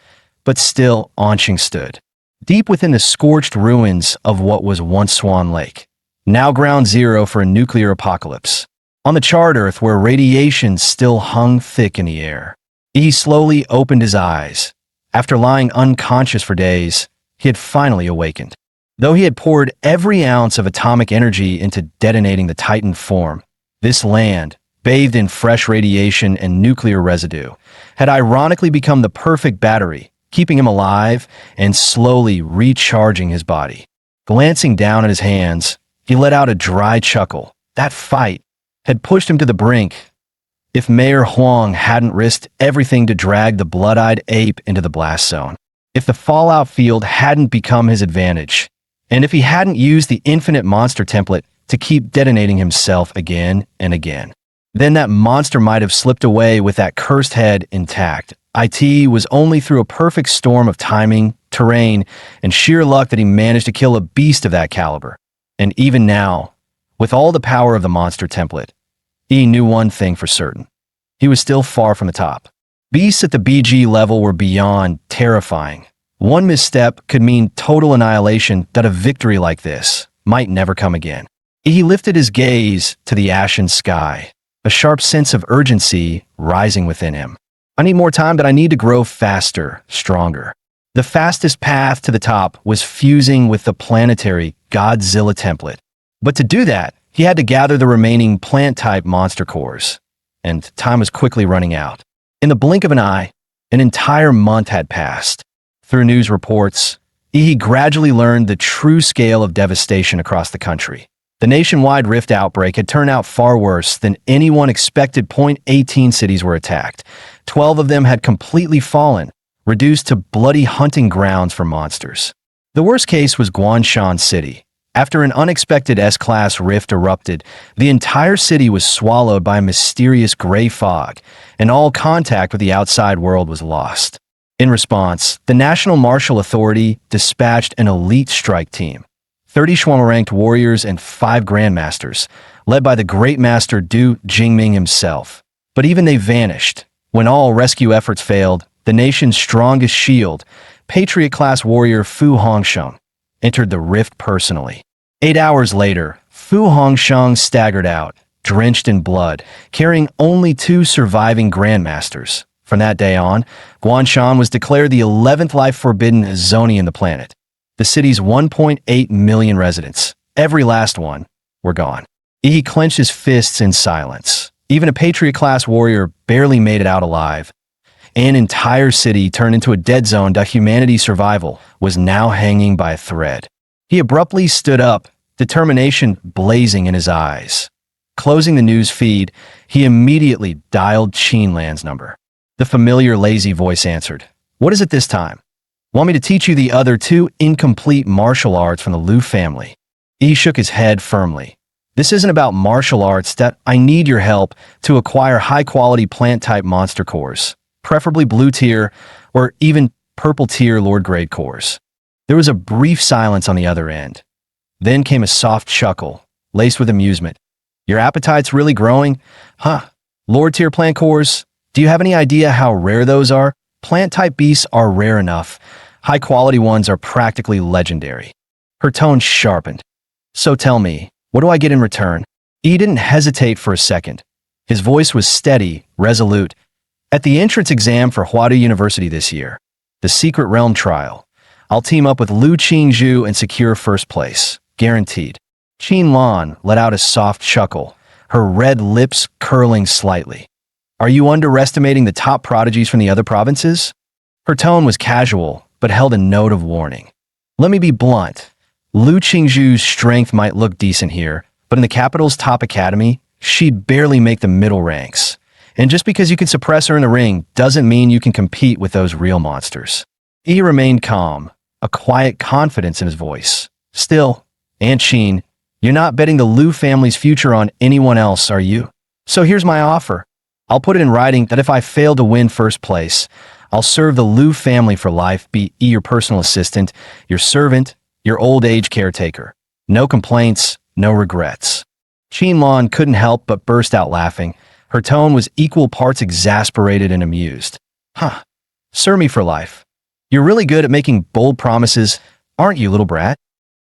But still, Anqing stood, deep within the scorched ruins of what was once Swan Lake, now ground zero for a nuclear apocalypse. On the charred Earth where radiation still hung thick in the air, he slowly opened his eyes. After lying unconscious for days, he had finally awakened. Though he had poured every ounce of atomic energy into detonating the Titan form, this land, bathed in fresh radiation and nuclear residue, had ironically become the perfect battery, keeping him alive and slowly recharging his body. Glancing down at his hands, he let out a dry chuckle. That fight had pushed him to the brink. If Mayor Huang hadn't risked everything to drag the blood-eyed ape into the blast zone, if the fallout field hadn't become his advantage, and if he hadn't used the infinite monster template to keep detonating himself again and again, then that monster might have slipped away with that cursed head intact. It was only through a perfect storm of timing, terrain, and sheer luck that he managed to kill a beast of that caliber. And even now, with all the power of the monster template, he knew one thing for certain. He was still far from the top. Beasts at the BG level were beyond terrifying. One misstep could mean total annihilation that a victory like this might never come again. He lifted his gaze to the ashen sky, a sharp sense of urgency rising within him. I need more time, but I need to grow faster, stronger. The fastest path to the top was fusing with the planetary Godzilla template. But to do that, he had to gather the remaining plant-type monster cores, and time was quickly running out. In the blink of an eye, an entire month had passed. Through news reports, he gradually learned the true scale of devastation across the country. The nationwide rift outbreak had turned out far worse than anyone expected. 18 cities were attacked. 12 of them had completely fallen, reduced to bloody hunting grounds for monsters. The worst case was Guanshan City. After an unexpected S-class rift erupted, the entire city was swallowed by a mysterious gray fog, and all contact with the outside world was lost. In response, the National Martial Authority dispatched an elite strike team. 30 Shwama-ranked warriors, and 5 grandmasters, led by the great master Du Jingming himself. But even they vanished. When all rescue efforts failed, the nation's strongest shield, Patriot-class warrior Fu Hongsheng, entered the rift personally. 8 hours later, Fu Hongsheng staggered out, drenched in blood, carrying only 2 surviving grandmasters. From that day on, Guanshan was declared the 11th life-forbidden zone in the planet. The city's 1.8 million residents, every last one, were gone. He clenched his fists in silence. Even a Patriot-class warrior barely made it out alive. An entire city turned into a dead zone that humanity's survival was now hanging by a thread. He abruptly stood up, determination blazing in his eyes. Closing the news feed, he immediately dialed Qinlan's number. The familiar lazy voice answered. "What is it this time? Want me to teach you the other 2 incomplete martial arts from the Liu family?" He shook his head firmly. "This isn't about martial arts. That I need your help to acquire high-quality plant-type monster cores, preferably blue tier or even purple tier Lord grade cores." There was a brief silence on the other end. Then came a soft chuckle, laced with amusement. "Your appetite's really growing? Huh. Lord tier plant cores? Do you have any idea how rare those are? Plant-type beasts are rare enough. High-quality ones are practically legendary." Her tone sharpened. "So tell me, what do I get in return?" He didn't hesitate for a second. His voice was steady, resolute. "At the entrance exam for Huadu University this year, the Secret Realm trial, I'll team up with Lu Qingzhu and secure first place. Guaranteed." Qinlan let out a soft chuckle, her red lips curling slightly. "Are you underestimating the top prodigies from the other provinces?" Her tone was casual, but held a note of warning. "Let me be blunt. Lu Qingzhu's strength might look decent here, but in the capital's top academy, she'd barely make the middle ranks. And just because you can suppress her in the ring doesn't mean you can compete with those real monsters." He remained calm, a quiet confidence in his voice. "Still, Aunt Qin, you're not betting the Liu family's future on anyone else, are you? So here's my offer. I'll put it in writing that if I fail to win first place, I'll serve the Liu family for life, be your personal assistant, your servant, your old age caretaker. No complaints, no regrets." Qinlan couldn't help but burst out laughing. Her tone was equal parts exasperated and amused. "Huh. Serve me for life. You're really good at making bold promises, aren't you, little brat?"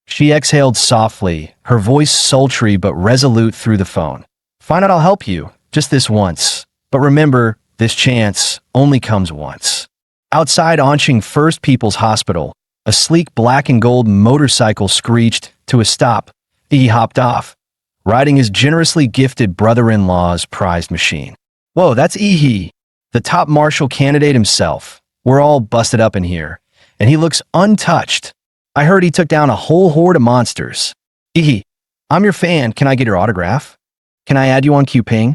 She exhaled softly, her voice sultry but resolute through the phone. "Fine, I'll help you, just this once. But remember, this chance only comes once." Outside Anqing First People's Hospital, a sleek black and gold motorcycle screeched to a stop. He hopped off, riding his generously gifted brother-in-law's prized machine. "Whoa, that's Ihi, the top martial candidate himself. We're all busted up in here, and he looks untouched. I heard he took down a whole horde of monsters. Ihi, I'm your fan. Can I get your autograph? Can I add you on Qping?"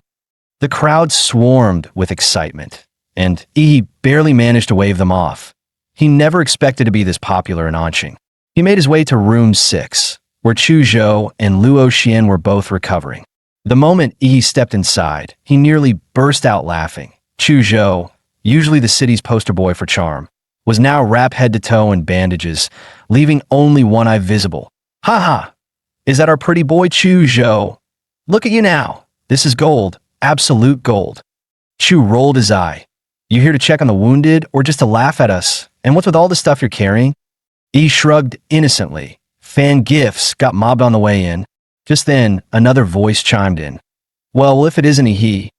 The crowd swarmed with excitement, and Ihi barely managed to wave them off. He never expected to be this popular in Anqing. He made his way to room 6, where Chu Zhou and Luo Xian were both recovering. The moment Ihi stepped inside, he nearly burst out laughing. Chu Zhou, usually the city's poster boy for charm, was now wrapped head to toe in bandages, leaving only one eye visible. "Ha ha! Is that our pretty boy Chu Zhou? Look at you now. This is gold, absolute gold." Chu rolled his eye. "You here to check on the wounded or just to laugh at us? And what's with all the stuff you're carrying?" He shrugged innocently. "Fan gifts got mobbed on the way in." Just then, another voice chimed in. Well, if it isn't he.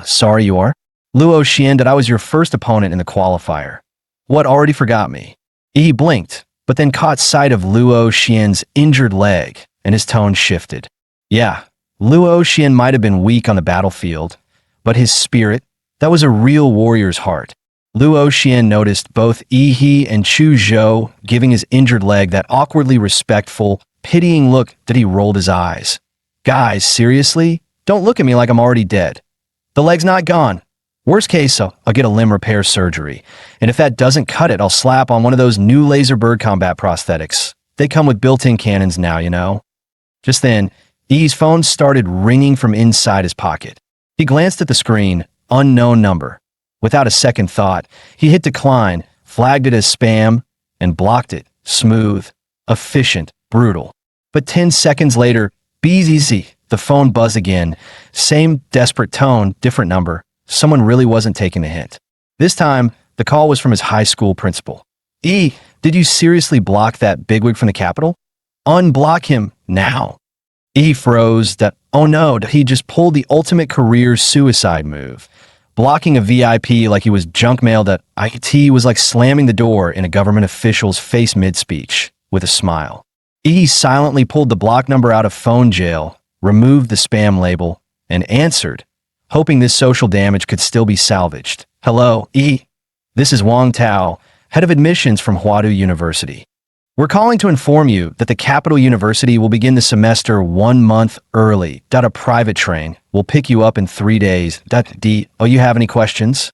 Sorry you are? Luo Xian, that I was your first opponent in the qualifier. What, already forgot me?" He blinked, but then caught sight of Luo Xian's injured leg, and his tone shifted. Yeah, Luo Xian might have been weak on the battlefield, but his spirit, that was a real warrior's heart. Luo Xian noticed both Yi and Chu Zhou giving his injured leg that awkwardly respectful, pitying look that he rolled his eyes. Guys, seriously? Don't look at me like I'm already dead. The leg's not gone. Worst case, I'll get a limb repair surgery. And if that doesn't cut it, I'll slap on one of those new laser bird combat prosthetics. They come with built-in cannons now, you know. Just then, Yi's phone started ringing from inside his pocket. He glanced at the screen, unknown number. Without a second thought, he hit decline, flagged it as spam, and blocked it. Smooth, efficient, brutal. But 10 seconds later, BZZ, the phone buzzed again. Same desperate tone, different number. Someone really wasn't taking the hint. This time, the call was from his high school principal. Did you seriously block that bigwig from the Capitol? Unblock him now. Froze. Oh no, he just pulled the ultimate career suicide move. Blocking a VIP like he was junk mailed at IT was like slamming the door in a government official's face mid-speech, with a smile. Silently pulled the block number out of phone jail, removed the spam label, and answered, hoping this social damage could still be salvaged. Hello, This is Wang Tao, head of admissions from Huadu University. We're calling to inform you that the Capital University will begin the semester 1 month early. A private train will pick you up in 3 days. Oh, you have any questions?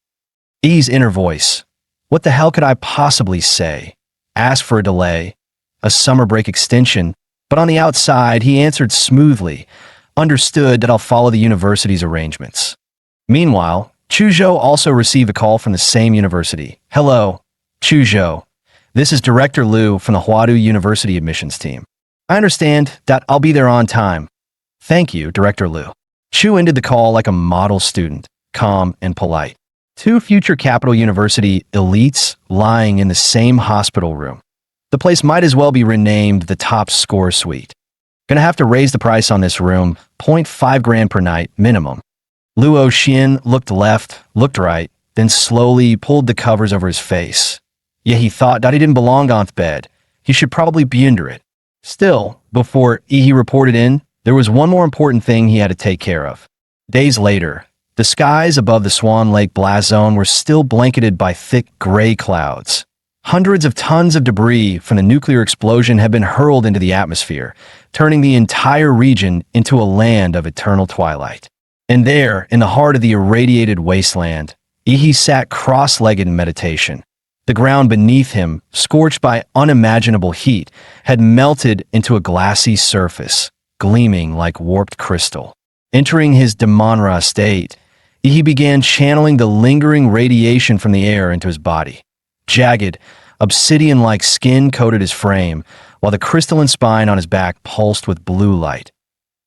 Inner voice. What the hell could I possibly say? Ask for a delay, a summer break extension, but on the outside, he answered smoothly, understood that I'll follow the university's arrangements. Meanwhile, Chuzhou also received a call from the same university. Hello, Chuzhou. This is Director Liu from the Huadu University admissions team. I understand that I'll be there on time. Thank you, Director Liu. Chu ended the call like a model student, calm and polite. 2 future Capital University elites lying in the same hospital room. The place might as well be renamed the Top Score Suite. Gonna have to raise the price on this room, 0.5 grand per night, minimum. Luo Xin looked left, looked right, then slowly pulled the covers over his face. Yeah, he thought that he didn't belong on the bed. He should probably be under it. Still, before he reported in, there was one more important thing he had to take care of. Days later, the skies above the Swan Lake blast zone were still blanketed by thick gray clouds. Hundreds of tons of debris from the nuclear explosion had been hurled into the atmosphere, turning the entire region into a land of eternal twilight. And there, in the heart of the irradiated wasteland, sat cross-legged in meditation. The ground beneath him, scorched by unimaginable heat, had melted into a glassy surface, gleaming like warped crystal. Entering his Damanra state, he began channeling the lingering radiation from the air into his body. Jagged, obsidian-like skin coated his frame, while the crystalline spine on his back pulsed with blue light.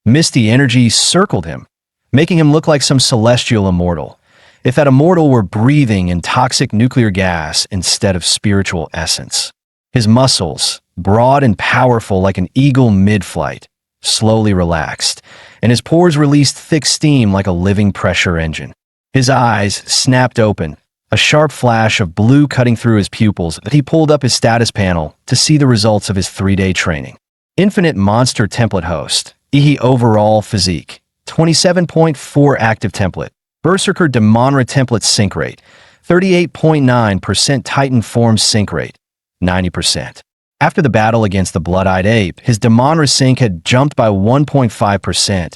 Misty energy circled him, making him look like some celestial immortal. If that immortal were breathing in toxic nuclear gas instead of spiritual essence. His muscles, broad and powerful like an eagle mid-flight, slowly relaxed, and his pores released thick steam like a living pressure engine. His eyes snapped open, a sharp flash of blue cutting through his pupils that he pulled up his status panel to see the results of his 3-day training. Infinite Monster Template Host, overall physique, 27.4 active template. Berserker Damanra template sync rate, 38.9% Titan form sync rate, 90%. After the battle against the blood-eyed ape, his Damanra sync had jumped by 1.5%,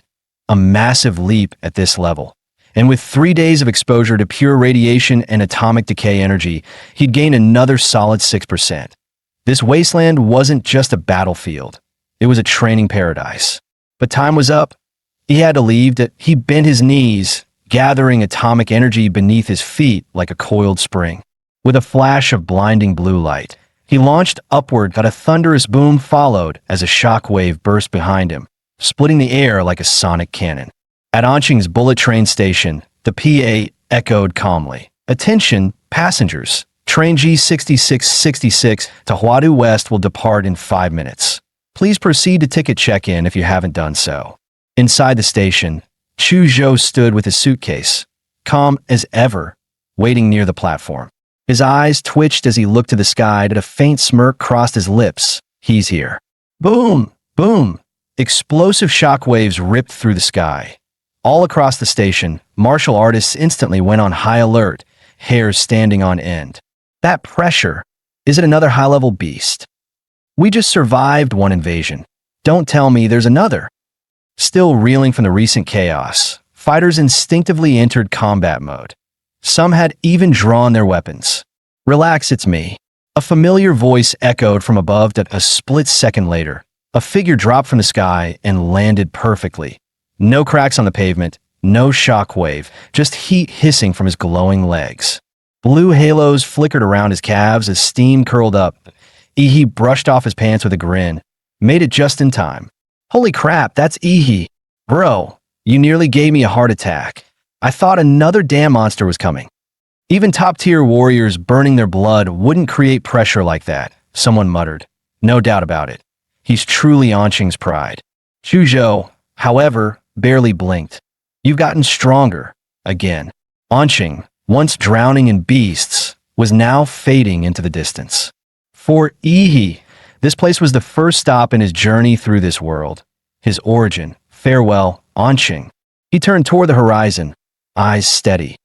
a massive leap at this level. And with 3 days of exposure to pure radiation and atomic decay energy, he'd gained another solid 6%. This wasteland wasn't just a battlefield. It was a training paradise. But time was up. He had to leave. He bent his knees, gathering atomic energy beneath his feet like a coiled spring. With a flash of blinding blue light, he launched upward, but a thunderous boom followed as a shockwave burst behind him, splitting the air like a sonic cannon. At Anqing's bullet train station, the PA echoed calmly. Attention, passengers. Train G6666 to Huadu West will depart in 5 minutes. Please proceed to ticket check-in if you haven't done so. Inside the station, Chuzhou stood with his suitcase, calm as ever, waiting near the platform. His eyes twitched as he looked to the sky, and a faint smirk crossed his lips. He's here. Boom! Boom! Explosive shockwaves ripped through the sky. All across the station, martial artists instantly went on high alert, hairs standing on end. That pressure. Is it another high-level beast? We just survived one invasion. Don't tell me there's another. Still reeling from the recent chaos, fighters instinctively entered combat mode. Some had even drawn their weapons. Relax, it's me. A familiar voice echoed from above. That a split second later, a figure dropped from the sky and landed perfectly. No cracks on the pavement, no shockwave, just heat hissing from his glowing legs. Blue halos flickered around his calves as steam curled up. He brushed off his pants with a grin. Made it just in time. Holy crap, that's Ihi. Bro, you nearly gave me a heart attack. I thought another damn monster was coming. Even top-tier warriors burning their blood wouldn't create pressure like that, someone muttered. No doubt about it. He's truly Anqing's pride. Chuzhou, however, barely blinked. You've gotten stronger. Again. Anqing, once drowning in beasts, was now fading into the distance. For Ihi, this place was the first stop in his journey through this world. His origin. Farewell, Anqing. He turned toward the horizon, eyes steady.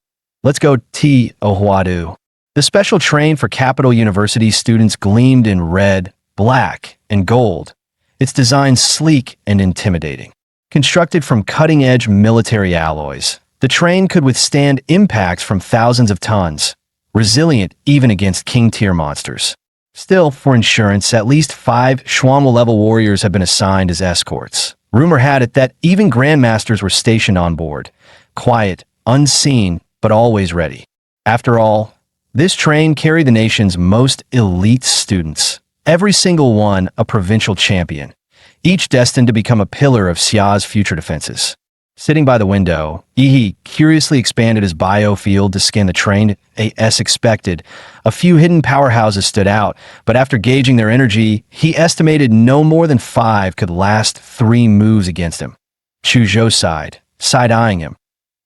Let's go T. Ohuadu. The special train for Capital University students gleamed in red, black, and gold. Its design sleek and intimidating. Constructed from cutting-edge military alloys, the train could withstand impacts from thousands of tons, resilient even against king-tier monsters. Still, for insurance, at least 5 Xuanwu-level warriors have been assigned as escorts. Rumor had it that even grandmasters were stationed on board, quiet, unseen, but always ready. After all, this train carried the nation's most elite students, every single one a provincial champion, each destined to become a pillar of Xia's future defenses. Sitting by the window, Ihi curiously expanded his biofield to scan the train. As expected, a few hidden powerhouses stood out, but after gauging their energy, he estimated no more than 5 could last 3 moves against him. Chuzhou sighed, side-eyeing him.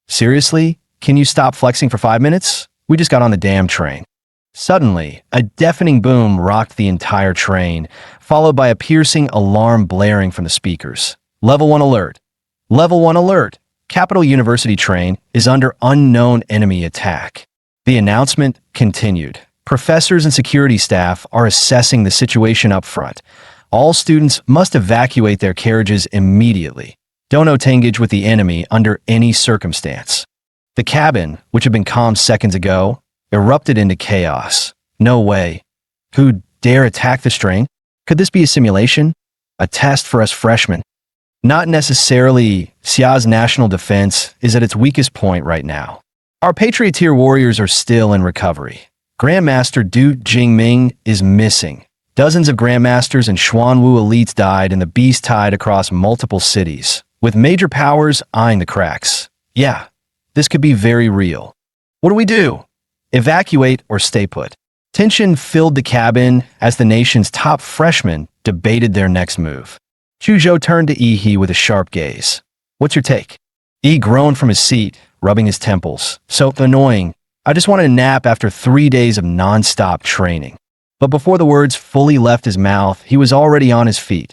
Seriously? Can you stop flexing for 5 minutes? We just got on the damn train. Suddenly, a deafening boom rocked the entire train, followed by a piercing alarm blaring from the speakers. Level 1 alert. Level 1 alert. Capital University train is under unknown enemy attack. The announcement continued. Professors and security staff are assessing the situation up front. All students must evacuate their carriages immediately. Don't engage with the enemy under any circumstance. The cabin, which had been calm seconds ago, erupted into chaos. No way. Who dare attack this train? Could this be a simulation? A test for us freshmen? Not necessarily. Xia's national defense is at its weakest point right now. Our Patrioteer warriors are still in recovery. Grandmaster Du Jingming is missing. Dozens of grandmasters and Xuanwu elites died in the beast tide across multiple cities, with major powers eyeing the cracks. Yeah, this could be very real. What do we do? Evacuate or stay put? Tension filled the cabin as the nation's top freshmen debated their next move. Chuzhou turned to Ihi with a sharp gaze. What's your take? Yi groaned from his seat, rubbing his temples. So annoying. I just wanted a nap after 3 days of non-stop training. But before the words fully left his mouth, he was already on his feet.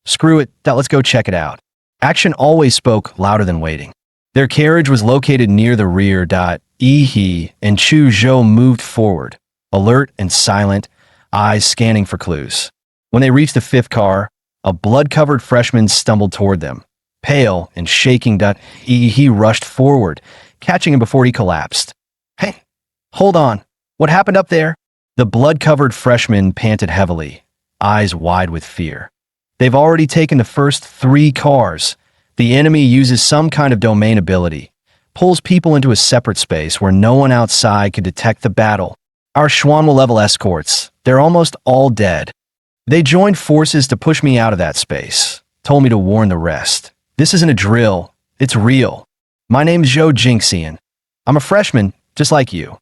Screw it, let's go check it out. Action always spoke louder than waiting. Their carriage was located near the rear. Ihi and Chuzhou moved forward, alert and silent, eyes scanning for clues. When they reached the 5th car, a blood-covered freshman stumbled toward them. Pale and shaking, Ihi rushed forward, catching him before he collapsed. Hey, hold on. What happened up there? The blood-covered freshman panted heavily, eyes wide with fear. They've already taken the first 3 cars. The enemy uses some kind of domain ability, pulls people into a separate space where no one outside could detect the battle. Our Xuanwu-level escorts, they're almost all dead. They joined forces to push me out of that space, told me to warn the rest. This isn't a drill, it's real. My name's Zhou Jingxian. I'm a freshman, just like you.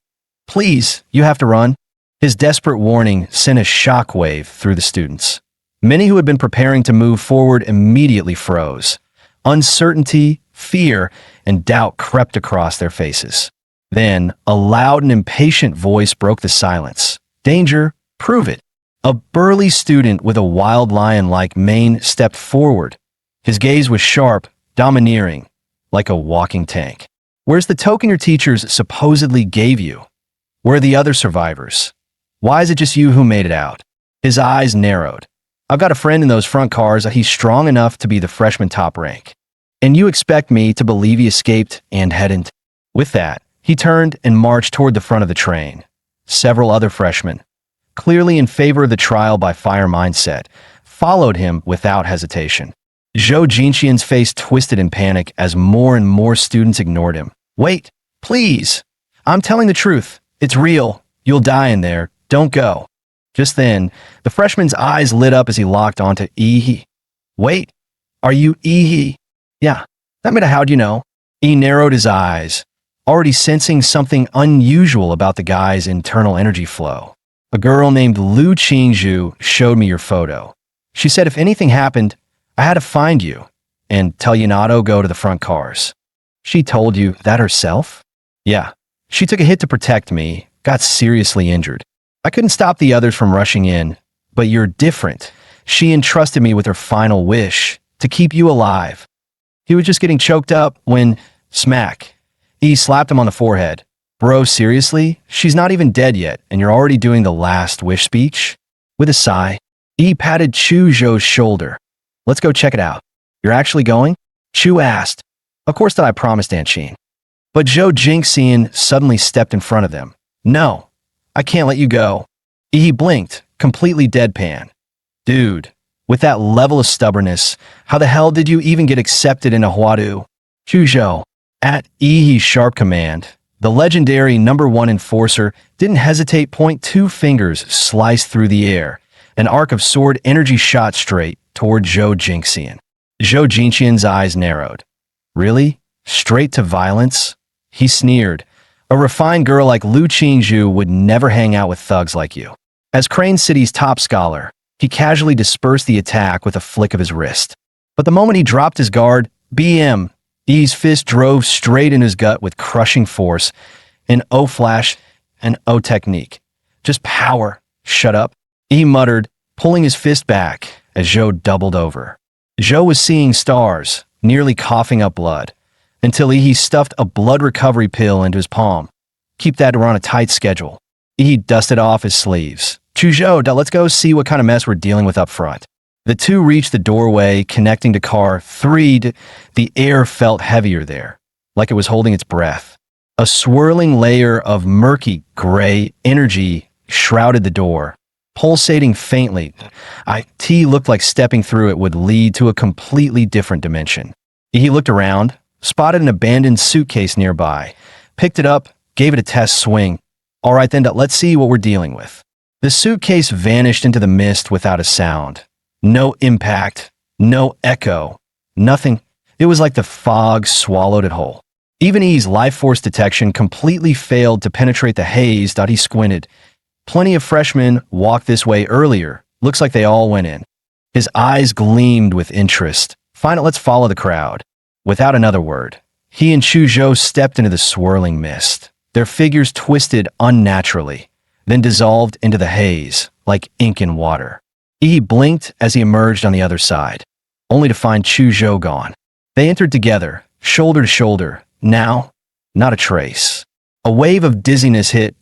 Please, you have to run. His desperate warning sent a shockwave through the students. Many who had been preparing to move forward immediately froze. Uncertainty, fear, and doubt crept across their faces. Then, a loud and impatient voice broke the silence. Danger, prove it. A burly student with a wild lion-like mane stepped forward. His gaze was sharp, domineering, like a walking tank. Where's the token your teachers supposedly gave you? Where are the other survivors? Why is it just you who made it out? His eyes narrowed. I've got a friend in those front cars. He's strong enough to be the freshman top rank. And you expect me to believe he escaped and hadn't? With that, he turned and marched toward the front of the train. Several other freshmen, clearly in favor of the trial by fire mindset, followed him without hesitation. Zhou Jingxian's face twisted in panic as more and more students ignored him. Wait, please. I'm telling the truth. It's real. You'll die in there. Don't go. Just then, the freshman's eyes lit up as he locked onto Ehe. Wait, are you Ehe? Yeah, that made a how'd you know? He narrowed his eyes, already sensing something unusual about the guy's internal energy flow. A girl named Lu Qingzhu showed me your photo. She said if anything happened, I had to find you and tell you not to go to the front cars. She told you that herself? Yeah, she took a hit to protect me, got seriously injured. I couldn't stop the others from rushing in, but you're different. She entrusted me with her final wish, to keep you alive. He was just getting choked up when, smack, he slapped him on the forehead. Bro, seriously? She's not even dead yet, and you're already doing the last wish speech? With a sigh, he patted Chu Zhou's shoulder. Let's go check it out. You're actually going? Chu asked. Of course that I promised Aunt Sheen. But Zhou Jingxian suddenly stepped in front of them. No, I can't let you go. He blinked, completely deadpan. Dude, with that level of stubbornness, how the hell did you even get accepted into Huadu? Chu Zhou, at Yihe's sharp command, the legendary #1 enforcer didn't hesitate. 2 fingers sliced through the air. An arc of sword energy shot straight toward Zhou Jingxian. Zhou Jingxian's eyes narrowed. Really? Straight to violence? He sneered. A refined girl like Lu Qingzhu would never hang out with thugs like you. As Crane City's top scholar, he casually dispersed the attack with a flick of his wrist. But the moment he dropped his guard, BM, Yi's fist drove straight in his gut with crushing force. An O flash, an O technique. Just power. Shut up. Yi muttered, pulling his fist back as Zhou doubled over. Zhou was seeing stars, nearly coughing up blood, until Yi stuffed a blood recovery pill into his palm. Keep that on a tight schedule. Yi dusted off his sleeves. Chu Zhou, let's go see what kind of mess we're dealing with up front. The two reached the doorway connecting to car 3. The air felt heavier there, like it was holding its breath. A swirling layer of murky gray energy shrouded the door, pulsating faintly. It looked like stepping through it would lead to a completely different dimension. He looked around, spotted an abandoned suitcase nearby, picked it up, gave it a test swing. All right then, let's see what we're dealing with. The suitcase vanished into the mist without a sound. No impact, no echo, nothing. It was like the fog swallowed it whole. Even Yi's life force detection completely failed to penetrate the haze. He squinted. Plenty of freshmen walked this way earlier. Looks like they all went in. His eyes gleamed with interest. Fine, let's follow the crowd. Without another word, he and Chu Zhou stepped into the swirling mist. Their figures twisted unnaturally, then dissolved into the haze like ink in water. Yi blinked as he emerged on the other side, only to find Chu Zhou gone. They entered together, shoulder to shoulder. Now, not a trace. A wave of dizziness hit.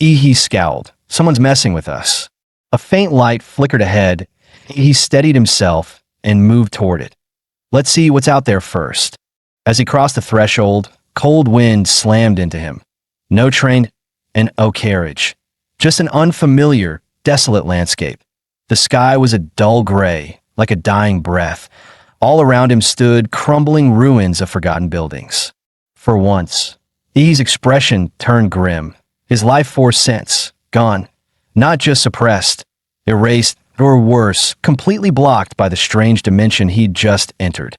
Yi scowled. Someone's messing with us. A faint light flickered ahead. He steadied himself and moved toward it. Let's see what's out there first. As he crossed the threshold, cold wind slammed into him. No train and no carriage. Just an unfamiliar, desolate landscape. The sky was a dull gray, like a dying breath. All around him stood crumbling ruins of forgotten buildings. For once, Yi's expression turned grim. His life force sense, gone. Not just suppressed, erased, or worse, completely blocked by the strange dimension he'd just entered.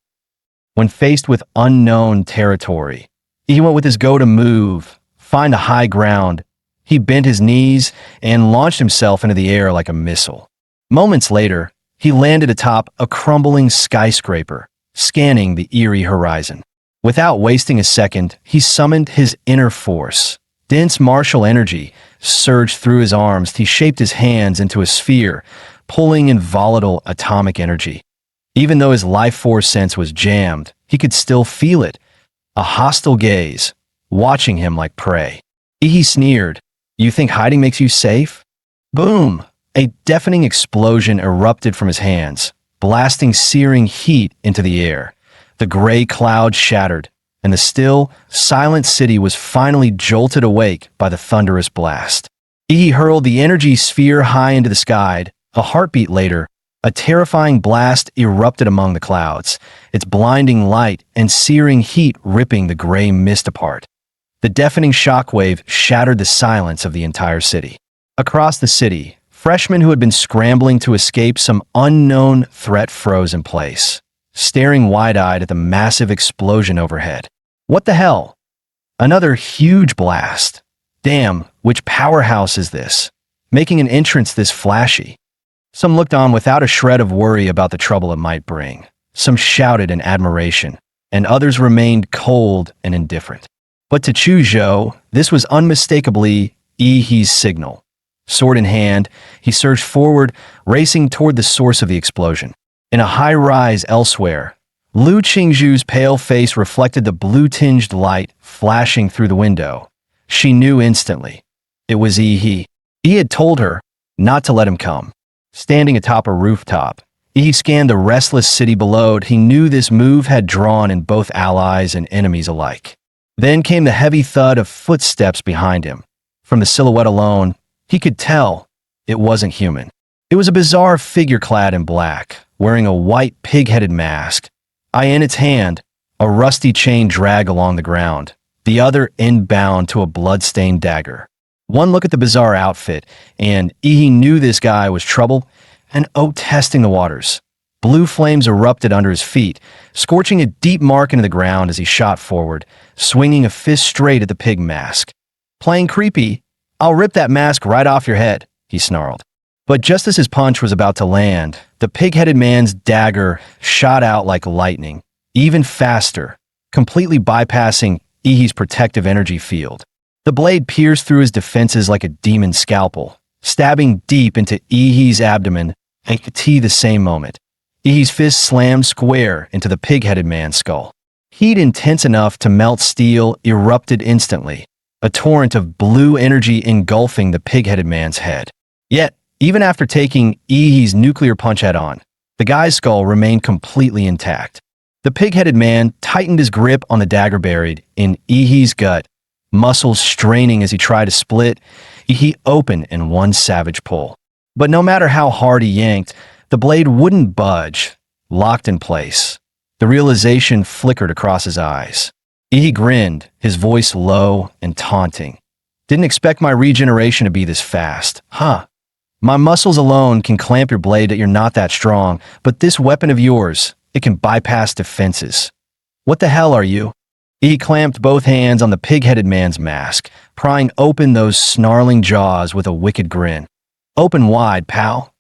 When faced with unknown territory, he went with his go to move, find a high ground. He bent his knees and launched himself into the air like a missile. Moments later, he landed atop a crumbling skyscraper, scanning the eerie horizon. Without wasting a second, he summoned his inner force. Dense martial energy surged through his arms. He shaped his hands into a sphere, pulling in volatile atomic energy. Even though his life force sense was jammed, he could still feel it. A hostile gaze, watching him like prey. He sneered. You think hiding makes you safe? Boom! A deafening explosion erupted from his hands, blasting searing heat into the air. The gray cloud shattered, and the still, silent city was finally jolted awake by the thunderous blast. He hurled the energy sphere high into the sky. A heartbeat later, a terrifying blast erupted among the clouds, its blinding light and searing heat ripping the gray mist apart. The deafening shockwave shattered the silence of the entire city. Across the city, freshman who had been scrambling to escape some unknown threat froze in place, staring wide-eyed at the massive explosion overhead. What the hell? Another huge blast. Damn, which powerhouse is this? Making an entrance this flashy. Some looked on without a shred of worry about the trouble it might bring. Some shouted in admiration, and others remained cold and indifferent. But to Chu Zhou, this was unmistakably Yi's signal. Sword in hand, he surged forward, racing toward the source of the explosion. In a high rise elsewhere, Lu Qingzhu's pale face reflected the blue-tinged light flashing through the window. She knew instantly. It was Yi. He had told her not to let him come. Standing atop a rooftop, Yi scanned the restless city below. He knew this move had drawn in both allies and enemies alike. Then came the heavy thud of footsteps behind him. From the silhouette alone, he could tell it wasn't human. It was a bizarre figure clad in black, wearing a white pig-headed mask. In its hand, a rusty chain dragged along the ground, the other end bound to a blood-stained dagger. One look at the bizarre outfit, and Yi knew this guy was trouble and testing the waters. Blue flames erupted under his feet, scorching a deep mark into the ground as he shot forward, swinging a fist straight at the pig mask. Playing creepy, I'll rip that mask right off your head, he snarled. But just as his punch was about to land, the pig-headed man's dagger shot out like lightning, even faster, completely bypassing Yi's protective energy field. The blade pierced through his defenses like a demon scalpel, stabbing deep into Yi's abdomen and Kati the same moment. Yi's fist slammed square into the pig-headed man's skull. Heat intense enough to melt steel erupted instantly, a torrent of blue energy engulfing the pig-headed man's head. Yet, even after taking Yi's nuclear punch head-on, the guy's skull remained completely intact. The pig-headed man tightened his grip on the dagger buried in Yi's gut, muscles straining as he tried to split Yi open in one savage pull. But no matter how hard he yanked, the blade wouldn't budge, locked in place. The realization flickered across his eyes. Yi grinned, his voice low and taunting. Didn't expect my regeneration to be this fast, huh? My muscles alone can clamp your blade that you're not that strong, but this weapon of yours, it can bypass defenses. What the hell are you? He clamped both hands on the pig-headed man's mask, prying open those snarling jaws with a wicked grin. Open wide, pal.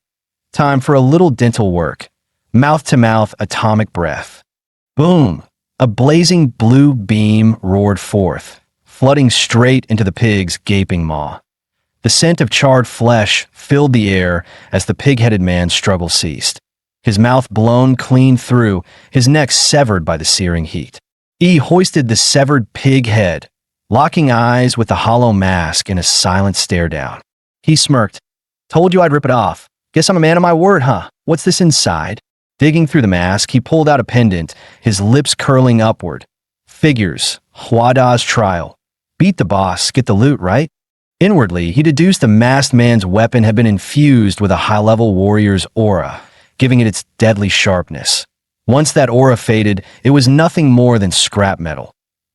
Time for a little dental work. Mouth-to-mouth atomic breath. Boom! A blazing blue beam roared forth, flooding straight into the pig's gaping maw. The scent of charred flesh filled the air as the pig-headed man's struggle ceased. His mouth blown clean through, his neck severed by the searing heat. Yi hoisted the severed pig head, locking eyes with the hollow mask in a silent stare down. He smirked. Told you I'd rip it off. Guess I'm a man of my word, huh? What's this inside? Digging through the mask, he pulled out a pendant, his lips curling upward. Figures, Huada's trial. Beat the boss, get the loot, right? Inwardly, he deduced the masked man's weapon had been infused with a high-level warrior's aura, giving it its deadly sharpness. Once that aura faded, it was nothing more than scrap metal.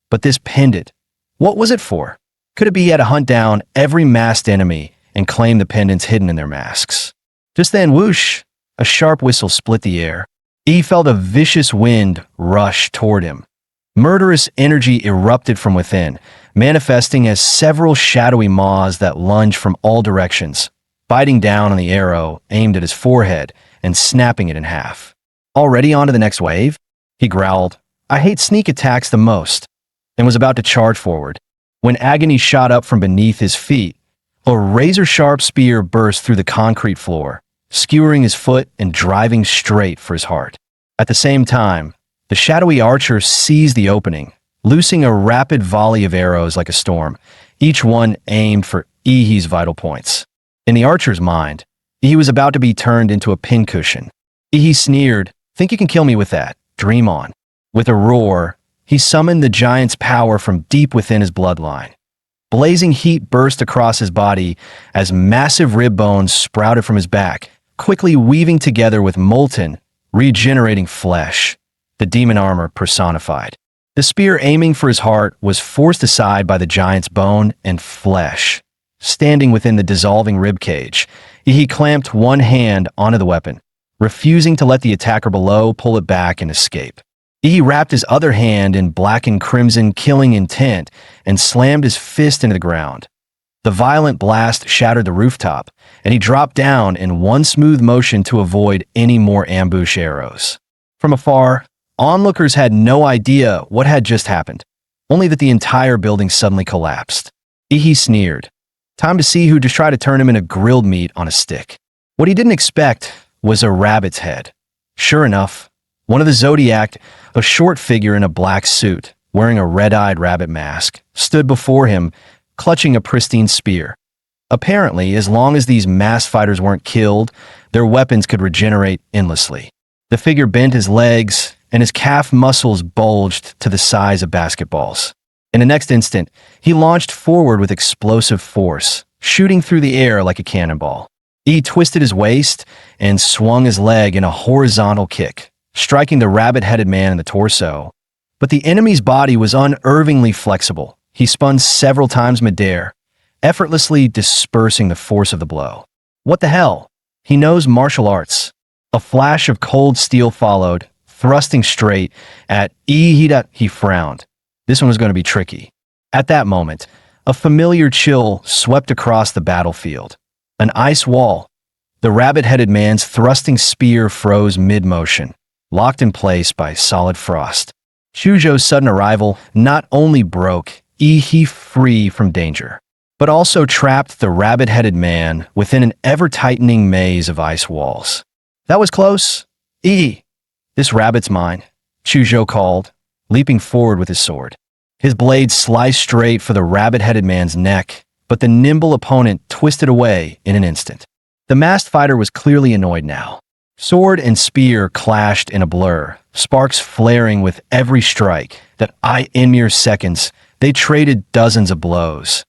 But this pendant, what was it for? Could it be he had to hunt down every masked enemy and claim the pendants hidden in their masks? Just then, whoosh, a sharp whistle split the air. He felt a vicious wind rush toward him. Murderous energy erupted from within, manifesting as several shadowy maws that lunged from all directions, biting down on the arrow aimed at his forehead and snapping it in half. Already on to the next wave? He growled. I hate sneak attacks the most, and was about to charge forward, when agony shot up from beneath his feet. A razor-sharp spear burst through the concrete floor, skewering his foot and driving straight for his heart. At the same time, the shadowy archer seized the opening, loosing a rapid volley of arrows like a storm, each one aimed for Yi's vital points. In the archer's mind, Yi was about to be turned into a pincushion. Yi sneered, think you can kill me with that? Dream on. With a roar, he summoned the giant's power from deep within his bloodline. Blazing heat burst across his body as massive rib bones sprouted from his back, quickly weaving together with molten, regenerating flesh. The demon armor personified. The spear aiming for his heart was forced aside by the giant's bone and flesh. Standing within the dissolving rib cage, He clamped one hand onto the weapon, refusing to let the attacker below pull it back and escape. He wrapped his other hand in black and crimson killing intent and slammed his fist into the ground. The violent blast shattered the rooftop, and he dropped down in one smooth motion to avoid any more ambush arrows. From afar, onlookers had no idea what had just happened, only that the entire building suddenly collapsed. He sneered. Time to see who just tried to turn him into grilled meat on a stick. What he didn't expect was a rabbit's head. Sure enough, one of the Zodiac, a short figure in a black suit, wearing a red-eyed rabbit mask, stood before him, clutching a pristine spear. Apparently, as long as these masked fighters weren't killed, their weapons could regenerate endlessly. The figure bent his legs, and his calf muscles bulged to the size of basketballs. In the next instant, he launched forward with explosive force, shooting through the air like a cannonball. He twisted his waist and swung his leg in a horizontal kick, striking the rabbit-headed man in the torso. But the enemy's body was unervingly flexible. He spun several times midair, effortlessly dispersing the force of the blow. What the hell? He knows martial arts. A flash of cold steel followed, thrusting straight at Ihida. He frowned. This one was going to be tricky. At that moment, a familiar chill swept across the battlefield. An ice wall. The rabbit-headed man's thrusting spear froze mid-motion, locked in place by solid frost. Chuzhou's sudden arrival not only broke Ihi free from danger, but also trapped the rabbit-headed man within an ever-tightening maze of ice walls. That was close. This rabbit's mine, Chuzhou called, leaping forward with his sword. His blade sliced straight for the rabbit-headed man's neck, but the nimble opponent twisted away in an instant. The masked fighter was clearly annoyed now. Sword and spear clashed in a blur, sparks flaring with every strike in mere seconds, they traded dozens of blows.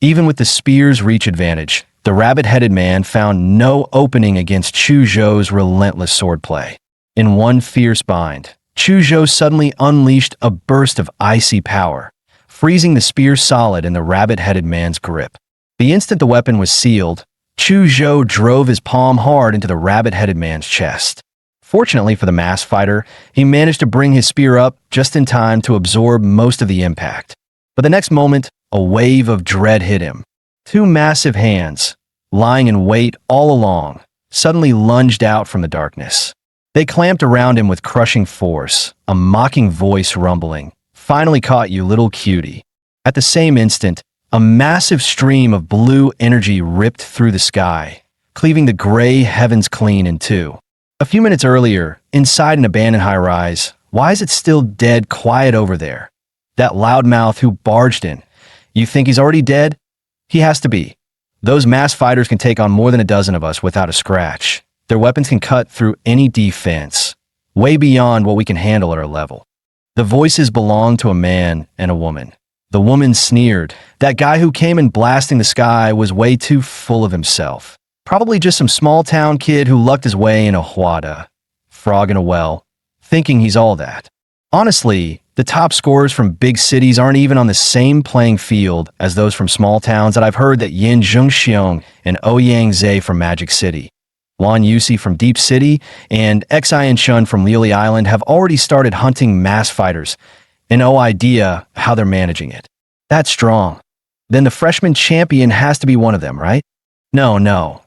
Even with the spear's reach advantage, the rabbit-headed man found no opening against Chuzhou's relentless swordplay. In one fierce bind, Chuzhou suddenly unleashed a burst of icy power, freezing the spear solid in the rabbit-headed man's grip. The instant the weapon was sealed, Chuzhou drove his palm hard into the rabbit-headed man's chest. Fortunately for the masked fighter, he managed to bring his spear up just in time to absorb most of the impact. But the next moment, a wave of dread hit him. Two massive hands, lying in wait all along, suddenly lunged out from the darkness. They clamped around him with crushing force, a mocking voice rumbling, "Finally caught you, little cutie." At the same instant, a massive stream of blue energy ripped through the sky, cleaving the gray heavens clean in two. A few minutes earlier, inside an abandoned high-rise, why is it still dead quiet over there? That loudmouth who barged in. You think he's already dead? He has to be. Those masked fighters can take on more than a dozen of us without a scratch. Their weapons can cut through any defense, way beyond what we can handle at our level. The voices belonged to a man and a woman. The woman sneered. That guy who came in blasting the sky was way too full of himself. Probably just some small-town kid who lucked his way in a Huada, frog in a well, thinking he's all that. Honestly, the top scorers from big cities aren't even on the same playing field as those from small towns that I've heard that Yin Zhengxiong and Ouyang Zhe from Magic City, Wan Yusi from Deep City, and Xian Shun from Lily Island have already started hunting mass fighters, and no idea how they're managing it. That's strong. Then the freshman champion has to be one of them, right? No.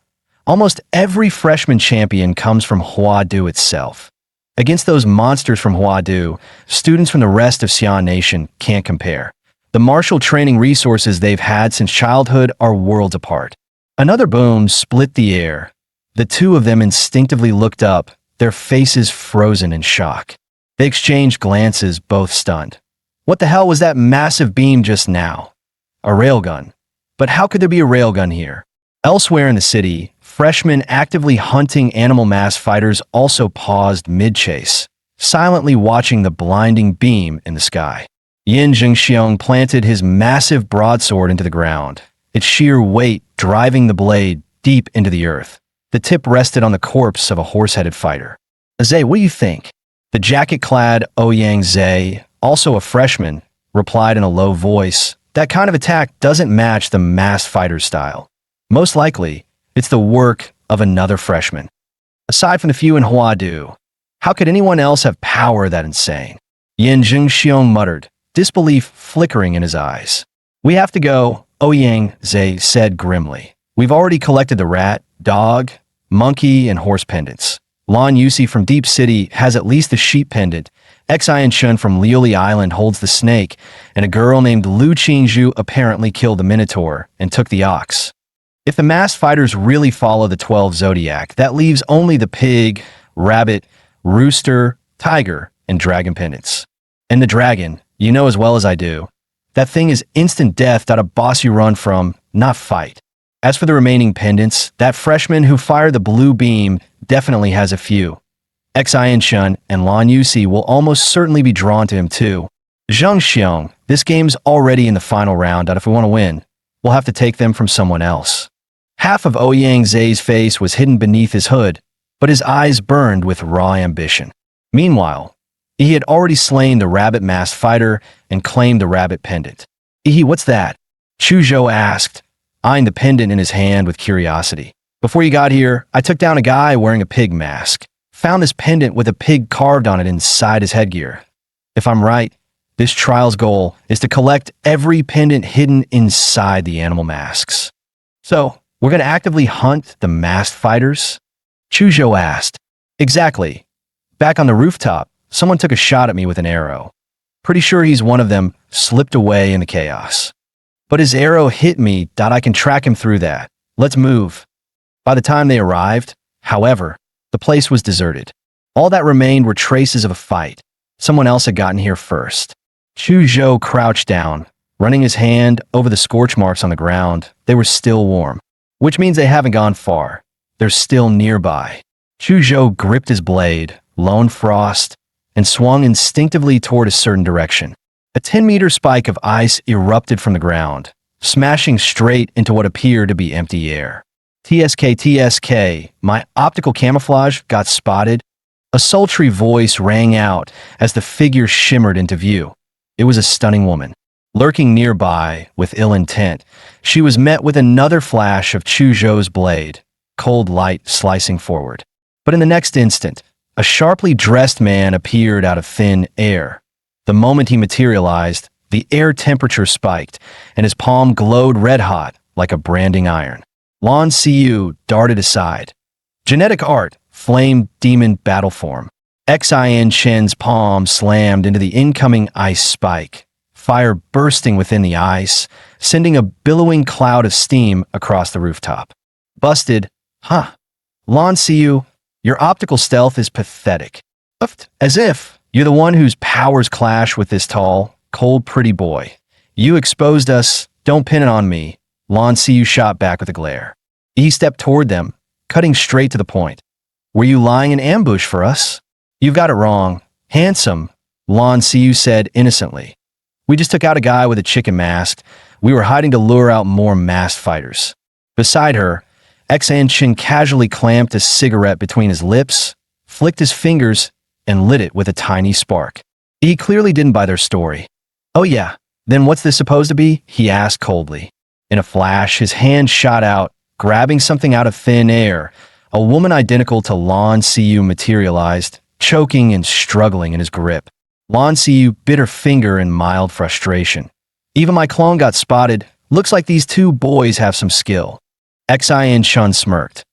Almost every freshman champion comes from Huadu itself. Against those monsters from Huadu, students from the rest of Xi'an Nation can't compare. The martial training resources they've had since childhood are worlds apart. Another boom split the air. The two of them instinctively looked up, their faces frozen in shock. They exchanged glances, both stunned. What the hell was that massive beam just now? A railgun. But how could there be a railgun here? Elsewhere in the city, freshmen actively hunting animal mass fighters also paused mid-chase, silently watching the blinding beam in the sky. Yin Zhengxiong planted his massive broadsword into the ground, its sheer weight driving the blade deep into the earth. The tip rested on the corpse of a horse-headed fighter. Zhe, what do you think? The jacket-clad Ouyang Zhe, also a freshman, replied in a low voice, that kind of attack doesn't match the masked fighter style. Most likely, it's the work of another freshman. Aside from the few in Huadu, how could anyone else have power that insane? Yin Jingxiong muttered, disbelief flickering in his eyes. We have to go, Ouyang Zhe said grimly. We've already collected the rat, dog, monkey, and horse pendants. Lan Yusi from Deep City has at least the sheep pendant. Xian Shun from Liuli Island holds the snake, and a girl named Lu Qingzhu apparently killed the minotaur and took the ox. If the masked fighters really follow the 12 zodiac, that leaves only the pig, rabbit, rooster, tiger, and dragon pendants. And the dragon, you know as well as I do, that thing is instant death that a boss you run from, not fight. As for the remaining pendants, that freshman who fired the blue beam definitely has a few. Xian Shun and Lan Yusi will almost certainly be drawn to him too. Zheng Xiong, this game's already in the final round, and if we want to win, we'll have to take them from someone else. Half of Ouyang Zhe's face was hidden beneath his hood, but his eyes burned with raw ambition. Meanwhile, he had already slain the rabbit masked fighter and claimed the rabbit pendant. What's that? Chu Zhou asked, eyeing the pendant in his hand with curiosity. Before you got here, I took down a guy wearing a pig mask. Found this pendant with a pig carved on it inside his headgear. If I'm right, this trial's goal is to collect every pendant hidden inside the animal masks. So, we're going to actively hunt the masked fighters? Chu Zhou asked. Exactly. Back on the rooftop, someone took a shot at me with an arrow. Pretty sure he's one of them, slipped away in the chaos. But his arrow hit me, I can track him through that. Let's move. By the time they arrived, however, the place was deserted. All that remained were traces of a fight. Someone else had gotten here first. Chu Zhou crouched down, running his hand over the scorch marks on the ground. They were still warm, which means they haven't gone far. They're still nearby. Chu Zhou gripped his blade, lone frost, and swung instinctively toward a certain direction. A 10-meter spike of ice erupted from the ground, smashing straight into what appeared to be empty air. TSK, my optical camouflage got spotted. A sultry voice rang out as the figure shimmered into view. It was a stunning woman. Lurking nearby with ill intent, she was met with another flash of Chu Zhou's blade, cold light slicing forward. But in the next instant, a sharply dressed man appeared out of thin air. The moment he materialized, the air temperature spiked, and his palm glowed red-hot like a branding iron. Lan Xiyu darted aside. Genetic art, flame demon battle form. Xian Shen's palm slammed into the incoming ice spike, fire bursting within the ice, sending a billowing cloud of steam across the rooftop. Busted. Huh. Lan Xiyu, your optical stealth is pathetic. As if you're the one whose powers clash with this tall, cold, pretty boy. You exposed us, don't pin it on me. Lan Xiyu shot back with a glare. He stepped toward them, cutting straight to the point. Were you lying in ambush for us? You've got it wrong. Handsome, Lan Xiyu said innocently. We just took out a guy with a chicken mask. We were hiding to lure out more masked fighters. Beside her, Xian Shen casually clamped a cigarette between his lips, flicked his fingers, and lit it with a tiny spark. He clearly didn't buy their story. Oh yeah, then what's this supposed to be? He asked coldly. In a flash, his hand shot out, grabbing something out of thin air. A woman identical to Lan Xiyu materialized, choking and struggling in his grip. Lan Xiyu bit her finger in mild frustration. Even my clone got spotted. Looks like these two boys have some skill. Xian Shun smirked.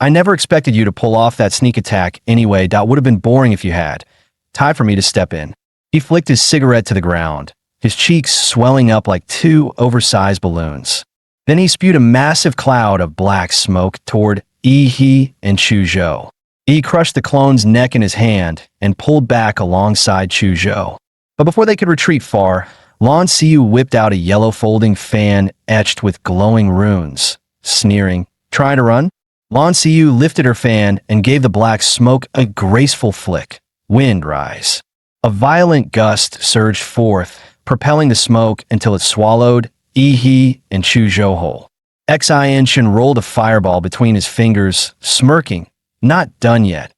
I never expected you to pull off that sneak attack anyway. That would have been boring if you had. Time for me to step in. He flicked his cigarette to the ground, his cheeks swelling up like two oversized balloons. Then he spewed a massive cloud of black smoke toward He and Chu Zhou. He crushed the clone's neck in his hand and pulled back alongside Chu Zhou. But before they could retreat far, Lan Xiyu whipped out a yellow folding fan etched with glowing runes. Sneering, trying to run? Lan Xiyu lifted her fan and gave the black smoke a graceful flick. Wind rise. A violent gust surged forth, propelling the smoke until it swallowed He and Chu Zhou whole. Xian Shen rolled a fireball between his fingers, smirking. Not done yet.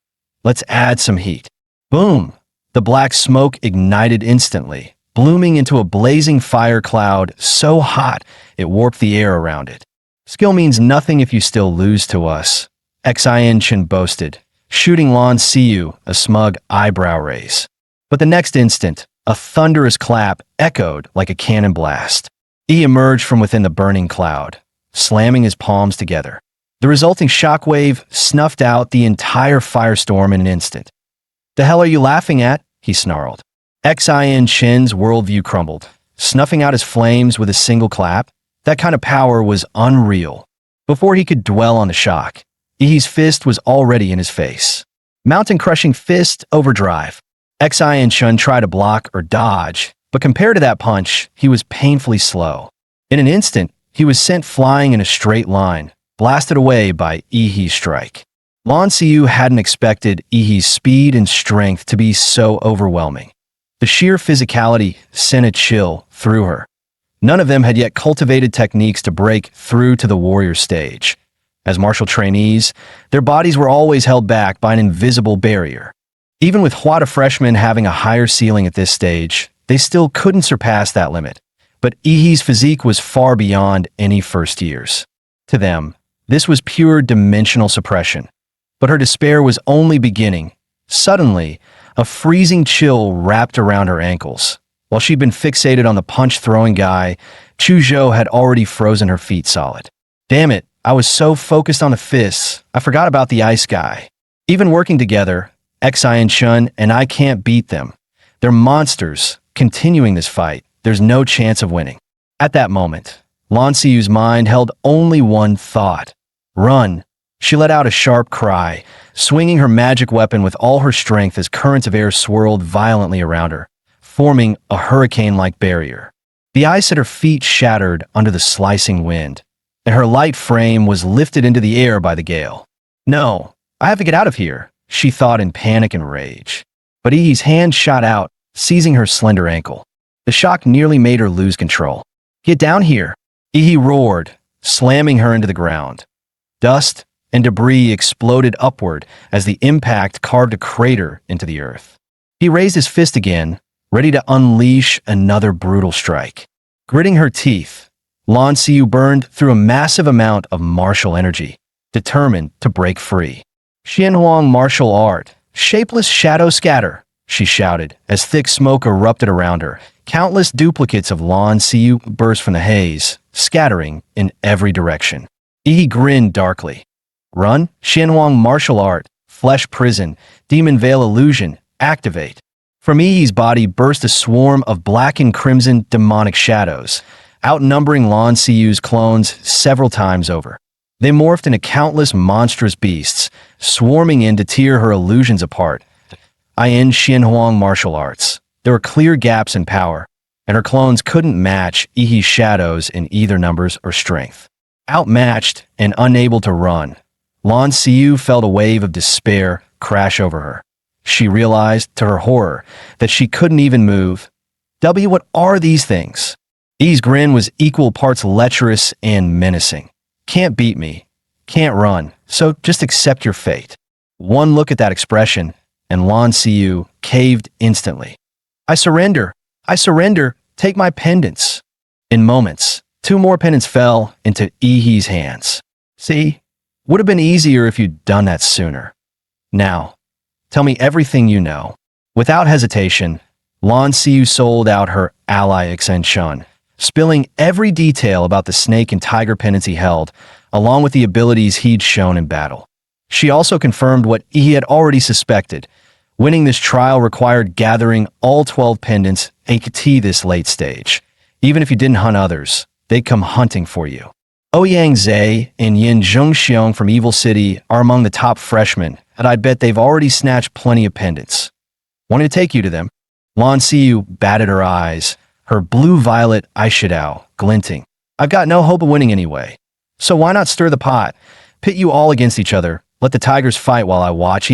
Let's add some heat. Boom! The black smoke ignited instantly, blooming into a blazing fire cloud so hot it warped the air around it. Skill means nothing if you still lose to us, Xin Chen boasted, shooting Lan Siyu a smug eyebrow raise. But the next instant, a thunderous clap echoed like a cannon blast. He emerged from within the burning cloud, slamming his palms together. The resulting shockwave snuffed out the entire firestorm in an instant. "The hell are you laughing at?" he snarled. Xin Chen's worldview crumbled, snuffing out his flames with a single clap. That kind of power was unreal. Before he could dwell on the shock, Yi's fist was already in his face. Mountain-crushing fist overdrive. Xin Chen tried to block or dodge, but compared to that punch, he was painfully slow. In an instant, he was sent flying in a straight line, blasted away by Yi's strike. Lan Siyu hadn't expected Yi's speed and strength to be so overwhelming. The sheer physicality sent a chill through her. None of them had yet cultivated techniques to break through to the warrior stage. As martial trainees, their bodies were always held back by an invisible barrier. Even with Hwada freshmen having a higher ceiling at this stage, they still couldn't surpass that limit. But Yi's physique was far beyond any first years. To them, this was pure dimensional suppression. But her despair was only beginning. Suddenly, a freezing chill wrapped around her ankles. While she'd been fixated on the punch-throwing guy, Chuzhou had already frozen her feet solid. "Damn it, I was so focused on the fists, I forgot about the ice guy." Even working together, Xin Chen and I can't beat them. They're monsters. Continuing this fight, there's no chance of winning. At that moment, Lan Siyu's mind held only one thought. Run. She let out a sharp cry, swinging her magic weapon with all her strength as currents of air swirled violently around her, forming a hurricane-like barrier. The ice at her feet shattered under the slicing wind, and her light frame was lifted into the air by the gale. "No, I have to get out of here," she thought in panic and rage. But Yi's hand shot out, seizing her slender ankle. The shock nearly made her lose control. "Get down here!" Yi roared, slamming her into the ground. Dust and debris exploded upward as the impact carved a crater into the earth. He raised his fist again, ready to unleash another brutal strike. Gritting her teeth, Lan Siyu burned through a massive amount of martial energy, determined to break free. "Xianhuang martial art, shapeless shadow scatter," she shouted as thick smoke erupted around her. Countless duplicates of Lan Siyu burst from the haze, scattering in every direction. Yi grinned darkly. "Run, Xianhuang martial art, flesh prison, demon veil illusion, activate." From Yi's body burst a swarm of black and crimson demonic shadows, outnumbering Lan Siyu's clones several times over. They morphed into countless monstrous beasts, swarming in to tear her illusions apart. In Xianhuang martial arts, there were clear gaps in power, and her clones couldn't match Yi's shadows in either numbers or strength. Outmatched and unable to run, Lan Siyu felt a wave of despair crash over her. She realized, to her horror, that she couldn't even move. What are these things? Yi's grin was equal parts lecherous and menacing. "Can't beat me. Can't run. So just accept your fate." One look at that expression, and Lan Siyu caved instantly. I surrender. Take my pendants." In moments, 2 more pendants fell into Yi's hands. "See? Would have been easier if you'd done that sooner. Now, tell me everything you know." Without hesitation, Lan Siyu sold out her ally Xin Chen, spilling every detail about the snake and tiger pendants he held, along with the abilities he'd shown in battle. She also confirmed what he had already suspected. Winning this trial required gathering all 12 pendants at this late stage. Even if you didn't hunt others, they'd come hunting for you. Ouyang Zhe and Yin Zhongxiong from Evil City are among the top freshmen, and I bet they've already snatched plenty of pendants. Want to take you to them? Lan Siyu batted her eyes, her blue-violet eyeshadow glinting. "I've got no hope of winning anyway. So why not stir the pot? Pit you all against each other. Let the tigers fight while I watch."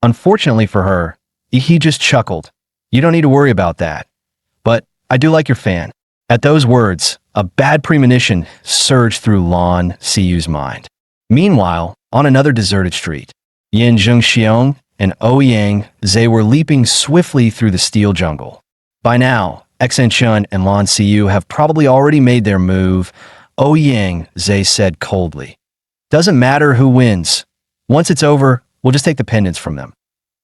Unfortunately for her, Yi just chuckled. "You don't need to worry about that. But I do like your fan." At those words, a bad premonition surged through Lan Siyu's mind. Meanwhile, on another deserted street, Yin Zhongxiong and Ouyang Zhe were leaping swiftly through the steel jungle. By now, Xin Chen and Lan Siyu have probably already made their move, Yang, Zay said coldly. Doesn't matter who wins. Once it's over, we'll just take the pendants from them.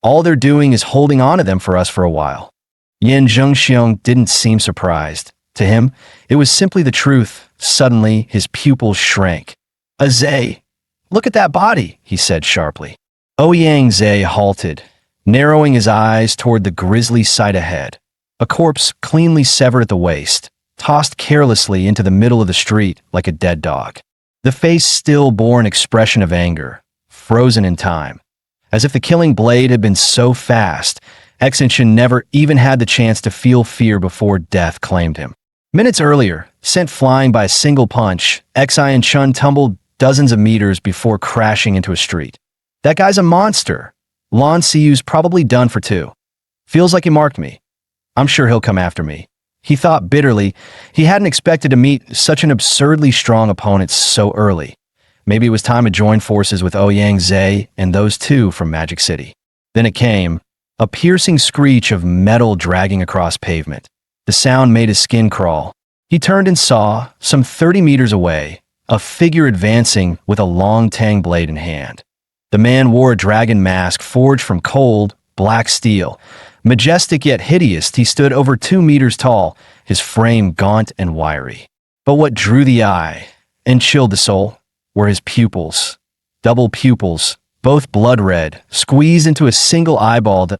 All they're doing is holding on to them for us for a while. Yin Zhengxiong didn't seem surprised. To him, it was simply the truth. Suddenly, his pupils shrank. Zay, look at that body, he said sharply. Yang Zay halted, narrowing his eyes toward the grisly sight ahead. A corpse cleanly severed at the waist, tossed carelessly into the middle of the street like a dead dog. The face still bore an expression of anger, frozen in time. As if the killing blade had been so fast, Exenshin never even had the chance to feel fear before death claimed him. Minutes earlier, sent flying by a single punch, Xian Chun tumbled dozens of meters before crashing into a street. That guy's a monster. Lan Siyu's probably done for two. Feels like he marked me. I'm sure he'll come after me. He thought bitterly. He hadn't expected to meet such an absurdly strong opponent so early. Maybe it was time to join forces with Ouyang Zay and those two from Magic City. Then it came, a piercing screech of metal dragging across pavement. The sound made his skin crawl. He turned and saw, some 30 meters away, a figure advancing with a long tang blade in hand. The man wore a dragon mask forged from cold, black steel. Majestic yet hideous, he stood over 2 meters tall, his frame gaunt and wiry. But what drew the eye and chilled the soul were his pupils. Double pupils, both blood red, squeezed into a single eyeball. That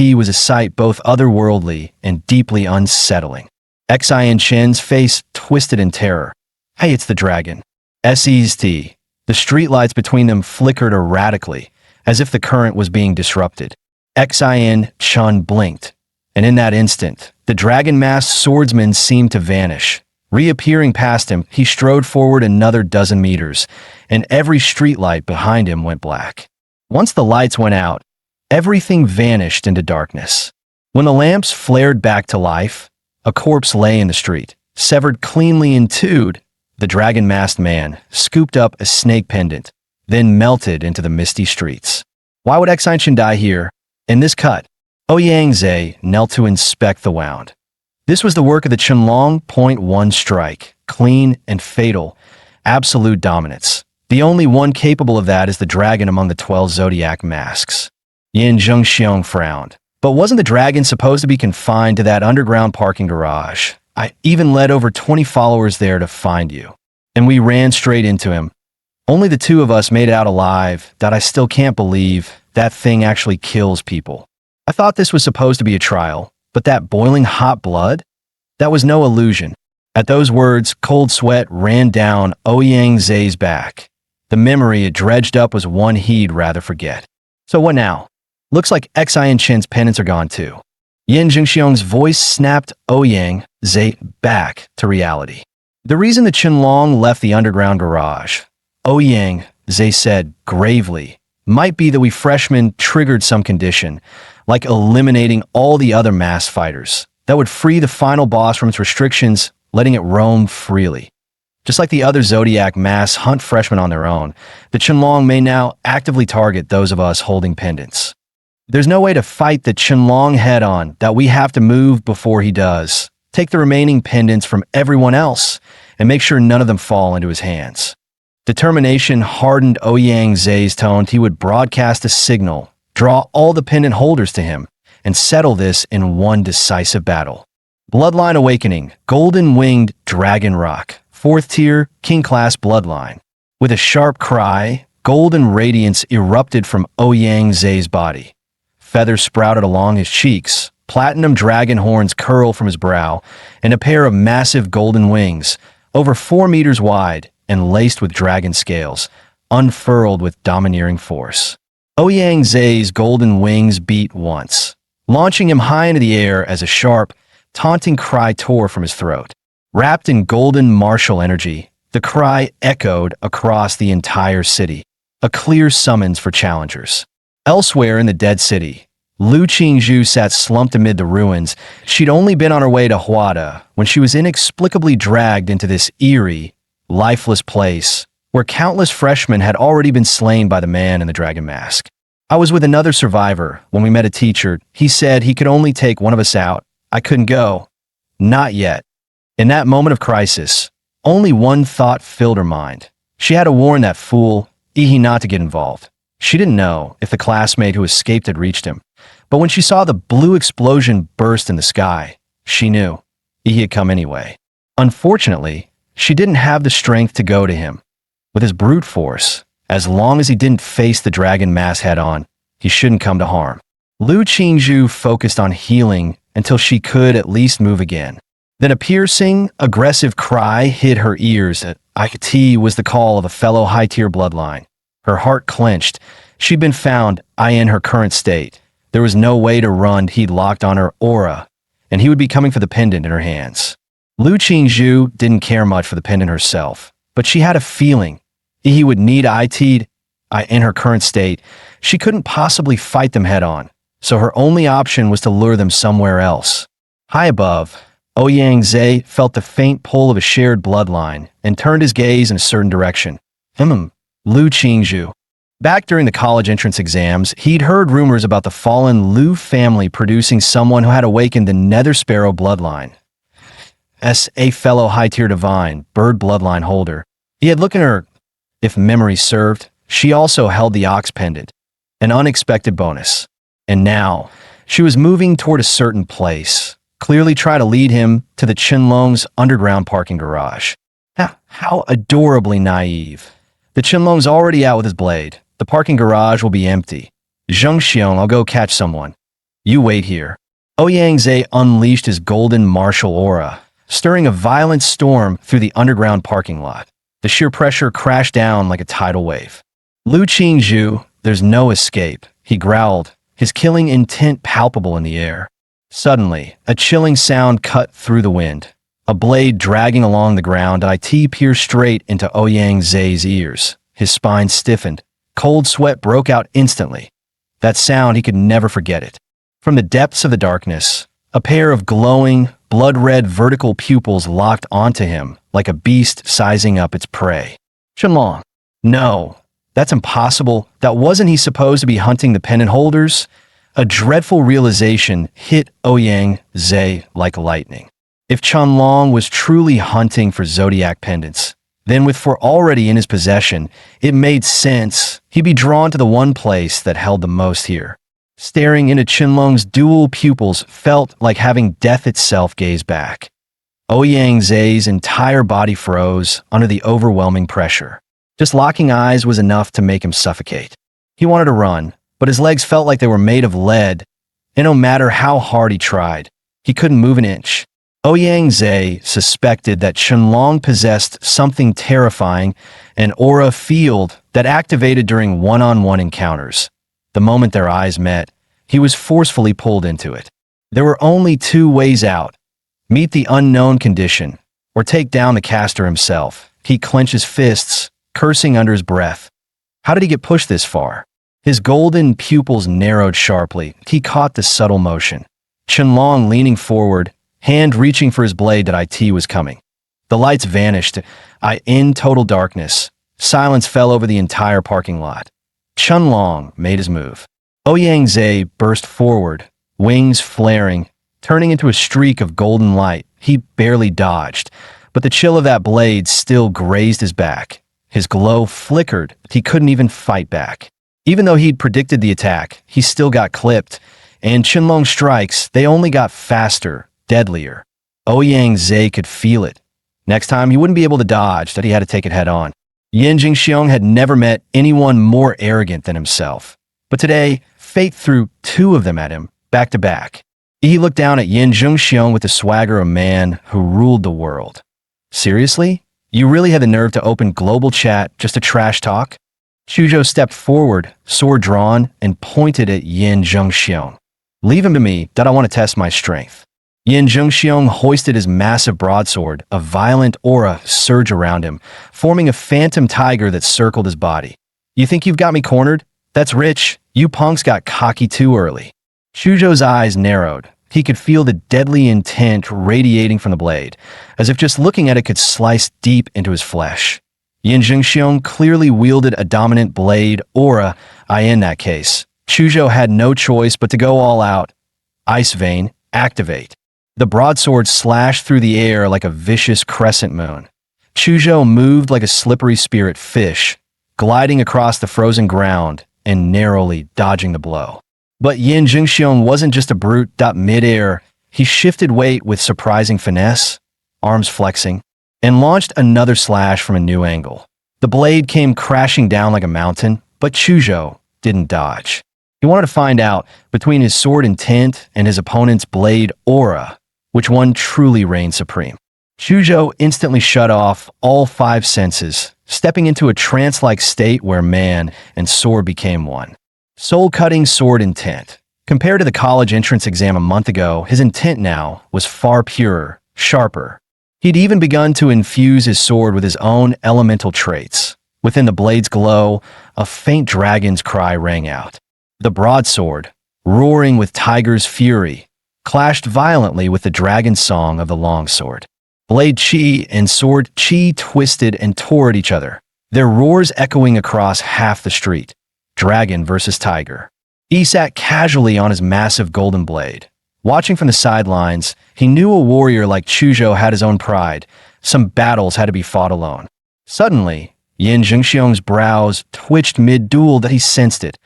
it was a sight both otherworldly and deeply unsettling. Xian Chen's face twisted in terror. Hey, it's the dragon. SEST. The streetlights between them flickered erratically, as if the current was being disrupted. Xian Chun blinked, and in that instant, the dragon-masked swordsman seemed to vanish. Reappearing past him, he strode forward another dozen meters, and every streetlight behind him went black. Once the lights went out, everything vanished into darkness. When the lamps flared back to life, a corpse lay in the street, severed cleanly in two. The dragon-masked man scooped up a snake pendant, then melted into the misty streets. Why would Xian die here? In this cut, Ouyang Zay knelt to inspect the wound. This was the work of the Qianlong .1 strike, clean and fatal, absolute dominance. The only one capable of that is the dragon among the 12 zodiac masks. Yin Zhengxiong frowned. But wasn't the dragon supposed to be confined to that underground parking garage? I even led over 20 followers there to find you. And we ran straight into him. Only the two of us made it out alive. That I still can't believe. That thing actually kills people. I thought this was supposed to be a trial, but that boiling hot blood? That was no illusion. At those words, cold sweat ran down Ouyang Zay's back. The memory it dredged up was one he'd rather forget. So what now? Looks like Xian Chen's pendants are gone too. Yin Zhengxiong's voice snapped Ouyang Zay back to reality. The reason the Qianlong left the underground garage, Ouyang Zay said gravely, might be that we freshmen triggered some condition, like eliminating all the other mass fighters, that would free the final boss from its restrictions, letting it roam freely. Just like the other Zodiac mass hunt freshmen on their own, the Qianlong may now actively target those of us holding pendants. There's no way to fight the Qianlong head-on that we have to move before he does. Take the remaining pendants from everyone else and make sure none of them fall into his hands. Determination hardened Ouyang Zay's tone. He would broadcast a signal, draw all the pendant holders to him, and settle this in one decisive battle. Bloodline Awakening, Golden-Winged Dragon Rock, 4th tier, King-class bloodline. With a sharp cry, golden radiance erupted from Ouyang Zay's body. Feathers sprouted along his cheeks, platinum dragon horns curled from his brow, and a pair of massive golden wings, over 4 meters wide and laced with dragon scales, unfurled with domineering force. Ouyang Zay's golden wings beat once, launching him high into the air as a sharp, taunting cry tore from his throat. Wrapped in golden martial energy, the cry echoed across the entire city, a clear summons for challengers. Elsewhere in the dead city, Lu Qingzhu sat slumped amid the ruins. She'd only been on her way to Huada when she was inexplicably dragged into this eerie, lifeless place where countless freshmen had already been slain by the man in the dragon mask. I was with another survivor when we met a teacher. He said he could only take one of us out. I couldn't go. Not yet. In that moment of crisis, Only one thought filled her mind. She had to warn that fool, Ihi, not to get involved. She didn't know if the classmate who escaped had reached him, but when she saw the blue explosion burst in the sky, she knew Ihi had come anyway. Unfortunately, she didn't have the strength to go to him. With his brute force, as long as he didn't face the dragon mass head-on, he shouldn't come to harm. Lu Qingzhu focused on healing until she could at least move again. Then a piercing, aggressive cry hit her ears. It was the call of a fellow high-tier bloodline. Her heart clenched. She'd been found, in her current state. There was no way to run. He'd locked on her aura, and he would be coming for the pendant in her hands. Lu Qingzhu didn't care much for the pendant herself, but she had a feeling he would need it in her current state. She couldn't possibly fight them head-on, so her only option was to lure them somewhere else. High above, Ouyang Zhe felt the faint pull of a shared bloodline and turned his gaze in a certain direction. Lu Qingzhu. Back during the college entrance exams, he'd heard rumors about the fallen Lu family producing someone who had awakened the Nether Sparrow bloodline. As a fellow high-tier divine, bird bloodline holder, he had looked at her. If memory served, she also held the Ox Pendant, an unexpected bonus. And now, she was moving toward a certain place, clearly trying to lead him to the Qinlong's underground parking garage. How adorably naive. The Qinlong's already out with his blade. The parking garage will be empty. Zheng Xiong, I'll go catch someone. You wait here. Ouyang Zhe unleashed his golden martial aura, stirring a violent storm through the underground parking lot. The sheer pressure crashed down like a tidal wave. Lu Qingzhu, there's no escape, he growled, his killing intent palpable in the air. Suddenly, a chilling sound cut through the wind. A blade dragging along the ground, it pierced straight into Ouyang Zhe's ears. His spine stiffened. Cold sweat broke out instantly. That sound, he could never forget it. From the depths of the darkness, a pair of glowing, blood-red vertical pupils locked onto him like a beast sizing up its prey. Qinlong. No, that's impossible. That wasn't he supposed to be hunting the pendant holders? A dreadful realization hit Ouyang Zhe like lightning. If Qinlong was truly hunting for zodiac pendants, then with four already in his possession, it made sense he'd be drawn to the one place that held the most here. Staring into Qinlong's dual pupils felt like having death itself gaze back. Ouyang Zhe's entire body froze under the overwhelming pressure. Just locking eyes was enough to make him suffocate. He wanted to run, but his legs felt like they were made of lead, and no matter how hard he tried, he couldn't move an inch. Ouyang Zhe suspected that Qinlong possessed something terrifying, an aura field that activated during one-on-one encounters. The moment their eyes met, he was forcefully pulled into it. There were only two ways out: meet the unknown condition, or take down the caster himself. He clenched his fists, cursing under his breath. How did he get pushed this far? His golden pupils narrowed sharply. He caught the subtle motion. Qinlong leaning forward, hand reaching for his blade that was coming. The lights vanished. In total darkness, silence fell over the entire parking lot. Qinlong made his move. Ouyang Zhe burst forward, wings flaring, turning into a streak of golden light. He barely dodged, but the chill of that blade still grazed his back. His glow flickered. He couldn't even fight back. Even though he'd predicted the attack, he still got clipped, and Qinlong's strikes, they only got faster, deadlier. Ouyang Zhe could feel it. Next time, he wouldn't be able to dodge, that he had to take it head on. Yin Jingxiong had never met anyone more arrogant than himself. But today, fate threw two of them at him, back to back. He looked down at Yin Jingxiong with the swagger of a man who ruled the world. Seriously? You really had the nerve to open global chat just to trash talk? Suzhou stepped forward, sword drawn, and pointed at Yin Jingxiong. Leave him to me, that I want to test my strength. Yin Jingxiong hoisted his massive broadsword, a violent aura surged around him, forming a phantom tiger that circled his body. You think you've got me cornered? That's rich. You punks got cocky too early. Suzhou's eyes narrowed. He could feel the deadly intent radiating from the blade, as if just looking at it could slice deep into his flesh. Yin Jingxiong clearly wielded a dominant blade aura. In that case, Suzhou had no choice but to go all out. Ice Vein, activate. The broadsword slashed through the air like a vicious crescent moon. Chuzhou moved like a slippery spirit fish, gliding across the frozen ground and narrowly dodging the blow. But Yin Jingxiong wasn't just a brute. Midair, he shifted weight with surprising finesse, arms flexing, and launched another slash from a new angle. The blade came crashing down like a mountain, but Chuzhou didn't dodge. He wanted to find out, between his sword intent and his opponent's blade aura, which one truly reigned supreme. Chuzhou instantly shut off all five senses, stepping into a trance-like state where man and sword became one. Soul-cutting sword intent. Compared to the college entrance exam a month ago, his intent now was far purer, sharper. He'd even begun to infuse his sword with his own elemental traits. Within the blade's glow, a faint dragon's cry rang out. The broadsword, roaring with tiger's fury, clashed violently with the dragon's song of the longsword. Blade chi and sword chi twisted and tore at each other, their roars echoing across half the street. Dragon versus tiger. He sat casually on his massive golden blade. Watching from the sidelines, he knew a warrior like Chuzhou had his own pride. Some battles had to be fought alone. Suddenly, Yin Jingxiong's brows twitched mid-duel that he sensed it.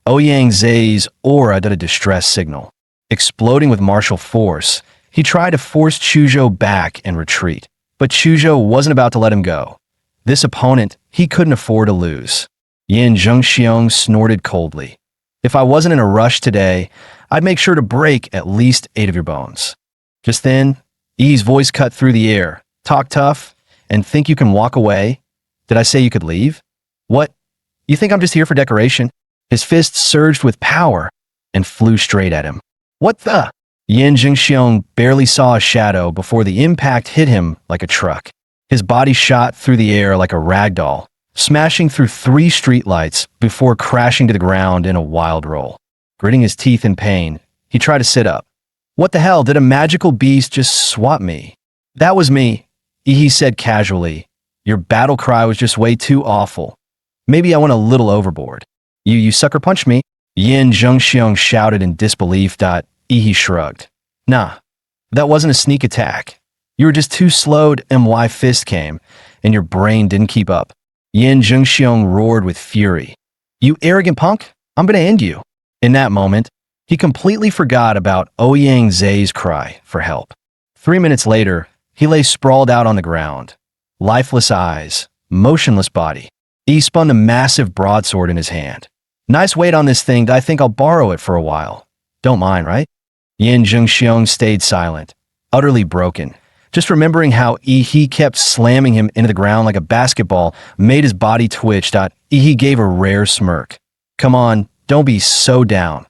Ouyang Zai's aura did a distress signal. Exploding with martial force, he tried to force Chuzhou back and retreat. But Chuzhou wasn't about to let him go. This opponent, he couldn't afford to lose. Yin Jingxiong snorted coldly. If I wasn't in a rush today, I'd make sure to break at least 8 of your bones. Just then, Yi's voice cut through the air. Talk tough and think you can walk away? Did I say you could leave? What? You think I'm just here for decoration? His fist surged with power and flew straight at him. What the? Yin Jingxiong barely saw a shadow before the impact hit him like a truck. His body shot through the air like a rag doll, smashing through 3 streetlights before crashing to the ground in a wild roll. Gritting his teeth in pain, he tried to sit up. What the hell, did a magical beast just swat me? That was me, he said casually. Your battle cry was just way too awful. Maybe I went a little overboard. You sucker punched me. Yin Jingxiong shouted in disbelief. He shrugged. Nah, that wasn't a sneak attack. You were just too slowed and my fist came, and your brain didn't keep up. Yin Jingxiong roared with fury. You arrogant punk, I'm gonna end you. In that moment, he completely forgot about Ouyang Zai's cry for help. 3 minutes later, he lay sprawled out on the ground. Lifeless eyes, motionless body. He spun the massive broadsword in his hand. Nice weight on this thing, I think I'll borrow it for a while. Don't mind, right? Yin Jingxiong stayed silent, utterly broken. Just remembering how he kept slamming him into the ground like a basketball made his body twitch. He gave a rare smirk. Come on, don't be so down.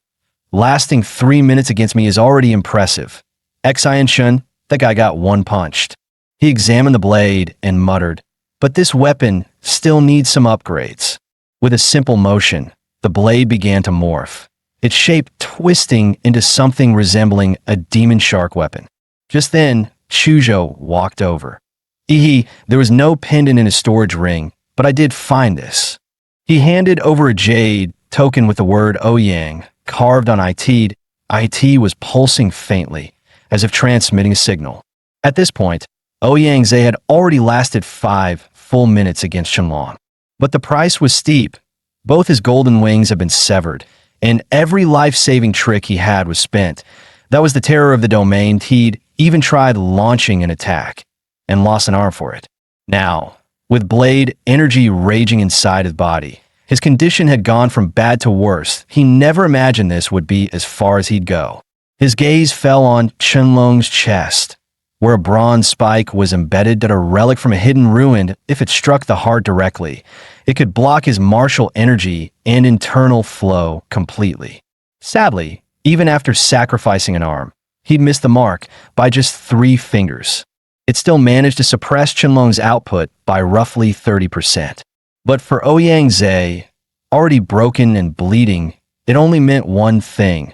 Lasting 3 minutes against me is already impressive. Xian Shun, that guy got one punched. He examined the blade and muttered, but this weapon still needs some upgrades. With a simple motion, the blade began to morph, its shape twisting into something resembling a demon shark weapon. Just then, Chuzhou walked over. There was no pendant in his storage ring, but I did find this. He handed over a jade token with the word Ouyang carved on it. It was pulsing faintly, as if transmitting a signal. At this point, Ouyang Zai had already lasted 5 full minutes against Qianlong. But the price was steep. Both his golden wings had been severed, and every life-saving trick he had was spent. That was the terror of the domain. He'd even tried launching an attack, and lost an arm for it. Now, with blade energy raging inside his body, his condition had gone from bad to worse. He never imagined this would be as far as he'd go. His gaze fell on Qianlong's chest, where a bronze spike was embedded, a relic from a hidden ruin. If it struck the heart directly, it could block his martial energy and internal flow completely. Sadly, even after sacrificing an arm, he'd missed the mark by just 3 fingers. It still managed to suppress Qianlong's output by roughly 30%. But for Ouyang Zai, already broken and bleeding, it only meant one thing.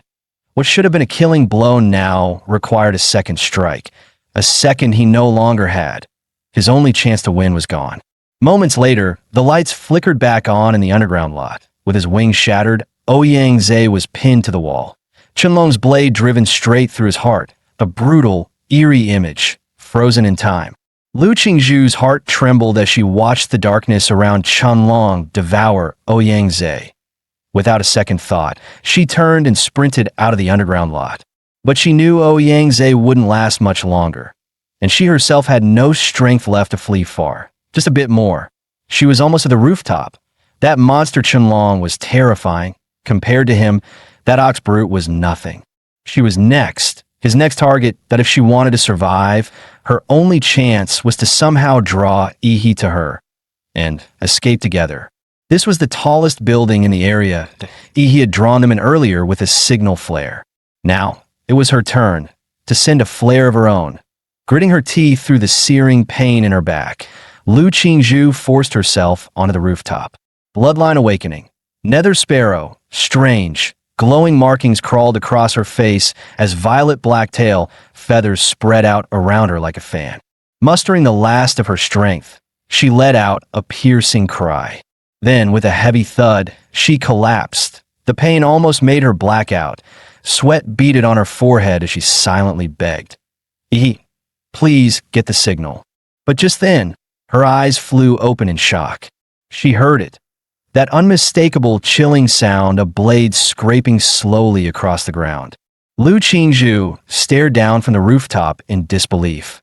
What should have been a killing blow now required a second strike, a second he no longer had. His only chance to win was gone. Moments later, the lights flickered back on in the underground lot. With his wings shattered, Ouyang Zai was pinned to the wall. Qianlong's blade driven straight through his heart, a brutal, eerie image, frozen in time. Lu Qingzhu's heart trembled as she watched the darkness around Chunlong devour Ouyangze. Without a second thought, she turned and sprinted out of the underground lot. But she knew Ouyangze wouldn't last much longer, and she herself had no strength left to flee far. Just a bit more. She was almost at the rooftop. That monster Chunlong was terrifying. Compared to him, that ox brute was nothing. She was next, his next target, that if she wanted to survive, her only chance was to somehow draw Yi to her and escape together. This was the tallest building in the area. Yi had drawn them in earlier with a signal flare. Now, it was her turn to send a flare of her own. Gritting her teeth through the searing pain in her back, Lu Qingzhu forced herself onto the rooftop. Bloodline awakening. Nether sparrow, strange, glowing markings crawled across her face as violet black tail feathers spread out around her like a fan. Mustering the last of her strength, she let out a piercing cry. Then, with a heavy thud, she collapsed. The pain almost made her black out. Sweat beaded on her forehead as she silently begged, please get the signal. But just then, her eyes flew open in shock. She heard it. That unmistakable, chilling sound of blades scraping slowly across the ground. Lu Qingzhu stared down from the rooftop in disbelief,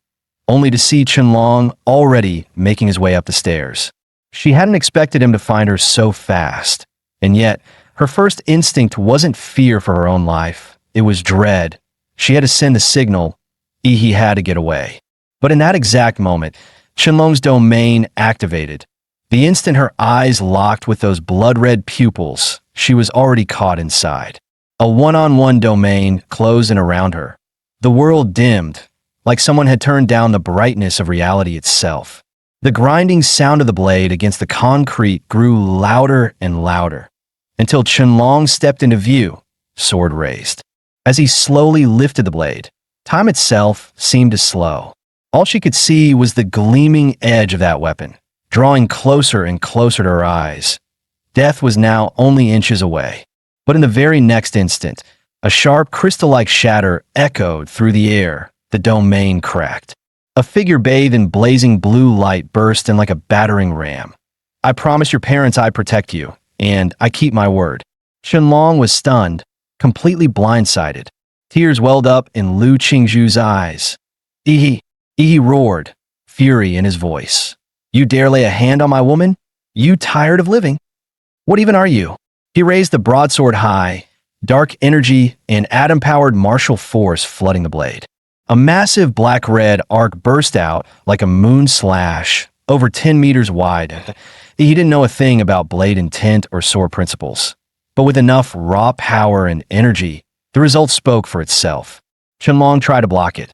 only to see Chunlong already making his way up the stairs. She hadn't expected him to find her so fast, and yet her first instinct wasn't fear for her own life. It was dread. She had to send the signal. He had to get away. But in that exact moment, Chunlong's domain activated. The instant her eyes locked with those blood-red pupils, she was already caught inside. A one-on-one domain closed in around her. The world dimmed, like someone had turned down the brightness of reality itself. The grinding sound of the blade against the concrete grew louder and louder, until Chunlong stepped into view, sword raised. As he slowly lifted the blade, time itself seemed to slow. All she could see was the gleaming edge of that weapon, drawing closer and closer to her eyes. Death was now only inches away. But in the very next instant, a sharp crystal-like shatter echoed through the air. The domain cracked. A figure bathed in blazing blue light burst in like a battering ram. I promise your parents I protect you, and I keep my word. Chunlong was stunned, completely blindsided. Tears welled up in Lu Qingzhu's eyes. He roared, fury in his voice. You dare lay a hand on my woman? You tired of living? What even are you? He raised the broadsword high, dark energy and atom-powered martial force flooding the blade. A massive black-red arc burst out like a moon slash, over 10 meters wide. He didn't know a thing about blade intent or sword principles. But with enough raw power and energy, the result spoke for itself. Chunlong tried to block it,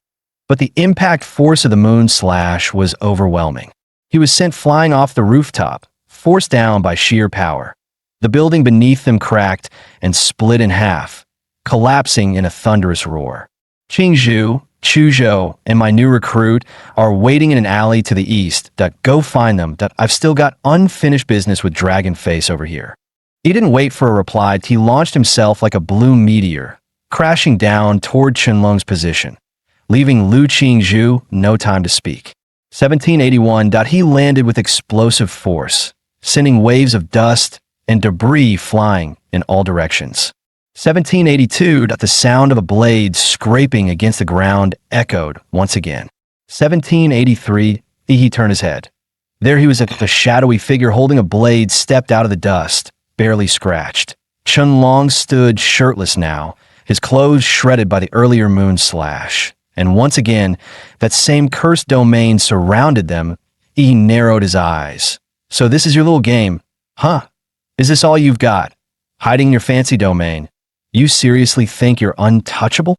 but the impact force of the moon slash was overwhelming. He was sent flying off the rooftop, forced down by sheer power. The building beneath them cracked and split in half, collapsing in a thunderous roar. Qingzhu, Chuzhou, and my new recruit are waiting in an alley to the east. Go find them. I've still got unfinished business with Dragon Face over here. He didn't wait for a reply. He launched himself like a blue meteor, crashing down toward Chunlong's position, leaving Lu Qingzhu no time to speak. 1781. He landed with explosive force, sending waves of dust and debris flying in all directions. 1782. The sound of a blade scraping against the ground echoed once again. 1783. He turned his head. There he was, a shadowy figure holding a blade stepped out of the dust, barely scratched. Chunlong stood shirtless now, his clothes shredded by the earlier moon slash. And once again, that same cursed domain surrounded them. He narrowed his eyes. So this is your little game, huh? Is this all you've got? Hiding your fancy domain? You seriously think you're untouchable?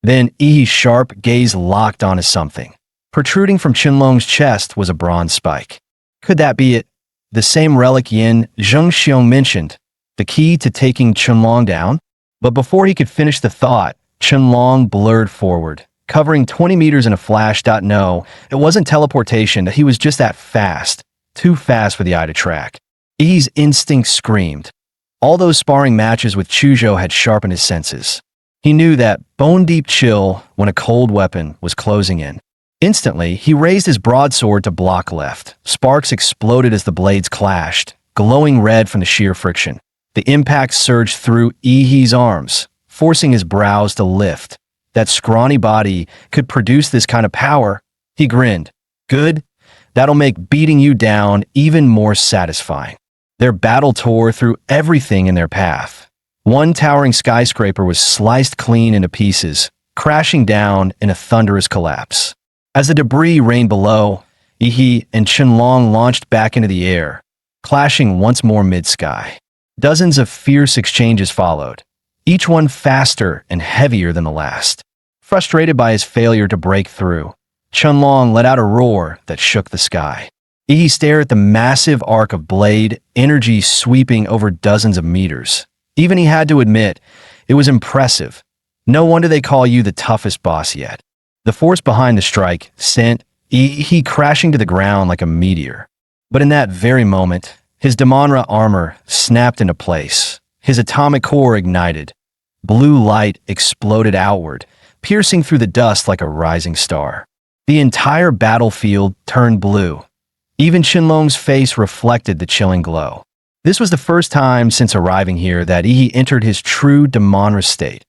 Then Yi's sharp gaze locked onto something. Protruding from Chunlong's chest was a bronze spike. Could that be it? The same relic Yin Zhengxiong mentioned, the key to taking Chunlong down? But before he could finish the thought, Chunlong blurred forward, covering 20 meters in a flash. No, it wasn't teleportation, that he was just that fast, too fast for the eye to track. Yi's instinct screamed. All those sparring matches with Chuzhou had sharpened his senses. He knew that bone-deep chill when a cold weapon was closing in. Instantly, he raised his broadsword to block left. Sparks exploded as the blades clashed, glowing red from the sheer friction. The impact surged through Ihi's arms, forcing his brows to lift. That scrawny body could produce this kind of power. He grinned. Good. That'll make beating you down even more satisfying. Their battle tore through everything in their path. One towering skyscraper was sliced clean into pieces, crashing down in a thunderous collapse. As the debris rained below, Ihi and Qianlong launched back into the air, clashing once more mid-sky. Dozens of fierce exchanges followed, each one faster and heavier than the last. Frustrated by his failure to break through, Qianlong let out a roar that shook the sky. Ihi stared at the massive arc of blade, energy sweeping over dozens of meters. Even he had to admit, it was impressive. No wonder they call you the toughest boss yet. The force behind the strike sent Ihi crashing to the ground like a meteor. But in that very moment, his Damanra armor snapped into place. His atomic core ignited. Blue light exploded outward, piercing through the dust like a rising star. The entire battlefield turned blue. Even Qianlong's face reflected the chilling glow. This was the first time since arriving here that Ihi entered his true Damanra state.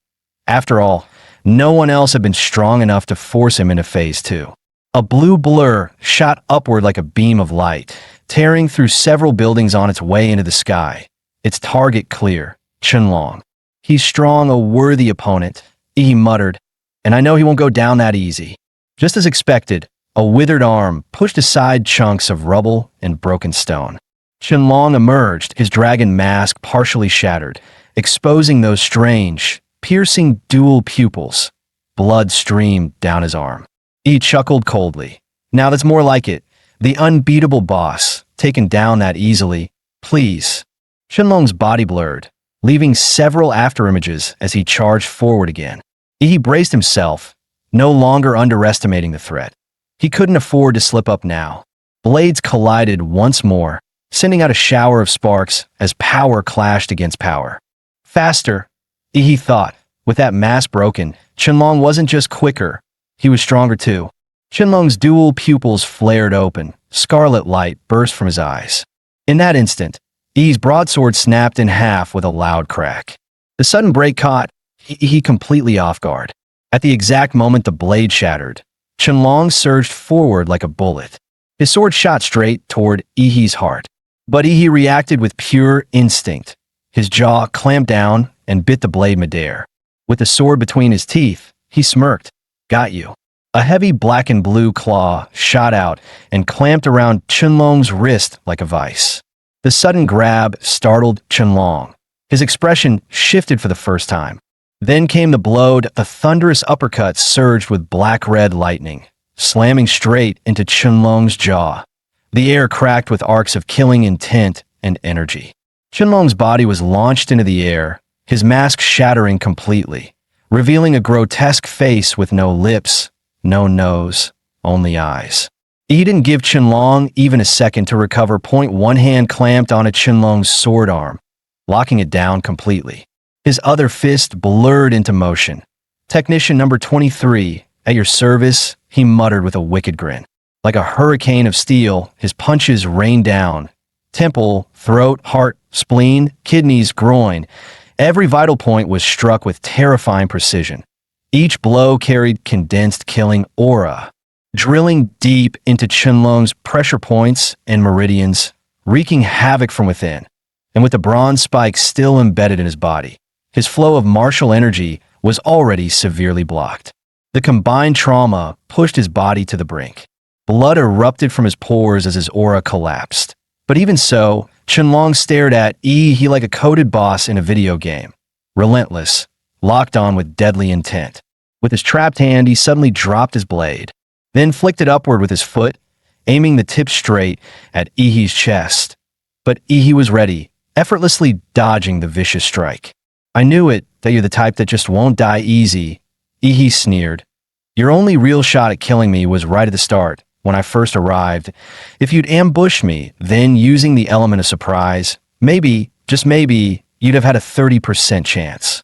After all, no one else had been strong enough to force him into Phase 2. A blue blur shot upward like a beam of light, tearing through several buildings on its way into the sky. Its target clear, Qianlong. He's strong, a worthy opponent, Ihi muttered, and I know he won't go down that easy. Just as expected, a withered arm pushed aside chunks of rubble and broken stone. Qianlong emerged, his dragon mask partially shattered, exposing those strange, piercing dual pupils. Blood streamed down his arm. He chuckled coldly. Now that's more like it. The unbeatable boss, taken down that easily. Please. Qianlong's body blurred, leaving several afterimages as he charged forward again. He braced himself, no longer underestimating the threat. He couldn't afford to slip up now. Blades collided once more, sending out a shower of sparks as power clashed against power. Faster, Ihi thought. With that mask broken, Qianlong wasn't just quicker, he was stronger too. Qianlong's dual pupils flared open, scarlet light burst from his eyes. In that instant, Ihi's broadsword snapped in half with a loud crack. The sudden break caught Ihi completely off guard. At the exact moment the blade shattered, Qianlong surged forward like a bullet. His sword shot straight toward Ihi's heart. But Ihi reacted with pure instinct. His jaw clamped down and bit the blade midair. With the sword between his teeth, he smirked. Got you. A heavy black and blue claw shot out and clamped around Qianlong's wrist like a vice. The sudden grab startled Qianlong. His expression shifted for the first time. Then came the blow. A thunderous uppercut surged with black-red lightning, slamming straight into Qianlong's jaw. The air cracked with arcs of killing intent and energy. Qianlong's body was launched into the air, his mask shattering completely, revealing a grotesque face with no lips, no nose, only eyes. He didn't give Qianlong even a second to recover. One hand clamped onto Qianlong's sword arm, locking it down completely. His other fist blurred into motion. Technician number 23, at your service, he muttered with a wicked grin. Like a hurricane of steel, his punches rained down. Temple, throat, heart, spleen, kidneys, groin. Every vital point was struck with terrifying precision. Each blow carried condensed killing aura, drilling deep into Qianlong's pressure points and meridians, wreaking havoc from within. And with the bronze spike still embedded in his body, his flow of martial energy was already severely blocked. The combined trauma pushed his body to the brink. Blood erupted from his pores as his aura collapsed. But even so, Qianlong stared at Ihi like a coded boss in a video game. Relentless, locked on with deadly intent. With his trapped hand, he suddenly dropped his blade, then flicked it upward with his foot, aiming the tip straight at Ihi's chest. But Ihi was ready, effortlessly dodging the vicious strike. I knew it, that you're the type that just won't die easy, Ihi sneered. Your only real shot at killing me was right at the start, when I first arrived. If you'd ambushed me, then using the element of surprise, maybe, just maybe, you'd have had a 30% chance.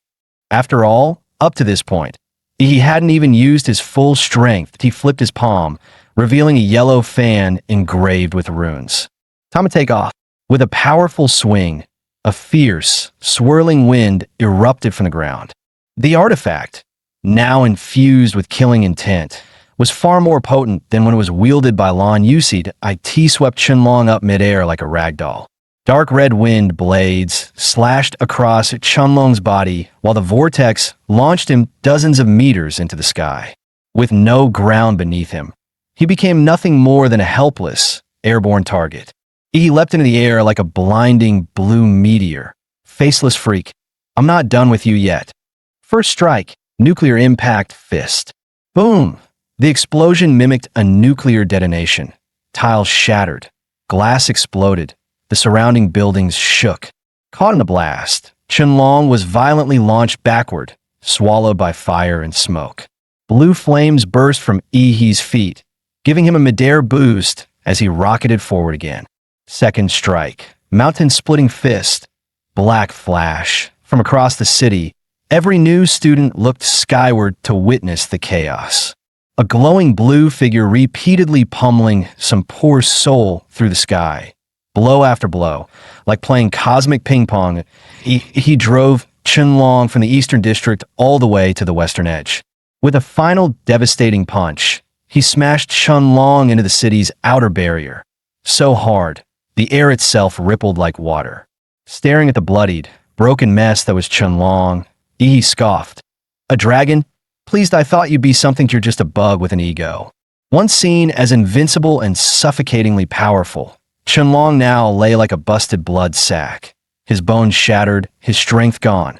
After all, up to this point, He hadn't even used his full strength. He flipped his palm, revealing a yellow fan engraved with runes. Time to take off. With a powerful swing, a fierce, swirling wind erupted from the ground. The artifact, now infused with killing intent, was far more potent than when it was wielded by Lan Yusid. It swept Qianlong up midair like a ragdoll. Dark red wind blades slashed across Qianlong's body while the vortex launched him dozens of meters into the sky. With no ground beneath him, he became nothing more than a helpless, airborne target. He leapt into the air like a blinding blue meteor. Faceless freak, I'm not done with you yet. First strike, nuclear impact fist. Boom! The explosion mimicked a nuclear detonation. Tiles shattered. Glass exploded. The surrounding buildings shook. Caught in the blast, Qianlong was violently launched backward, swallowed by fire and smoke. Blue flames burst from Yi's feet, giving him a midair boost as he rocketed forward again. Second strike, mountain-splitting fist. Black flash. From across the city, every new student looked skyward to witness the chaos. A glowing blue figure repeatedly pummeling some poor soul through the sky. Blow after blow, like playing cosmic ping pong, he drove Qianlong from the eastern district all the way to the western edge. With a final devastating punch, he smashed Qianlong into the city's outer barrier. So hard, the air itself rippled like water. Staring at the bloodied, broken mess that was Qianlong, Yi scoffed. A dragon? Pleased I thought you'd be something you're just a bug with an ego. Once seen as invincible and suffocatingly powerful, Qianlong now lay like a busted blood sack, his bones shattered, his strength gone.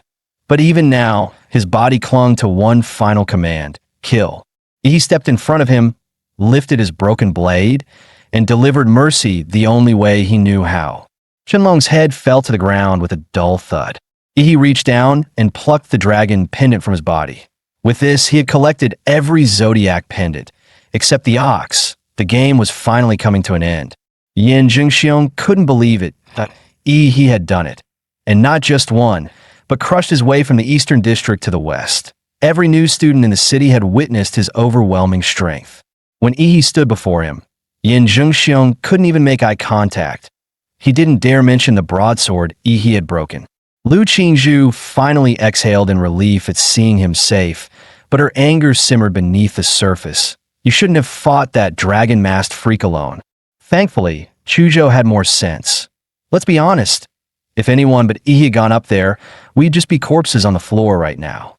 But even now, his body clung to one final command, kill. He stepped in front of him, lifted his broken blade, and delivered mercy the only way he knew how. Qianlong's head fell to the ground with a dull thud. He reached down and plucked the dragon pendant from his body. With this, he had collected every zodiac pendant, except the ox. The game was finally coming to an end. Yin Jingxiong couldn't believe it, that he had done it. And not just one, but crushed his way from the eastern district to the west. Every new student in the city had witnessed his overwhelming strength. When Yi stood before him, Yin Jingxiong couldn't even make eye contact. He didn't dare mention the broadsword Yi had broken. Lu Qingzhu finally exhaled in relief at seeing him safe, but her anger simmered beneath the surface. You shouldn't have fought that dragon-masked freak alone. Thankfully, Chuzhou had more sense. Let's be honest. If anyone but Yi had gone up there, we'd just be corpses on the floor right now.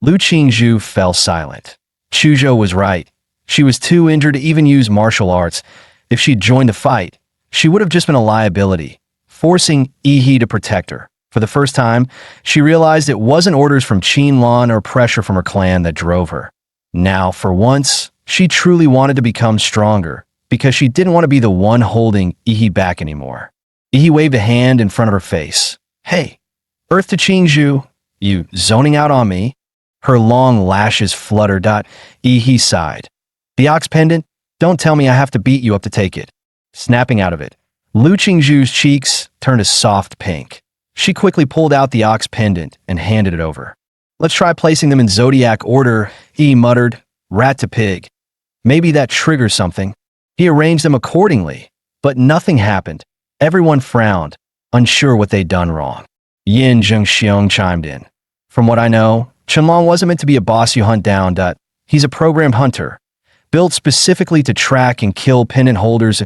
Lu Qingzhu fell silent. Chuzhou was right. She was too injured to even use martial arts. If she'd joined the fight, she would have just been a liability, forcing Yi to protect her. For the first time, she realized it wasn't orders from Qianlong or pressure from her clan that drove her. Now, for once, she truly wanted to become stronger, because she didn't want to be the one holding Yi back anymore. Yi waved a hand in front of her face. Hey, Earth to Qingzhu, you zoning out on me? Her long lashes fluttered. Yi sighed. The ox pendant? Don't tell me I have to beat you up to take it. Snapping out of it, Lu Qingzhu's cheeks turned a soft pink. She quickly pulled out the ox pendant and handed it over. Let's try placing them in zodiac order, Yi muttered, rat to pig. Maybe that triggers something. He arranged them accordingly, but nothing happened. Everyone frowned, unsure what they'd done wrong. Yin Jingxiong chimed in. From what I know, Qianlong wasn't meant to be a boss you hunt down. He's a programmed hunter, built specifically to track and kill pendant holders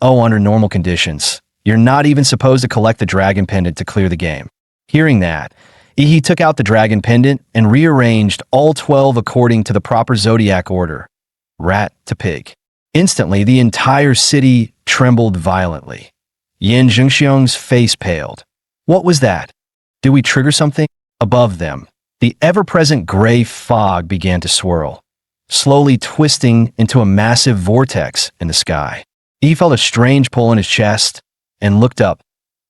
under normal conditions. You're not even supposed to collect the dragon pendant to clear the game. Hearing that, Yi took out the dragon pendant and rearranged all 12 according to the proper zodiac order. Rat to pig. Instantly, the entire city trembled violently. Yin Jingxiong's face paled. What was that? Did we trigger something? Above them, the ever-present gray fog began to swirl, slowly twisting into a massive vortex in the sky. He felt a strange pull in his chest and looked up.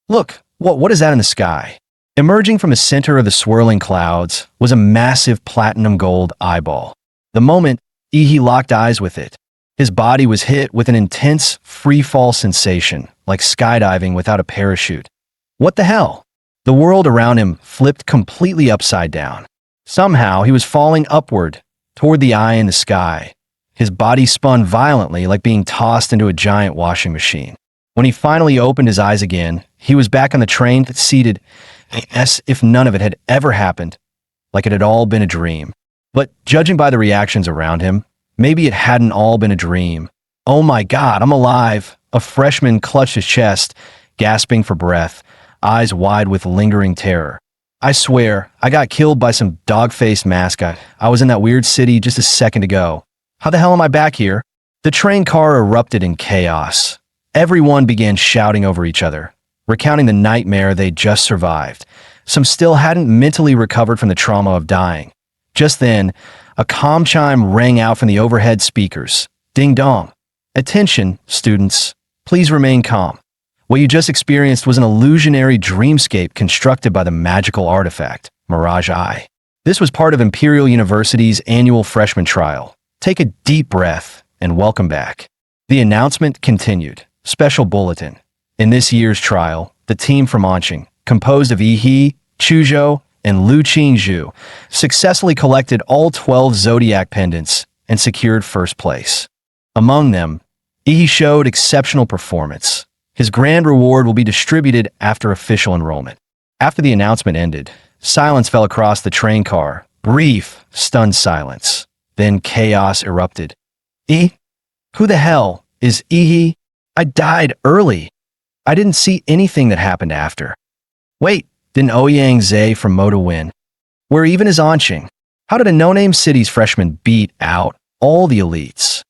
Look, what is that in the sky? Emerging from the center of the swirling clouds was a massive platinum gold eyeball. The moment Yi locked eyes with it, his body was hit with an intense free-fall sensation, like skydiving without a parachute. What the hell? The world around him flipped completely upside down. Somehow, he was falling upward toward the eye in the sky. His body spun violently like being tossed into a giant washing machine. When he finally opened his eyes again, he was back on the train, seated as if none of it had ever happened, like it had all been a dream. But judging by the reactions around him, maybe it hadn't all been a dream. "Oh my God, I'm alive!" A freshman clutched his chest, gasping for breath, eyes wide with lingering terror. "I swear, I got killed by some dog-faced mascot. I was in that weird city just a second ago. How the hell am I back here?" The train car erupted in chaos. Everyone began shouting over each other, recounting the nightmare they'd just survived. Some still hadn't mentally recovered from the trauma of dying. Just then, a comm chime rang out from the overhead speakers. Ding dong. "Attention, students. Please remain calm. What you just experienced was an illusionary dreamscape constructed by the magical artifact, Mirage Eye. This was part of Imperial University's annual freshman trial. Take a deep breath and welcome back." The announcement continued. Special bulletin. In this year's trial, the team from Anqing, composed of Yi, Chuzhou, and Lu Qingzhu, successfully collected all 12 zodiac pendants and secured first place. Among them, Yi showed exceptional performance. His grand reward will be distributed after official enrollment. After the announcement ended, silence fell across the train car. Brief, stunned silence. Then chaos erupted. "E? Who the hell is Yi? I died early. I didn't see anything that happened after. Wait, didn't Ouyang Zhe from Moda win? Where even is Anqing? How did a no-name city's freshman beat out all the elites?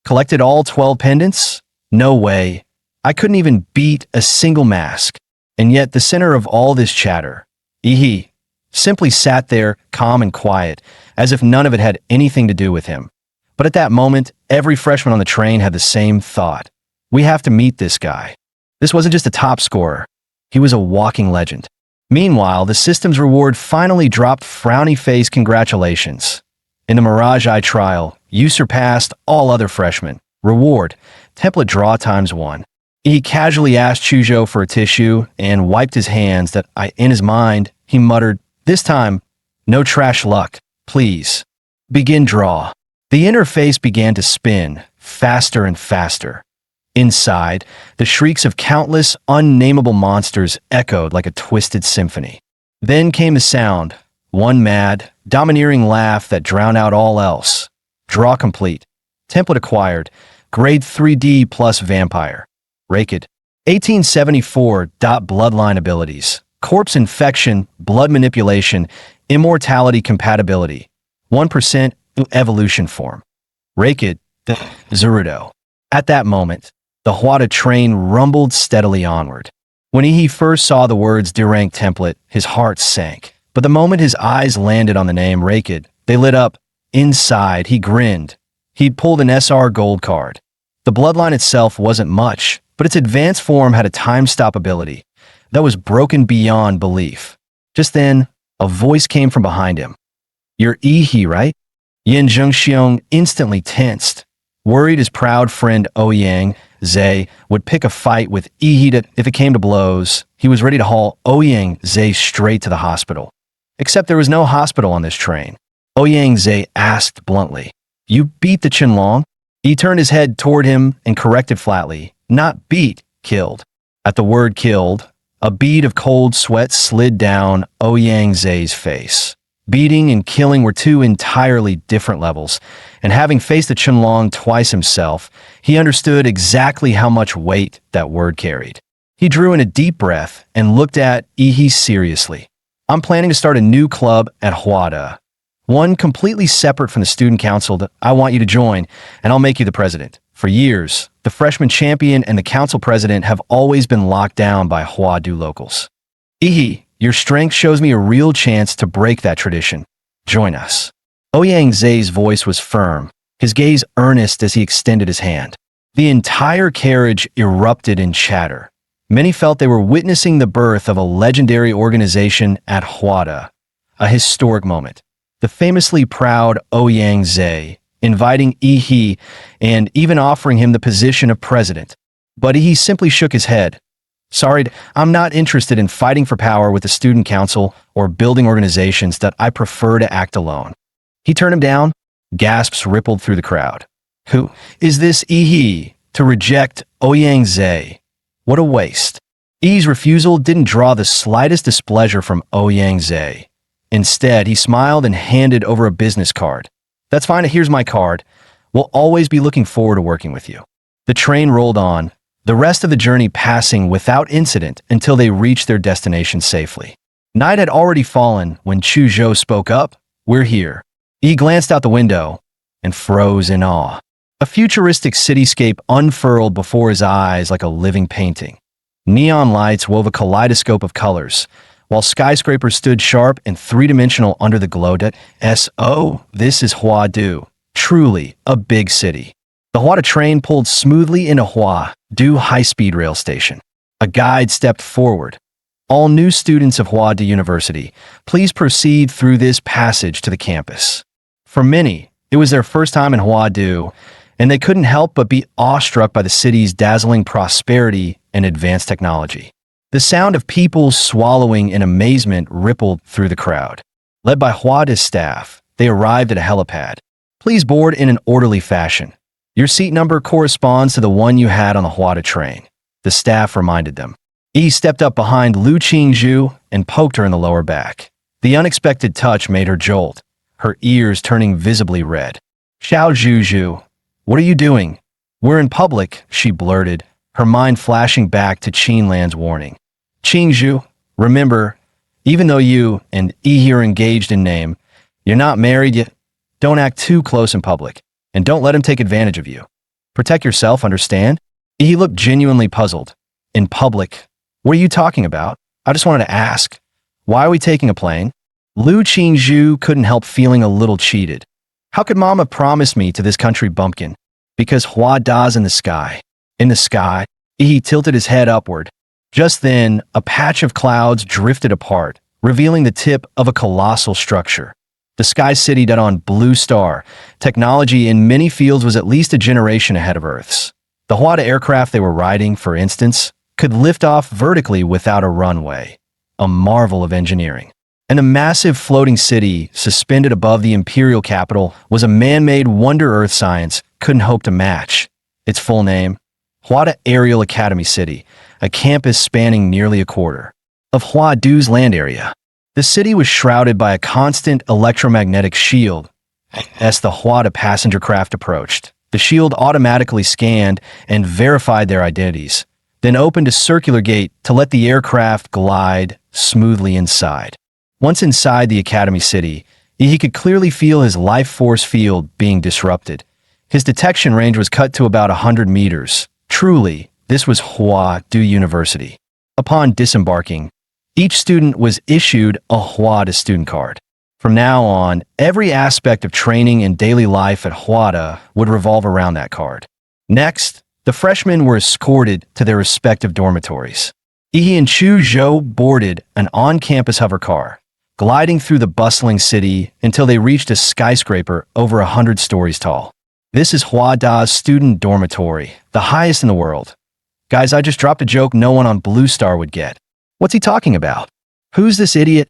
Collected all 12 pendants? No way. I couldn't even beat a single mask." And yet the center of all this chatter, Yi, simply sat there calm and quiet, as if none of it had anything to do with him. But at that moment, every freshman on the train had the same thought. We have to meet this guy. This wasn't just a top scorer. He was a walking legend. Meanwhile, the system's reward finally dropped frowny face congratulations. In the Mirage Eye trial, you surpassed all other freshmen. Reward, template draw ×1. He casually asked Chuzhou for a tissue and wiped his hands that in his mind, he muttered, "This time, no trash luck, please. Begin draw." The interface began to spin, faster and faster. Inside, the shrieks of countless, unnameable monsters echoed like a twisted symphony. Then came the sound, one mad, domineering laugh that drowned out all else. Draw complete. Template acquired. Grade 3D plus vampire. Raked. 1874. Bloodline abilities. Corpse infection, blood manipulation, immortality compatibility. 1% evolution form. Raked. Zerudo. At that moment, the Huada train rumbled steadily onward. When he first saw the words D-rank template, his heart sank. But the moment his eyes landed on the name Raked, they lit up. Inside, he grinned. He'd pulled an SR gold card. The bloodline itself wasn't much, but its advanced form had a time-stop ability that was broken beyond belief. Just then, a voice came from behind him. "You're Yi, right?" Yin Zhengxiong instantly tensed, worried his proud friend Ouyang Zhe would pick a fight with Yi if it came to blows. He was ready to haul Ouyang Zhe straight to the hospital. Except there was no hospital on this train. Ouyang Zhe asked bluntly, "You beat the Qinlong?" He turned his head toward him and corrected flatly, "Not beat, killed." At the word killed, a bead of cold sweat slid down Ouyang Zhe's face. Beating and killing were two entirely different levels, and having faced the Qinlong twice himself, he understood exactly how much weight that word carried. He drew in a deep breath and looked at Yi seriously. "I'm planning to start a new club at Huada. One completely separate from the student council that I want you to join, and I'll make you the president. For years, the freshman champion and the council president have always been locked down by Huadu locals. Yi, your strength shows me a real chance to break that tradition. Join us." Ouyang Zhe's voice was firm, his gaze earnest as he extended his hand. The entire carriage erupted in chatter. Many felt they were witnessing the birth of a legendary organization at Huada, a historic moment. The famously proud Ouyang Zhe, inviting Yi and even offering him the position of president. But Yi simply shook his head. "Sorry, I'm not interested in fighting for power with the student council or building organizations that I prefer to act alone." He turned him down. Gasps rippled through the crowd. Who is this Yi to reject Ouyang Zhe? What a waste. Yi's refusal didn't draw the slightest displeasure from Ouyang Zhe. Instead, he smiled and handed over a business card. That's fine, here's my card. We'll always be looking forward to working with you. The train rolled on, the rest of the journey passing without incident until they reached their destination safely. Night had already fallen when Chu Zhou spoke up. We're here. He glanced out the window and froze in awe. A futuristic cityscape unfurled before his eyes like a living painting. Neon lights wove a kaleidoscope of colors, while skyscrapers stood sharp and three-dimensional under the glow. This is Huadu, truly a big city. The Huada train pulled smoothly into Huadu high-speed rail station. A guide stepped forward. All new students of Huada University, please proceed through this passage to the campus. For many, it was their first time in Huadu, and they couldn't help but be awestruck by the city's dazzling prosperity and advanced technology. The sound of people swallowing in amazement rippled through the crowd. Led by Huada's staff, they arrived at a helipad. Please board in an orderly fashion. Your seat number corresponds to the one you had on the Huada train, the staff reminded them. Yi stepped up behind Lu Qingzhu and poked her in the lower back. The unexpected touch made her jolt, her ears turning visibly red. Xiao Zhuzhu, what are you doing? We're in public, she blurted, her mind flashing back to Qinlan's warning. Qingzhu, remember, even though you and Yi are engaged in name, you're not married yet. Don't act too close in public, and don't let him take advantage of you. Protect yourself, understand? Yi looked genuinely puzzled. In public? What are you talking about? I just wanted to ask. Why are we taking a plane? Lu Qingzhu couldn't help feeling a little cheated. How could Mama promise me to this country bumpkin? Because Huada's in the sky. In the sky, Yi tilted his head upward. Just then, a patch of clouds drifted apart, revealing the tip of a colossal structure. The Sky City that on Blue Star, technology in many fields was at least a generation ahead of Earth's. The Huada aircraft they were riding, for instance, could lift off vertically without a runway. A marvel of engineering. And the massive floating city, suspended above the imperial capital, was a man-made wonder Earth science couldn't hope to match. Its full name? Huada Aerial Academy City, a campus spanning nearly a quarter of Huadu's land area. The city was shrouded by a constant electromagnetic shield. As the Huada passenger craft approached, the shield automatically scanned and verified their identities, then opened a circular gate to let the aircraft glide smoothly inside. Once inside the Academy City, he could clearly feel his life force field being disrupted. His detection range was cut to about 100 meters. Truly, this was Huadu University. Upon disembarking, each student was issued a Huada student card. From now on, every aspect of training and daily life at Huada would revolve around that card. Next, the freshmen were escorted to their respective dormitories. Yi and Chu Zhou boarded an on-campus hover car, gliding through the bustling city until they reached a skyscraper over 100 stories tall. This is Huada's student dormitory, the highest in the world. Guys, I just dropped a joke no one on Blue Star would get. What's he talking about? Who's this idiot?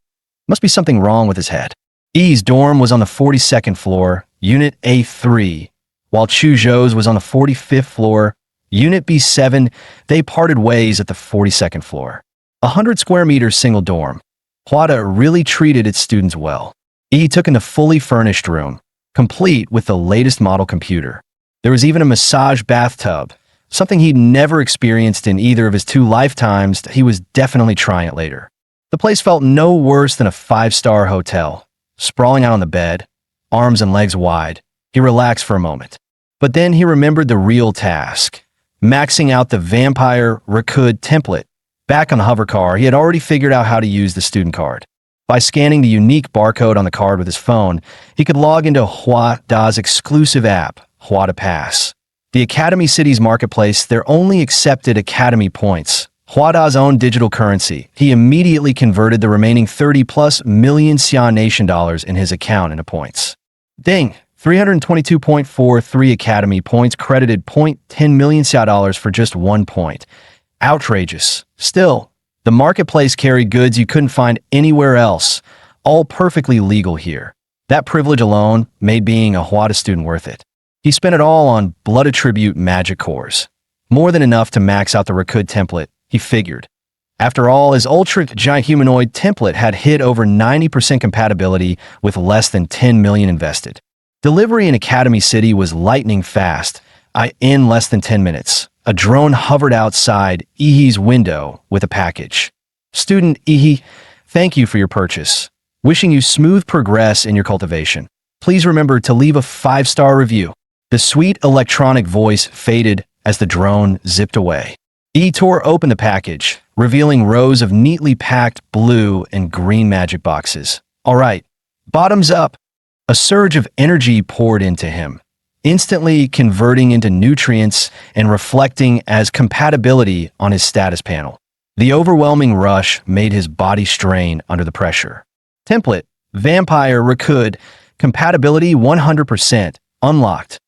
Must be something wrong with his head. Yi's dorm was on the 42nd floor, Unit A3, while Chu Zhou's was on the 45th floor, Unit B7. They parted ways at the 42nd floor. 100 square meters single dorm. Huada really treated its students well. Yi took in the fully furnished room, complete with the latest model computer. There was even a massage bathtub, something he'd never experienced in either of his 2 lifetimes. He was definitely trying it later. The place felt no worse than a 5-star hotel. Sprawling out on the bed, arms and legs wide, he relaxed for a moment. But then he remembered the real task, maxing out the Vampire Rakud template. Back on the hover car, he had already figured out how to use the student card. By scanning the unique barcode on the card with his phone, he could log into Huada's exclusive app, Huada Pass. The Academy City's marketplace, there only accepted Academy points, Huada's own digital currency. He immediately converted the remaining 30+ million Xia Nation dollars in his account into points. Ding! 322.43 Academy points credited 0.10 million Xia dollars for just 1 point. Outrageous. Still, the marketplace carried goods you couldn't find anywhere else, all perfectly legal here. That privilege alone made being a Hwada student worth it. He spent it all on blood attribute magic cores. More than enough to max out the Rakud template, he figured. After all, his ultra giant humanoid template had hit over 90% compatibility with less than 10 million invested. Delivery in Academy City was lightning fast. In less than 10 minutes, a drone hovered outside Ihi's window with a package. Student Ihi, thank you for your purchase. Wishing you smooth progress in your cultivation. Please remember to leave a 5-star review. The sweet electronic voice faded as the drone zipped away. Ihi tore open the package, revealing rows of neatly packed blue and green magic boxes. All right, bottoms up. A surge of energy poured into him, instantly converting into nutrients and reflecting as compatibility on his status panel. The overwhelming rush made his body strain under the pressure. Template, Vampire Rakud, compatibility 100%, unlocked.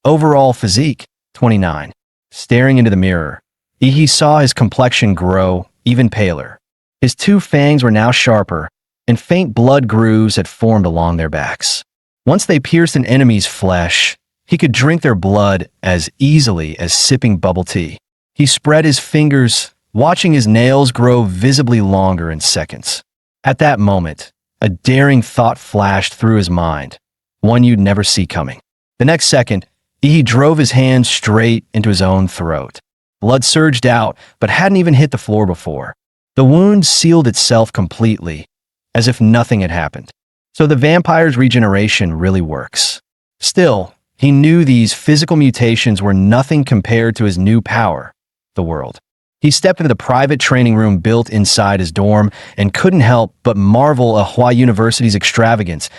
Overall physique, 29. Staring into the mirror, Ihi saw his complexion grow even paler. His 2 fangs were now sharper, and faint blood grooves had formed along their backs. Once they pierced an enemy's flesh, he could drink their blood as easily as sipping bubble tea. He spread his fingers, watching his nails grow visibly longer in seconds. At that moment, a daring thought flashed through his mind, one you'd never see coming. The next second, Ihi drove his hand straight into his own throat. Blood surged out, but hadn't even hit the floor before. The wound sealed itself completely, as if nothing had happened. So the vampire's regeneration really works. Still, he knew these physical mutations were nothing compared to his new power, the world. He stepped into the private training room built inside his dorm and couldn't help but marvel at Hua University's extravagance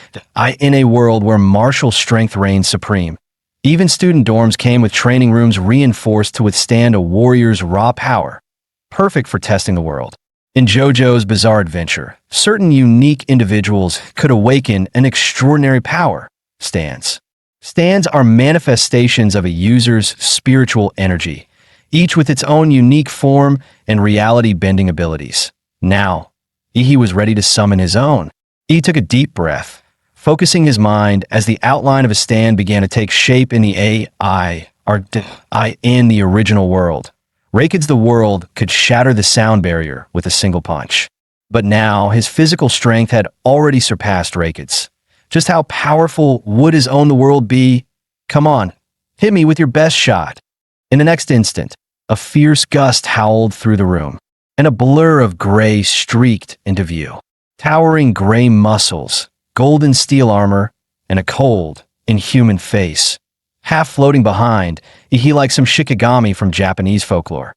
in a world where martial strength reigned supreme. Even student dorms came with training rooms reinforced to withstand a warrior's raw power, perfect for testing the world. In JoJo's Bizarre Adventure, certain unique individuals could awaken an extraordinary power. Stands. Stands are manifestations of a user's spiritual energy, each with its own unique form and reality-bending abilities. Now, Ihi was ready to summon his own. Ihi took a deep breath, focusing his mind as the outline of a stand began to take shape in the in the original world. Raikid's the world could shatter the sound barrier with a single punch. But now, his physical strength had already surpassed Raikid's. Just how powerful would his own the world be? Come on, hit me with your best shot. In the next instant, a fierce gust howled through the room, and a blur of gray streaked into view. Towering gray muscles, golden steel armor, and a cold, inhuman face. Half floating behind, Ihi like some shikigami from Japanese folklore.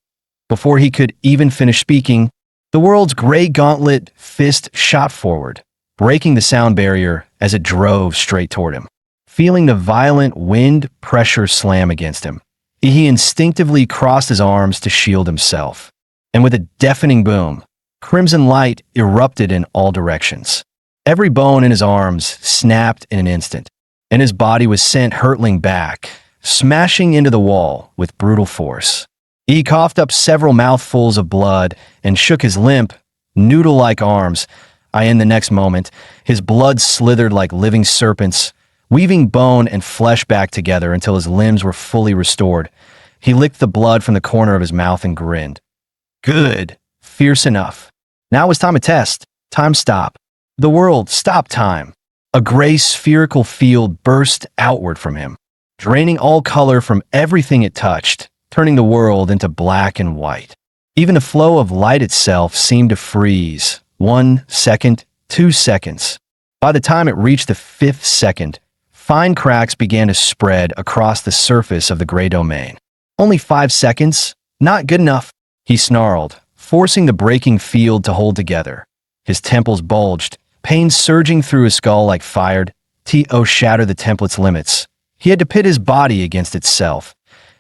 Before he could even finish speaking, the world's gray gauntlet fist shot forward, breaking the sound barrier as it drove straight toward him. Feeling the violent wind pressure slam against him, Ihi instinctively crossed his arms to shield himself. And with a deafening boom, crimson light erupted in all directions. Every bone in his arms snapped in an instant, and his body was sent hurtling back, smashing into the wall with brutal force. He coughed up several mouthfuls of blood and shook his limp, noodle-like arms. In the next moment, his blood slithered like living serpents, weaving bone and flesh back together until his limbs were fully restored. He licked the blood from the corner of his mouth and grinned. Good. Fierce enough. Now it's time to test. Time stop. The world stopped time. A gray spherical field burst outward from him, draining all color from everything it touched, turning the world into black and white. Even the flow of light itself seemed to freeze. 1 second, 2 seconds. By the time it reached the 5th second, fine cracks began to spread across the surface of the gray domain. Only 5 seconds? Not good enough, he snarled, forcing the breaking field to hold together. His temples bulged, pain surging through his skull like fired. To shatter the template's limits. He had to pit his body against itself,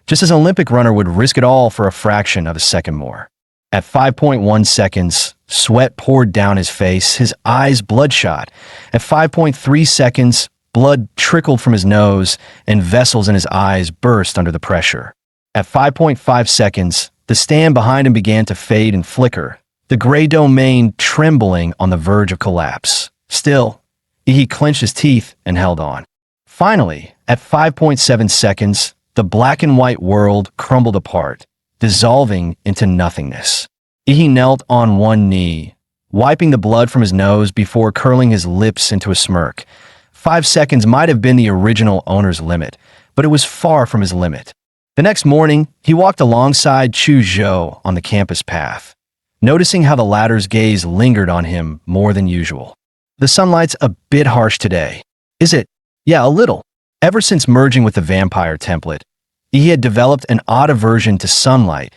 just as an Olympic runner would risk it all for a fraction of a second more. At 5.1 seconds, sweat poured down his face, his eyes bloodshot. At 5.3 seconds, blood trickled from his nose, and vessels in his eyes burst under the pressure. At 5.5 seconds, the stand behind him began to fade and flicker, the gray domain trembling on the verge of collapse. Still, He clenched his teeth and held on. Finally, at 5.7 seconds, the black and white world crumbled apart, dissolving into nothingness. He knelt on one knee, wiping the blood from his nose before curling his lips into a smirk. 5 seconds might have been the original owner's limit, but it was far from his limit. The next morning, he walked alongside Chu Zhou on the campus path, noticing how the latter's gaze lingered on him more than usual. The sunlight's a bit harsh today. Is it? Yeah, a little. Ever since merging with the vampire template, he had developed an odd aversion to sunlight.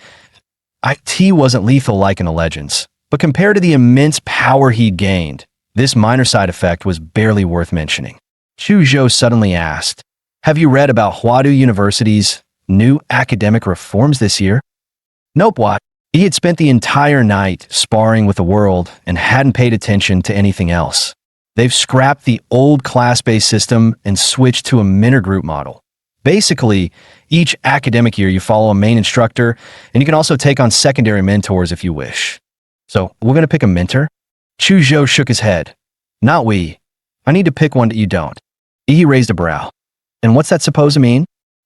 IT wasn't lethal like in the legends, but compared to the immense power he'd gained, this minor side effect was barely worth mentioning. Chu Zhou suddenly asked, "Have you read about Huadu University's new academic reforms this year?" Nope, what? He had spent the entire night sparring with the world and hadn't paid attention to anything else. They've scrapped the old class-based system and switched to a mentor group model. Basically, each academic year you follow a main instructor, and you can also take on secondary mentors if you wish. So, we're going to pick a mentor? Chu Zhou shook his head. Not we. I need to pick one that you don't. He raised a brow. And what's that supposed to mean?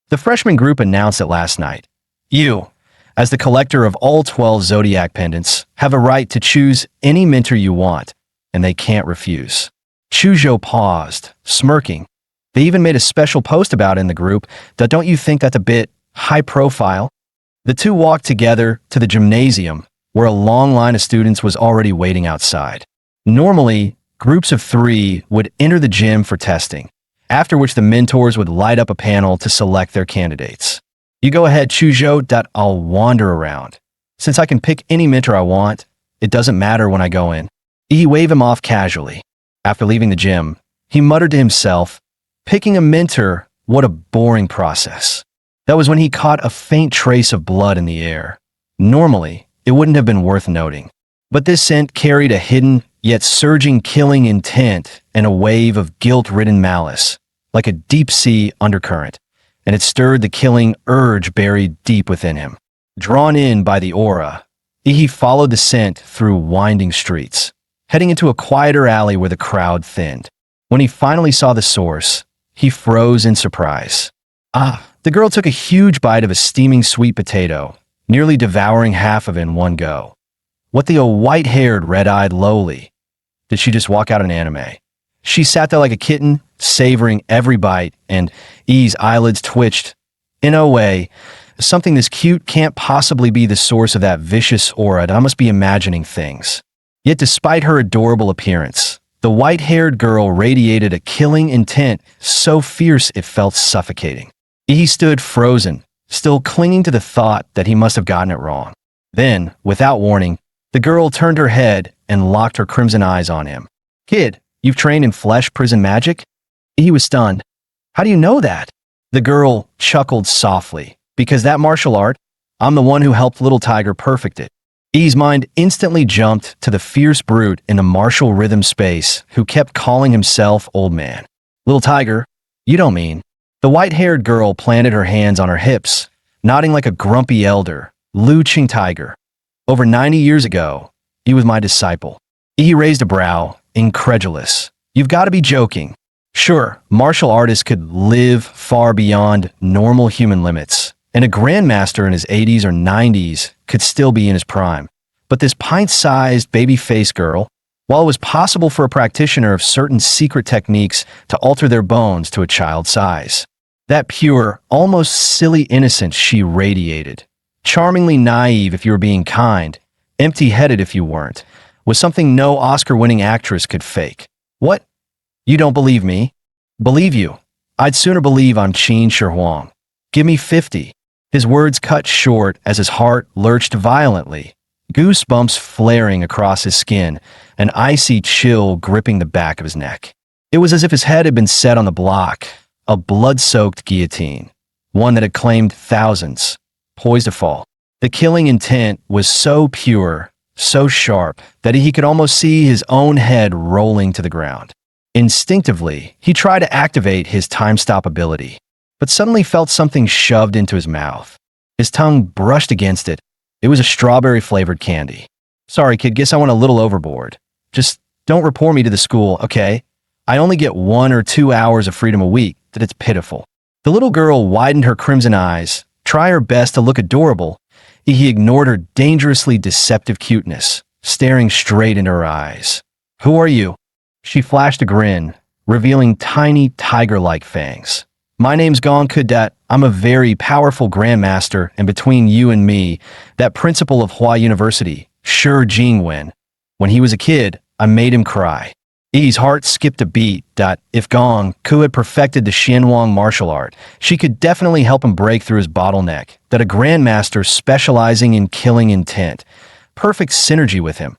The freshman group announced it last night. You, as the collector of all 12 zodiac pendants, have a right to choose any mentor you want, and they can't refuse. Chu Zhou paused, smirking. They even made a special post about it in the group. Don't you think that's a bit high profile? The two walked together to the gymnasium, where a long line of students was already waiting outside. Normally, groups of 3 would enter the gym for testing, after which the mentors would light up a panel to select their candidates. You go ahead, Chu Zhou, I'll wander around. Since I can pick any mentor I want, it doesn't matter when I go in. He waved him off casually. After leaving the gym, he muttered to himself, picking a mentor, what a boring process. That was when he caught a faint trace of blood in the air. Normally, it wouldn't have been worth noting. But this scent carried a hidden, yet surging killing intent and a wave of guilt-ridden malice, like a deep-sea undercurrent, and it stirred the killing urge buried deep within him. Drawn in by the aura, he followed the scent through winding streets, heading into a quieter alley where the crowd thinned. When he finally saw the source, he froze in surprise. The girl took a huge bite of a steaming sweet potato, nearly devouring half of it in one go. What the white-haired, red-eyed lowly? Did she just walk out an anime? She sat there like a kitten, savoring every bite, and E's eyelids twitched. In a way, something this cute can't possibly be the source of that vicious aura. I must be imagining things. Yet despite her adorable appearance, the white-haired girl radiated a killing intent so fierce it felt suffocating. He stood frozen, still clinging to the thought that he must have gotten it wrong. Then, without warning, the girl turned her head and locked her crimson eyes on him. Kid, you've trained in flesh prison magic? He was stunned. How do you know that? The girl chuckled softly. Because that martial art, I'm the one who helped Little Tiger perfect it. E's mind instantly jumped to the fierce brute in the martial rhythm space who kept calling himself Old Man. Little Tiger, you don't mean. The white-haired girl planted her hands on her hips, nodding like a grumpy elder. Lu Qing Tiger. Over 90 years ago, he was my disciple. He raised a brow, incredulous. You've got to be joking. Sure, martial artists could live far beyond normal human limits, and a grandmaster in his 80s or 90s could still be in his prime. But this pint-sized baby-faced girl, while it was possible for a practitioner of certain secret techniques to alter their bones to a child's size, that pure, almost silly innocence she radiated, charmingly naive if you were being kind, empty-headed if you weren't, was something no Oscar-winning actress could fake. What? You don't believe me? Believe you. I'd sooner believe I'm Qin Shi Huang. Give me 50. His words cut short as his heart lurched violently, goosebumps flaring across his skin, an icy chill gripping the back of his neck. It was as if his head had been set on the block, a blood-soaked guillotine, one that had claimed thousands, poised to fall. The killing intent was so pure, so sharp, that he could almost see his own head rolling to the ground. Instinctively, he tried to activate his time-stop ability, but suddenly felt something shoved into his mouth. His tongue brushed against it. It was a strawberry-flavored candy. Sorry, kid, guess I went a little overboard. Just don't report me to the school, okay? I only get 1 or 2 hours of freedom a week, that it's pitiful. The little girl widened her crimson eyes, try her best to look adorable. He ignored her dangerously deceptive cuteness, staring straight into her eyes. Who are you? She flashed a grin, revealing tiny tiger-like fangs. My name's Gong Cadet. I'm a very powerful grandmaster, and between you and me, that principal of Hua University, Shi Jingwen. When he was a kid, I made him cry. Yi's heart skipped a beat. If Gong Ku had perfected the Xianwang martial art, she could definitely help him break through his bottleneck, that a grandmaster specializing in killing intent. Perfect synergy with him.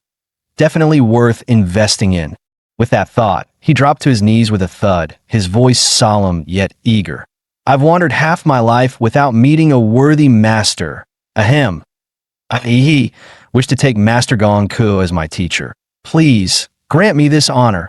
Definitely worth investing in. With that thought, he dropped to his knees with a thud, his voice solemn yet eager. I've wandered half my life without meeting a worthy master. Ahem. I wish to take Master Gong Ku as my teacher. Please, grant me this honor.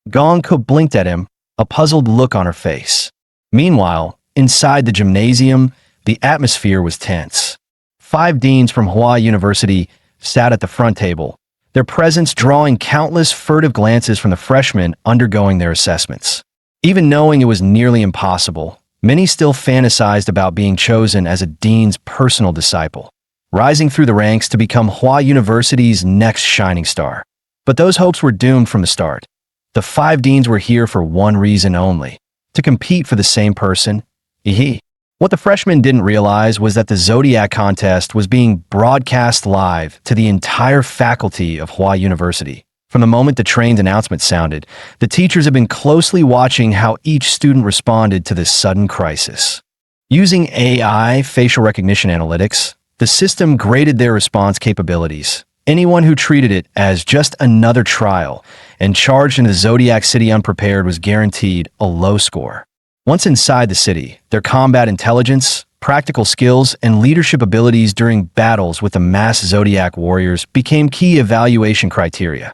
Gong Ku blinked at him, a puzzled look on her face. Meanwhile, inside the gymnasium, the atmosphere was tense. 5 deans from Hua University sat at the front table, their presence drawing countless furtive glances from the freshmen undergoing their assessments. Even knowing it was nearly impossible, many still fantasized about being chosen as a dean's personal disciple, rising through the ranks to become Hua University's next shining star. But those hopes were doomed from the start. The 5 deans were here for one reason only: to compete for the same person. What the freshmen didn't realize was that the Zodiac contest was being broadcast live to the entire faculty of Hua University. From the moment the trained announcement sounded, the teachers had been closely watching how each student responded to this sudden crisis. Using AI facial recognition analytics, the system graded their response capabilities. Anyone who treated it as just another trial and charged into Zodiac City unprepared was guaranteed a low score. Once inside the city, their combat intelligence, practical skills, and leadership abilities during battles with the mass Zodiac warriors became key evaluation criteria.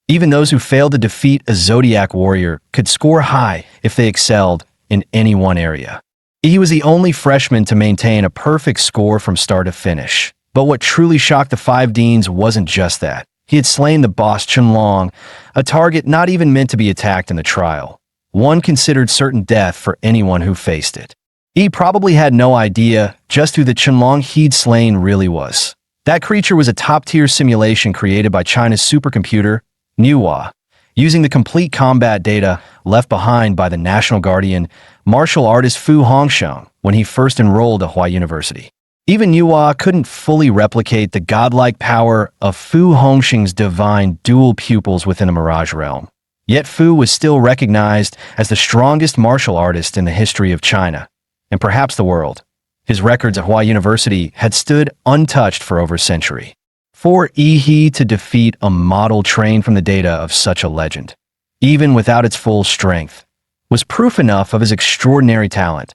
Even those who failed to defeat a Zodiac warrior could score high if they excelled in any one area. He was the only freshman to maintain a perfect score from start to finish. But what truly shocked the 5 deans wasn't just that. He had slain the boss Chenlong, a target not even meant to be attacked in the trial. One considered certain death for anyone who faced it. He probably had no idea just who the Chenlong he'd slain really was. That creature was a top-tier simulation created by China's supercomputer, Manhwa, using the complete combat data left behind by the National Guardian, martial artist Fu Hongsheng when he first enrolled at Hua University. Even Manhwa couldn't fully replicate the godlike power of Fu Hongsheng's divine dual pupils within a Mirage realm. Yet Fu was still recognized as the strongest martial artist in the history of China, and perhaps the world. His records at Hua University had stood untouched for over a century. For Yi to defeat a model trained from the data of such a legend, even without its full strength, was proof enough of his extraordinary talent.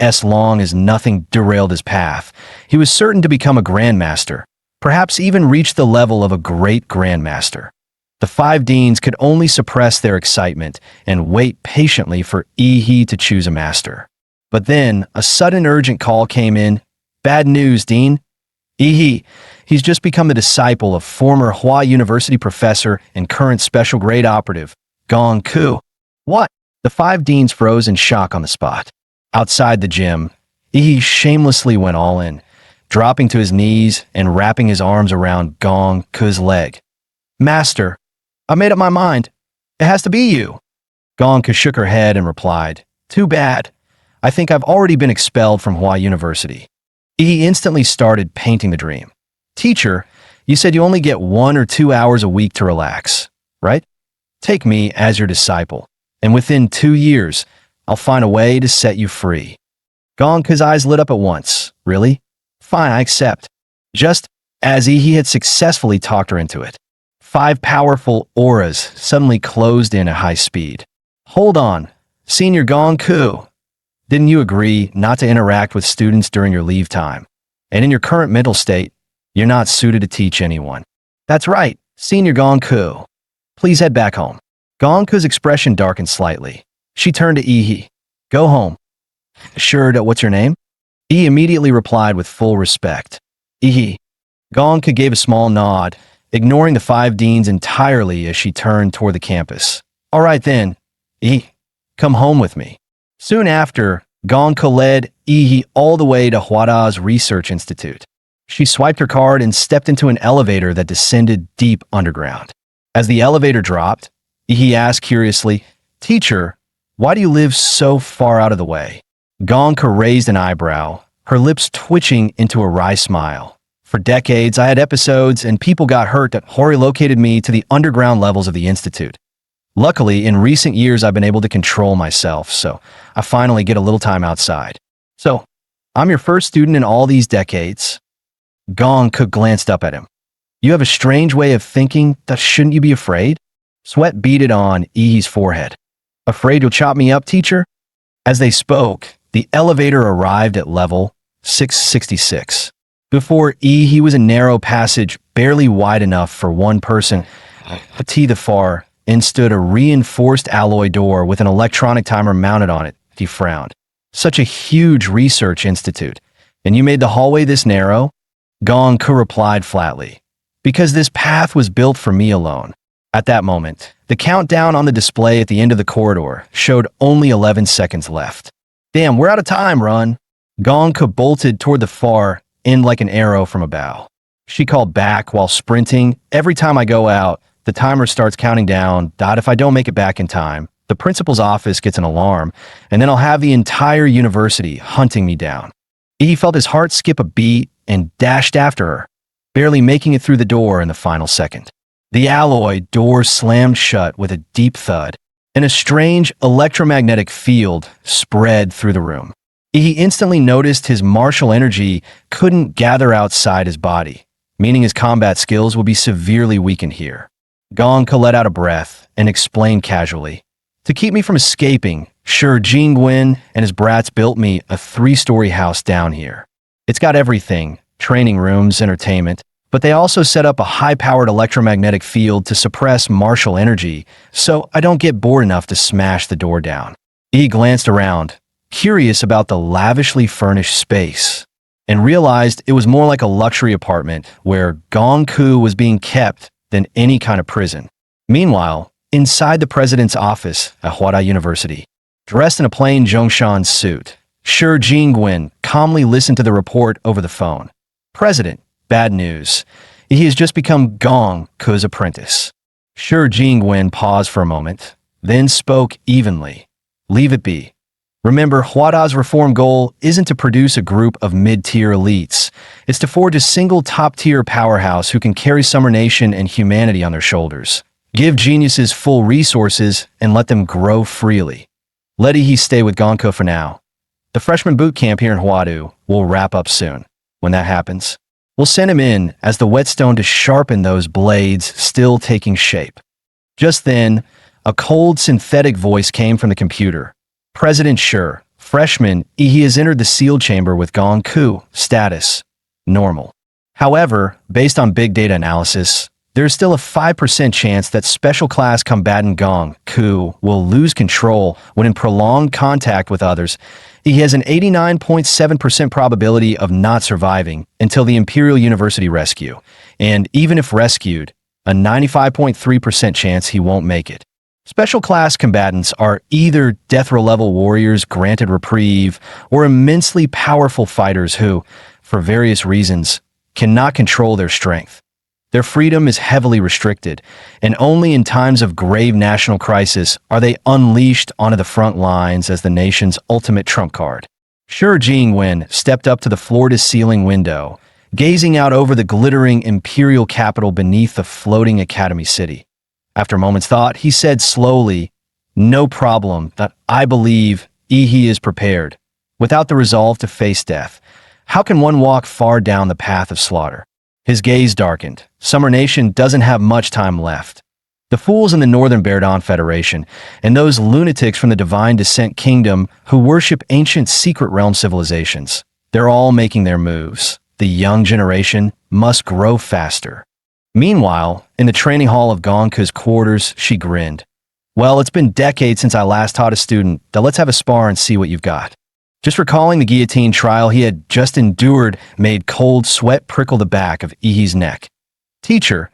As long as nothing derailed his path, he was certain to become a grandmaster, perhaps even reach the level of a great grandmaster. The 5 deans could only suppress their excitement and wait patiently for Yi to choose a master. But then, a sudden urgent call came in. Bad news, Dean. Yi, he's just become the disciple of former Hua University professor and current special grade operative, Gong Ku. What? The 5 deans froze in shock on the spot. Outside the gym, Yi shamelessly went all in, dropping to his knees and wrapping his arms around Gong Ku's leg. Master, I made up my mind. It has to be you. Gong Ku shook her head and replied, Too bad. I think I've already been expelled from Hua University. Yi instantly started painting the dream. Teacher, you said you only get 1 or 2 hours a week to relax, right? Take me as your disciple, and within 2 years, I'll find a way to set you free. Gong Ku's eyes lit up at once. Really? Fine, I accept. Just as he had successfully talked her into it. 5 powerful auras suddenly closed in at high speed. Hold on, Senior Gong Ku. Didn't you agree not to interact with students during your leave time? And in your current mental state, you're not suited to teach anyone. That's right, Senior Gong Ku. Please head back home. Gong Ku's expression darkened slightly. She turned to Yi. Go home. Sure, what's your name? Yi immediately replied with full respect. Yi. Gong Ku gave a small nod, ignoring the 5 deans entirely as she turned toward the campus. All right then, Come home with me. Soon after, Gonka led all the way to Huada's Research Institute. She swiped her card and stepped into an elevator that descended deep underground. As the elevator dropped, asked curiously, "Teacher, why do you live so far out of the way?" Gonka raised an eyebrow, her lips twitching into a wry smile. "For decades, I had episodes and people got hurt that relocated me to the underground levels of the Institute. Luckily, in recent years, I've been able to control myself, so I finally get a little time outside. So, I'm your first student in all these decades." Gonka glanced up at him. "You have a strange way of thinking. That shouldn't you be afraid?" Sweat beaded on Ihi's forehead. "Afraid you'll chop me up, teacher?" As they spoke, the elevator arrived at level 666. Before he was a narrow passage barely wide enough for one person. To the far end stood a reinforced alloy door with an electronic timer mounted on it. He frowned. "Such a huge research institute. And you made the hallway this narrow?" Gonka replied flatly. "Because this path was built for me alone." At that moment, the countdown on the display at the end of the corridor showed only 11 seconds left. "Damn, we're out of time, run." Gonka bolted toward the far end like an arrow from a bow. She called back while sprinting. "Every time I go out, the timer starts counting down. If I don't make it back in time, the principal's office gets an alarm, and then I'll have the entire university hunting me down." He felt his heart skip a beat and dashed after her, barely making it through the door in the final second. The alloy door slammed shut with a deep thud, and a strange electromagnetic field spread through the room. He instantly noticed his martial energy couldn't gather outside his body, meaning his combat skills would be severely weakened here. Gonka let out a breath and explained casually, "To keep me from escaping, Sure Jingwen and his brats built me a 3-story house down here. It's got everything, training rooms, entertainment, but they also set up a high-powered electromagnetic field to suppress martial energy, so I don't get bored enough to smash the door down." He glanced around, curious about the lavishly furnished space, and realized it was more like a luxury apartment where Gongku was being kept than any kind of prison. Meanwhile, inside the president's office at Huada University, dressed in a plain Zhongshan suit, Shi Jingwen calmly listened to the report over the phone. "President, bad news. He has just become Gong Ku's apprentice." Shi Jingwen paused for a moment, then spoke evenly. "Leave it be. Remember, Huada's reform goal isn't to produce a group of mid-tier elites. It's to forge a single top-tier powerhouse who can carry Summer Nation and humanity on their shoulders. Give geniuses full resources and let them grow freely. Let he stay with Gonko for now. The freshman boot camp here in Huadu will wrap up soon. When that happens, we'll send him in as the whetstone to sharpen those blades still taking shape." Just then, a cold synthetic voice came from the computer. "President Sure, freshman, he has entered the sealed chamber with Gong Ku, status, normal. However, based on big data analysis, there's still a 5% chance that special class combatant Gong Ku will lose control when in prolonged contact with others. He has an 89.7% probability of not surviving until the Imperial University rescue, and even if rescued, a 95.3% chance he won't make it. Special class combatants are either death row level warriors granted reprieve or immensely powerful fighters who, for various reasons, cannot control their strength. Their freedom is heavily restricted, and only in times of grave national crisis are they unleashed onto the front lines as the nation's ultimate trump card." Shi Jingwen stepped up to the floor-to-ceiling window, gazing out over the glittering imperial capital beneath the floating academy city. After a moment's thought, he said slowly, "No problem, that I believe he is prepared. Without the resolve to face death, how can one walk far down the path of slaughter?" His gaze darkened. Summer Nation doesn't have much time left. The fools in the Northern Berdon Federation and those lunatics from the Divine Descent Kingdom who worship ancient secret realm civilizations, they're all making their moves. The young generation must grow faster. Meanwhile, in the training hall of Gonka's quarters, she grinned. "Well, it's been decades since I last taught a student. Now let's have a spar and see what you've got." Just recalling the guillotine trial he had just endured made cold sweat prickle the back of Ihi's neck. "Teacher,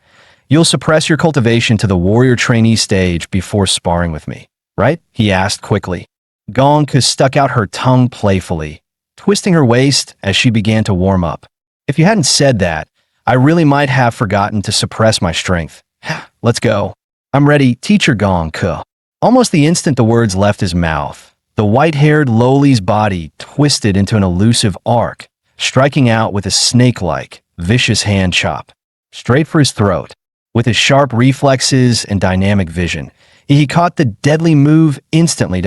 you'll suppress your cultivation to the warrior trainee stage before sparring with me. right? He asked quickly. Gong Ke stuck out her tongue playfully, twisting her waist as she began to warm up. If you hadn't said that, I really might have forgotten to suppress my strength. Let's go. I'm ready, teacher Gong Ke. Almost the instant the words left his mouth, the white-haired Loli's body twisted into an elusive arc, striking out with a snake-like, vicious hand chop, straight for his throat. With his sharp reflexes and dynamic vision, he caught the deadly move instantly.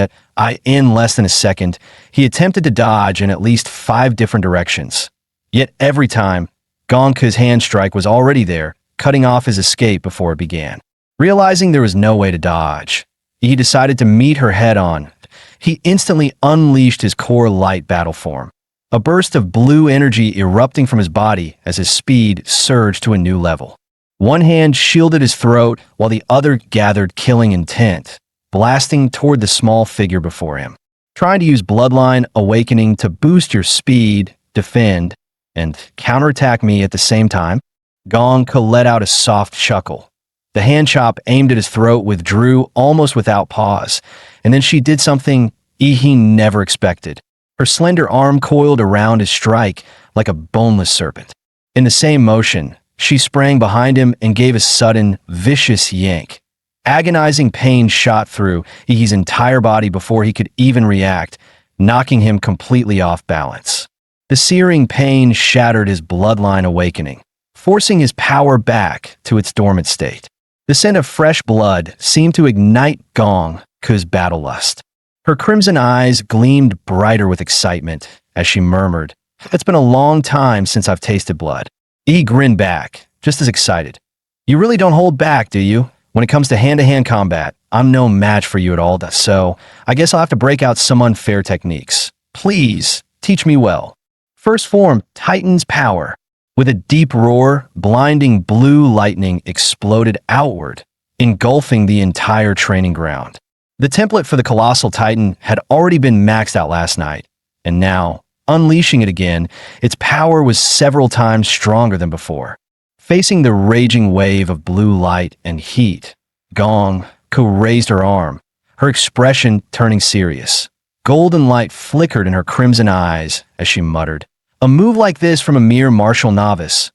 In less than a second, he attempted to dodge in at least 5 different directions. Yet every time, Gong Ke's hand strike was already there, cutting off his escape before it began. Realizing there was no way to dodge, he decided to meet her head-on. He instantly unleashed his core light battle form, a burst of blue energy erupting from his body as his speed surged to a new level. One hand shielded his throat while the other gathered killing intent, blasting toward the small figure before him. Trying to use Bloodline Awakening to boost your speed, defend, and counterattack me at the same time, Gong Ke let out a soft chuckle. The hand chop aimed at his throat withdrew almost without pause, and then she did something he never expected. Her slender arm coiled around his strike like a boneless serpent. In the same motion, she sprang behind him and gave a sudden, vicious yank. Agonizing pain shot through Ihi's entire body before he could even react, knocking him completely off balance. The searing pain shattered his bloodline awakening, forcing his power back to its dormant state. The scent of fresh blood seemed to ignite Gong Ke's battle lust. Her crimson eyes gleamed brighter with excitement as she murmured, "It's been a long time since I've tasted blood." He grinned back, just as excited. "You really don't hold back, do you? When it comes to hand-to-hand combat, I'm no match for you at all, so I guess I'll have to break out some unfair techniques. Please, teach me well." First form, Titan's Power. With a deep roar, blinding blue lightning exploded outward, engulfing the entire training ground. The template for the Colossal Titan had already been maxed out last night, and now, unleashing it again, its power was several times stronger than before. Facing the raging wave of blue light and heat, Gong Ke raised her arm, her expression turning serious. Golden light flickered in her crimson eyes as she muttered, "A move like this from a mere martial novice.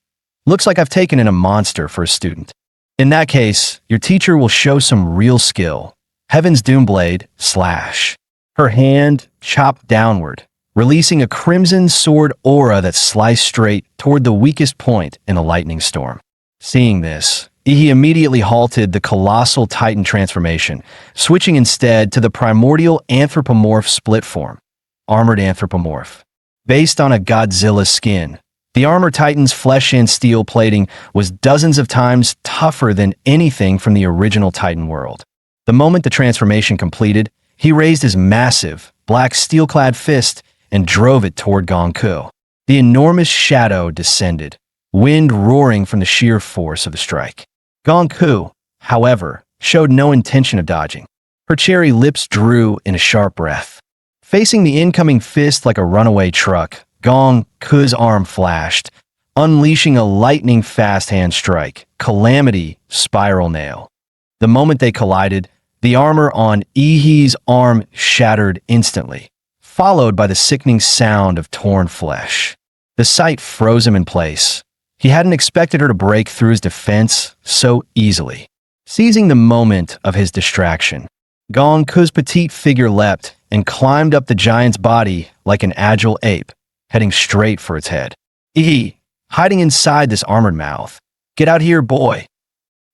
Looks like I've taken in a monster for a student. In that case, your teacher will show some real skill." Heaven's Doomblade, slash. Her hand chopped downward, releasing a crimson sword aura that sliced straight toward the weakest point in the lightning storm. Seeing this, he immediately halted the Colossal Titan transformation, switching instead to the primordial anthropomorph split form, Armored Anthropomorph. Based on a Godzilla skin, the Armor Titan's flesh and steel plating was dozens of times tougher than anything from the original Titan world. The moment the transformation completed, he raised his massive, black steel-clad fist and drove it toward Gong Ke. The enormous shadow descended, wind roaring from the sheer force of the strike. Gong Ke, however, showed no intention of dodging. Her cherry lips drew in a sharp breath. Facing the incoming fist like a runaway truck, Gong Ke's arm flashed, unleashing a lightning-fast hand strike, Calamity Spiral Nail. The moment they collided, the armor on Ihi's arm shattered instantly, followed by the sickening sound of torn flesh. The sight froze him in place. He hadn't expected her to break through his defense so easily. Seizing the moment of his distraction, Gong Ke's petite figure leapt and climbed up the giant's body like an agile ape, heading straight for its head. Ihi, hiding inside this armored mouth. "Get out here, boy."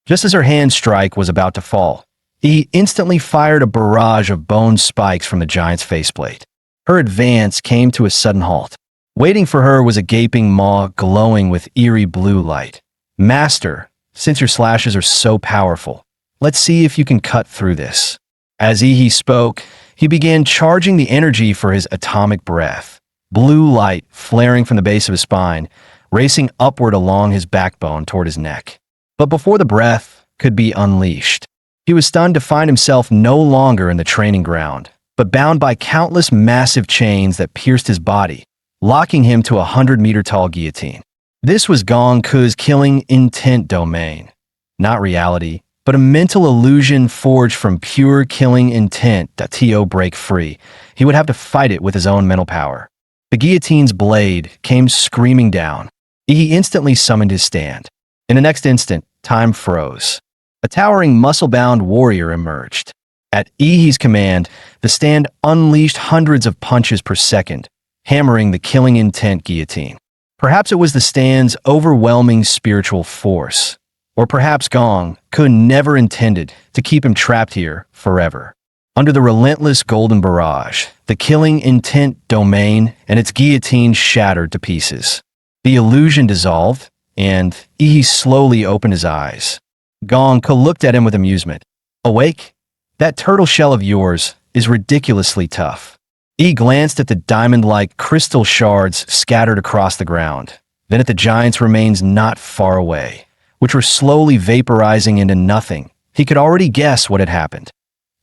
Just as her hand strike was about to fall, he instantly fired a barrage of bone spikes from the giant's faceplate. Her advance came to a sudden halt. Waiting for her was a gaping maw glowing with eerie blue light. "Master, since your slashes are so powerful, let's see if you can cut through this." As Ihi spoke, he began charging the energy for his atomic breath. Blue light flaring from the base of his spine, racing upward along his backbone toward his neck. But before the breath could be unleashed, he was stunned to find himself no longer in the training ground, but bound by countless massive chains that pierced his body, locking him to a 100-meter-tall guillotine. This was Gong Ke's killing intent domain. Not reality, but but a mental illusion forged from pure killing intent that T.O. break free. He would have to fight it with his own mental power. The guillotine's blade came screaming down. He instantly summoned his stand. In the next instant, time froze. A towering muscle-bound warrior emerged. At Ihi's command, the stand unleashed hundreds of punches per second, hammering the killing intent guillotine. Perhaps it was the stand's overwhelming spiritual force. Or perhaps Gong could never intended to keep him trapped here forever. Under the relentless golden barrage, the killing intent domain and its guillotine shattered to pieces. The illusion dissolved, and Ihi slowly opened his eyes. Gong looked at him with amusement. Awake? That turtle shell of yours is ridiculously tough. He glanced at the diamond-like crystal shards scattered across the ground, then at the giant's remains not far away, which were slowly vaporizing into nothing. He could already guess what had happened.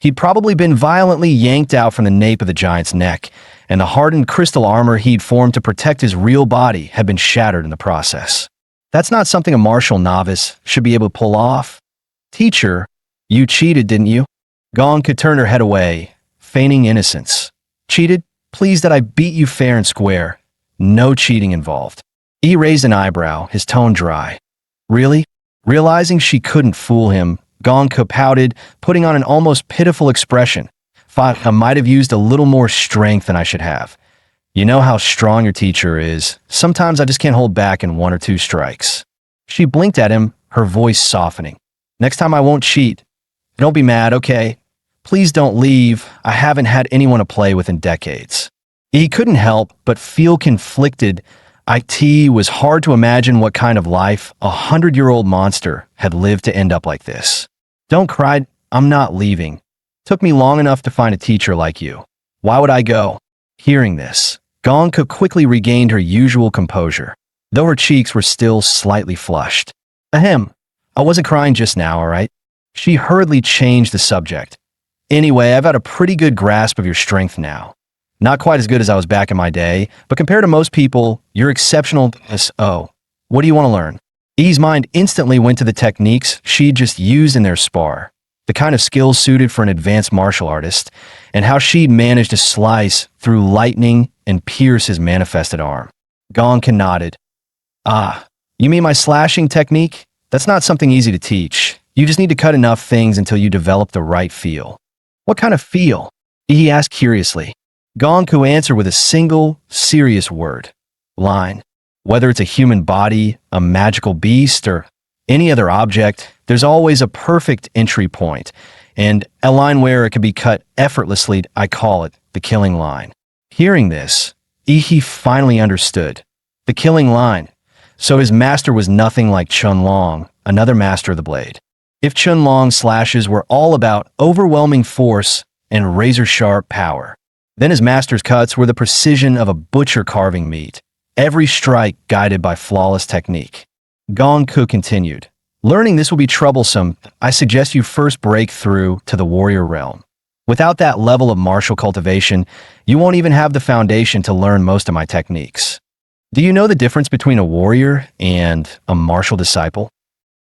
He'd probably been violently yanked out from the nape of the giant's neck, and the hardened crystal armor he'd formed to protect his real body had been shattered in the process. That's not something a martial novice should be able to pull off. Teacher, you cheated, didn't you? Gong could turn her head away, feigning innocence. Cheated? Pleased that I beat you fair and square. No cheating involved. He raised an eyebrow, his tone dry. Really? Realizing she couldn't fool him, Gong pouted, putting on an almost pitiful expression. Thought I might have used a little more strength than I should have. You know how strong your teacher is. Sometimes I just can't hold back in one or two strikes. She blinked at him, her voice softening. Next time I won't cheat. Don't be mad, okay? Please don't leave. I haven't had anyone to play with in decades. He couldn't help but feel conflicted. It was hard to imagine what kind of life a 100-year-old monster had lived to end up like this. Don't cry, I'm not leaving. Took me long enough to find a teacher like you. Why would I go? Hearing this, Gong quickly regained her usual composure, though her cheeks were still slightly flushed. Ahem, I wasn't crying just now, all right? She hurriedly changed the subject. Anyway, I've got a pretty good grasp of your strength now. Not quite as good as I was back in my day, but compared to most people, you're exceptional. Oh, what do you want to learn? E's mind instantly went to the techniques she'd just used in their spar, the kind of skills suited for an advanced martial artist, and how she'd managed to slice through lightning and pierce his manifested arm. Gong nodded. Ah, you mean my slashing technique? That's not something easy to teach. You just need to cut enough things until you develop the right feel. What kind of feel? He asked curiously. Gong answered with a single, serious word. Line. Whether it's a human body, a magical beast, or any other object, there's always a perfect entry point, and a line where it can be cut effortlessly. I call it the killing line. Hearing this, Ihi finally understood. The killing line. So his master was nothing like Chun Long, another master of the blade. If Chun Long's slashes were all about overwhelming force and razor-sharp power, then his master's cuts were the precision of a butcher carving meat, every strike guided by flawless technique. Gong continued. Learning this will be troublesome. I suggest you first break through to the warrior realm. Without that level of martial cultivation, you won't even have the foundation to learn most of my techniques. Do you know the difference between a warrior and a martial disciple?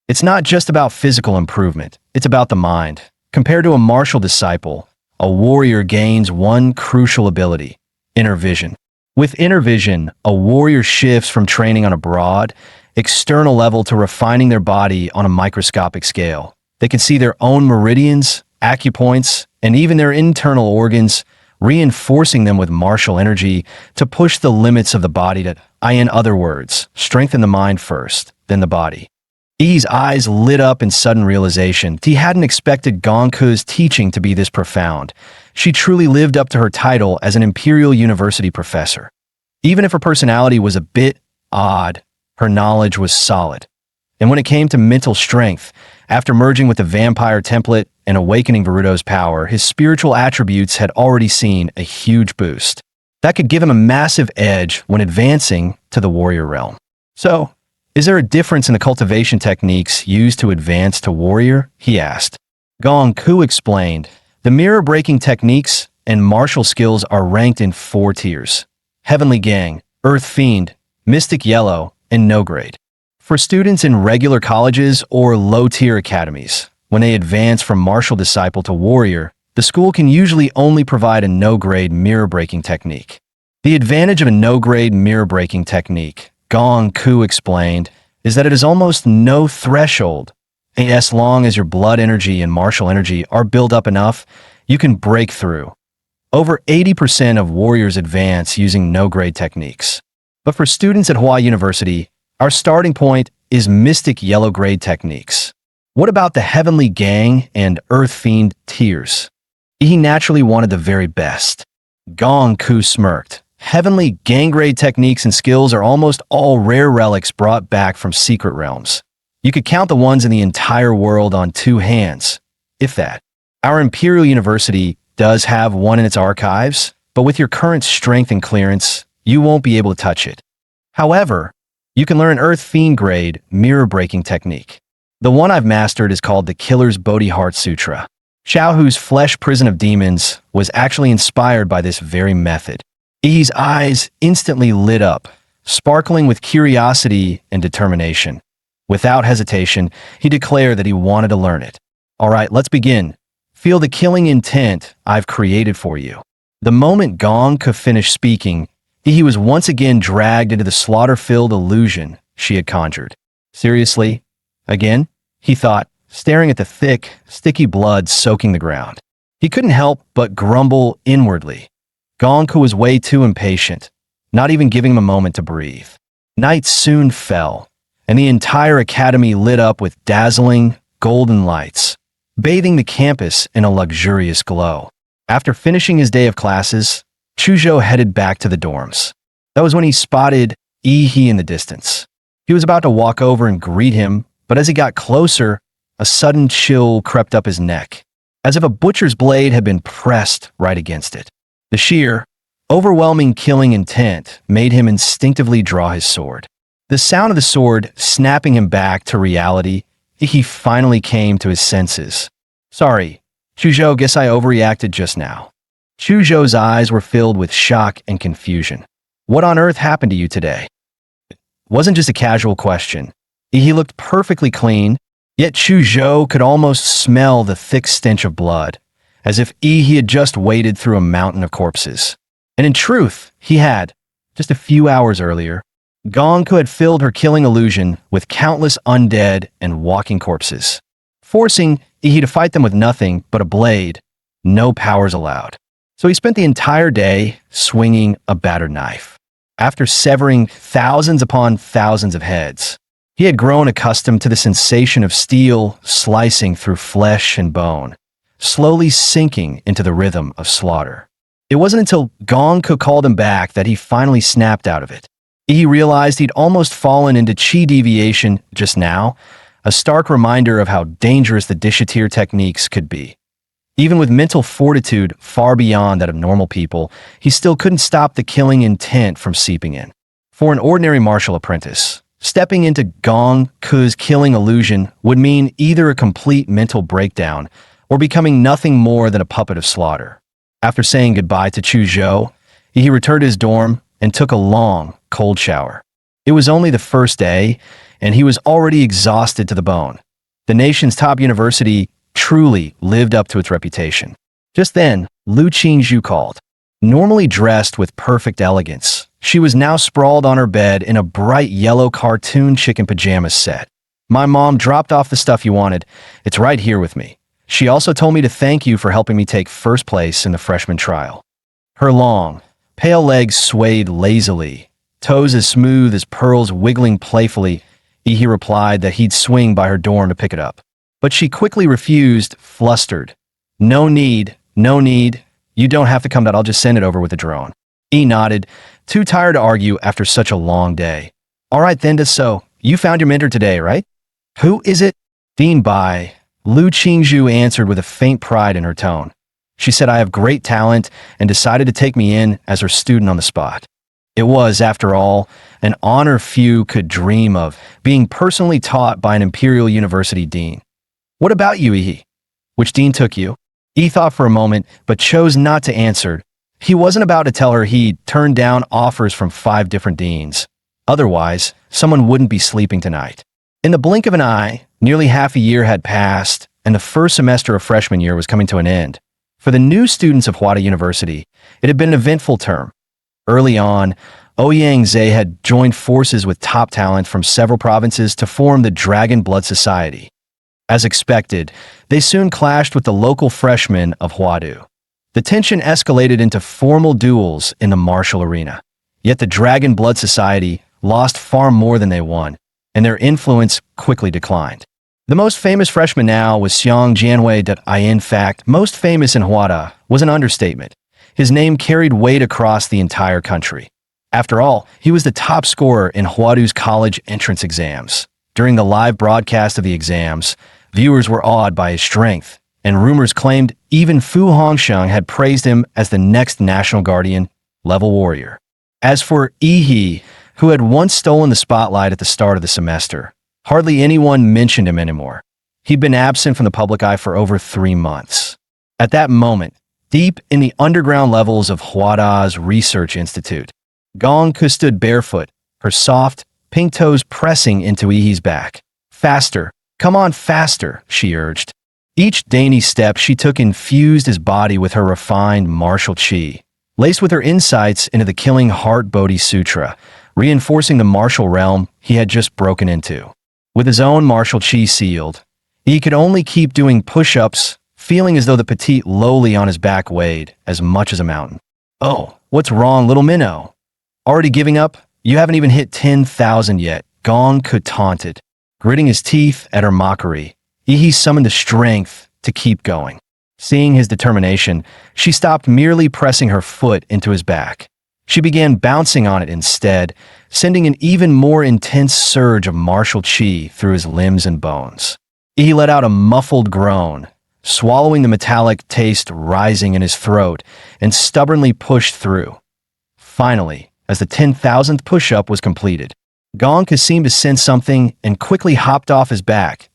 It's not just about physical improvement, it's about the mind. Compared to a martial disciple, a warrior gains one crucial ability, inner vision. With inner vision, a warrior shifts from training on a broad, external level to refining their body on a microscopic scale. They can see their own meridians, acupoints, and even their internal organs, reinforcing them with martial energy to push the limits of the body to, in other words, strengthen the mind first, then the body. E's eyes lit up in sudden realization. He hadn't expected Gongku's teaching to be this profound. She truly lived up to her title as an Imperial University professor. Even if her personality was a bit odd, her knowledge was solid. And when it came to mental strength, after merging with the vampire template and awakening Varuto's power, his spiritual attributes had already seen a huge boost. That could give him a massive edge when advancing to the warrior realm. So, is there a difference in the cultivation techniques used to advance to warrior? He asked. Gongku explained. The mirror-breaking techniques and martial skills are ranked in 4 tiers. Heavenly Gang, Earth Fiend, Mystic Yellow, and No Grade. For students in regular colleges or low-tier academies, When they advance from martial disciple to warrior, the school can usually only provide a no-grade mirror-breaking technique. The advantage of a no-grade mirror-breaking technique, Gong Ku explained, is that it is almost no threshold. As long as your blood energy and martial energy are built up enough, you can break through. Over 80% of warriors advance using no-grade techniques. But for students at Hua University, our starting point is mystic yellow-grade techniques. What about the Heavenly Gang and Earth Fiend tiers? He naturally wanted the very best. Gong Ku smirked. Heavenly Gang-grade techniques and skills are almost all rare relics brought back from secret realms. You could count the ones in the entire world on 2 hands, if that. Our Imperial University does have one in its archives, but with your current strength and clearance, you won't be able to touch it. However, you can learn Earth Fiend grade mirror-breaking technique. The one I've mastered is called the Killer's Bodhi Heart Sutra. Xiaohu's Flesh Prison of Demons was actually inspired by this very method. Yi's eyes instantly lit up, sparkling with curiosity and determination. Without hesitation, he declared that he wanted to learn it. All right, let's begin. Feel the killing intent I've created for you. The moment Gong could finish speaking, he was once again dragged into the slaughter-filled illusion she had conjured. Seriously? Again? He thought, staring at the thick, sticky blood soaking the ground. He couldn't help but grumble inwardly. Gongku was way too impatient, not even giving him a moment to breathe. Night soon fell, and the entire academy lit up with dazzling, golden lights, bathing the campus in a luxurious glow. After finishing his day of classes, Chuzhou headed back to the dorms. That was when he spotted Yi in the distance. He was about to walk over and greet him, but as he got closer, a sudden chill crept up his neck, as if a butcher's blade had been pressed right against it. The sheer, overwhelming killing intent made him instinctively draw his sword. The sound of the sword snapping him back to reality, he finally came to his senses. Sorry, Chuzhou, guess I overreacted just now. Chuzhou's eyes were filled with shock and confusion. What on earth happened to you today? It wasn't just a casual question. He looked perfectly clean, yet Chuzhou could almost smell the thick stench of blood, as if he had just waded through a mountain of corpses. And in truth, he had, just a few hours earlier. Gongku had filled her killing illusion with countless undead and walking corpses, forcing Yi to fight them with nothing but a blade, no powers allowed. So he spent the entire day swinging a battered knife. After severing thousands upon thousands of heads, he had grown accustomed to the sensation of steel slicing through flesh and bone, slowly sinking into the rhythm of slaughter. It wasn't until Gongku called him back that he finally snapped out of it. He realized he'd almost fallen into chi deviation just now, a stark reminder of how dangerous the Dishatir techniques could be. Even with mental fortitude far beyond that of normal people, he still couldn't stop the killing intent from seeping in. For an ordinary martial apprentice, stepping into Gong Ku's killing illusion would mean either a complete mental breakdown or becoming nothing more than a puppet of slaughter. After saying goodbye to Chuzhou, he returned to his dorm and took a long, cold shower. It was only the first day, and he was already exhausted to the bone. The nation's top university truly lived up to its reputation. Just then, Lu Qingzhu called. Normally dressed with perfect elegance, she was now sprawled on her bed in a bright yellow cartoon chicken pajamas set. My mom dropped off the stuff you wanted. It's right here with me. She also told me to thank you for helping me take first place in the freshman trial. Her long, pale legs swayed lazily, toes as smooth as pearls wiggling playfully. He replied that he'd swing by her dorm to pick it up. But she quickly refused, flustered. No need. You don't have to come down. I'll just send it over with a drone. He nodded, too tired to argue after such a long day. All right then, so you found your mentor today, right? Who is it? Dean Bai. Lu Qingzhu answered with a faint pride in her tone. She said I have great talent and decided to take me in as her student on the spot. It was, after all, an honor few could dream of, being personally taught by an Imperial University dean. What about you, Yi? Which dean took you? Yi thought for a moment, but chose not to answer. He wasn't about to tell her he'd turned down offers from 5 different deans. Otherwise, someone wouldn't be sleeping tonight. In the blink of an eye, nearly half a year had passed, and the first semester of freshman year was coming to an end. For the new students of Hwada University, it had been an eventful term. Early on, Ouyang-zae had joined forces with top talent from several provinces to form the Dragon Blood Society. As expected, they soon clashed with the local freshmen of Hwadu. The tension escalated into formal duels in the martial arena. Yet the Dragon Blood Society lost far more than they won, and their influence quickly declined. The most famous freshman now was Seong Janwei. In fact, most famous in Hwada was an understatement. His name carried weight across the entire country. After all, he was the top scorer in Hwadu's college entrance exams. During the live broadcast of the exams, viewers were awed by his strength, and rumors claimed even Fu Hongsheng had praised him as the next national guardian level warrior. As for Yi, who had once stolen the spotlight at the start of the semester, hardly anyone mentioned him anymore. He'd been absent from the public eye for over 3 months. At that moment, deep in the underground levels of Hwada's research institute, Gong-ku stood barefoot, her soft, pink toes pressing into Yi's back. Faster, come on faster, she urged. Each dainty step she took infused his body with her refined martial chi, laced with her insights into the killing heart Bodhi Sutra, reinforcing the martial realm he had just broken into. With his own martial chi sealed, he could only keep doing push-ups, feeling as though the petite lowly on his back weighed as much as a mountain. Oh, what's wrong, little minnow? Already giving up? You haven't even hit 10,000 yet, Gong-ku taunted. Gritting his teeth at her mockery, Yi summoned the strength to keep going. Seeing his determination, she stopped merely pressing her foot into his back. She began bouncing on it instead, sending an even more intense surge of martial chi through his limbs and bones. He let out a muffled groan, swallowing the metallic taste rising in his throat, and stubbornly pushed through. Finally, as the 10,000th push-up was completed, Gong-ku seemed to sense something and quickly hopped off his back.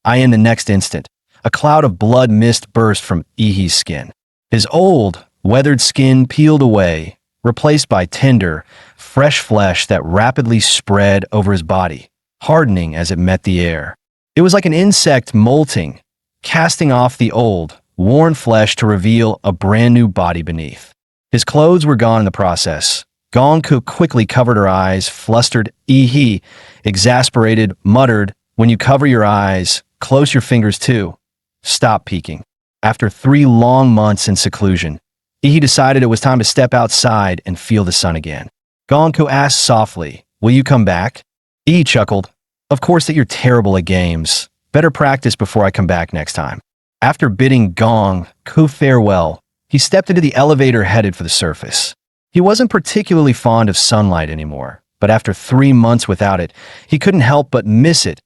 In the next instant, a cloud of blood mist burst from Yi's skin. His old, weathered skin peeled away, replaced by tender, fresh flesh that rapidly spread over his body, hardening as it met the air. It was like an insect molting, casting off the old, worn flesh to reveal a brand new body beneath. His clothes were gone in the process. Gong-ku quickly covered her eyes, flustered. Yi, exasperated, muttered, "When you cover your eyes, close your fingers too. Stop peeking." After 3 long months in seclusion, Yi decided it was time to step outside and feel the sun again. Gong-ku asked softly, "Will you come back?" Yi chuckled, "Of course that you're terrible at games. Better practice before I come back next time." After bidding Gong-ku farewell, he stepped into the elevator headed for the surface. He wasn't particularly fond of sunlight anymore, but after 3 months without it, he couldn't help but miss it.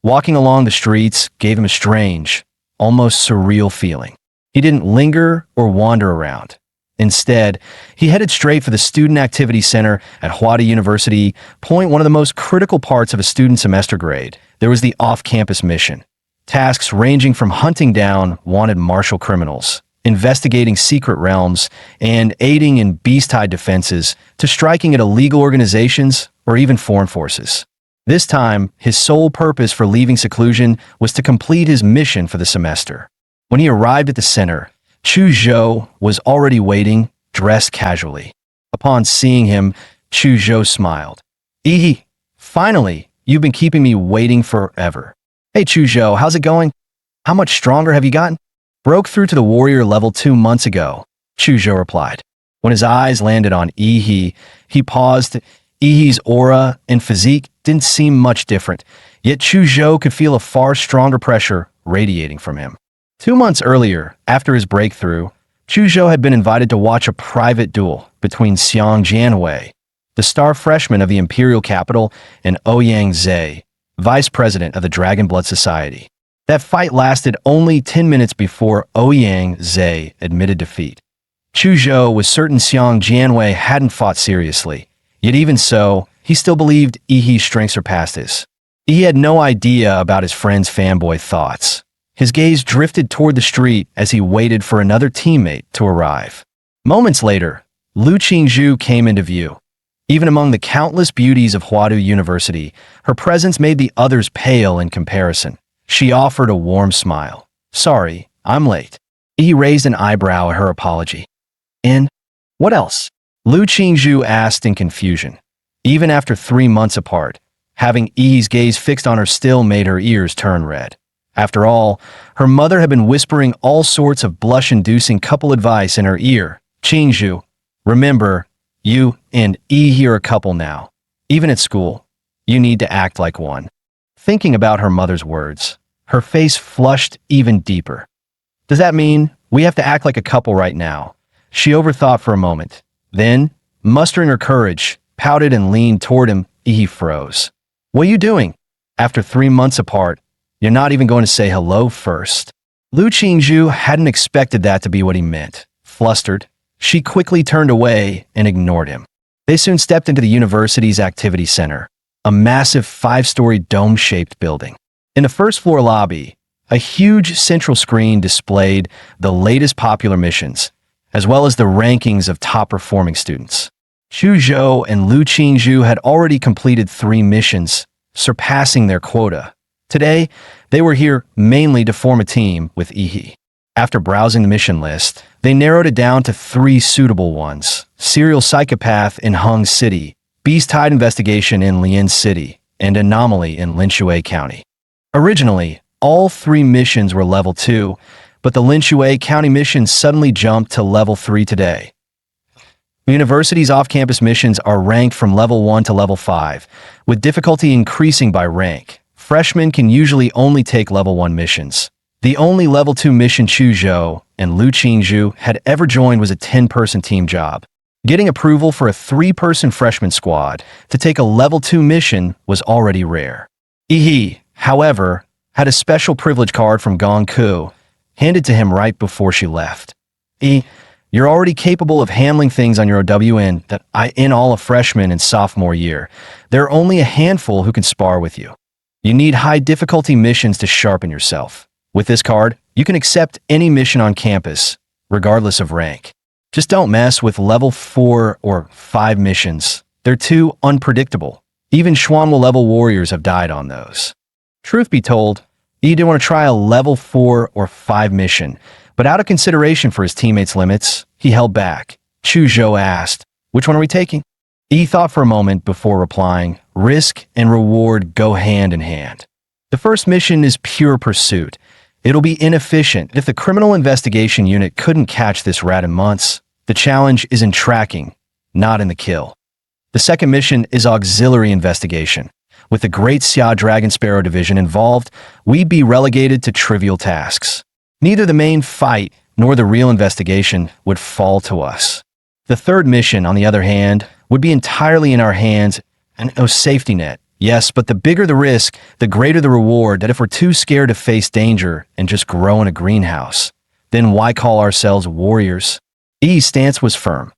Walking along the streets gave him a strange, almost surreal feeling. He didn't linger or wander around. Instead, he headed straight for the Student Activity Center at Hwada University. One of the most critical parts of a student semester grade, there was the off-campus mission. Tasks ranging from hunting down wanted martial criminals, investigating secret realms, and aiding in beast-tide defenses, to striking at illegal organizations or even foreign forces. This time, his sole purpose for leaving seclusion was to complete his mission for the semester. When he arrived at the center, Chu Zhou was already waiting, dressed casually. Upon seeing him, Chu Zhou smiled. Finally, you've been keeping me waiting forever. Hey Chu Zhou, how's it going? How much stronger have you gotten? Broke through to the warrior level 2 months ago, Chu Zhou replied. When his eyes landed on Yi, he paused. Yi's aura and physique didn't seem much different, yet Chu Zhou could feel a far stronger pressure radiating from him. 2 months earlier, after his breakthrough, Chu Zhou had been invited to watch a private duel between Seong Janwei, the star freshman of the imperial capital, and Ouyang-zae, vice president of the Dragon Blood Society. That fight lasted only 10 minutes before Ouyang-zae admitted defeat. Chu Zhou was certain Seong Janwei hadn't fought seriously, yet even so, he still believed Yi's strength surpassed his. He had no idea about his friend's fanboy thoughts. His gaze drifted toward the street as he waited for another teammate to arrive. Moments later, Lu Qingzhu came into view. Even among the countless beauties of Hwadu University, her presence made the others pale in comparison. She offered a warm smile. Sorry, I'm late. He raised an eyebrow at her apology. And what else? Lu Qingzhu asked in confusion. Even after 3 months apart, having Yi's gaze fixed on her still made her ears turn red. After all, her mother had been whispering all sorts of blush-inducing couple advice in her ear. Qingzhu, remember, you and Yi are a couple now. Even at school, you need to act like one. Thinking about her mother's words, her face flushed even deeper. Does that mean we have to act like a couple right now? She overthought for a moment. Then, mustering her courage, pouted and leaned toward him. He froze. What are you doing? After 3 months apart, you're not even going to say hello first. Lu Qingzhu hadn't expected that to be what he meant. Flustered, she quickly turned away and ignored him. They soon stepped into the university's activity center, a massive 5-story dome-shaped building. In the first-floor lobby, a huge central screen displayed the latest popular missions, as well as the rankings of top-performing students. Chu Zhou and Lu Qingzhu had already completed 3 missions, surpassing their quota. Today, they were here mainly to form a team with Yi. After browsing the mission list, they narrowed it down to 3 suitable ones: serial psychopath in Hung City, beast-tide investigation in Lian City, and anomaly in Linshui County. Originally, all 3 missions were level 2, but the Linshui County mission suddenly jumped to level 3 today. The university's off-campus missions are ranked from level 1 to level 5, with difficulty increasing by rank. Freshmen can usually only take level 1 missions. The only level 2 mission Chu Zhou and Lu Qingzhu had ever joined was a 10-person team job. Getting approval for a 3-person freshman squad to take a level 2 mission was already rare. Yi, however, had a special privilege card from Gong Ku, handed to him right before she left. You're already capable of handling things on your OWN that in all of freshman and sophomore year. There are only a handful who can spar with you. You need high difficulty missions to sharpen yourself. With this card, you can accept any mission on campus, regardless of rank. Just don't mess with level 4 or 5 missions. They're too unpredictable. Even Xuanwu level warriors have died on those. Truth be told, Yi didn't want to try a level 4 or 5 mission, but out of consideration for his teammates' limits, he held back. Chu Zhou asked, "Which one are we taking?" Yi thought for a moment before replying, "Risk and reward go hand in hand. The first mission is pure pursuit. It'll be inefficient if the criminal investigation unit couldn't catch this rat in months. The challenge is in tracking, not in the kill. The second mission is auxiliary investigation. With the Great Xia Dragon Sparrow Division involved, we'd be relegated to trivial tasks. Neither the main fight nor the real investigation would fall to us. The third mission, on the other hand, would be entirely in our hands and no safety net. Yes, but the bigger the risk, the greater the reward. That if we're too scared to face danger and just grow in a greenhouse, then why call ourselves warriors?" Yi's stance was firm.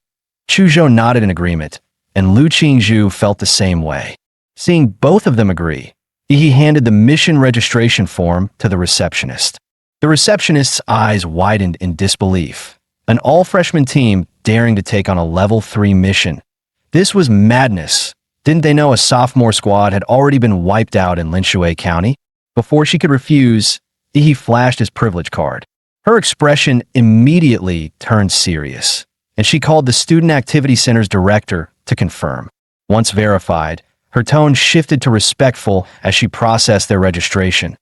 Chu Zhou nodded in agreement, and Lu Qingzhu felt the same way. Seeing both of them agree, Yi handed the mission registration form to the receptionist. The receptionist's eyes widened in disbelief. An all-freshman team daring to take on a level 3 mission. This was madness. Didn't they know a sophomore squad had already been wiped out in Linshui County? Before she could refuse, Yi flashed his privilege card. Her expression immediately turned serious, and she called the Student Activity Center's director to confirm. Once verified, her tone shifted to respectful as she processed their registration.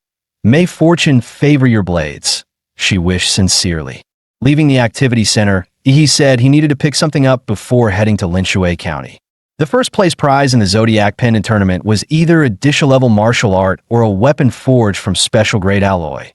"May fortune favor your blades," she wished sincerely. Leaving the activity center, Yi said he needed to pick something up before heading to Linshui County. The first place prize in the Zodiac Pendant Tournament was either a dish-level martial art or a weapon forged from special grade alloy.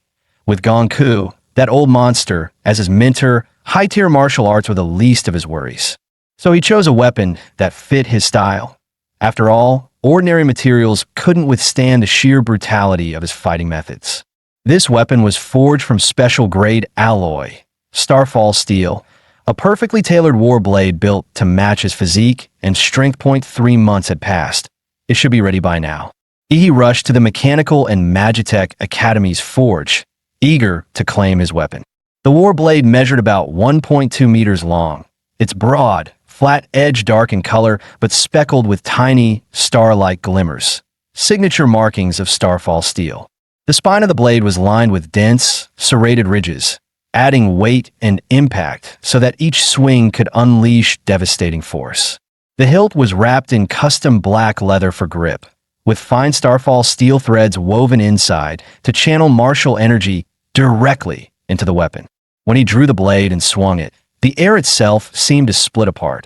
With Gong Ku, that old monster, as his mentor, high-tier martial arts were the least of his worries. So he chose a weapon that fit his style. After all, ordinary materials couldn't withstand the sheer brutality of his fighting methods. This weapon was forged from special grade alloy, Starfall steel, a perfectly tailored war blade built to match his physique and strength. 3 months had passed. It should be ready by now. Yi rushed to the Mechanical and Magitech Academy's forge, eager to claim his weapon. The war blade measured about 1.2 meters long. Its broad, flat edge dark in color but speckled with tiny, star-like glimmers, signature markings of Starfall steel. The spine of the blade was lined with dense, serrated ridges, adding weight and impact so that each swing could unleash devastating force. The hilt was wrapped in custom black leather for grip, with fine starfall steel threads woven inside to channel martial energy directly into the weapon. When he drew the blade and swung it, the air itself seemed to split apart.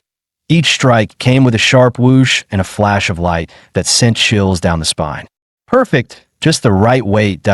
Each strike came with a sharp whoosh and a flash of light that sent chills down the spine. Perfect, just the right weight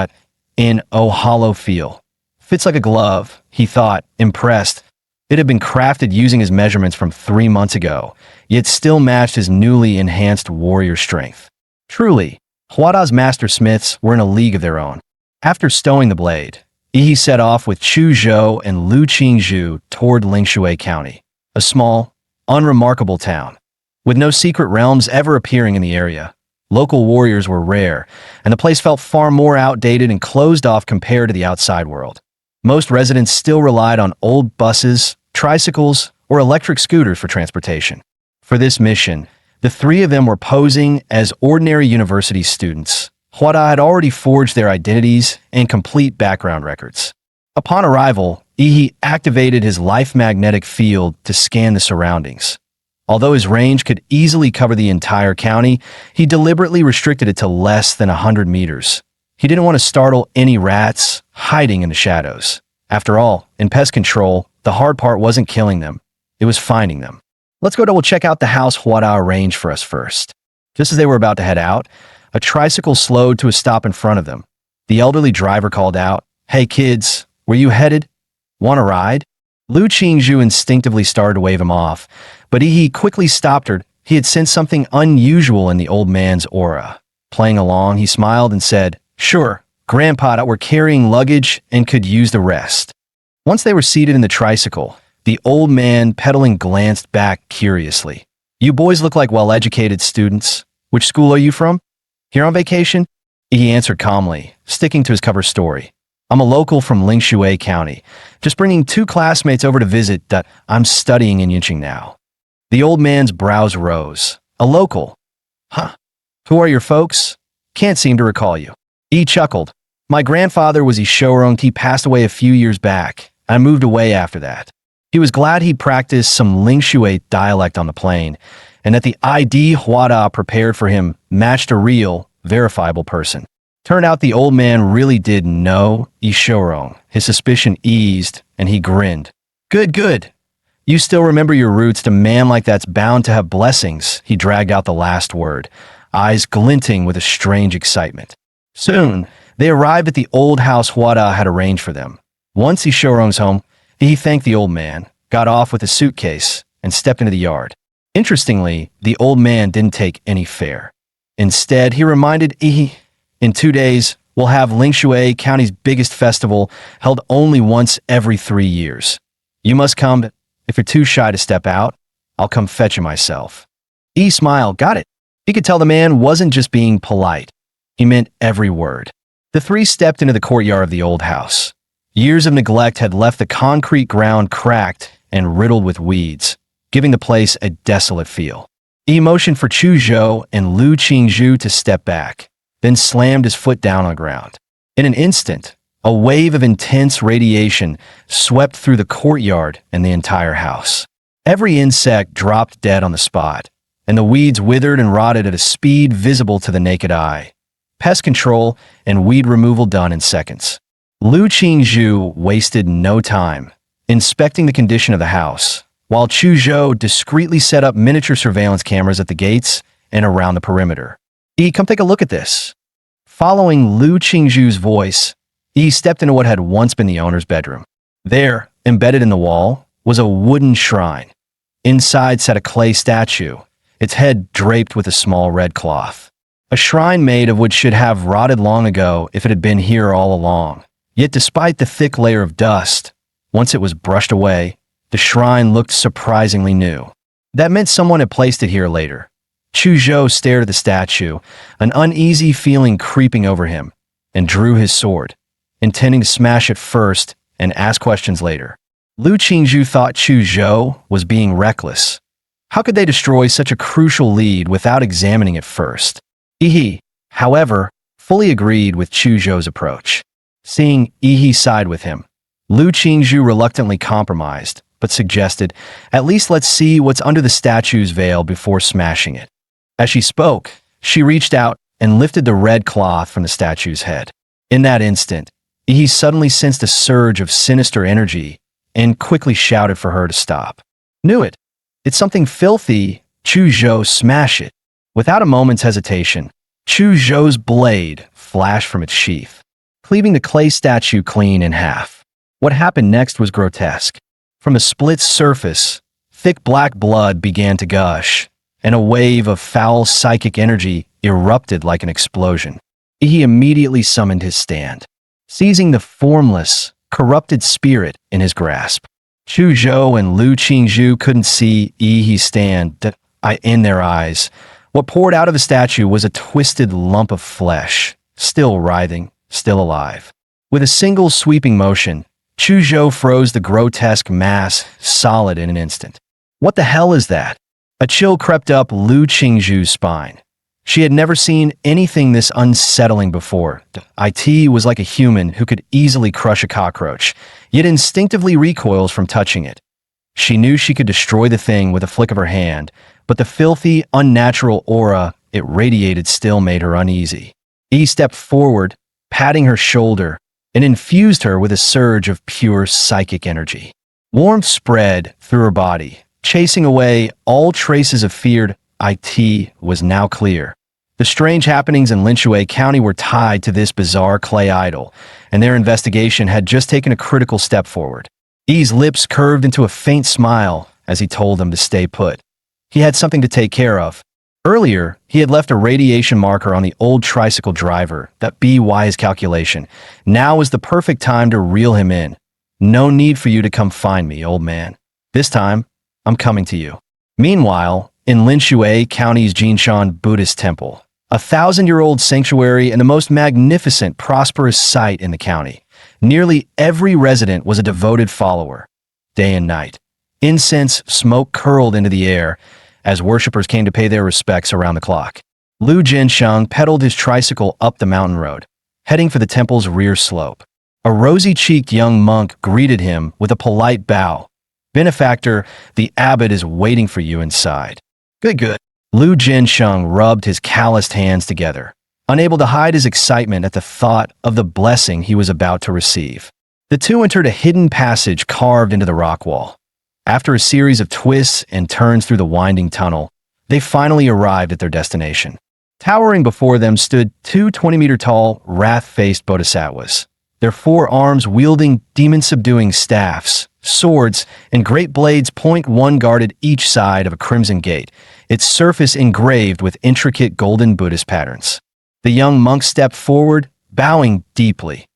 in a hollow feel. Fits like a glove, he thought, impressed. It had been crafted using his measurements from 3 months ago, yet still matched his newly enhanced warrior strength. Truly, Huada's master smiths were in a league of their own. After stowing the blade, Yi set off with Chu Zhou and Lu Qingzhu toward Lingshui County, a small, unremarkable town. With no secret realms ever appearing in the area, local warriors were rare, and the place felt far more outdated and closed off compared to the outside world. Most residents still relied on old buses, tricycles, or electric scooters for transportation. For this mission, the three of them were posing as ordinary university students. Huada had already forged their identities and complete background records. Upon arrival, Yi activated his life magnetic field to scan the surroundings. Although his range could easily cover the entire county, he deliberately restricted it to less than 100 meters. He didn't want to startle any rats hiding in the shadows. After all, in pest control, the hard part wasn't killing them, it was finding them. Let's go double check out the house Huada arranged for us first. Just as they were about to head out, a tricycle slowed to a stop in front of them. The elderly driver called out, "Hey kids, where you headed? Want a ride?" Lu Qingzhu instinctively started to wave him off, but he quickly stopped her. He had sensed something unusual in the old man's aura. Playing along, he smiled and said, "Sure, Grandpa, we're carrying luggage and could use the rest." Once they were seated in the tricycle, the old man pedaling glanced back curiously. "You boys look like well-educated students. Which school are you from? Here on vacation?" He answered calmly, sticking to his cover story. "I'm a local from Lingshui County, just bringing 2 classmates over to visit. I'm studying in Yinqing now." The old man's brows rose. "A local? Huh. Who are your folks? Can't seem to recall you." He chuckled. "My grandfather was Ishorong. He passed away a few years back. I moved away after that." He was glad he'd practiced some Lingshui dialect on the plane, and that the ID Huada prepared for him matched a real, verifiable person. Turned out the old man really did know Ishorong. His suspicion eased, and he grinned. Good, good. You still remember your roots. A man like that's bound to have blessings." He dragged out the last word, eyes glinting with a strange excitement. Soon, they arrived at the old house Huada had arranged for them. Once Ishorong's home, he thanked the old man, got off with a suitcase, and stepped into the yard. Interestingly, the old man didn't take any fare. Instead, he reminded Yi, "In 2 days, we'll have Lingshui County's biggest festival, held only once every 3 years. You must come. If you're too shy to step out, I'll come fetch you myself." Yi smiled. Got it. He could tell the man wasn't just being polite. He meant every word. The three stepped into the courtyard of the old house. Years of neglect had left the concrete ground cracked and riddled with weeds, giving the place a desolate feel. He motioned for Chu Zhou and Lu Qingzhu to step back, then slammed his foot down on the ground. In an instant, a wave of intense radiation swept through the courtyard and the entire house. Every insect dropped dead on the spot, and the weeds withered and rotted at a speed visible to the naked eye. Pest control and weed removal done in seconds. Lu Qingzhu wasted no time inspecting the condition of the house, while Chu Zhou discreetly set up miniature surveillance cameras at the gates and around the perimeter. Come take a look at this." Following Lu Qingzhu's voice, Yi stepped into what had once been the owner's bedroom. There, embedded in the wall, was a wooden shrine. Inside sat a clay statue, its head draped with a small red cloth. A shrine made of wood should have rotted long ago if it had been here all along. Yet despite the thick layer of dust, once it was brushed away, the shrine looked surprisingly new. That meant someone had placed it here later. Chu Zhou stared at the statue, an uneasy feeling creeping over him, and drew his sword, intending to smash it first and ask questions later. Lu Qingzhu thought Chu Zhou was being reckless. How could they destroy such a crucial lead without examining it first? However, fully agreed with Chu Zhou's approach. Seeing Yi side with him, Lu Qingzhu reluctantly compromised, but suggested, "At least let's see what's under the statue's veil before smashing it." As she spoke, she reached out and lifted the red cloth from the statue's head. In that instant, Yi suddenly sensed a surge of sinister energy and quickly shouted for her to stop. "Knew it! It's something filthy! Chu Zhou, smash it!" Without a moment's hesitation, Chu Zhou's blade flashed from its sheath, cleaving the clay statue clean in half. What happened next was grotesque. From the split surface, thick black blood began to gush, and a wave of foul psychic energy erupted like an explosion. He immediately summoned his stand, seizing the formless, corrupted spirit in his grasp. Chu Zhou and Lu Qingzhu couldn't see Yi's stand in their eyes. What poured out of the statue was a twisted lump of flesh, still writhing, still alive. With a single sweeping motion, Chu Zhou froze the grotesque mass solid in an instant. "What the hell is that?" A chill crept up Lu Qingzhu's spine. She had never seen anything this unsettling before. It was like a human who could easily crush a cockroach, yet instinctively recoils from touching it. She knew she could destroy the thing with a flick of her hand, but the filthy, unnatural aura it radiated still made her uneasy. He stepped forward, patting her shoulder, and infused her with a surge of pure psychic energy. Warmth spread through her body, chasing away all traces of fear. It was now clear. The strange happenings in Linshui County were tied to this bizarre clay idol, and their investigation had just taken a critical step forward. Yi's lips curved into a faint smile as he told them to stay put. He had something to take care of. Earlier, he had left a radiation marker on the old tricycle driver. That be his calculation. Now was the perfect time to reel him in. "No need for you to come find me, old man. This time, I'm coming to you." Meanwhile, in Linshui County's Jinshan Buddhist Temple, a 1,000-year-old sanctuary and the most magnificent, prosperous site in the county, nearly every resident was a devoted follower. Day and night, incense smoke curled into the air as worshippers came to pay their respects around the clock. Lu Jinsheng pedaled his tricycle up the mountain road, heading for the temple's rear slope. A rosy-cheeked young monk greeted him with a polite bow. "Benefactor, the abbot is waiting for you inside." "Good, good." Lu Jinsheng rubbed his calloused hands together, unable to hide his excitement at the thought of the blessing he was about to receive. The two entered a hidden passage carved into the rock wall. After a series of twists and turns through the winding tunnel, they finally arrived at their destination. Towering before them stood two 20-meter-tall, wrath-faced bodhisattvas, their four arms wielding demon-subduing staffs, swords, and great blades. One guarded each side of a crimson gate, its surface engraved with intricate golden Buddhist patterns. The young monk stepped forward, bowing deeply.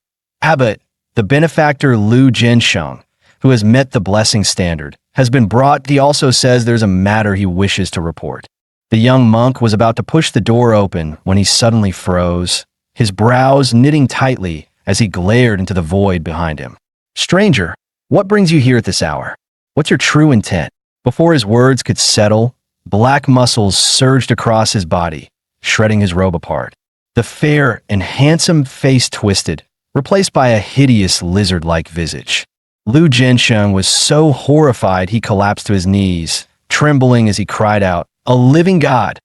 "Abbot, the benefactor Lu Jinsheng, who has met the blessing standard, has been brought. He also says there's a matter he wishes to report." The young monk was about to push the door open when he suddenly froze, his brows knitting tightly as he glared into the void behind him. "Stranger, what brings you here at this hour? What's your true intent?" Before his words could settle, black muscles surged across his body, shredding his robe apart. The fair and handsome face twisted, replaced by a hideous lizard-like visage. Lu Jinsheng was so horrified he collapsed to his knees, trembling as he cried out, "A living god!"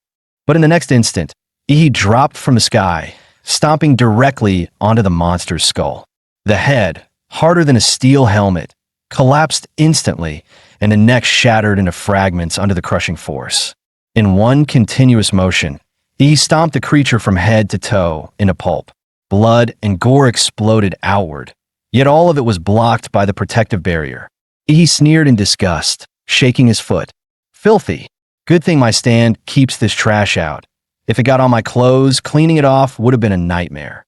But in the next instant, he dropped from the sky, stomping directly onto the monster's skull. The head, harder than a steel helmet, collapsed instantly, and the neck shattered into fragments under the crushing force. In one continuous motion, he stomped the creature from head to toe into pulp. Blood and gore exploded outward, yet all of it was blocked by the protective barrier. He sneered in disgust, shaking his foot. "Filthy. Good thing my stand keeps this trash out. If it got on my clothes, cleaning it off would have been a nightmare."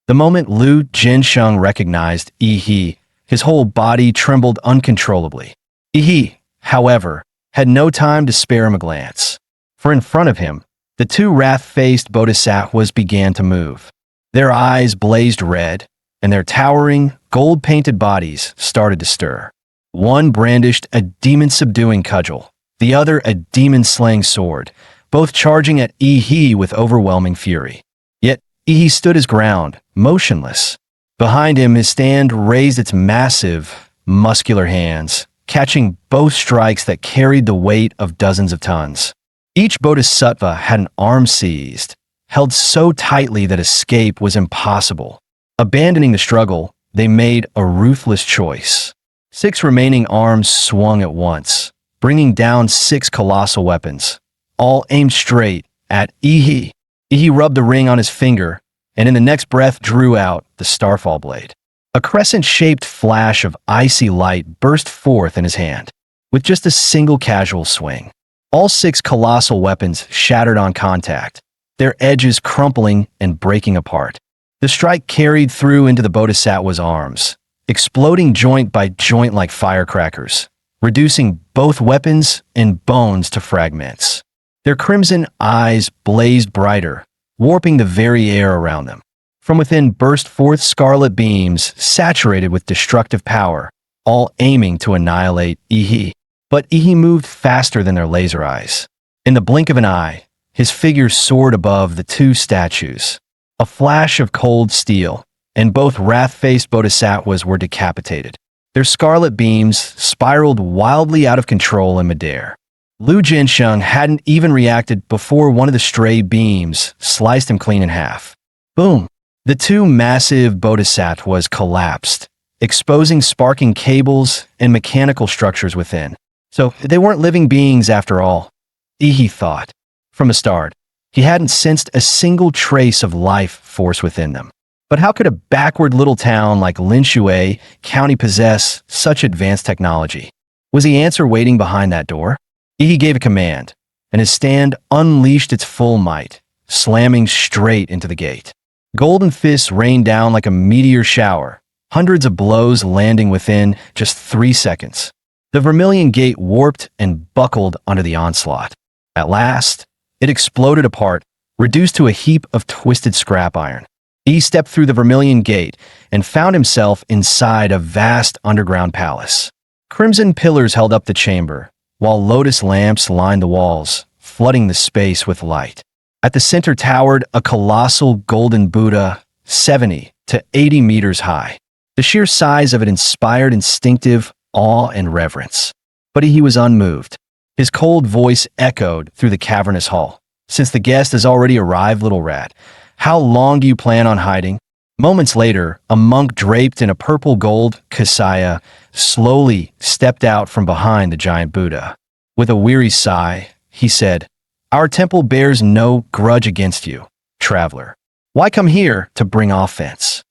The moment Lu Jinsheng recognized Yi, his whole body trembled uncontrollably. Yi, however, had no time to spare him a glance. For in front of him, the two wrath-faced bodhisattvas began to move. Their eyes blazed red, and their towering, gold-painted bodies started to stir. One brandished a demon-subduing cudgel, the other a demon-slaying sword, both charging at Yi with overwhelming fury. Yet, He stood his ground, motionless. Behind him, his stand raised its massive, muscular hands, catching both strikes that carried the weight of dozens of tons. Each bodhisattva had an arm seized, held so tightly that escape was impossible. Abandoning the struggle, they made a ruthless choice. 6 remaining arms swung at once, bringing down 6 colossal weapons, all aimed straight at Ihi. Ihi rubbed the ring on his finger, and in the next breath drew out the Starfall blade. A crescent-shaped flash of icy light burst forth in his hand, with just a single casual swing. All 6 colossal weapons shattered on contact, their edges crumpling and breaking apart. The strike carried through into the Bodhisattva's arms, exploding joint by joint like firecrackers, reducing both weapons and bones to fragments. Their crimson eyes blazed brighter, warping the very air around them. From within burst forth scarlet beams saturated with destructive power, all aiming to annihilate Ihi. But Ihi moved faster than their laser eyes. In the blink of an eye, his figure soared above the 2 statues. A flash of cold steel, and both wrath-faced bodhisattvas were decapitated. Their scarlet beams spiraled wildly out of control in midair. Lu Jinsheng hadn't even reacted before one of the stray beams sliced him clean in half. Boom! The 2 massive bodhisattvas collapsed, exposing sparking cables and mechanical structures within. So they weren't living beings after all, Ihi thought. From the start, he hadn't sensed a single trace of life force within them. But how could a backward little town like Linshui County possess such advanced technology? Was the answer waiting behind that door? Ihi gave a command, and his stand unleashed its full might, slamming straight into the gate. Golden fists rained down like a meteor shower, hundreds of blows landing within just 3 seconds. The vermilion gate warped and buckled under the onslaught. At last, it exploded apart, reduced to a heap of twisted scrap iron. He stepped through the vermilion gate and found himself inside a vast underground palace. Crimson pillars held up the chamber, while lotus lamps lined the walls, flooding the space with light. At the center towered a colossal golden Buddha, 70 to 80 meters high. The sheer size of it inspired instinctive awe and reverence. But he was unmoved. His cold voice echoed through the cavernous hall. "Since the guest has already arrived, little rat, how long do you plan on hiding?" Moments later, a monk draped in a purple gold kasaya slowly stepped out from behind the giant Buddha. With a weary sigh, he said, "Our temple bears no grudge against you, traveler. Why come here to bring offense?"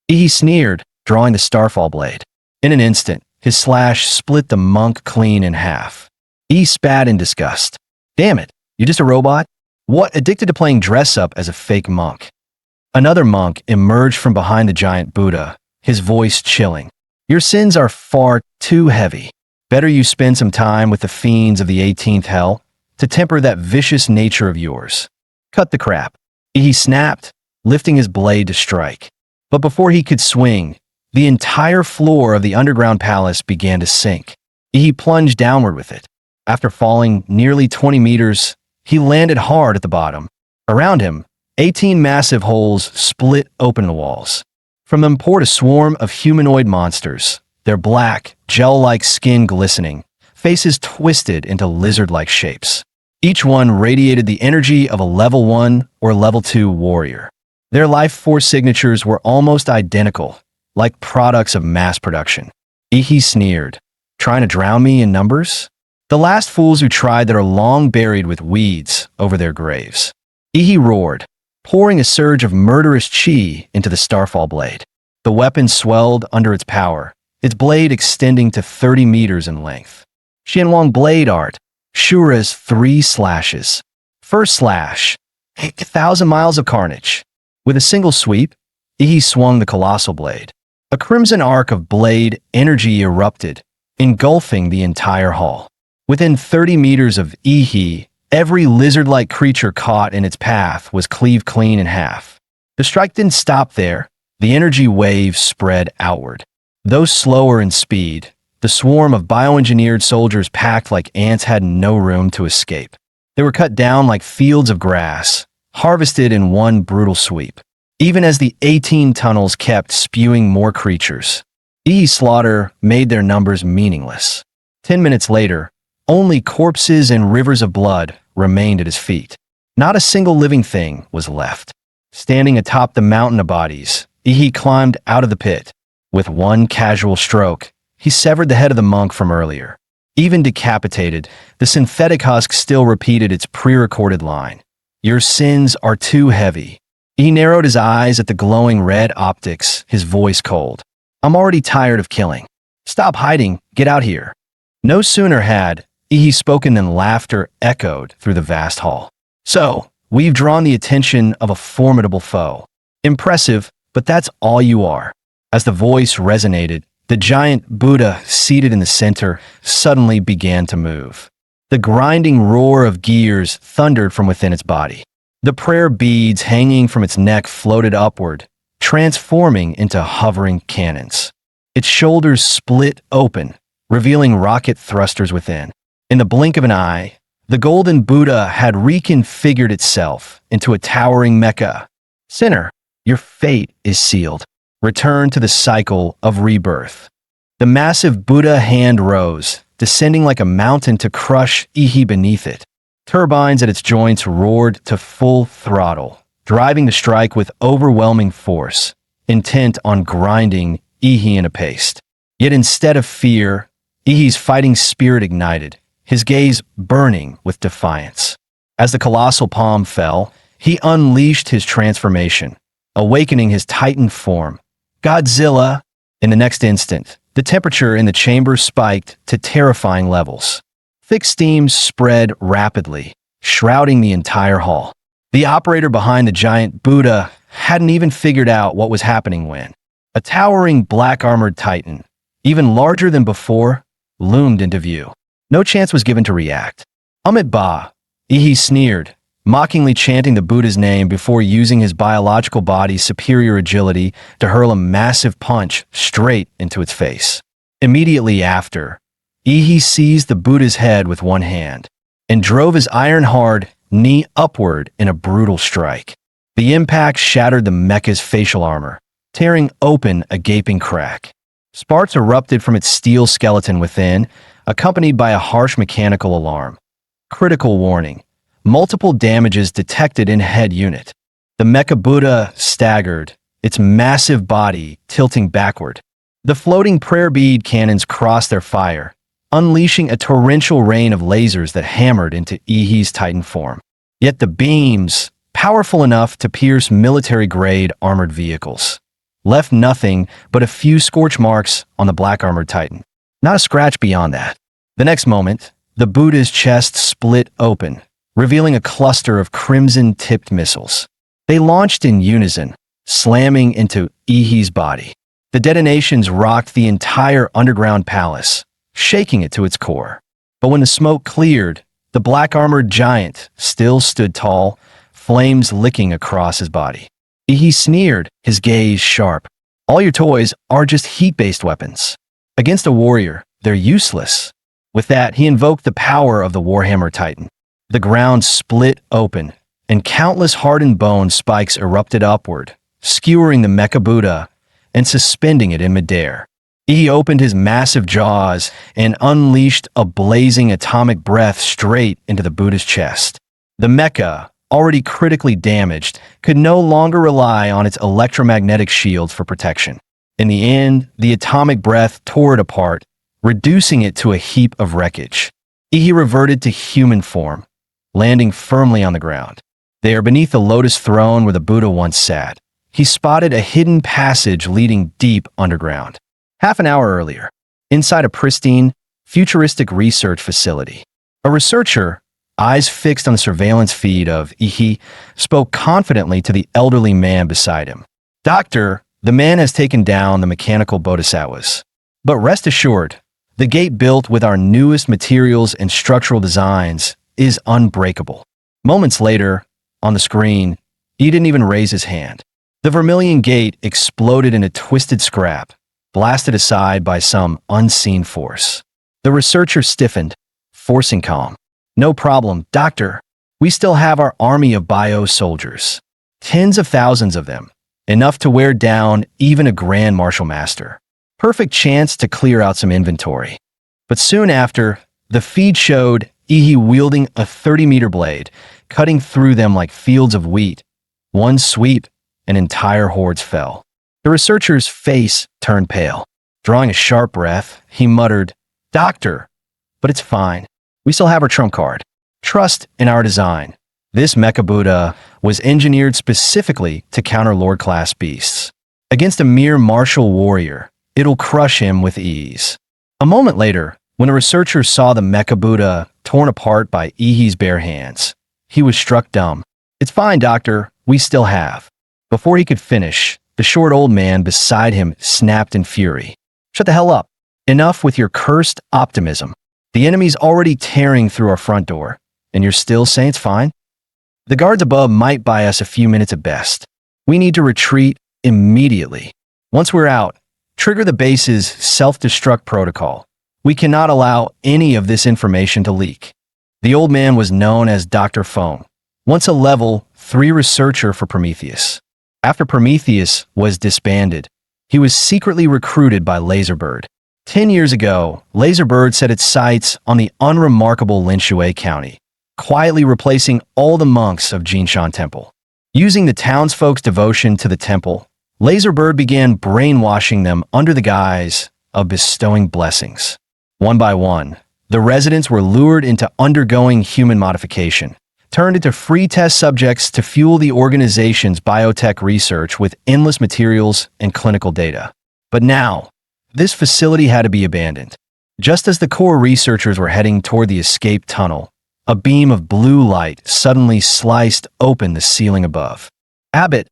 He sneered, drawing the Starfall blade. In an instant, his slash split the monk clean in half. He spat in disgust. "Damn it, you just a robot? What, addicted to playing dress-up as a fake monk?" Another monk emerged from behind the giant Buddha, his voice chilling. "Your sins are far too heavy. Better you spend some time with the fiends of the 18th hell to temper that vicious nature of yours. Cut the crap." He snapped, lifting his blade to strike. But before he could swing, the entire floor of the underground palace began to sink. He plunged downward with it. After falling nearly 20 meters, he landed hard at the bottom. Around him, 18 massive holes split open the walls. From them poured a swarm of humanoid monsters, their black, gel-like skin glistening, faces twisted into lizard-like shapes. Each one radiated the energy of a level 1 or level 2 warrior. Their life force signatures were almost identical, like products of mass production. Ihi sneered, "Trying to drown me in numbers? The last fools who tried that are long buried with weeds over their graves." Ihi roared, pouring a surge of murderous chi into the Starfall blade. The weapon swelled under its power, its blade extending to 30 meters in length. Xianlong blade art, Shura's 3 slashes. First slash, 1,000 miles of carnage. With a single sweep, Ihi swung the colossal blade. A crimson arc of blade energy erupted, engulfing the entire hall. Within 30 meters of Ihi, every lizard-like creature caught in its path was cleaved clean in half. The strike didn't stop there. The energy wave spread outward. Though slower in speed, the swarm of bioengineered soldiers packed like ants had no room to escape. They were cut down like fields of grass, harvested in one brutal sweep. even as the 18 tunnels kept spewing more creatures. Ihi's slaughter made their numbers meaningless. 10 minutes later, only corpses and rivers of blood remained at his feet. Not a single living thing was left. Standing atop the mountain of bodies, Ihi climbed out of the pit. With one casual stroke, he severed the head of the monk from earlier. Even decapitated, the synthetic husk still repeated its pre-recorded line. "Your sins are too heavy." He narrowed his eyes at the glowing red optics, his voice cold. "I'm already tired of killing. Stop hiding, get out here." No sooner had Ihi spoken than laughter echoed through the vast hall. "So, we've drawn the attention of a formidable foe. Impressive, but that's all you are." As the voice resonated, the giant Buddha seated in the center suddenly began to move. The grinding roar of gears thundered from within its body. The prayer beads hanging from its neck floated upward, transforming into hovering cannons. Its shoulders split open, revealing rocket thrusters within. In the blink of an eye, the golden Buddha had reconfigured itself into a towering mecha. "Sinner, your fate is sealed. Return to the cycle of rebirth." The massive Buddha hand rose, descending like a mountain to crush Ihi beneath it. Turbines at its joints roared to full throttle, driving the strike with overwhelming force, intent on grinding Ihi in a paste. Yet instead of fear, Ihi's fighting spirit ignited, his gaze burning with defiance. As the colossal palm fell, he unleashed his transformation, awakening his titan form. Godzilla! In the next instant, the temperature in the chamber spiked to terrifying levels. Thick steam spread rapidly, shrouding the entire hall. The operator behind the giant Buddha hadn't even figured out what was happening when a towering black-armored titan, even larger than before, loomed into view. No chance was given to react. "Amit Ba," Ihi sneered, mockingly chanting the Buddha's name before using his biological body's superior agility to hurl a massive punch straight into its face. Immediately after, Ihi seized the Buddha's head with one hand and drove his iron-hard knee upward in a brutal strike. The impact shattered the mecha's facial armor, tearing open a gaping crack. Sparks erupted from its steel skeleton within, accompanied by a harsh mechanical alarm. Critical warning. Multiple damages detected in head unit. The Mecha Buddha staggered, its massive body tilting backward. The floating prayer bead cannons crossed their fire, unleashing a torrential rain of lasers that hammered into Ihi's titan form. Yet the beams, powerful enough to pierce military-grade armored vehicles, left nothing but a few scorch marks on the black-armored titan. Not a scratch beyond that. The next moment, the Buddha's chest split open, revealing a cluster of crimson-tipped missiles. They launched in unison, slamming into Ihi's body. The detonations rocked the entire underground palace, shaking it to its core. But when the smoke cleared, the black-armored giant still stood tall, flames licking across his body. Ihi sneered, his gaze sharp. "All your toys are just heat-based weapons. Against a warrior, they're useless." With that, he invoked the power of the Warhammer Titan. The ground split open, and countless hardened bone spikes erupted upward, skewering the Mecha Buddha and suspending it in midair. He opened his massive jaws and unleashed a blazing atomic breath straight into the Buddha's chest. The mecha, already critically damaged, could no longer rely on its electromagnetic shields for protection. In the end, the atomic breath tore it apart, reducing it to a heap of wreckage. He reverted to human form, landing firmly on the ground. There, beneath the lotus throne where the Buddha once sat, he spotted a hidden passage leading deep underground. Half an hour earlier, inside a pristine, futuristic research facility, a researcher, eyes fixed on the surveillance feed of Ihi, spoke confidently to the elderly man beside him. "Doctor, the man has taken down the mechanical bodhisattvas. But rest assured, the gate built with our newest materials and structural designs is unbreakable." Moments later, on the screen, he didn't even raise his hand. The vermilion gate exploded in a twisted scrap, blasted aside by some unseen force. The researcher stiffened, forcing calm. "No problem, doctor. We still have our army of bio soldiers. Tens of thousands of them, enough to wear down even a Grand Martial Master. Perfect chance to clear out some inventory. But soon after, the feed showed Ihi wielding a 30-meter blade, cutting through them like fields of wheat. One sweep, and entire hordes fell. The researcher's face turned pale. Drawing a sharp breath, he muttered, "Doctor, but it's fine. We still have our trump card. Trust in our design. This Mecha Buddha was engineered specifically to counter Lord-class beasts. Against a mere martial warrior, it'll crush him with ease." A moment later, when the researcher saw the Mecha Buddha torn apart by Ihi's bare hands, he was struck dumb. "It's fine, Doctor. We still have." Before he could finish, the short old man beside him snapped in fury. "Shut the hell up. Enough with your cursed optimism. The enemy's already tearing through our front door, and you're still saying it's fine? The guards above might buy us a few minutes at best. We need to retreat immediately. Once we're out, trigger the base's self-destruct protocol. We cannot allow any of this information to leak." The old man was known as Dr. Fong, once a level 3 researcher for Prometheus. After Prometheus was disbanded, he was secretly recruited by Laserbird. 10 years ago, Laserbird set its sights on the unremarkable Linshui County, quietly replacing all the monks of Jinshan Temple. Using the townsfolk's devotion to the temple, Laserbird began brainwashing them under the guise of bestowing blessings. One by one, the residents were lured into undergoing human modification, turned into free test subjects to fuel the organization's biotech research with endless materials and clinical data. But now, this facility had to be abandoned. Just as the core researchers were heading toward the escape tunnel, a beam of blue light suddenly sliced open the ceiling above. "Abbott,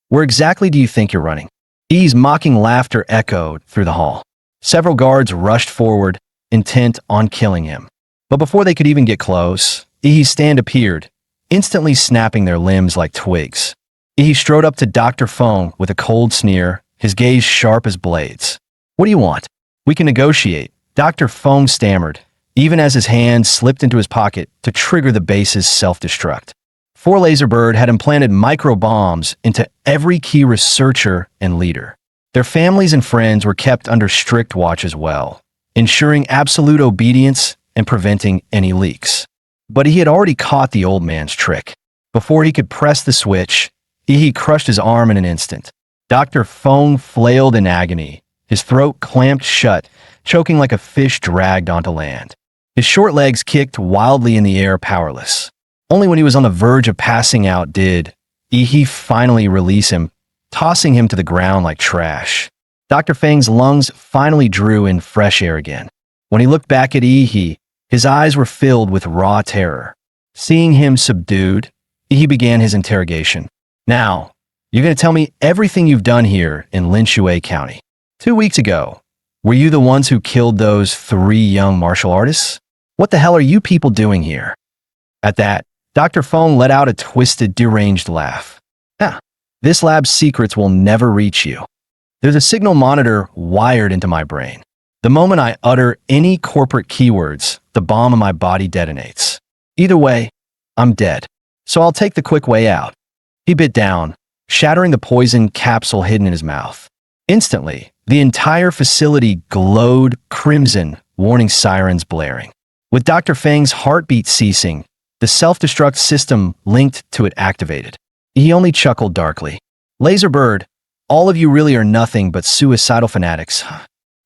where exactly do you think you're running?" E's mocking laughter echoed through the hall. Several guards rushed forward, intent on killing him. But before they could even get close, Ihi's stand appeared, instantly snapping their limbs like twigs. Ihi strode up to Dr. Fong with a cold sneer, his gaze sharp as blades. "What do you want?" "We can negotiate," Dr. Fong stammered, even as his hand slipped into his pocket to trigger the base's self-destruct. 4 Laserbird had implanted micro-bombs into every key researcher and leader. Their families and friends were kept under strict watch as well, ensuring absolute obedience and preventing any leaks. But he had already caught the old man's trick. Before he could press the switch, Ihi crushed his arm in an instant. Dr. Fong flailed in agony, his throat clamped shut, choking like a fish dragged onto land. His short legs kicked wildly in the air, powerless. Only when he was on the verge of passing out did Ihi finally release him, tossing him to the ground like trash. Dr. Fang's lungs finally drew in fresh air again. When he looked back at Ihi, his eyes were filled with raw terror. Seeing him subdued, Ihi began his interrogation. "Now, you're going to tell me everything you've done here in Linshui County. 2 weeks ago, were you the ones who killed those 3 young martial artists? What the hell are you people doing here?" At that, Dr. Fong let out a twisted, deranged laugh. "This lab's secrets will never reach you. There's a signal monitor wired into my brain. The moment I utter any corporate keywords, the bomb in my body detonates. Either way, I'm dead. So I'll take the quick way out." He bit down, shattering the poison capsule hidden in his mouth. Instantly, the entire facility glowed crimson, warning sirens blaring. With Dr. Fang's heartbeat ceasing, the self-destruct system linked to it activated. He only chuckled darkly. "Laserbird, all of you really are nothing but suicidal fanatics.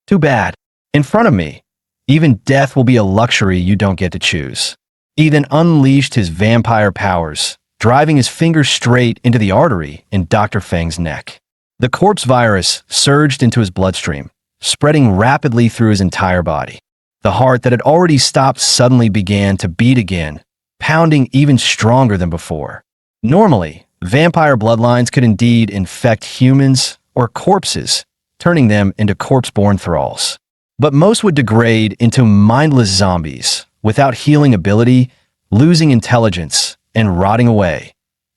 Too bad. In front of me, even death will be a luxury you don't get to choose." He then unleashed his vampire powers, driving his finger straight into the artery in Dr. Fang's neck. The corpse virus surged into his bloodstream, spreading rapidly through his entire body. The heart that had already stopped suddenly began to beat again, pounding even stronger than before. Normally, vampire bloodlines could indeed infect humans or corpses, turning them into corpse-born thralls. But most would degrade into mindless zombies, without healing ability, losing intelligence, and rotting away,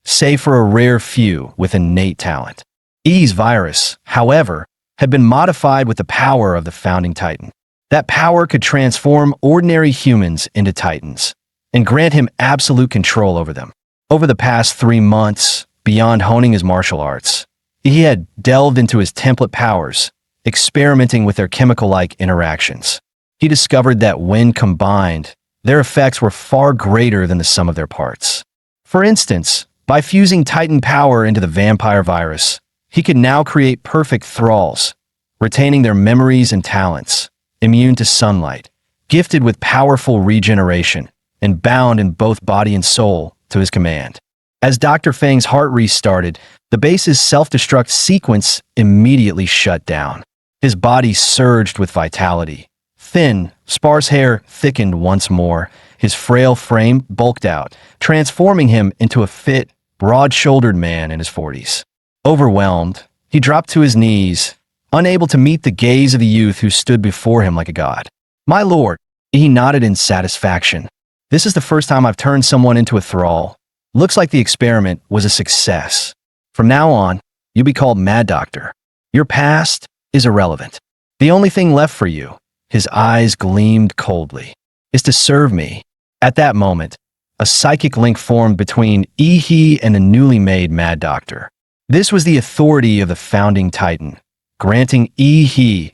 save for a rare few with innate talent. E's virus, however, had been modified with the power of the founding Titan. That power could transform ordinary humans into Titans, and grant him absolute control over them. Over the past 3 months, beyond honing his martial arts, He had delved into his template powers, experimenting with their chemical-like interactions. He discovered that when combined, their effects were far greater than the sum of their parts. For instance, by fusing Titan power into the vampire virus, he could now create perfect thralls, retaining their memories and talents, immune to sunlight, gifted with powerful regeneration, and bound in both body and soul to his command. As Dr. Fang's heart restarted, the base's self-destruct sequence immediately shut down. His body surged with vitality. Thin, sparse hair thickened once more. His frail frame bulked out, transforming him into a fit, broad-shouldered man in his 40s. Overwhelmed, he dropped to his knees, unable to meet the gaze of the youth who stood before him like a god. "My lord," he nodded in satisfaction. "This is the first time I've turned someone into a thrall. Looks like the experiment was a success. From now on, you'll be called Mad Doctor. Your past is irrelevant. The only thing left for you," his eyes gleamed coldly, "is to serve me." At that moment, a psychic link formed between He and the newly made Mad Doctor. This was the authority of the founding Titan, granting He,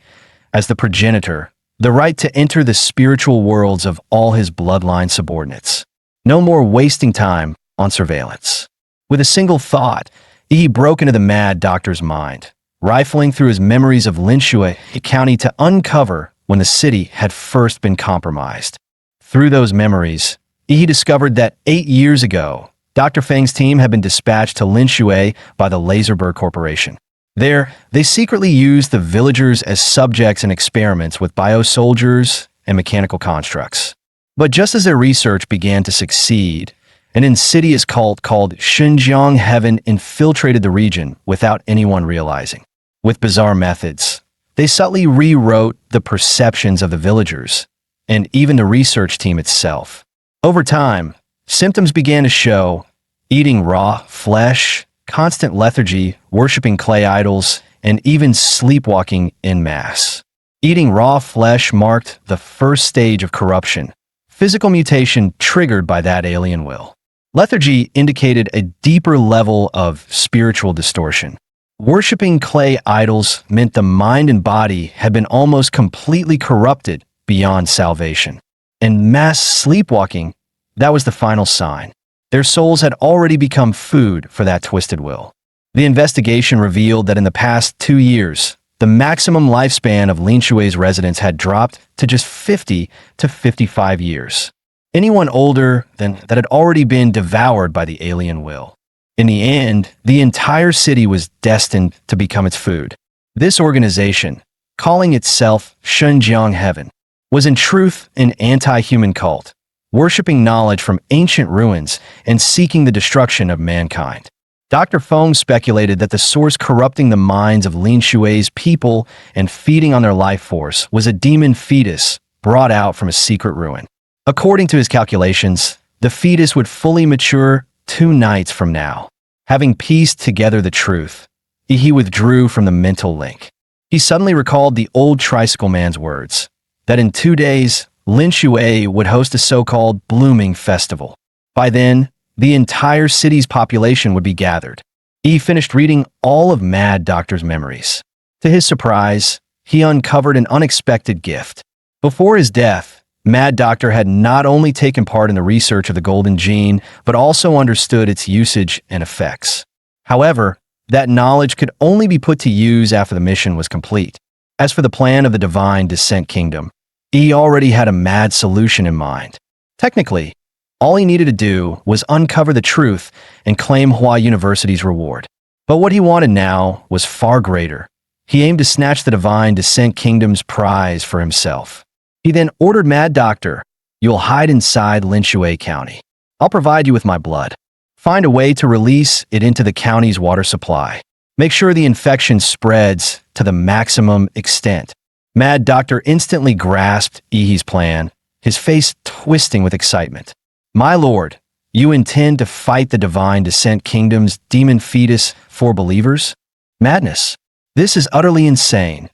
as the progenitor, the right to enter the spiritual worlds of all his bloodline subordinates. No more wasting time on surveillance. With a single thought, He broke into the Mad Doctor's mind, rifling through his memories of Linshui County to uncover when the city had first been compromised. Through those memories, He discovered that 8 years ago, Dr. Fang's team had been dispatched to Linshui by the Laserberg Corporation. There, they secretly used the villagers as subjects in experiments with biosoldiers and mechanical constructs. But just as their research began to succeed, an insidious cult called Xinjiang Heaven infiltrated the region without anyone realizing. With bizarre methods, they subtly rewrote the perceptions of the villagers, and even the research team itself. Over time, symptoms began to show: eating raw flesh, constant lethargy, worshipping clay idols, and even sleepwalking en masse. Eating raw flesh marked the first stage of corruption, physical mutation triggered by that alien will. Lethargy indicated a deeper level of spiritual distortion. Worshipping clay idols meant the mind and body had been almost completely corrupted beyond salvation. And mass sleepwalking, that was the final sign. Their souls had already become food for that twisted will. The investigation revealed that in the past 2 years, the maximum lifespan of Linshui's residents had dropped to just 50 to 55 years. Anyone older than that had already been devoured by the alien will. In the end, the entire city was destined to become its food. This organization, calling itself Xinjiang Heaven, was in truth an anti-human cult, worshipping knowledge from ancient ruins and seeking the destruction of mankind. Dr. Fong speculated that the source corrupting the minds of Linshui's people and feeding on their life force was a demon fetus brought out from a secret ruin. According to his calculations, the fetus would fully mature 2 nights from now. Having pieced together the truth, he withdrew from the mental link. He suddenly recalled the old tricycle man's words, that in 2 days, Linshui would host a so-called blooming festival. By then, the entire city's population would be gathered. He finished reading all of Mad Doctor's memories. To his surprise, he uncovered an unexpected gift. Before his death, Mad Doctor had not only taken part in the research of the Golden Gene, but also understood its usage and effects. However, that knowledge could only be put to use after the mission was complete. As for the plan of the Divine Descent Kingdom, he already had a mad solution in mind. Technically, all he needed to do was uncover the truth and claim Hua University's reward. But what he wanted now was far greater. He aimed to snatch the Divine Descent Kingdom's prize for himself. He then ordered Mad Doctor, "You'll hide inside Linshui County. I'll provide you with my blood. Find a way to release it into the county's water supply. Make sure the infection spreads to the maximum extent." Mad Doctor instantly grasped Ihi's plan, his face twisting with excitement. "My lord, you intend to fight the Divine Descent Kingdom's demon fetus for believers? Madness. This is utterly insane."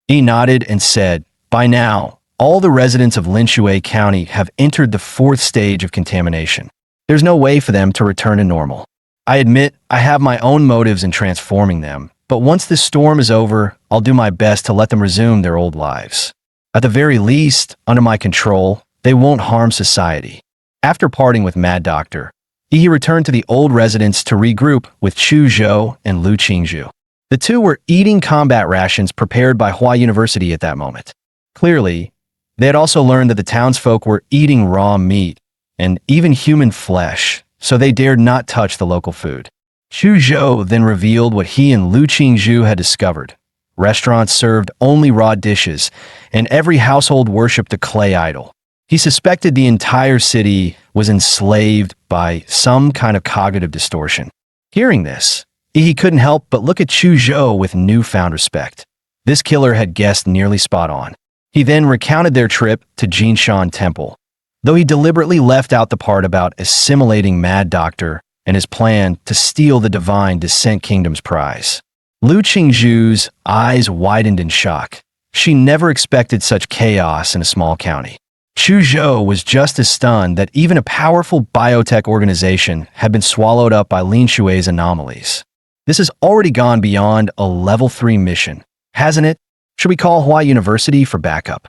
He nodded and said, "By now, all the residents of Linshui County have entered the 4th stage of contamination. There's no way for them to return to normal. I admit I have my own motives in transforming them, but once this storm is over, I'll do my best to let them resume their old lives. At the very least, under my control, they won't harm society. After parting with Mad Doctor, he returned to the old residence to regroup with Chu Zhou and Lu Qingzhu. The two were eating combat rations prepared by Hua University at that moment. Clearly, they had also learned that the townsfolk were eating raw meat and even human flesh, so they dared not touch the local food. Chu Zhou then revealed what he and Lu Qingzhu had discovered. Restaurants served only raw dishes, and every household worshipped a clay idol. He suspected the entire city was enslaved by some kind of cognitive distortion. Hearing this, he couldn't help but look at Chu Zhou with newfound respect. This killer had guessed nearly spot on. He then recounted their trip to Jinshan Temple, though he deliberately left out the part about assimilating Mad Doctor and his plan to steal the Divine Descent Kingdom's prize. Lu Qingzhu's eyes widened in shock. She never expected such chaos in a small county. Chu Zhou was just as stunned that even a powerful biotech organization had been swallowed up by Lin Shui's anomalies. This has already gone beyond a level 3 mission, hasn't it? Should we call Hua University for backup?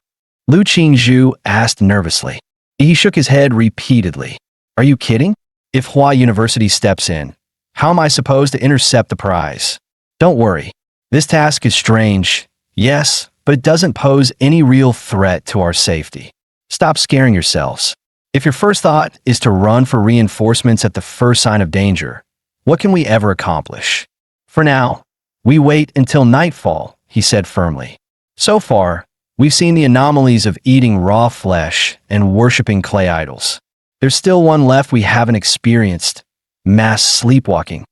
Lu Qingzhu asked nervously. He shook his head repeatedly. Are you kidding? If Hua University steps in, how am I supposed to intercept the prize? Don't worry. This task is strange, yes, but it doesn't pose any real threat to our safety. Stop scaring yourselves. If your first thought is to run for reinforcements at the first sign of danger, what can we ever accomplish? For now, we wait until nightfall, he said firmly. So far, we've seen the anomalies of eating raw flesh and worshipping clay idols. There's still one left we haven't experienced: mass sleepwalking.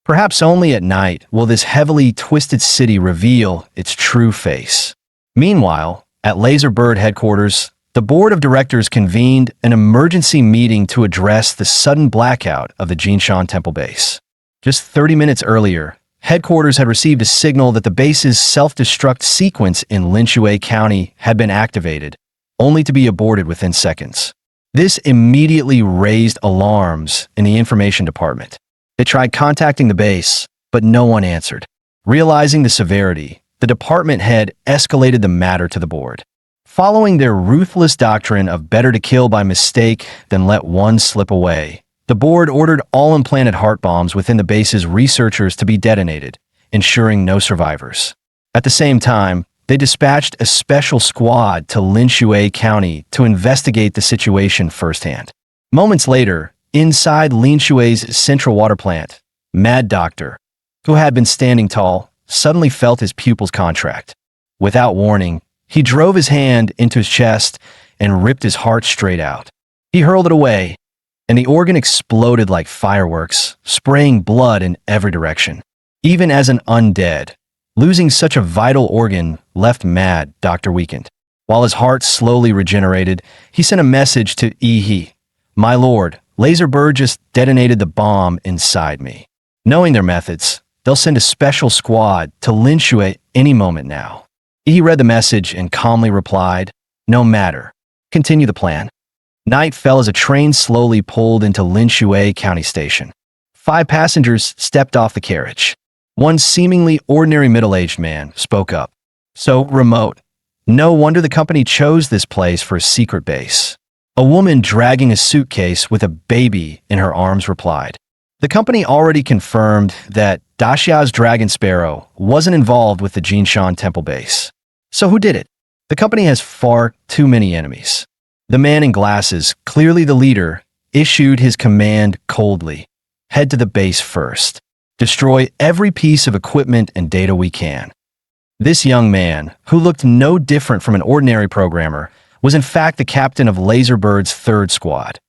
Perhaps only at night will this heavily twisted city reveal its true face. Meanwhile, at Laserbird headquarters, the board of directors convened an emergency meeting to address the sudden blackout of the Jinshan Temple base. Just 30 minutes earlier, headquarters had received a signal that the base's self-destruct sequence in Linshui County had been activated, only to be aborted within seconds. This immediately raised alarms in the information department. They tried contacting the base, but no one answered. Realizing the severity, the department head escalated the matter to the board. Following their ruthless doctrine of better to kill by mistake than let one slip away, the board ordered all implanted heart bombs within the base's researchers to be detonated, ensuring no survivors. At the same time, they dispatched a special squad to Linshui County to investigate the situation firsthand. Moments later, inside Linshui's central water plant, Mad Doctor, who had been standing tall, suddenly felt his pupils contract. Without warning, he drove his hand into his chest and ripped his heart straight out. He hurled it away, and the organ exploded like fireworks, spraying blood in every direction. Even as an undead, losing such a vital organ left Mad Doctor weakened. While his heart slowly regenerated, he sent a message to Yi. My lord, Laserbird just detonated the bomb inside me. Knowing their methods, they'll send a special squad to Linshui any moment now. He read the message and calmly replied, no matter. Continue the plan. Night fell as a train slowly pulled into Linshui County Station. 5 passengers stepped off the carriage. One seemingly ordinary middle-aged man spoke up. So remote. No wonder the company chose this place for a secret base. A woman dragging a suitcase with a baby in her arms replied. The company already confirmed that Daxia's Dragon Sparrow wasn't involved with the Jinshan Temple base. So who did it? The company has far too many enemies. The man in glasses, clearly the leader, issued his command coldly. Head to the base first. Destroy every piece of equipment and data we can. This young man, who looked no different from an ordinary programmer, was in fact the captain of Laserbird's 3rd Squad,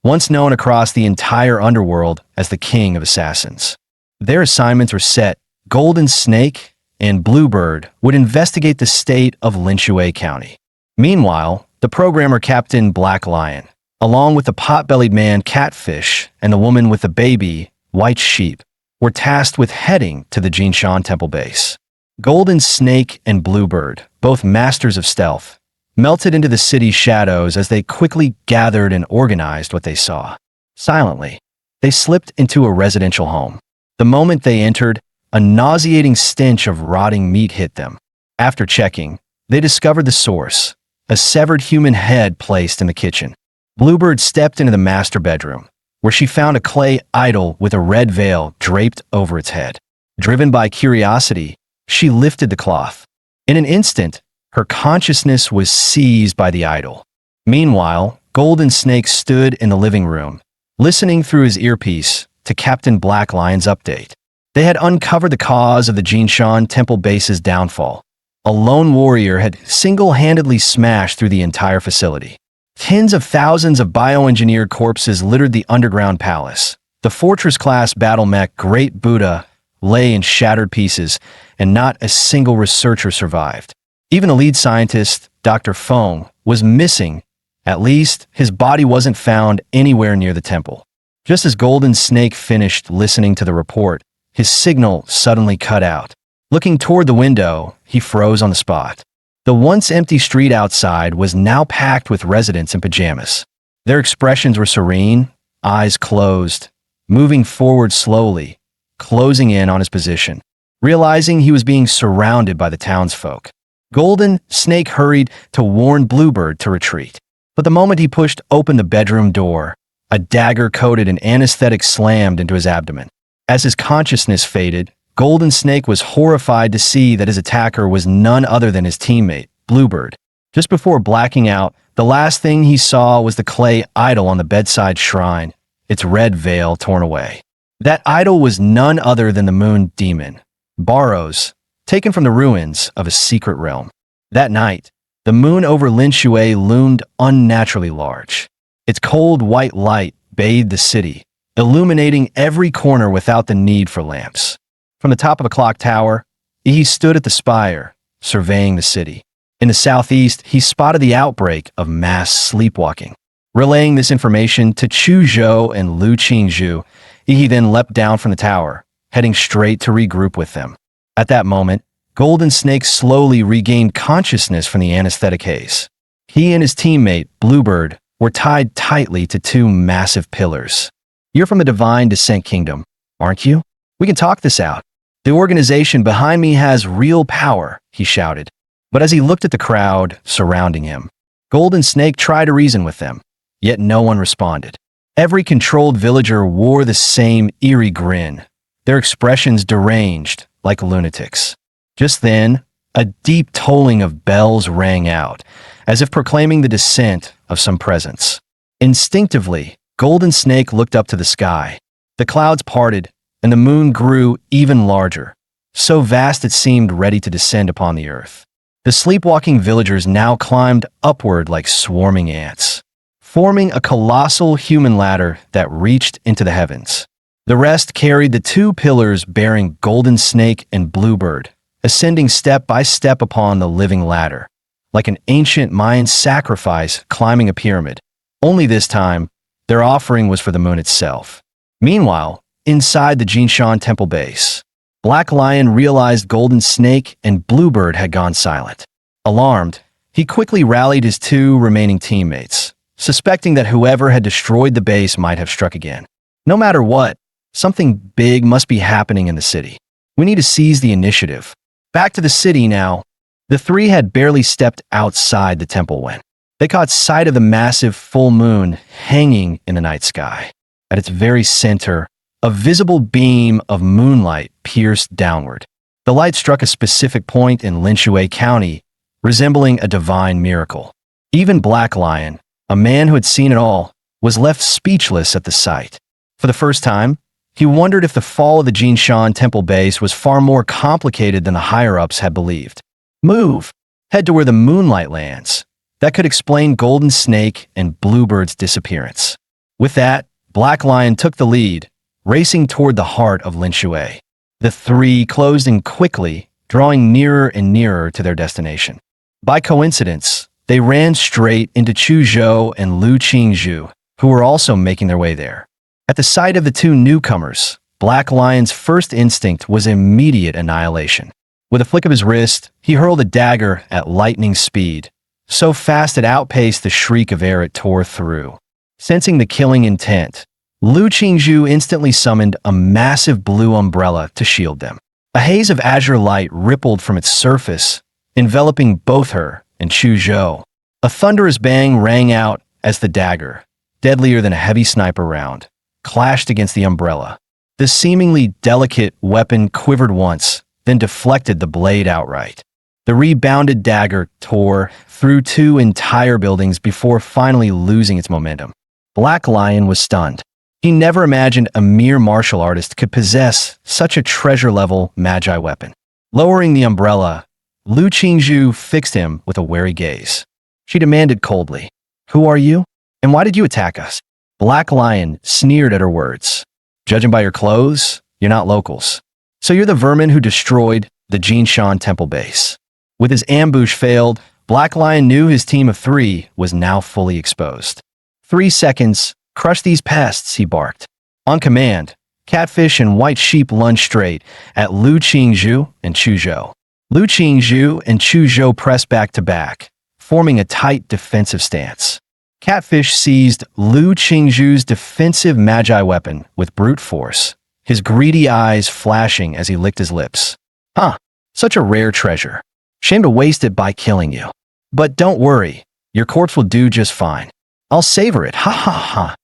once known across the entire underworld as the King of Assassins. Their assignments were set. Golden Snake and Bluebird would investigate the state of Linshui County. Meanwhile, the programmer Captain Black Lion, along with the pot-bellied man Catfish and the woman with the baby, White Sheep, were tasked with heading to the Jinshan Temple base. Golden Snake and Bluebird, both masters of stealth, melted into the city's shadows as they quickly gathered and organized what they saw. Silently, They slipped into a residential home. The moment they entered, a nauseating stench of rotting meat hit them. After checking, they discovered the source, a severed human head placed in the kitchen. Bluebird stepped into the master bedroom, where she found a clay idol with a red veil draped over its head. Driven by curiosity, she lifted the cloth. In an instant, her consciousness was seized by the idol. Meanwhile, Golden Snake stood in the living room, listening through his earpiece to Captain Black Lion's update. They had uncovered the cause of the Jinshan Temple base's downfall. A lone warrior had single-handedly smashed through the entire facility. Tens of thousands of bioengineered corpses littered the underground palace. The fortress-class battle mech Great Buddha lay in shattered pieces, and not a single researcher survived. Even the lead scientist, Dr. Feng, was missing. At least, his body wasn't found anywhere near the temple. Just as Golden Snake finished listening to the report, his signal suddenly cut out. Looking toward the window, he froze on the spot. The once empty street outside was now packed with residents in pajamas. Their expressions were serene, eyes closed, moving forward slowly, closing in on his position. Realizing he was being surrounded by the townsfolk, Golden Snake hurried to warn Bluebird to retreat. But the moment he pushed open the bedroom door, a dagger coated in anesthetic slammed into his abdomen. As his consciousness faded, Golden Snake was horrified to see that his attacker was none other than his teammate, Bluebird. Just before blacking out, the last thing he saw was the clay idol on the bedside shrine, its red veil torn away. That idol was none other than the moon demon, Barrows, taken from the ruins of a secret realm. That night, the moon over Lin Shui loomed unnaturally large. Its cold white light bathed the city, illuminating every corner without the need for lamps. From the top of a clock tower, he stood at the spire, surveying the city. In the southeast, he spotted the outbreak of mass sleepwalking. Relaying this information to Chu Zhou and Lu Qingzhu, he then leapt down from the tower, heading straight to regroup with them. At that moment, Golden Snake slowly regained consciousness from the anesthetic haze. He and his teammate, Bluebird, were tied tightly to two massive pillars. "You're from the Divine Descent Kingdom, aren't you? We can talk this out. The organization behind me has real power," he shouted. But as he looked at the crowd surrounding him, Golden Snake tried to reason with them, yet no one responded. Every controlled villager wore the same eerie grin, their expressions deranged like lunatics. Just then, a deep tolling of bells rang out, as if proclaiming the descent of some presence. Instinctively, Golden Snake looked up to the sky. The clouds parted, and the moon grew even larger, so vast it seemed ready to descend upon the earth. The sleepwalking villagers now climbed upward like swarming ants, forming a colossal human ladder that reached into the heavens. The rest carried the two pillars bearing Golden Snake and Bluebird, ascending step by step upon the living ladder, like an ancient Mayan sacrifice climbing a pyramid. Only this time, their offering was for the moon itself. Meanwhile, inside the Jinshan Temple base, Black Lion realized Golden Snake and Bluebird had gone silent. Alarmed, he quickly rallied his two remaining teammates, suspecting that whoever had destroyed the base might have struck again. No matter what, something big must be happening in the city. We need to seize the initiative. Back to the city now. The three had barely stepped outside the temple when they caught sight of the massive full moon hanging in the night sky. At its very center, a visible beam of moonlight pierced downward. The light struck a specific point in Lin Shui County, resembling a divine miracle. Even Black Lion, a man who had seen it all, was left speechless at the sight. For the first time, he wondered if the fall of the Jinshan Temple base was far more complicated than the higher-ups had believed. Move! Head to where the moonlight lands. That could explain Golden Snake and Bluebird's disappearance. With that, Black Lion took the lead, racing toward the heart of Lin Shui. The three closed in quickly, drawing nearer and nearer to their destination. By coincidence, they ran straight into Chu Zhou and Lu Qingzhu, who were also making their way there. At the sight of the two newcomers, Black Lion's first instinct was immediate annihilation. With a flick of his wrist, he hurled a dagger at lightning speed, so fast it outpaced the shriek of air it tore through. Sensing the killing intent, Lu Qingzhu instantly summoned a massive blue umbrella to shield them. A haze of azure light rippled from its surface, enveloping both her and Chu Zhou. A thunderous bang rang out as the dagger, deadlier than a heavy sniper round, clashed against the umbrella. The seemingly delicate weapon quivered once, then deflected the blade outright. The rebounded dagger tore through 2 entire buildings before finally losing its momentum. Black Lion was stunned. He never imagined a mere martial artist could possess such a treasure-level magi weapon. Lowering the umbrella, Lu Qingzhu fixed him with a wary gaze. She demanded coldly, "Who are you? And why did you attack us?" Black Lion sneered at her words. "Judging by your clothes, you're not locals. So you're the vermin who destroyed the Jinshan temple base." With his ambush failed, Black Lion knew his team of 3 was now fully exposed. 3 seconds, crush these pests, he barked. On command, Catfish and White Sheep lunged straight at Lu Qingzhu and Chu Zhou. Lu Qingzhu and Chu Zhou pressed back to back, forming a tight defensive stance. Catfish seized Lu Qingzhu's defensive magi weapon with brute force, his greedy eyes flashing as he licked his lips. "Huh, such a rare treasure. Shame to waste it by killing you. But don't worry, your corpse will do just fine. I'll savor it, ha ha ha."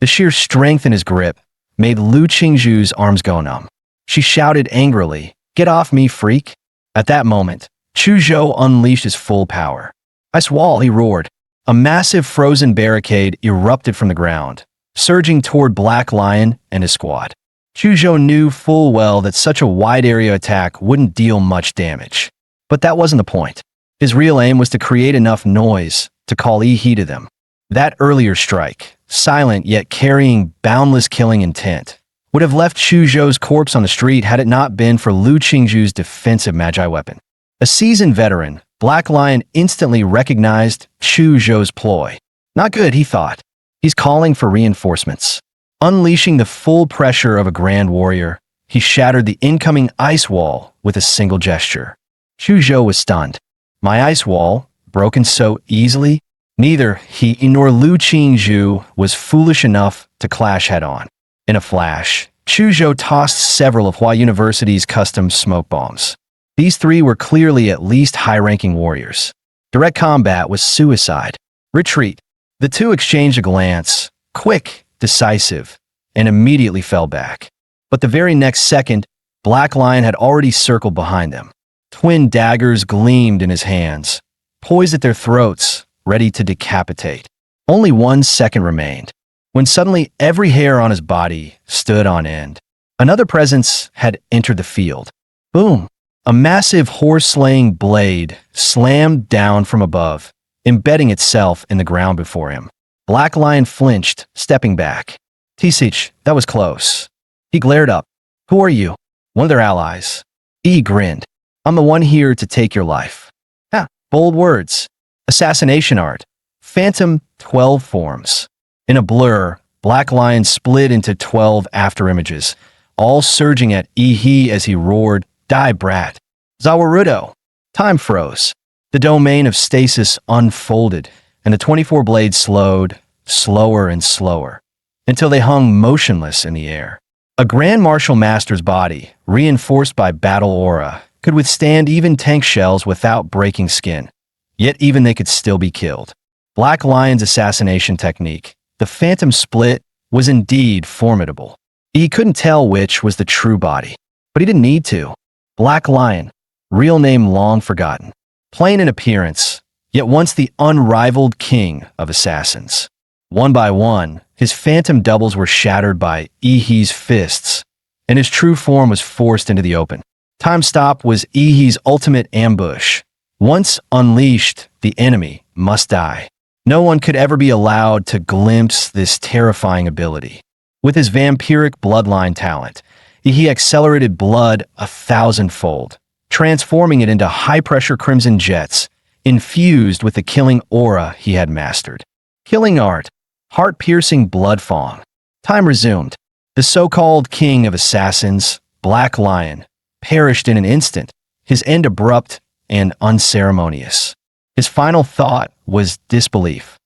The sheer strength in his grip made Lu Qingzhu's arms go numb. She shouted angrily, "Get off me, freak." At that moment, Chu Zhou unleashed his full power. "Ice wall," he roared. A massive frozen barricade erupted from the ground, surging toward Black Lion and his squad. Chu Zhou knew full well that such a wide-area attack wouldn't deal much damage. But that wasn't the point. His real aim was to create enough noise to call Yi to them. That earlier strike, silent yet carrying boundless killing intent, would have left Chu Zhou's corpse on the street had it not been for Lu Qingzhu's defensive magi weapon. A seasoned veteran, Black Lion instantly recognized Chu Zhou's ploy. Not good, he thought. He's calling for reinforcements. Unleashing the full pressure of a grand warrior, he shattered the incoming ice wall with a single gesture. Chu Zhou was stunned. My ice wall, broken so easily? Neither he nor Lu Qingzhu was foolish enough to clash head-on. In a flash, Chu Zhou tossed several of Hua University's custom smoke bombs. These 3 were clearly at least high-ranking warriors. Direct combat was suicide. Retreat. The 2 exchanged a glance, quick, decisive, and immediately fell back. But the very next second, Black Lion had already circled behind them. Twin daggers gleamed in his hands, poised at their throats, ready to decapitate. Only 1 second remained, when suddenly every hair on his body stood on end. Another presence had entered the field. Boom! A massive horse-slaying blade slammed down from above, embedding itself in the ground before him. Black Lion flinched, stepping back. "Tisich, that was close." He glared up. "Who are you?" "One of their allies." He grinned. "I'm the one here to take your life." Ah, bold words. Assassination art. Phantom 12 forms. In a blur, Black Lion split into 12 afterimages, all surging at Yi as he roared, "Die, brat." Zawarudo. Time froze. The domain of stasis unfolded, and the 24 blades slowed, slower and slower, until they hung motionless in the air. A Grand Martial Master's body, reinforced by battle aura, could withstand even tank shells without breaking skin. Yet even they could still be killed. Black Lion's assassination technique, the Phantom Split, was indeed formidable. He couldn't tell which was the true body, but he didn't need to. Black Lion, real name long forgotten. Plain in appearance, yet once the unrivaled king of assassins. One by one, his phantom doubles were shattered by Yi's fists, and his true form was forced into the open. Time Stop was Yi's ultimate ambush. Once unleashed, the enemy must die. No one could ever be allowed to glimpse this terrifying ability. With his vampiric bloodline talent, he accelerated blood 1,000-fold, transforming it into high-pressure crimson jets, infused with the killing aura he had mastered. Killing art, heart-piercing blood fong. Time resumed. The so-called king of assassins, Black Lion, perished in an instant, his end abrupt and unceremonious. His final thought was disbelief.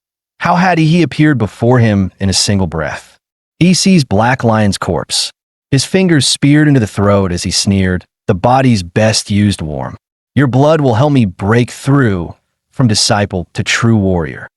How had he appeared before him in a single breath? He sees Black Lion's corpse. His fingers speared into the throat as he sneered, "The body's best used warm. Your blood will help me break through from disciple to true warrior."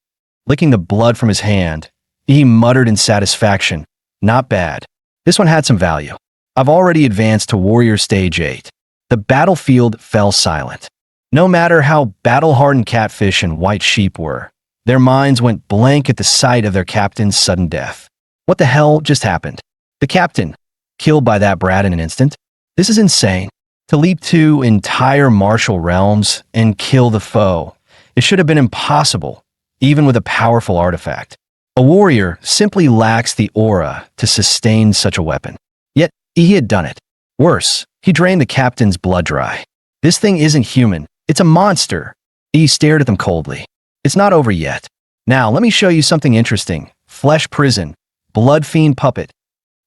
Licking the blood from his hand, he muttered in satisfaction, "Not bad. This one had some value. I've already advanced to warrior stage 8. The battlefield fell silent. No matter how battle-hardened Catfish and White Sheep were, their minds went blank at the sight of their captain's sudden death. What the hell just happened? The captain, killed by that brat in an instant? This is insane. To leap 2 entire martial realms and kill the foe. It should have been impossible, even with a powerful artifact. A warrior simply lacks the aura to sustain such a weapon. Yet, he had done it. Worse, he drained the captain's blood dry. This thing isn't human. It's a monster. He stared at them coldly. It's not over yet. Now, let me show you something interesting. Flesh prison. Blood fiend puppet.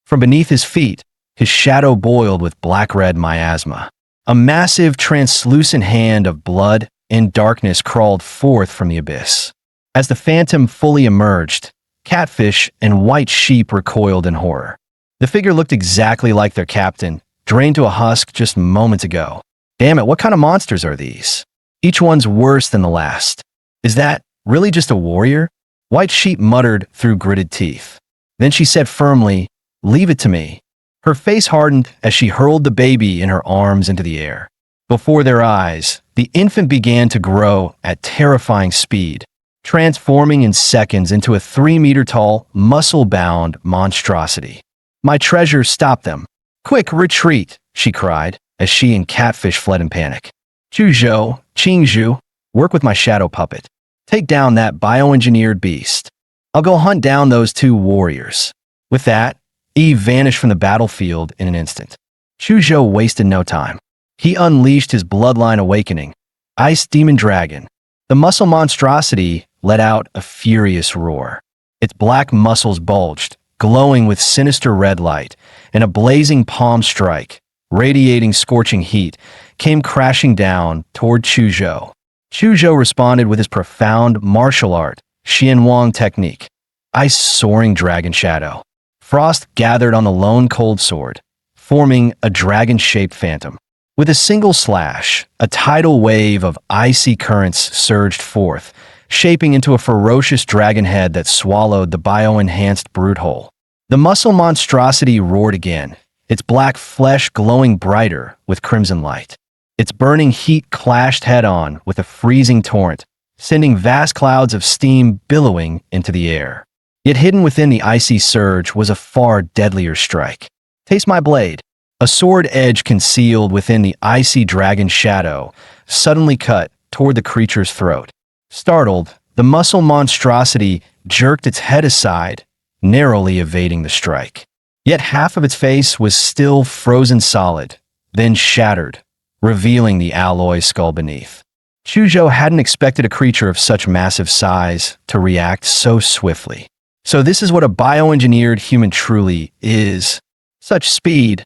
From beneath his feet, his shadow boiled with black-red miasma. A massive, translucent hand of blood and darkness crawled forth from the abyss. As the phantom fully emerged, Catfish and White Sheep recoiled in horror. The figure looked exactly like their captain, drained to a husk just moments ago. Damn it, what kind of monsters are these? Each one's worse than the last. Is that really just a warrior? White Sheep muttered through gritted teeth. Then she said firmly, "Leave it to me." Her face hardened as she hurled the baby in her arms into the air. Before their eyes, the infant began to grow at terrifying speed, transforming in seconds into a 3-meter-tall, muscle-bound monstrosity. "My treasure, stop them. Quick, retreat," she cried, as she and Catfish fled in panic. "Chuzhou, Qingzhu, work with my shadow puppet. Take down that bioengineered beast. I'll go hunt down those 2 warriors." With that, Eve vanished from the battlefield in an instant. Chuzhou wasted no time. He unleashed his bloodline awakening, Ice Demon Dragon. The muscle monstrosity let out a furious roar. Its black muscles bulged, glowing with sinister red light, and a blazing palm strike, radiating scorching heat, came crashing down toward Chuzhou. Chuzhou responded with his profound martial art, Xianwang technique, Ice Soaring Dragon Shadow. Frost gathered on the lone cold sword, forming a dragon-shaped phantom. With a single slash, a tidal wave of icy currents surged forth, shaping into a ferocious dragon head that swallowed the bio-enhanced brute whole. The muscle monstrosity roared again, its black flesh glowing brighter with crimson light. Its burning heat clashed head-on with a freezing torrent, sending vast clouds of steam billowing into the air. Yet hidden within the icy surge was a far deadlier strike. "Taste my blade." A sword edge concealed within the icy dragon shadow suddenly cut toward the creature's throat. Startled, the muscle monstrosity jerked its head aside, narrowly evading the strike. Yet half of its face was still frozen solid, then shattered, revealing the alloy skull beneath. Chuzhou hadn't expected a creature of such massive size to react so swiftly. So this is what a bioengineered human truly is. Such speed.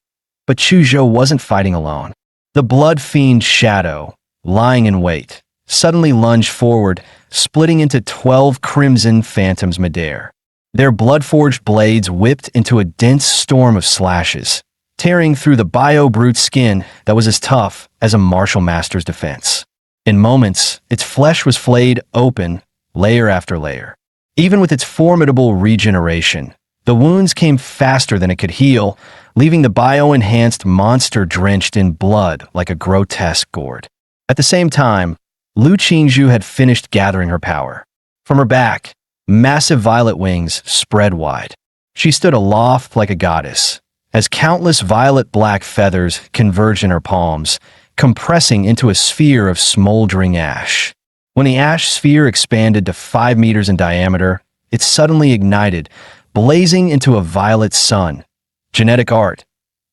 But Chuzhou wasn't fighting alone. The blood fiend Shadow, lying in wait, suddenly lunged forward, splitting into 12 crimson phantoms midair. Their blood-forged blades whipped into a dense storm of slashes, tearing through the bio-brute skin that was as tough as a martial master's defense. In moments, its flesh was flayed open, layer after layer. Even with its formidable regeneration, the wounds came faster than it could heal, leaving the bio-enhanced monster drenched in blood like a grotesque gourd. At the same time, Lu Qingzhu had finished gathering her power. From her back, massive violet wings spread wide. She stood aloft like a goddess, as countless violet-black feathers converged in her palms, compressing into a sphere of smoldering ash. When the ash sphere expanded to 5 meters in diameter, it suddenly ignited, blazing into a violet sun. Genetic art.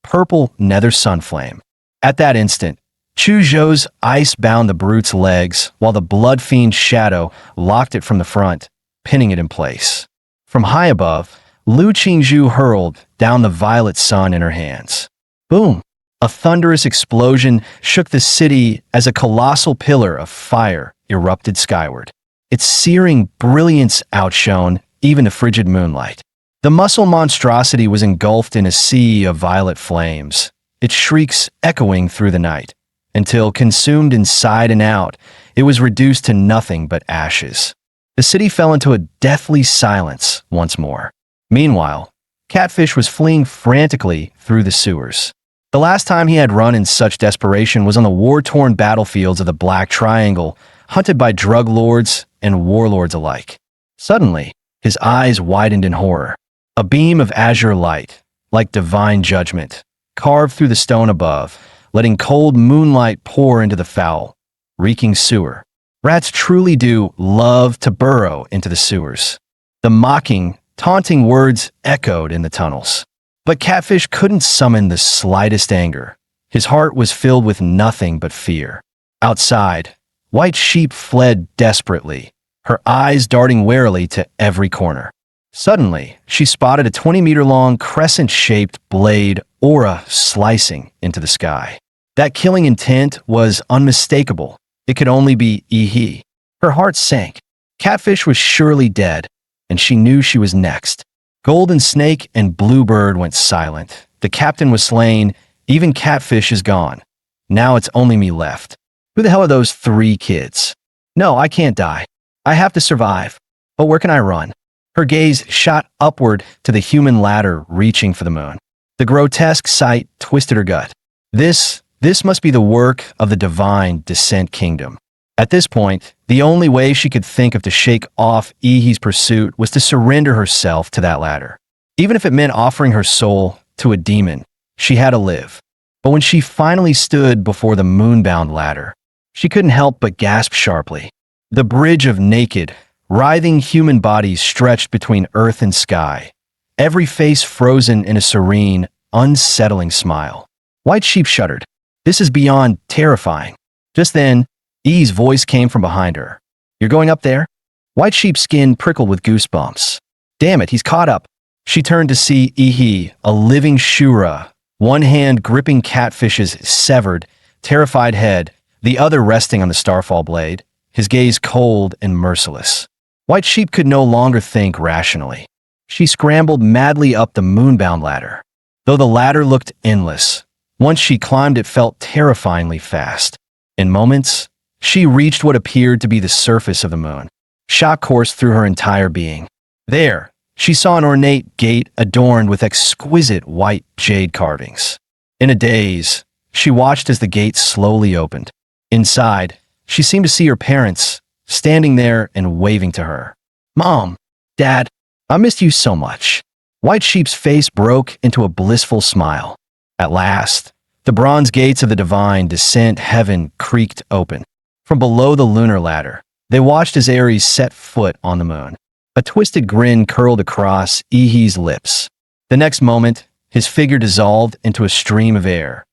Purple nether sunflame. At that instant, Chuzhou's ice bound the brute's legs, while the blood fiend Shadow locked it from the front, pinning it in place. From high above, Lu Qingzhu hurled down the violet sun in her hands. Boom! A thunderous explosion shook the city as a colossal pillar of fire erupted skyward. Its searing brilliance outshone even the frigid moonlight. The muscle monstrosity was engulfed in a sea of violet flames, its shrieks echoing through the night, until, consumed inside and out, it was reduced to nothing but ashes. The city fell into a deathly silence once more. Meanwhile, Catfish was fleeing frantically through the sewers. The last time he had run in such desperation was on the war-torn battlefields of the Black Triangle, hunted by drug lords and warlords alike. Suddenly, his eyes widened in horror. A beam of azure light, like divine judgment, carved through the stone above, letting cold moonlight pour into the foul, reeking sewer. Rats truly do love to burrow into the sewers. The mocking, taunting words echoed in the tunnels. But Catfish couldn't summon the slightest anger. His heart was filled with nothing but fear. Outside, White Sheep fled desperately, her eyes darting warily to every corner. Suddenly, she spotted a 20-meter-long crescent-shaped blade aura slicing into the sky. That killing intent was unmistakable. It could only be Yi. Her heart sank. Catfish was surely dead, and she knew she was next. Golden Snake and Bluebird went silent. The captain was slain. Even Catfish is gone. Now it's only me left. Who the hell are those 3 kids? No, I can't die. I have to survive. But where can I run? Her gaze shot upward to the human ladder reaching for the moon. The grotesque sight twisted her gut. This must be the work of the divine Descent Kingdom. At this point, the only way she could think of to shake off Ihi's pursuit was to surrender herself to that ladder. Even if it meant offering her soul to a demon, she had to live. But when she finally stood before the moonbound ladder, she couldn't help but gasp sharply. The bridge of naked, writhing human bodies stretched between earth and sky, every face frozen in a serene, unsettling smile. White Sheep shuddered. This is beyond terrifying. Just then, E's voice came from behind her. You're going up there? White Sheep's skin prickled with goosebumps. Damn it, he's caught up. She turned to see Ihi, a living Shura, one hand gripping Catfish's severed, terrified head, the other resting on the starfall blade, his gaze cold and merciless. White Sheep could no longer think rationally. She scrambled madly up the moonbound ladder. Though the ladder looked endless, once she climbed it felt terrifyingly fast. In moments, she reached what appeared to be the surface of the moon. Shock coursed through her entire being. There, she saw an ornate gate adorned with exquisite white jade carvings. In a daze, she watched as the gate slowly opened. Inside, she seemed to see her parents, standing there and waving to her. Mom, Dad, I missed you so much. White Sheep's face broke into a blissful smile. At last, the bronze gates of the divine Descent heaven creaked open. From below the lunar ladder, they watched as Ares set foot on the moon. A twisted grin curled across Ihi's lips. The next moment, his figure dissolved into a stream of air.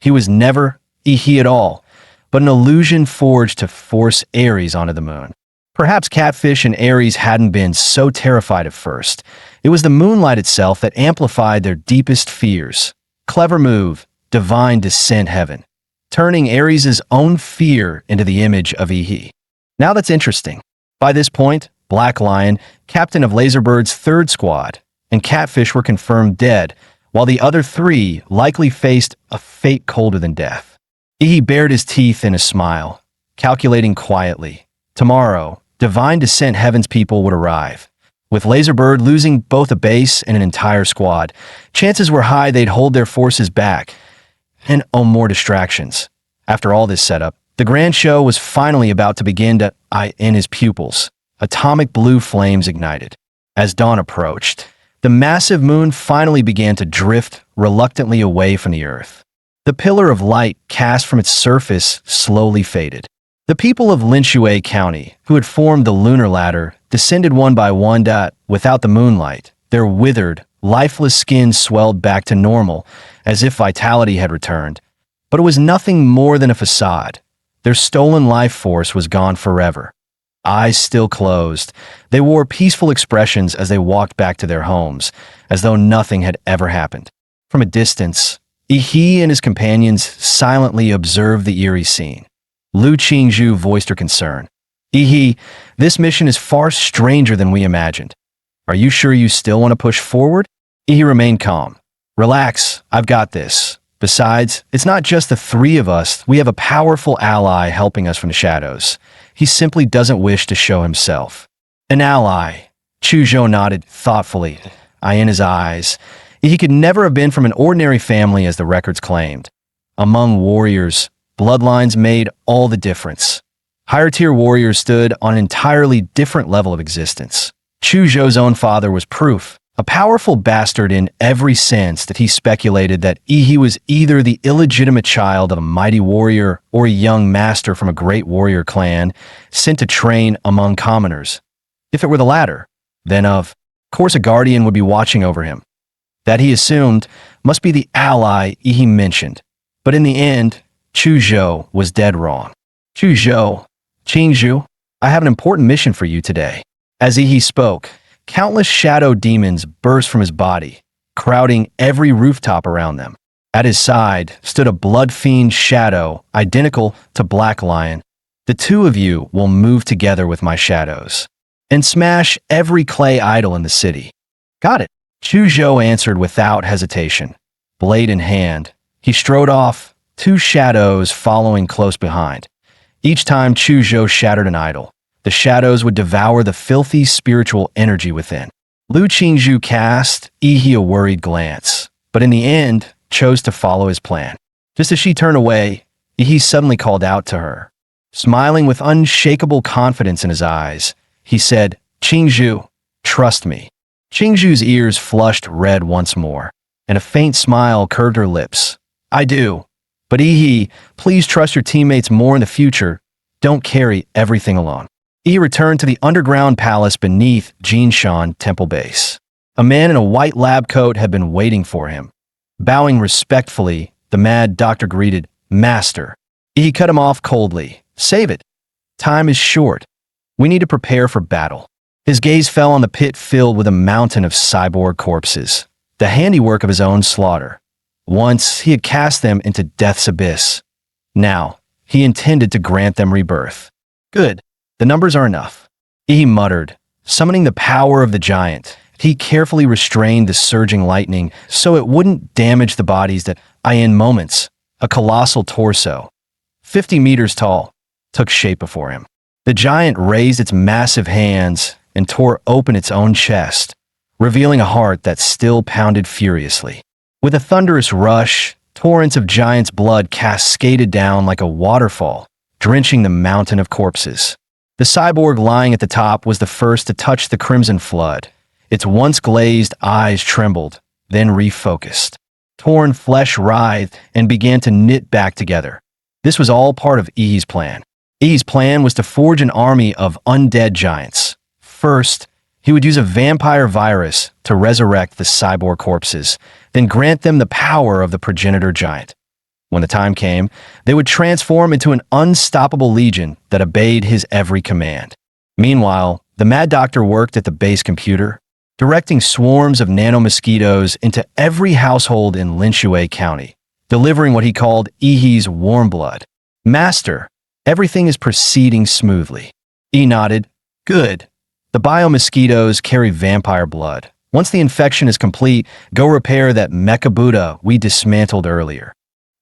He was never Ihi at all, but an illusion forged to force Ares onto the moon. Perhaps Catfish and Ares hadn't been so terrified at first. It was the moonlight itself that amplified their deepest fears. Clever move, divine Descent heaven, turning Ares' own fear into the image of Ihi. Now that's interesting. By this point, Black Lion, captain of Laserbird's 3rd squad, and Catfish were confirmed dead, while the other 3 likely faced a fate colder than death. Ihi bared his teeth in a smile, calculating quietly. Tomorrow, divine Descent heaven's people would arrive. With Laserbird losing both a base and an entire squad, chances were high they'd hold their forces back. And more distractions. After all this setup, the grand show was finally about to begin in his pupils. Atomic blue flames ignited. As dawn approached, the massive moon finally began to drift reluctantly away from the earth. The pillar of light cast from its surface slowly faded. The people of Linshue County, who had formed the lunar ladder, descended one by one. Without the moonlight, their withered, lifeless skins swelled back to normal, as if vitality had returned. But it was nothing more than a facade. Their stolen life force was gone forever. Eyes still closed, they wore peaceful expressions as they walked back to their homes, as though nothing had ever happened. From a distance, Ihi and his companions silently observed the eerie scene. Lu Qingzhu voiced her concern. Ihi, this mission is far stranger than we imagined. Are you sure you still want to push forward? He remained calm. Relax, I've got this. Besides, it's not just the three of us, we have a powerful ally helping us from the shadows. He simply doesn't wish to show himself. An ally. Chuzhou nodded thoughtfully, eye in his eyes. He could never have been from an ordinary family as the records claimed. Among warriors, bloodlines made all the difference. Higher-tier warriors stood on an entirely different level of existence. Chuzhou's own father was proof, a powerful bastard in every sense that he speculated that he was either the illegitimate child of a mighty warrior or a young master from a great warrior clan sent to train among commoners. If it were the latter, then of course a guardian would be watching over him. That he assumed must be the ally he mentioned. But in the end, Chuzhou was dead wrong. Chuzhou, Qingzhu, I have an important mission for you today. As he spoke, countless shadow demons burst from his body, crowding every rooftop around them. At his side stood a blood fiend shadow identical to Black Lion. The two of you will move together with my shadows and smash every clay idol in the city. Got it. Chuzhou answered without hesitation. Blade in hand, he strode off, two shadows following close behind. Each time Chuzhou shattered an idol, the shadows would devour the filthy spiritual energy within. Lu Qingzhu cast a worried glance, but in the end chose to follow his plan. Just as she turned away, he suddenly called out to her. Smiling with unshakable confidence in his eyes, he said, Qingzhu, trust me. Qingzhu's ears flushed red once more, and a faint smile curved her lips. I do. But please trust your teammates more in the future. Don't carry everything alone. He returned to the underground palace beneath Jinshan Temple Base. A man in a white lab coat had been waiting for him. Bowing respectfully, the mad doctor greeted, Master. He cut him off coldly. Save it. Time is short. We need to prepare for battle. His gaze fell on the pit filled with a mountain of cyborg corpses, the handiwork of his own slaughter. Once he had cast them into death's abyss. Now, he intended to grant them rebirth. Good. The numbers are enough. He muttered, summoning the power of the giant. He carefully restrained the surging lightning so it wouldn't damage the bodies that, in moments, a colossal torso, 50 meters tall, took shape before him. The giant raised its massive hands and tore open its own chest, revealing a heart that still pounded furiously. With a thunderous rush, torrents of giant's blood cascaded down like a waterfall, drenching the mountain of corpses. The cyborg lying at the top was the first to touch the crimson flood. Its once glazed eyes trembled, then refocused. Torn flesh writhed and began to knit back together. This was all part of I's plan. I's plan was to forge an army of undead giants. First, he would use a vampire virus to resurrect the cyborg corpses, then grant them the power of the progenitor giant. When the time came, they would transform into an unstoppable legion that obeyed his every command. Meanwhile, the Mad Doctor worked at the base computer, directing swarms of nanomosquitoes into every household in Linshui County, delivering what he called I's warm blood. Master, everything is proceeding smoothly. E nodded. Good. The biomosquitoes carry vampire blood. Once the infection is complete, go repair that Mecha Buddha we dismantled earlier.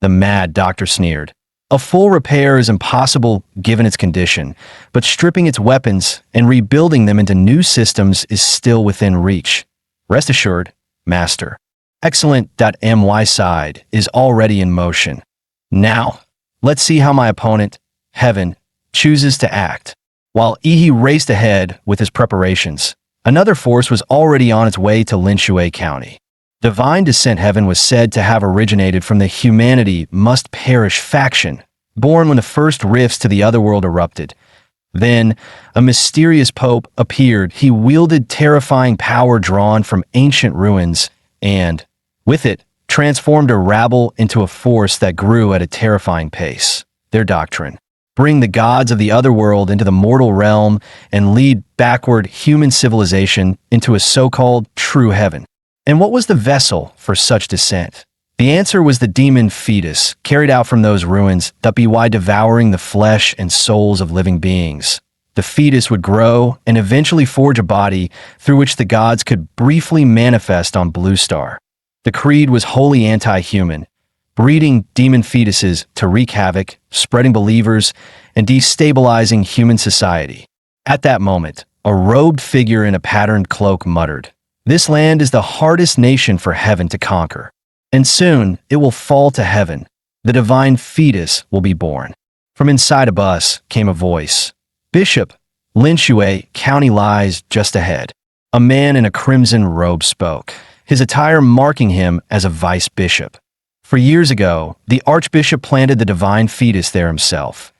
The Mad Doctor sneered. A full repair is impossible given its condition, but stripping its weapons and rebuilding them into new systems is still within reach. Rest assured, Master. Excellent.my side is already in motion. Now, let's see how my opponent, Heaven, chooses to act. While Ihi raced ahead with his preparations, another force was already on its way to Linshui County. Divine Descent Heaven was said to have originated from the Humanity Must Perish faction, born when the first rifts to the otherworld erupted. Then, a mysterious pope appeared. He wielded terrifying power drawn from ancient ruins and, with it, transformed a rabble into a force that grew at a terrifying pace. Their doctrine: bring the gods of the otherworld into the mortal realm and lead backward human civilization into a so-called true heaven. And what was the vessel for such descent? The answer was the demon fetus, carried out from those ruins, by devouring the flesh and souls of living beings. The fetus would grow and eventually forge a body through which the gods could briefly manifest on Blue Star. The creed was wholly anti-human, breeding demon fetuses to wreak havoc, spreading believers, and destabilizing human society. At that moment, a robed figure in a patterned cloak muttered, "This land is the hardest nation for heaven to conquer, and soon it will fall to heaven. The divine fetus will be born." From inside a bus came a voice. "Bishop, Lin County lies just ahead." A man in a crimson robe spoke, his attire marking him as a vice bishop. For years ago, the archbishop planted the divine fetus there himself.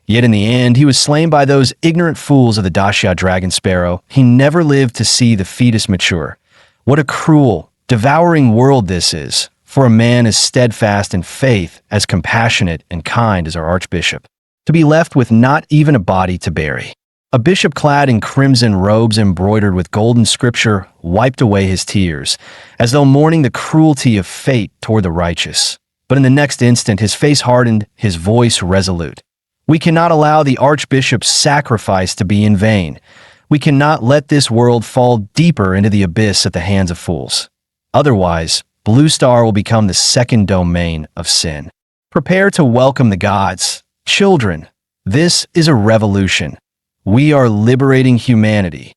Yet in the end, he was slain by those ignorant fools of the Daxia dragon sparrow. He never lived to see the fetus mature. What a cruel, devouring world this is, for a man as steadfast in faith, as compassionate and kind as our archbishop, to be left with not even a body to bury. A bishop clad in crimson robes embroidered with golden scripture wiped away his tears, as though mourning the cruelty of fate toward the righteous. But in the next instant, his face hardened, his voice resolute. "We cannot allow the archbishop's sacrifice to be in vain. We cannot let this world fall deeper into the abyss at the hands of fools. Otherwise, Blue Star will become the second domain of sin. Prepare to welcome the gods. Children, this is a revolution. We are liberating humanity."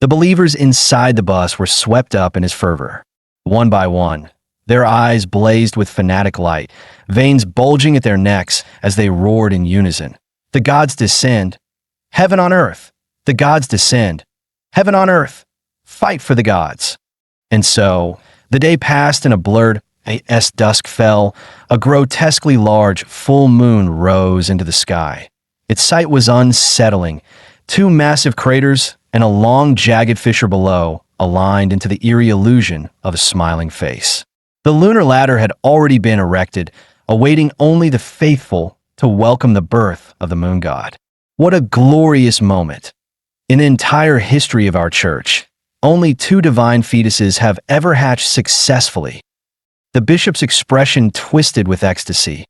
The believers inside the bus were swept up in his fervor. One by one, their eyes blazed with fanatic light, veins bulging at their necks as they roared in unison. "The gods descend. Heaven on earth. The gods descend. Heaven on earth. Fight for the gods." And so, the day passed in a blurred, as dusk fell, a grotesquely large full moon rose into the sky. Its sight was unsettling. Two massive craters and a long, jagged fissure below aligned into the eerie illusion of a smiling face. The lunar ladder had already been erected, awaiting only the faithful to welcome the birth of the moon god. What a glorious moment! In the entire history of our church, only 2 divine fetuses have ever hatched successfully. The bishop's expression twisted with ecstasy.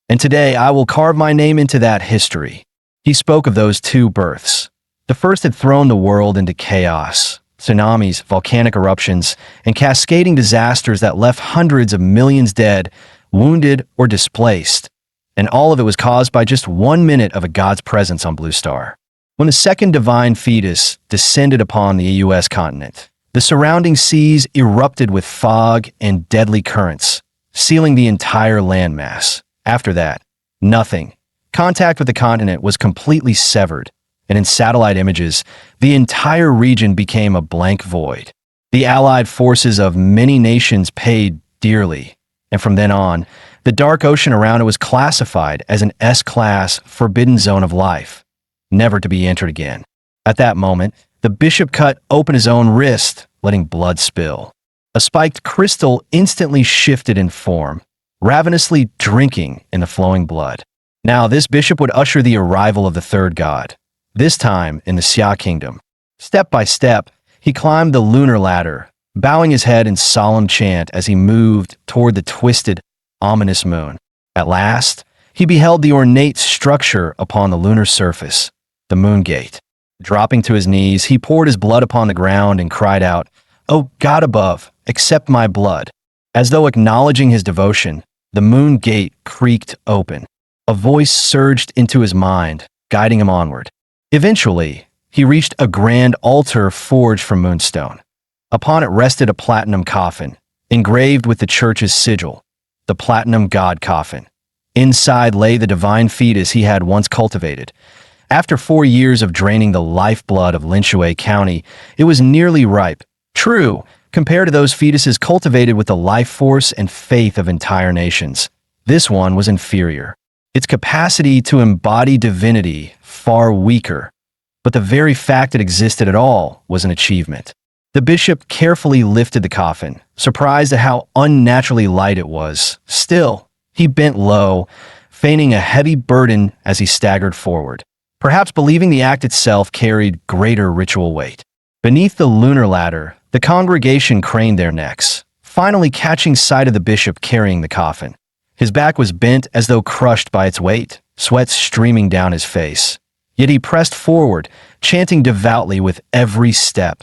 "And today I will carve my name into that history." He spoke of those 2 births. The first had thrown the world into chaos, tsunamis, volcanic eruptions, and cascading disasters that left hundreds of millions dead, wounded, or displaced. And all of it was caused by just 1 minute of a god's presence on Blue Star. When the second divine fetus descended upon the U.S. continent, the surrounding seas erupted with fog and deadly currents, sealing the entire landmass. After that, nothing. Contact with the continent was completely severed, and in satellite images, the entire region became a blank void. The allied forces of many nations paid dearly, and from then on, the dark ocean around it was classified as an S-class forbidden zone of life, never to be entered again. At that moment, the bishop cut open his own wrist, letting blood spill. A spiked crystal instantly shifted in form, ravenously drinking in the flowing blood. Now this bishop would usher the arrival of the third god, this time in the Xia kingdom. Step by step, he climbed the lunar ladder, bowing his head in solemn chant as he moved toward the twisted, ominous moon. At last, he beheld the ornate structure upon the lunar surface, the moon gate. Dropping to his knees, he poured his blood upon the ground and cried out, "O God above, accept my blood." As though acknowledging his devotion, the moon gate creaked open. A voice surged into his mind, guiding him onward. Eventually, he reached a grand altar forged from moonstone. Upon it rested a platinum coffin, engraved with the church's sigil, the platinum god coffin. Inside lay the divine fetus he had once cultivated. After 4 years of draining the lifeblood of Lin County, it was nearly ripe. True, compared to those fetuses cultivated with the life force and faith of entire nations, this one was inferior. Its capacity to embody divinity far weaker, but the very fact it existed at all was an achievement. The bishop carefully lifted the coffin, surprised at how unnaturally light it was. Still, he bent low, feigning a heavy burden as he staggered forward, perhaps believing the act itself carried greater ritual weight. Beneath the lunar ladder, the congregation craned their necks, finally catching sight of the bishop carrying the coffin. His back was bent as though crushed by its weight, sweat streaming down his face. Yet he pressed forward, chanting devoutly with every step.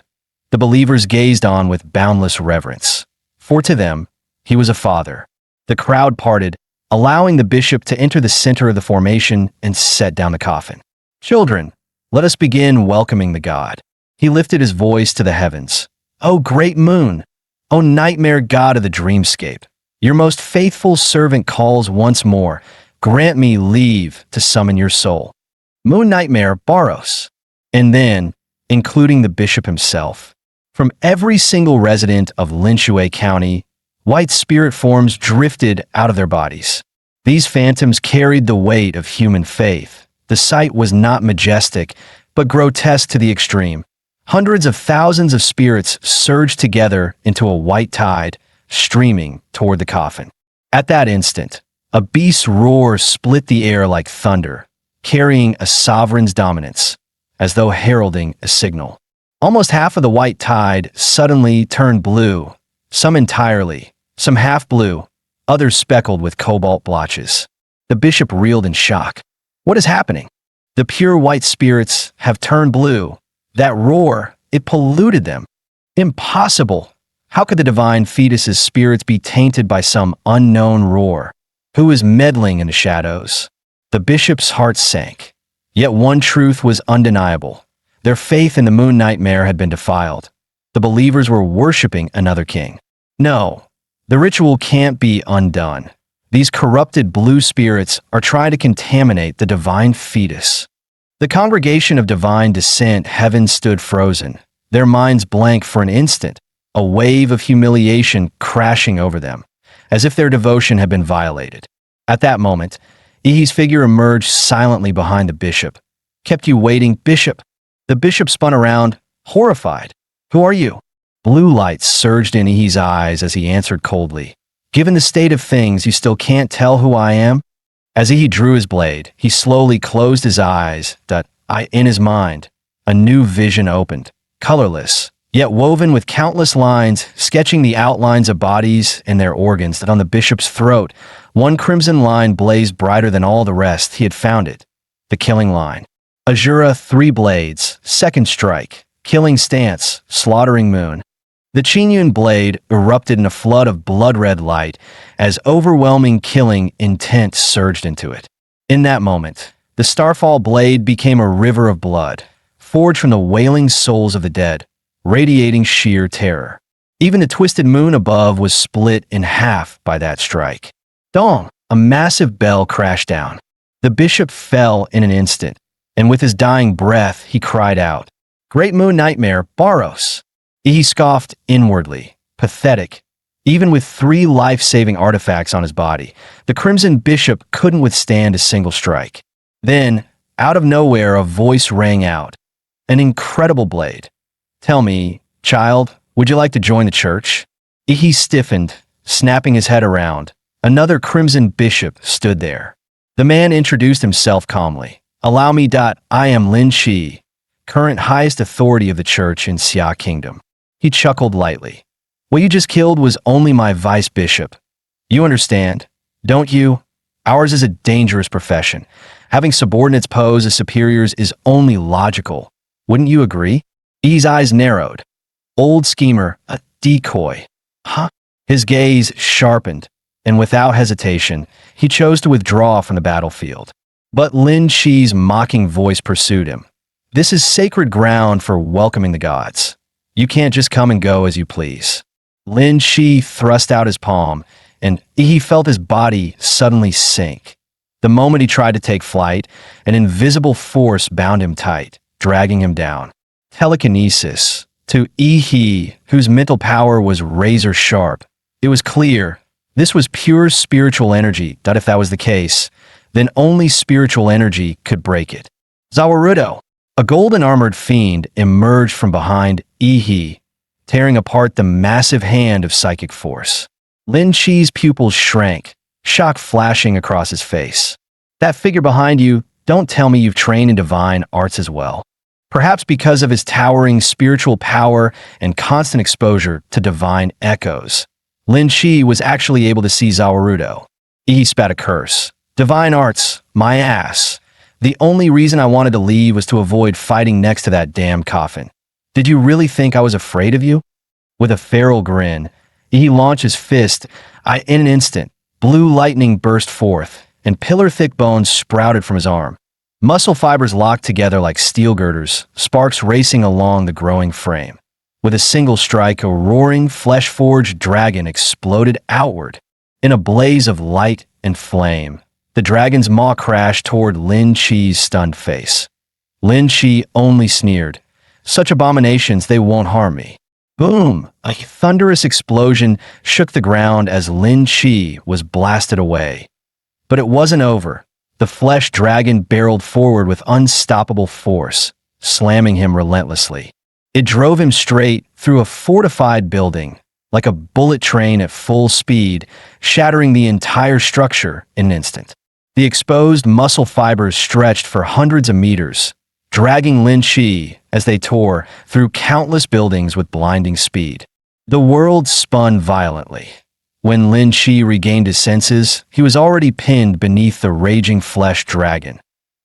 The believers gazed on with boundless reverence, for to them he was a father. The crowd parted, allowing the bishop to enter the center of the formation and set down the coffin. Children, let us begin welcoming the god. He lifted his voice to the heavens. O great moon! O nightmare god of the dreamscape! Your most faithful servant calls once more. Grant me leave to summon your soul. Moon Nightmare Baros. And then, including the bishop himself, from every single resident of Linshui County, white spirit forms drifted out of their bodies. These phantoms carried the weight of human faith. The sight was not majestic, but grotesque to the extreme. Hundreds of thousands of spirits surged together into a white tide, streaming toward the coffin. At that instant, a beast's roar split the air like thunder, carrying a sovereign's dominance, as though heralding a signal. Almost half of the white tide suddenly turned blue, some entirely, some half blue, others speckled with cobalt blotches. The bishop reeled in shock. What is happening? The pure white spirits have turned blue. That roar, it polluted them. Impossible! How could the divine fetus's spirits be tainted by some unknown roar? Who is meddling in the shadows? The bishop's heart sank. Yet one truth was undeniable. Their faith in the moon nightmare had been defiled. The believers were worshiping another king. No, the ritual can't be undone. These corrupted blue spirits are trying to contaminate the divine fetus. The congregation of divine descent heaven stood frozen, their minds blank for an instant, a wave of humiliation crashing over them, as if their devotion had been violated. At that moment, Ihi's figure emerged silently behind the bishop. Kept you waiting, bishop? The bishop spun around, horrified. Who are you? Blue light surged in Ihi's eyes as he answered coldly. Given the state of things, you still can't tell who I am? As Ihi drew his blade, he slowly closed his eyes. In his mind, a new vision opened, colorless, yet woven with countless lines, sketching the outlines of bodies and their organs. That on the bishop's throat, one crimson line blazed brighter than all the rest. He had found it, the killing line. Azura, 3 blades, second strike, killing stance, slaughtering moon. The Qinyun blade erupted in a flood of blood-red light as overwhelming killing intent surged into it. In that moment, the Starfall blade became a river of blood, forged from the wailing souls of the dead, radiating sheer terror. Even the twisted moon above was split in half by that strike. Dong! A massive bell crashed down. The bishop fell in an instant, and with his dying breath, he cried out, "Great moon nightmare, Baros!" He scoffed inwardly, pathetic. Even with 3 life-saving artifacts on his body, the Crimson Bishop couldn't withstand a single strike. Then, out of nowhere, a voice rang out. An incredible blade. "Tell me, child, would you like to join the church?" He stiffened, snapping his head around. Another Crimson Bishop stood there. The man introduced himself calmly. "Allow me. I am Lin Shi, current highest authority of the church in Xia Kingdom." He chuckled lightly. "What you just killed was only my vice bishop. You understand, don't you? Ours is a dangerous profession. Having subordinates pose as superiors is only logical. Wouldn't you agree?" E's eyes narrowed. "Old schemer, a decoy." Huh? His gaze sharpened, and without hesitation, he chose to withdraw from the battlefield. But Lin Shi's mocking voice pursued him. "This is sacred ground for welcoming the gods. You can't just come and go as you please." Lin Shi thrust out his palm, and he felt his body suddenly sink. The moment he tried to take flight, an invisible force bound him tight, dragging him down. Telekinesis. To He, whose mental power was razor sharp, it was clear this was pure spiritual energy. That if that was the case, then only spiritual energy could break it. Zawarudo. A golden-armored fiend emerged from behind Ihi, tearing apart the massive hand of psychic force. Lin Shi's pupils shrank, shock flashing across his face. "That figure behind you, don't tell me you've trained in divine arts as well." Perhaps because of his towering spiritual power and constant exposure to divine echoes, Lin Shi was actually able to see Zawarudo. Ihi spat a curse. "Divine arts, my ass. The only reason I wanted to leave was to avoid fighting next to that damn coffin. Did you really think I was afraid of you? With a feral grin, he launched his fist. In an instant, blue lightning burst forth, and pillar-thick bones sprouted from his arm. Muscle fibers locked together like steel girders, sparks racing along the growing frame. With a single strike, a roaring, flesh-forged dragon exploded outward. In a blaze of light and flame, the dragon's maw crashed toward Lin Chi's stunned face. Lin Chi only sneered. Such abominations, they won't harm me. Boom! A thunderous explosion shook the ground as Lin Chi was blasted away. But it wasn't over. The flesh dragon barreled forward with unstoppable force, slamming him relentlessly. It drove him straight through a fortified building, like a bullet train at full speed, shattering the entire structure in an instant. The exposed muscle fibers stretched for hundreds of meters, dragging Lin Chi as they tore through countless buildings with blinding speed. The world spun violently. When Lin Chi regained his senses, he was already pinned beneath the raging flesh dragon.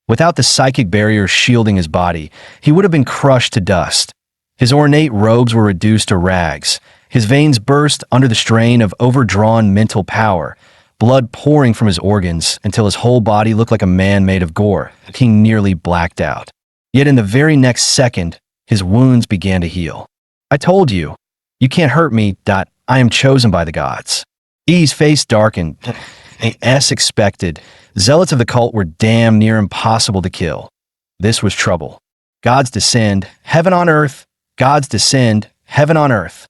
Without the psychic barrier shielding his body, he would have been crushed to dust. His ornate robes were reduced to rags. His veins burst under the strain of overdrawn mental power, blood pouring from his organs until his whole body looked like a man made of gore. He nearly blacked out. Yet in the very next second, his wounds began to heal. I told you, you can't hurt me. I am chosen by the gods. E's face darkened. As expected, zealots of the cult were damn near impossible to kill. This was trouble. Gods descend, heaven on earth. Gods descend, heaven on earth.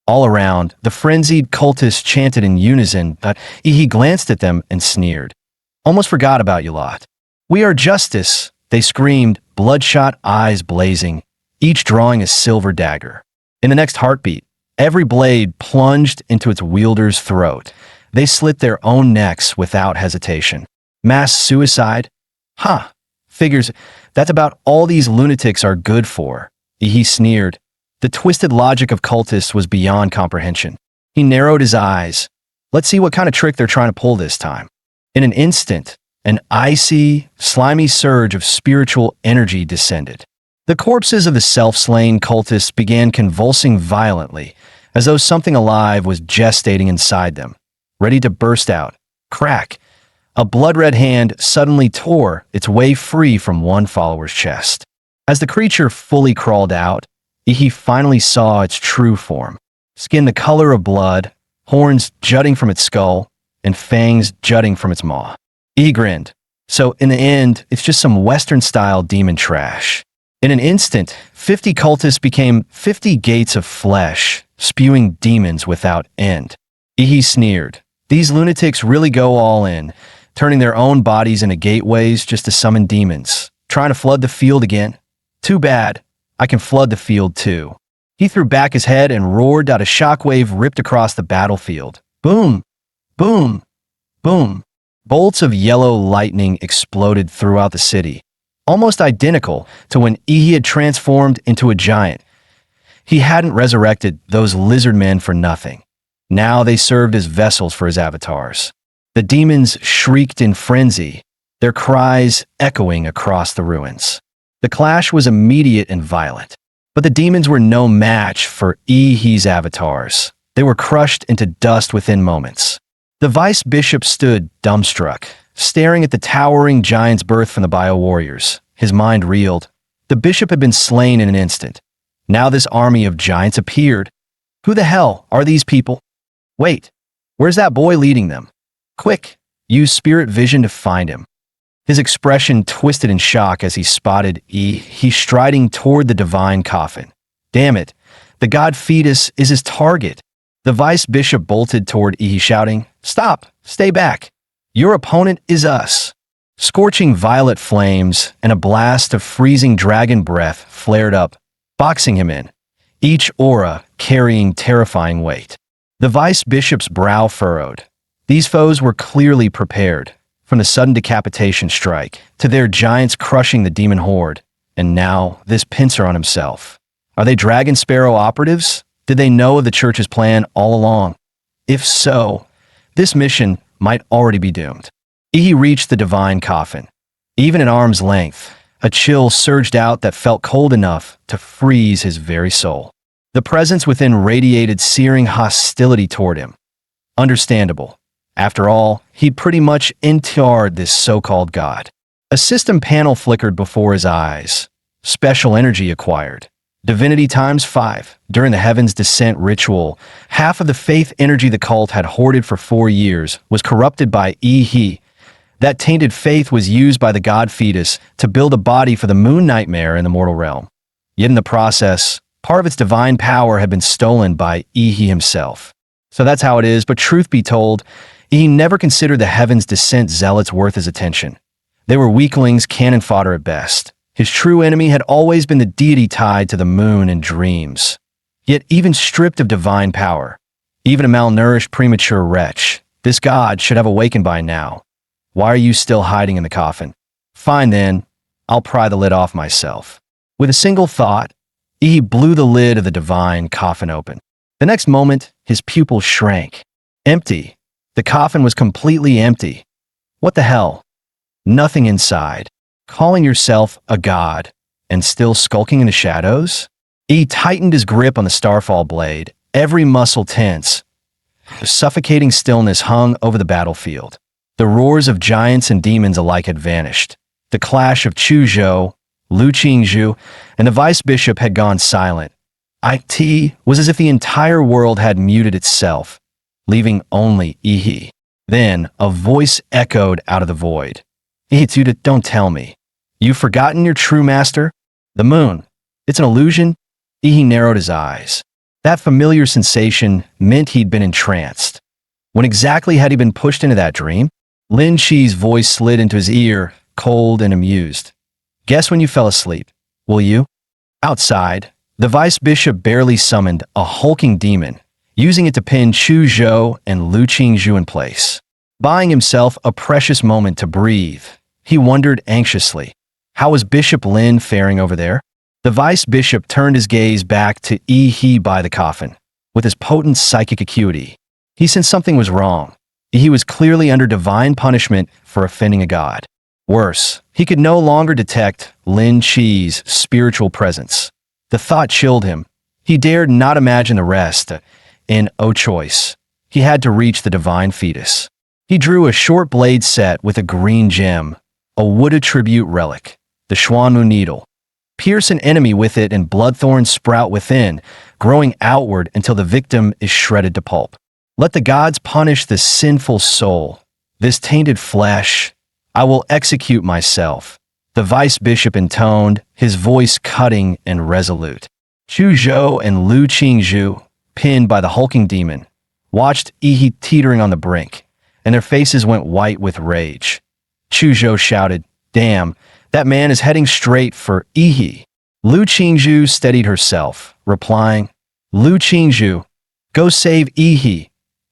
All around, the frenzied cultists chanted in unison. He glanced at them and sneered. Almost forgot about you lot. We are justice, they screamed, bloodshot eyes blazing, each drawing a silver dagger. In the next heartbeat, every blade plunged into its wielder's throat. They slit their own necks without hesitation. Mass suicide? Figures, that's about all these lunatics are good for. He sneered. The twisted logic of cultists was beyond comprehension. He narrowed his eyes. Let's see what kind of trick they're trying to pull this time. In an instant, an icy, slimy surge of spiritual energy descended. The corpses of the self-slain cultists began convulsing violently, as though something alive was gestating inside them, ready to burst out. Crack! A blood-red hand suddenly tore its way free from one follower's chest. As the creature fully crawled out, he finally saw its true form. Skin the color of blood, horns jutting from its skull, and fangs jutting from its maw. He grinned. So in the end, it's just some Western-style demon trash. In an instant, 50 cultists became 50 gates of flesh, spewing demons without end. He sneered. These lunatics really go all in, turning their own bodies into gateways just to summon demons, trying to flood the field again. Too bad. I can flood the field too. He threw back his head and roared out. A shockwave ripped across the battlefield. Boom! Boom! Boom! Bolts of yellow lightning exploded throughout the city, almost identical to when he had transformed into a giant. He hadn't resurrected those lizard men for nothing. Now they served as vessels for his avatars. The demons shrieked in frenzy, their cries echoing across the ruins. The clash was immediate and violent, but the demons were no match for He's avatars. They were crushed into dust within moments. The vice bishop stood dumbstruck, staring at the towering giant's birth from the bio-warriors. His mind reeled. The bishop had been slain in an instant. Now this army of giants appeared. Who the hell are these people? Wait, where's that boy leading them? Quick, use spirit vision to find him. His expression twisted in shock as he spotted he striding toward the divine coffin. Damn it, the god fetus is his target. The vice bishop bolted toward shouting, Stop, stay back. Your opponent is us. Scorching violet flames and a blast of freezing dragon breath flared up, boxing him in, each aura carrying terrifying weight. The vice bishop's brow furrowed. These foes were clearly prepared, from the sudden decapitation strike to their giants crushing the demon horde, and now this pincer on himself. Are they Dragon Sparrow operatives? Did they know of the church's plan all along? If so, this mission might already be doomed. He reached the divine coffin. Even at arm's length, a chill surged out that felt cold enough to freeze his very soul. The presence within radiated searing hostility toward him. Understandable. After all, he'd pretty much entered this so-called god. A system panel flickered before his eyes. Special energy acquired. Divinity times 5. During the Heaven's Descent ritual, half of the faith energy the cult had hoarded for 4 years was corrupted by He. That tainted faith was used by the god fetus to build a body for the moon nightmare in the mortal realm. Yet in the process, part of its divine power had been stolen by He himself. So that's how it is, but truth be told, he never considered the Heaven's Descent zealots worth his attention. They were weaklings, cannon fodder at best. His true enemy had always been the deity tied to the moon in dreams. Yet even stripped of divine power, even a malnourished premature wretch, this god should have awakened by now. Why are you still hiding in the coffin? Fine then, I'll pry the lid off myself. With a single thought, he blew the lid of the divine coffin open. The next moment, his pupils shrank. Empty. The coffin was completely empty. What the hell? Nothing inside. Calling yourself a god and still skulking in the shadows? He tightened his grip on the starfall blade, every muscle tense. The suffocating stillness hung over the battlefield. The roars of giants and demons alike had vanished. The clash of Chuzhou, Lu Qingzhu, and the vice bishop had gone silent. It was as if the entire world had muted itself, leaving only Ihi. Then a voice echoed out of the void. Ihituda, don't tell me. You've forgotten your true master? The moon. It's an illusion? Ihi narrowed his eyes. That familiar sensation meant he'd been entranced. When exactly had he been pushed into that dream? Lin Chi's voice slid into his ear, cold and amused. Guess when you fell asleep, will you? Outside, the vice bishop barely summoned a hulking demon, using it to pin Chu Zhou and Lu Qingzhu in place. Buying himself a precious moment to breathe, he wondered anxiously, how was Bishop Lin faring over there? The vice bishop turned his gaze back to He by the coffin. With his potent psychic acuity, he sensed something was wrong. He was clearly under divine punishment for offending a god. Worse, he could no longer detect Lin Chi's spiritual presence. The thought chilled him. He dared not imagine the rest. In O choice, he had to reach the divine fetus. He drew a short blade set with a green gem, a wooded tribute relic, the Xuanmu needle. Pierce an enemy with it and bloodthorns sprout within, growing outward until the victim is shredded to pulp. Let the gods punish this sinful soul, this tainted flesh. I will execute myself. The vice bishop intoned, his voice cutting and resolute. Chu Zhou and Lu Qingzhu, pinned by the hulking demon, watched Ihi teetering on the brink, and their faces went white with rage. Chu Zhou shouted, Damn, that man is heading straight for Ihi. Lu Qingzhu steadied herself, replying, Lu Qingzhu, go save Ihi.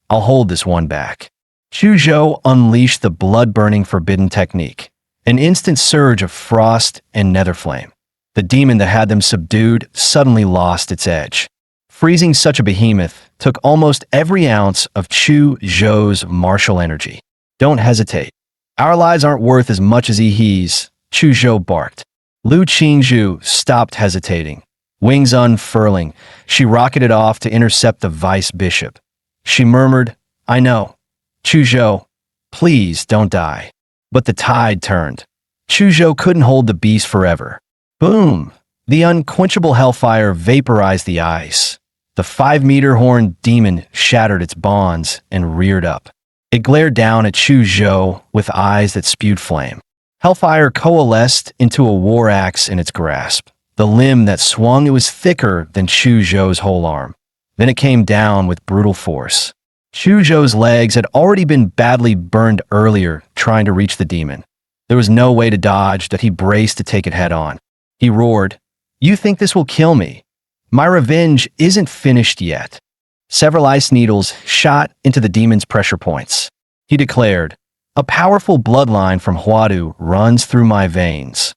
I'll hold this one back. Chu Zhou unleashed the blood-burning forbidden technique, an instant surge of frost and nether flame. The demon that had them subdued suddenly lost its edge. Freezing such a behemoth took almost every ounce of Chu Zhou's martial energy. Don't hesitate. Our lives aren't worth as much as Ihi's, Chu Zhou barked. Lu Qingzhu stopped hesitating. Wings unfurling, she rocketed off to intercept the vice bishop. She murmured, I know. Chu Zhou, please don't die. But the tide turned. Chu Zhou couldn't hold the beast forever. Boom! The unquenchable hellfire vaporized the ice. The 5-meter horned demon shattered its bonds and reared up. It glared down at Chu Zhou with eyes that spewed flame. Hellfire coalesced into a war axe in its grasp. The limb that swung, it was thicker than Chu Zhou's whole arm. Then it came down with brutal force. Chu Zhou's legs had already been badly burned earlier trying to reach the demon. There was no way to dodge that he braced to take it head on. He roared, You think this will kill me? My revenge isn't finished yet. Several ice needles shot into the demon's pressure points. He declared, A powerful bloodline from Huadu runs through my veins.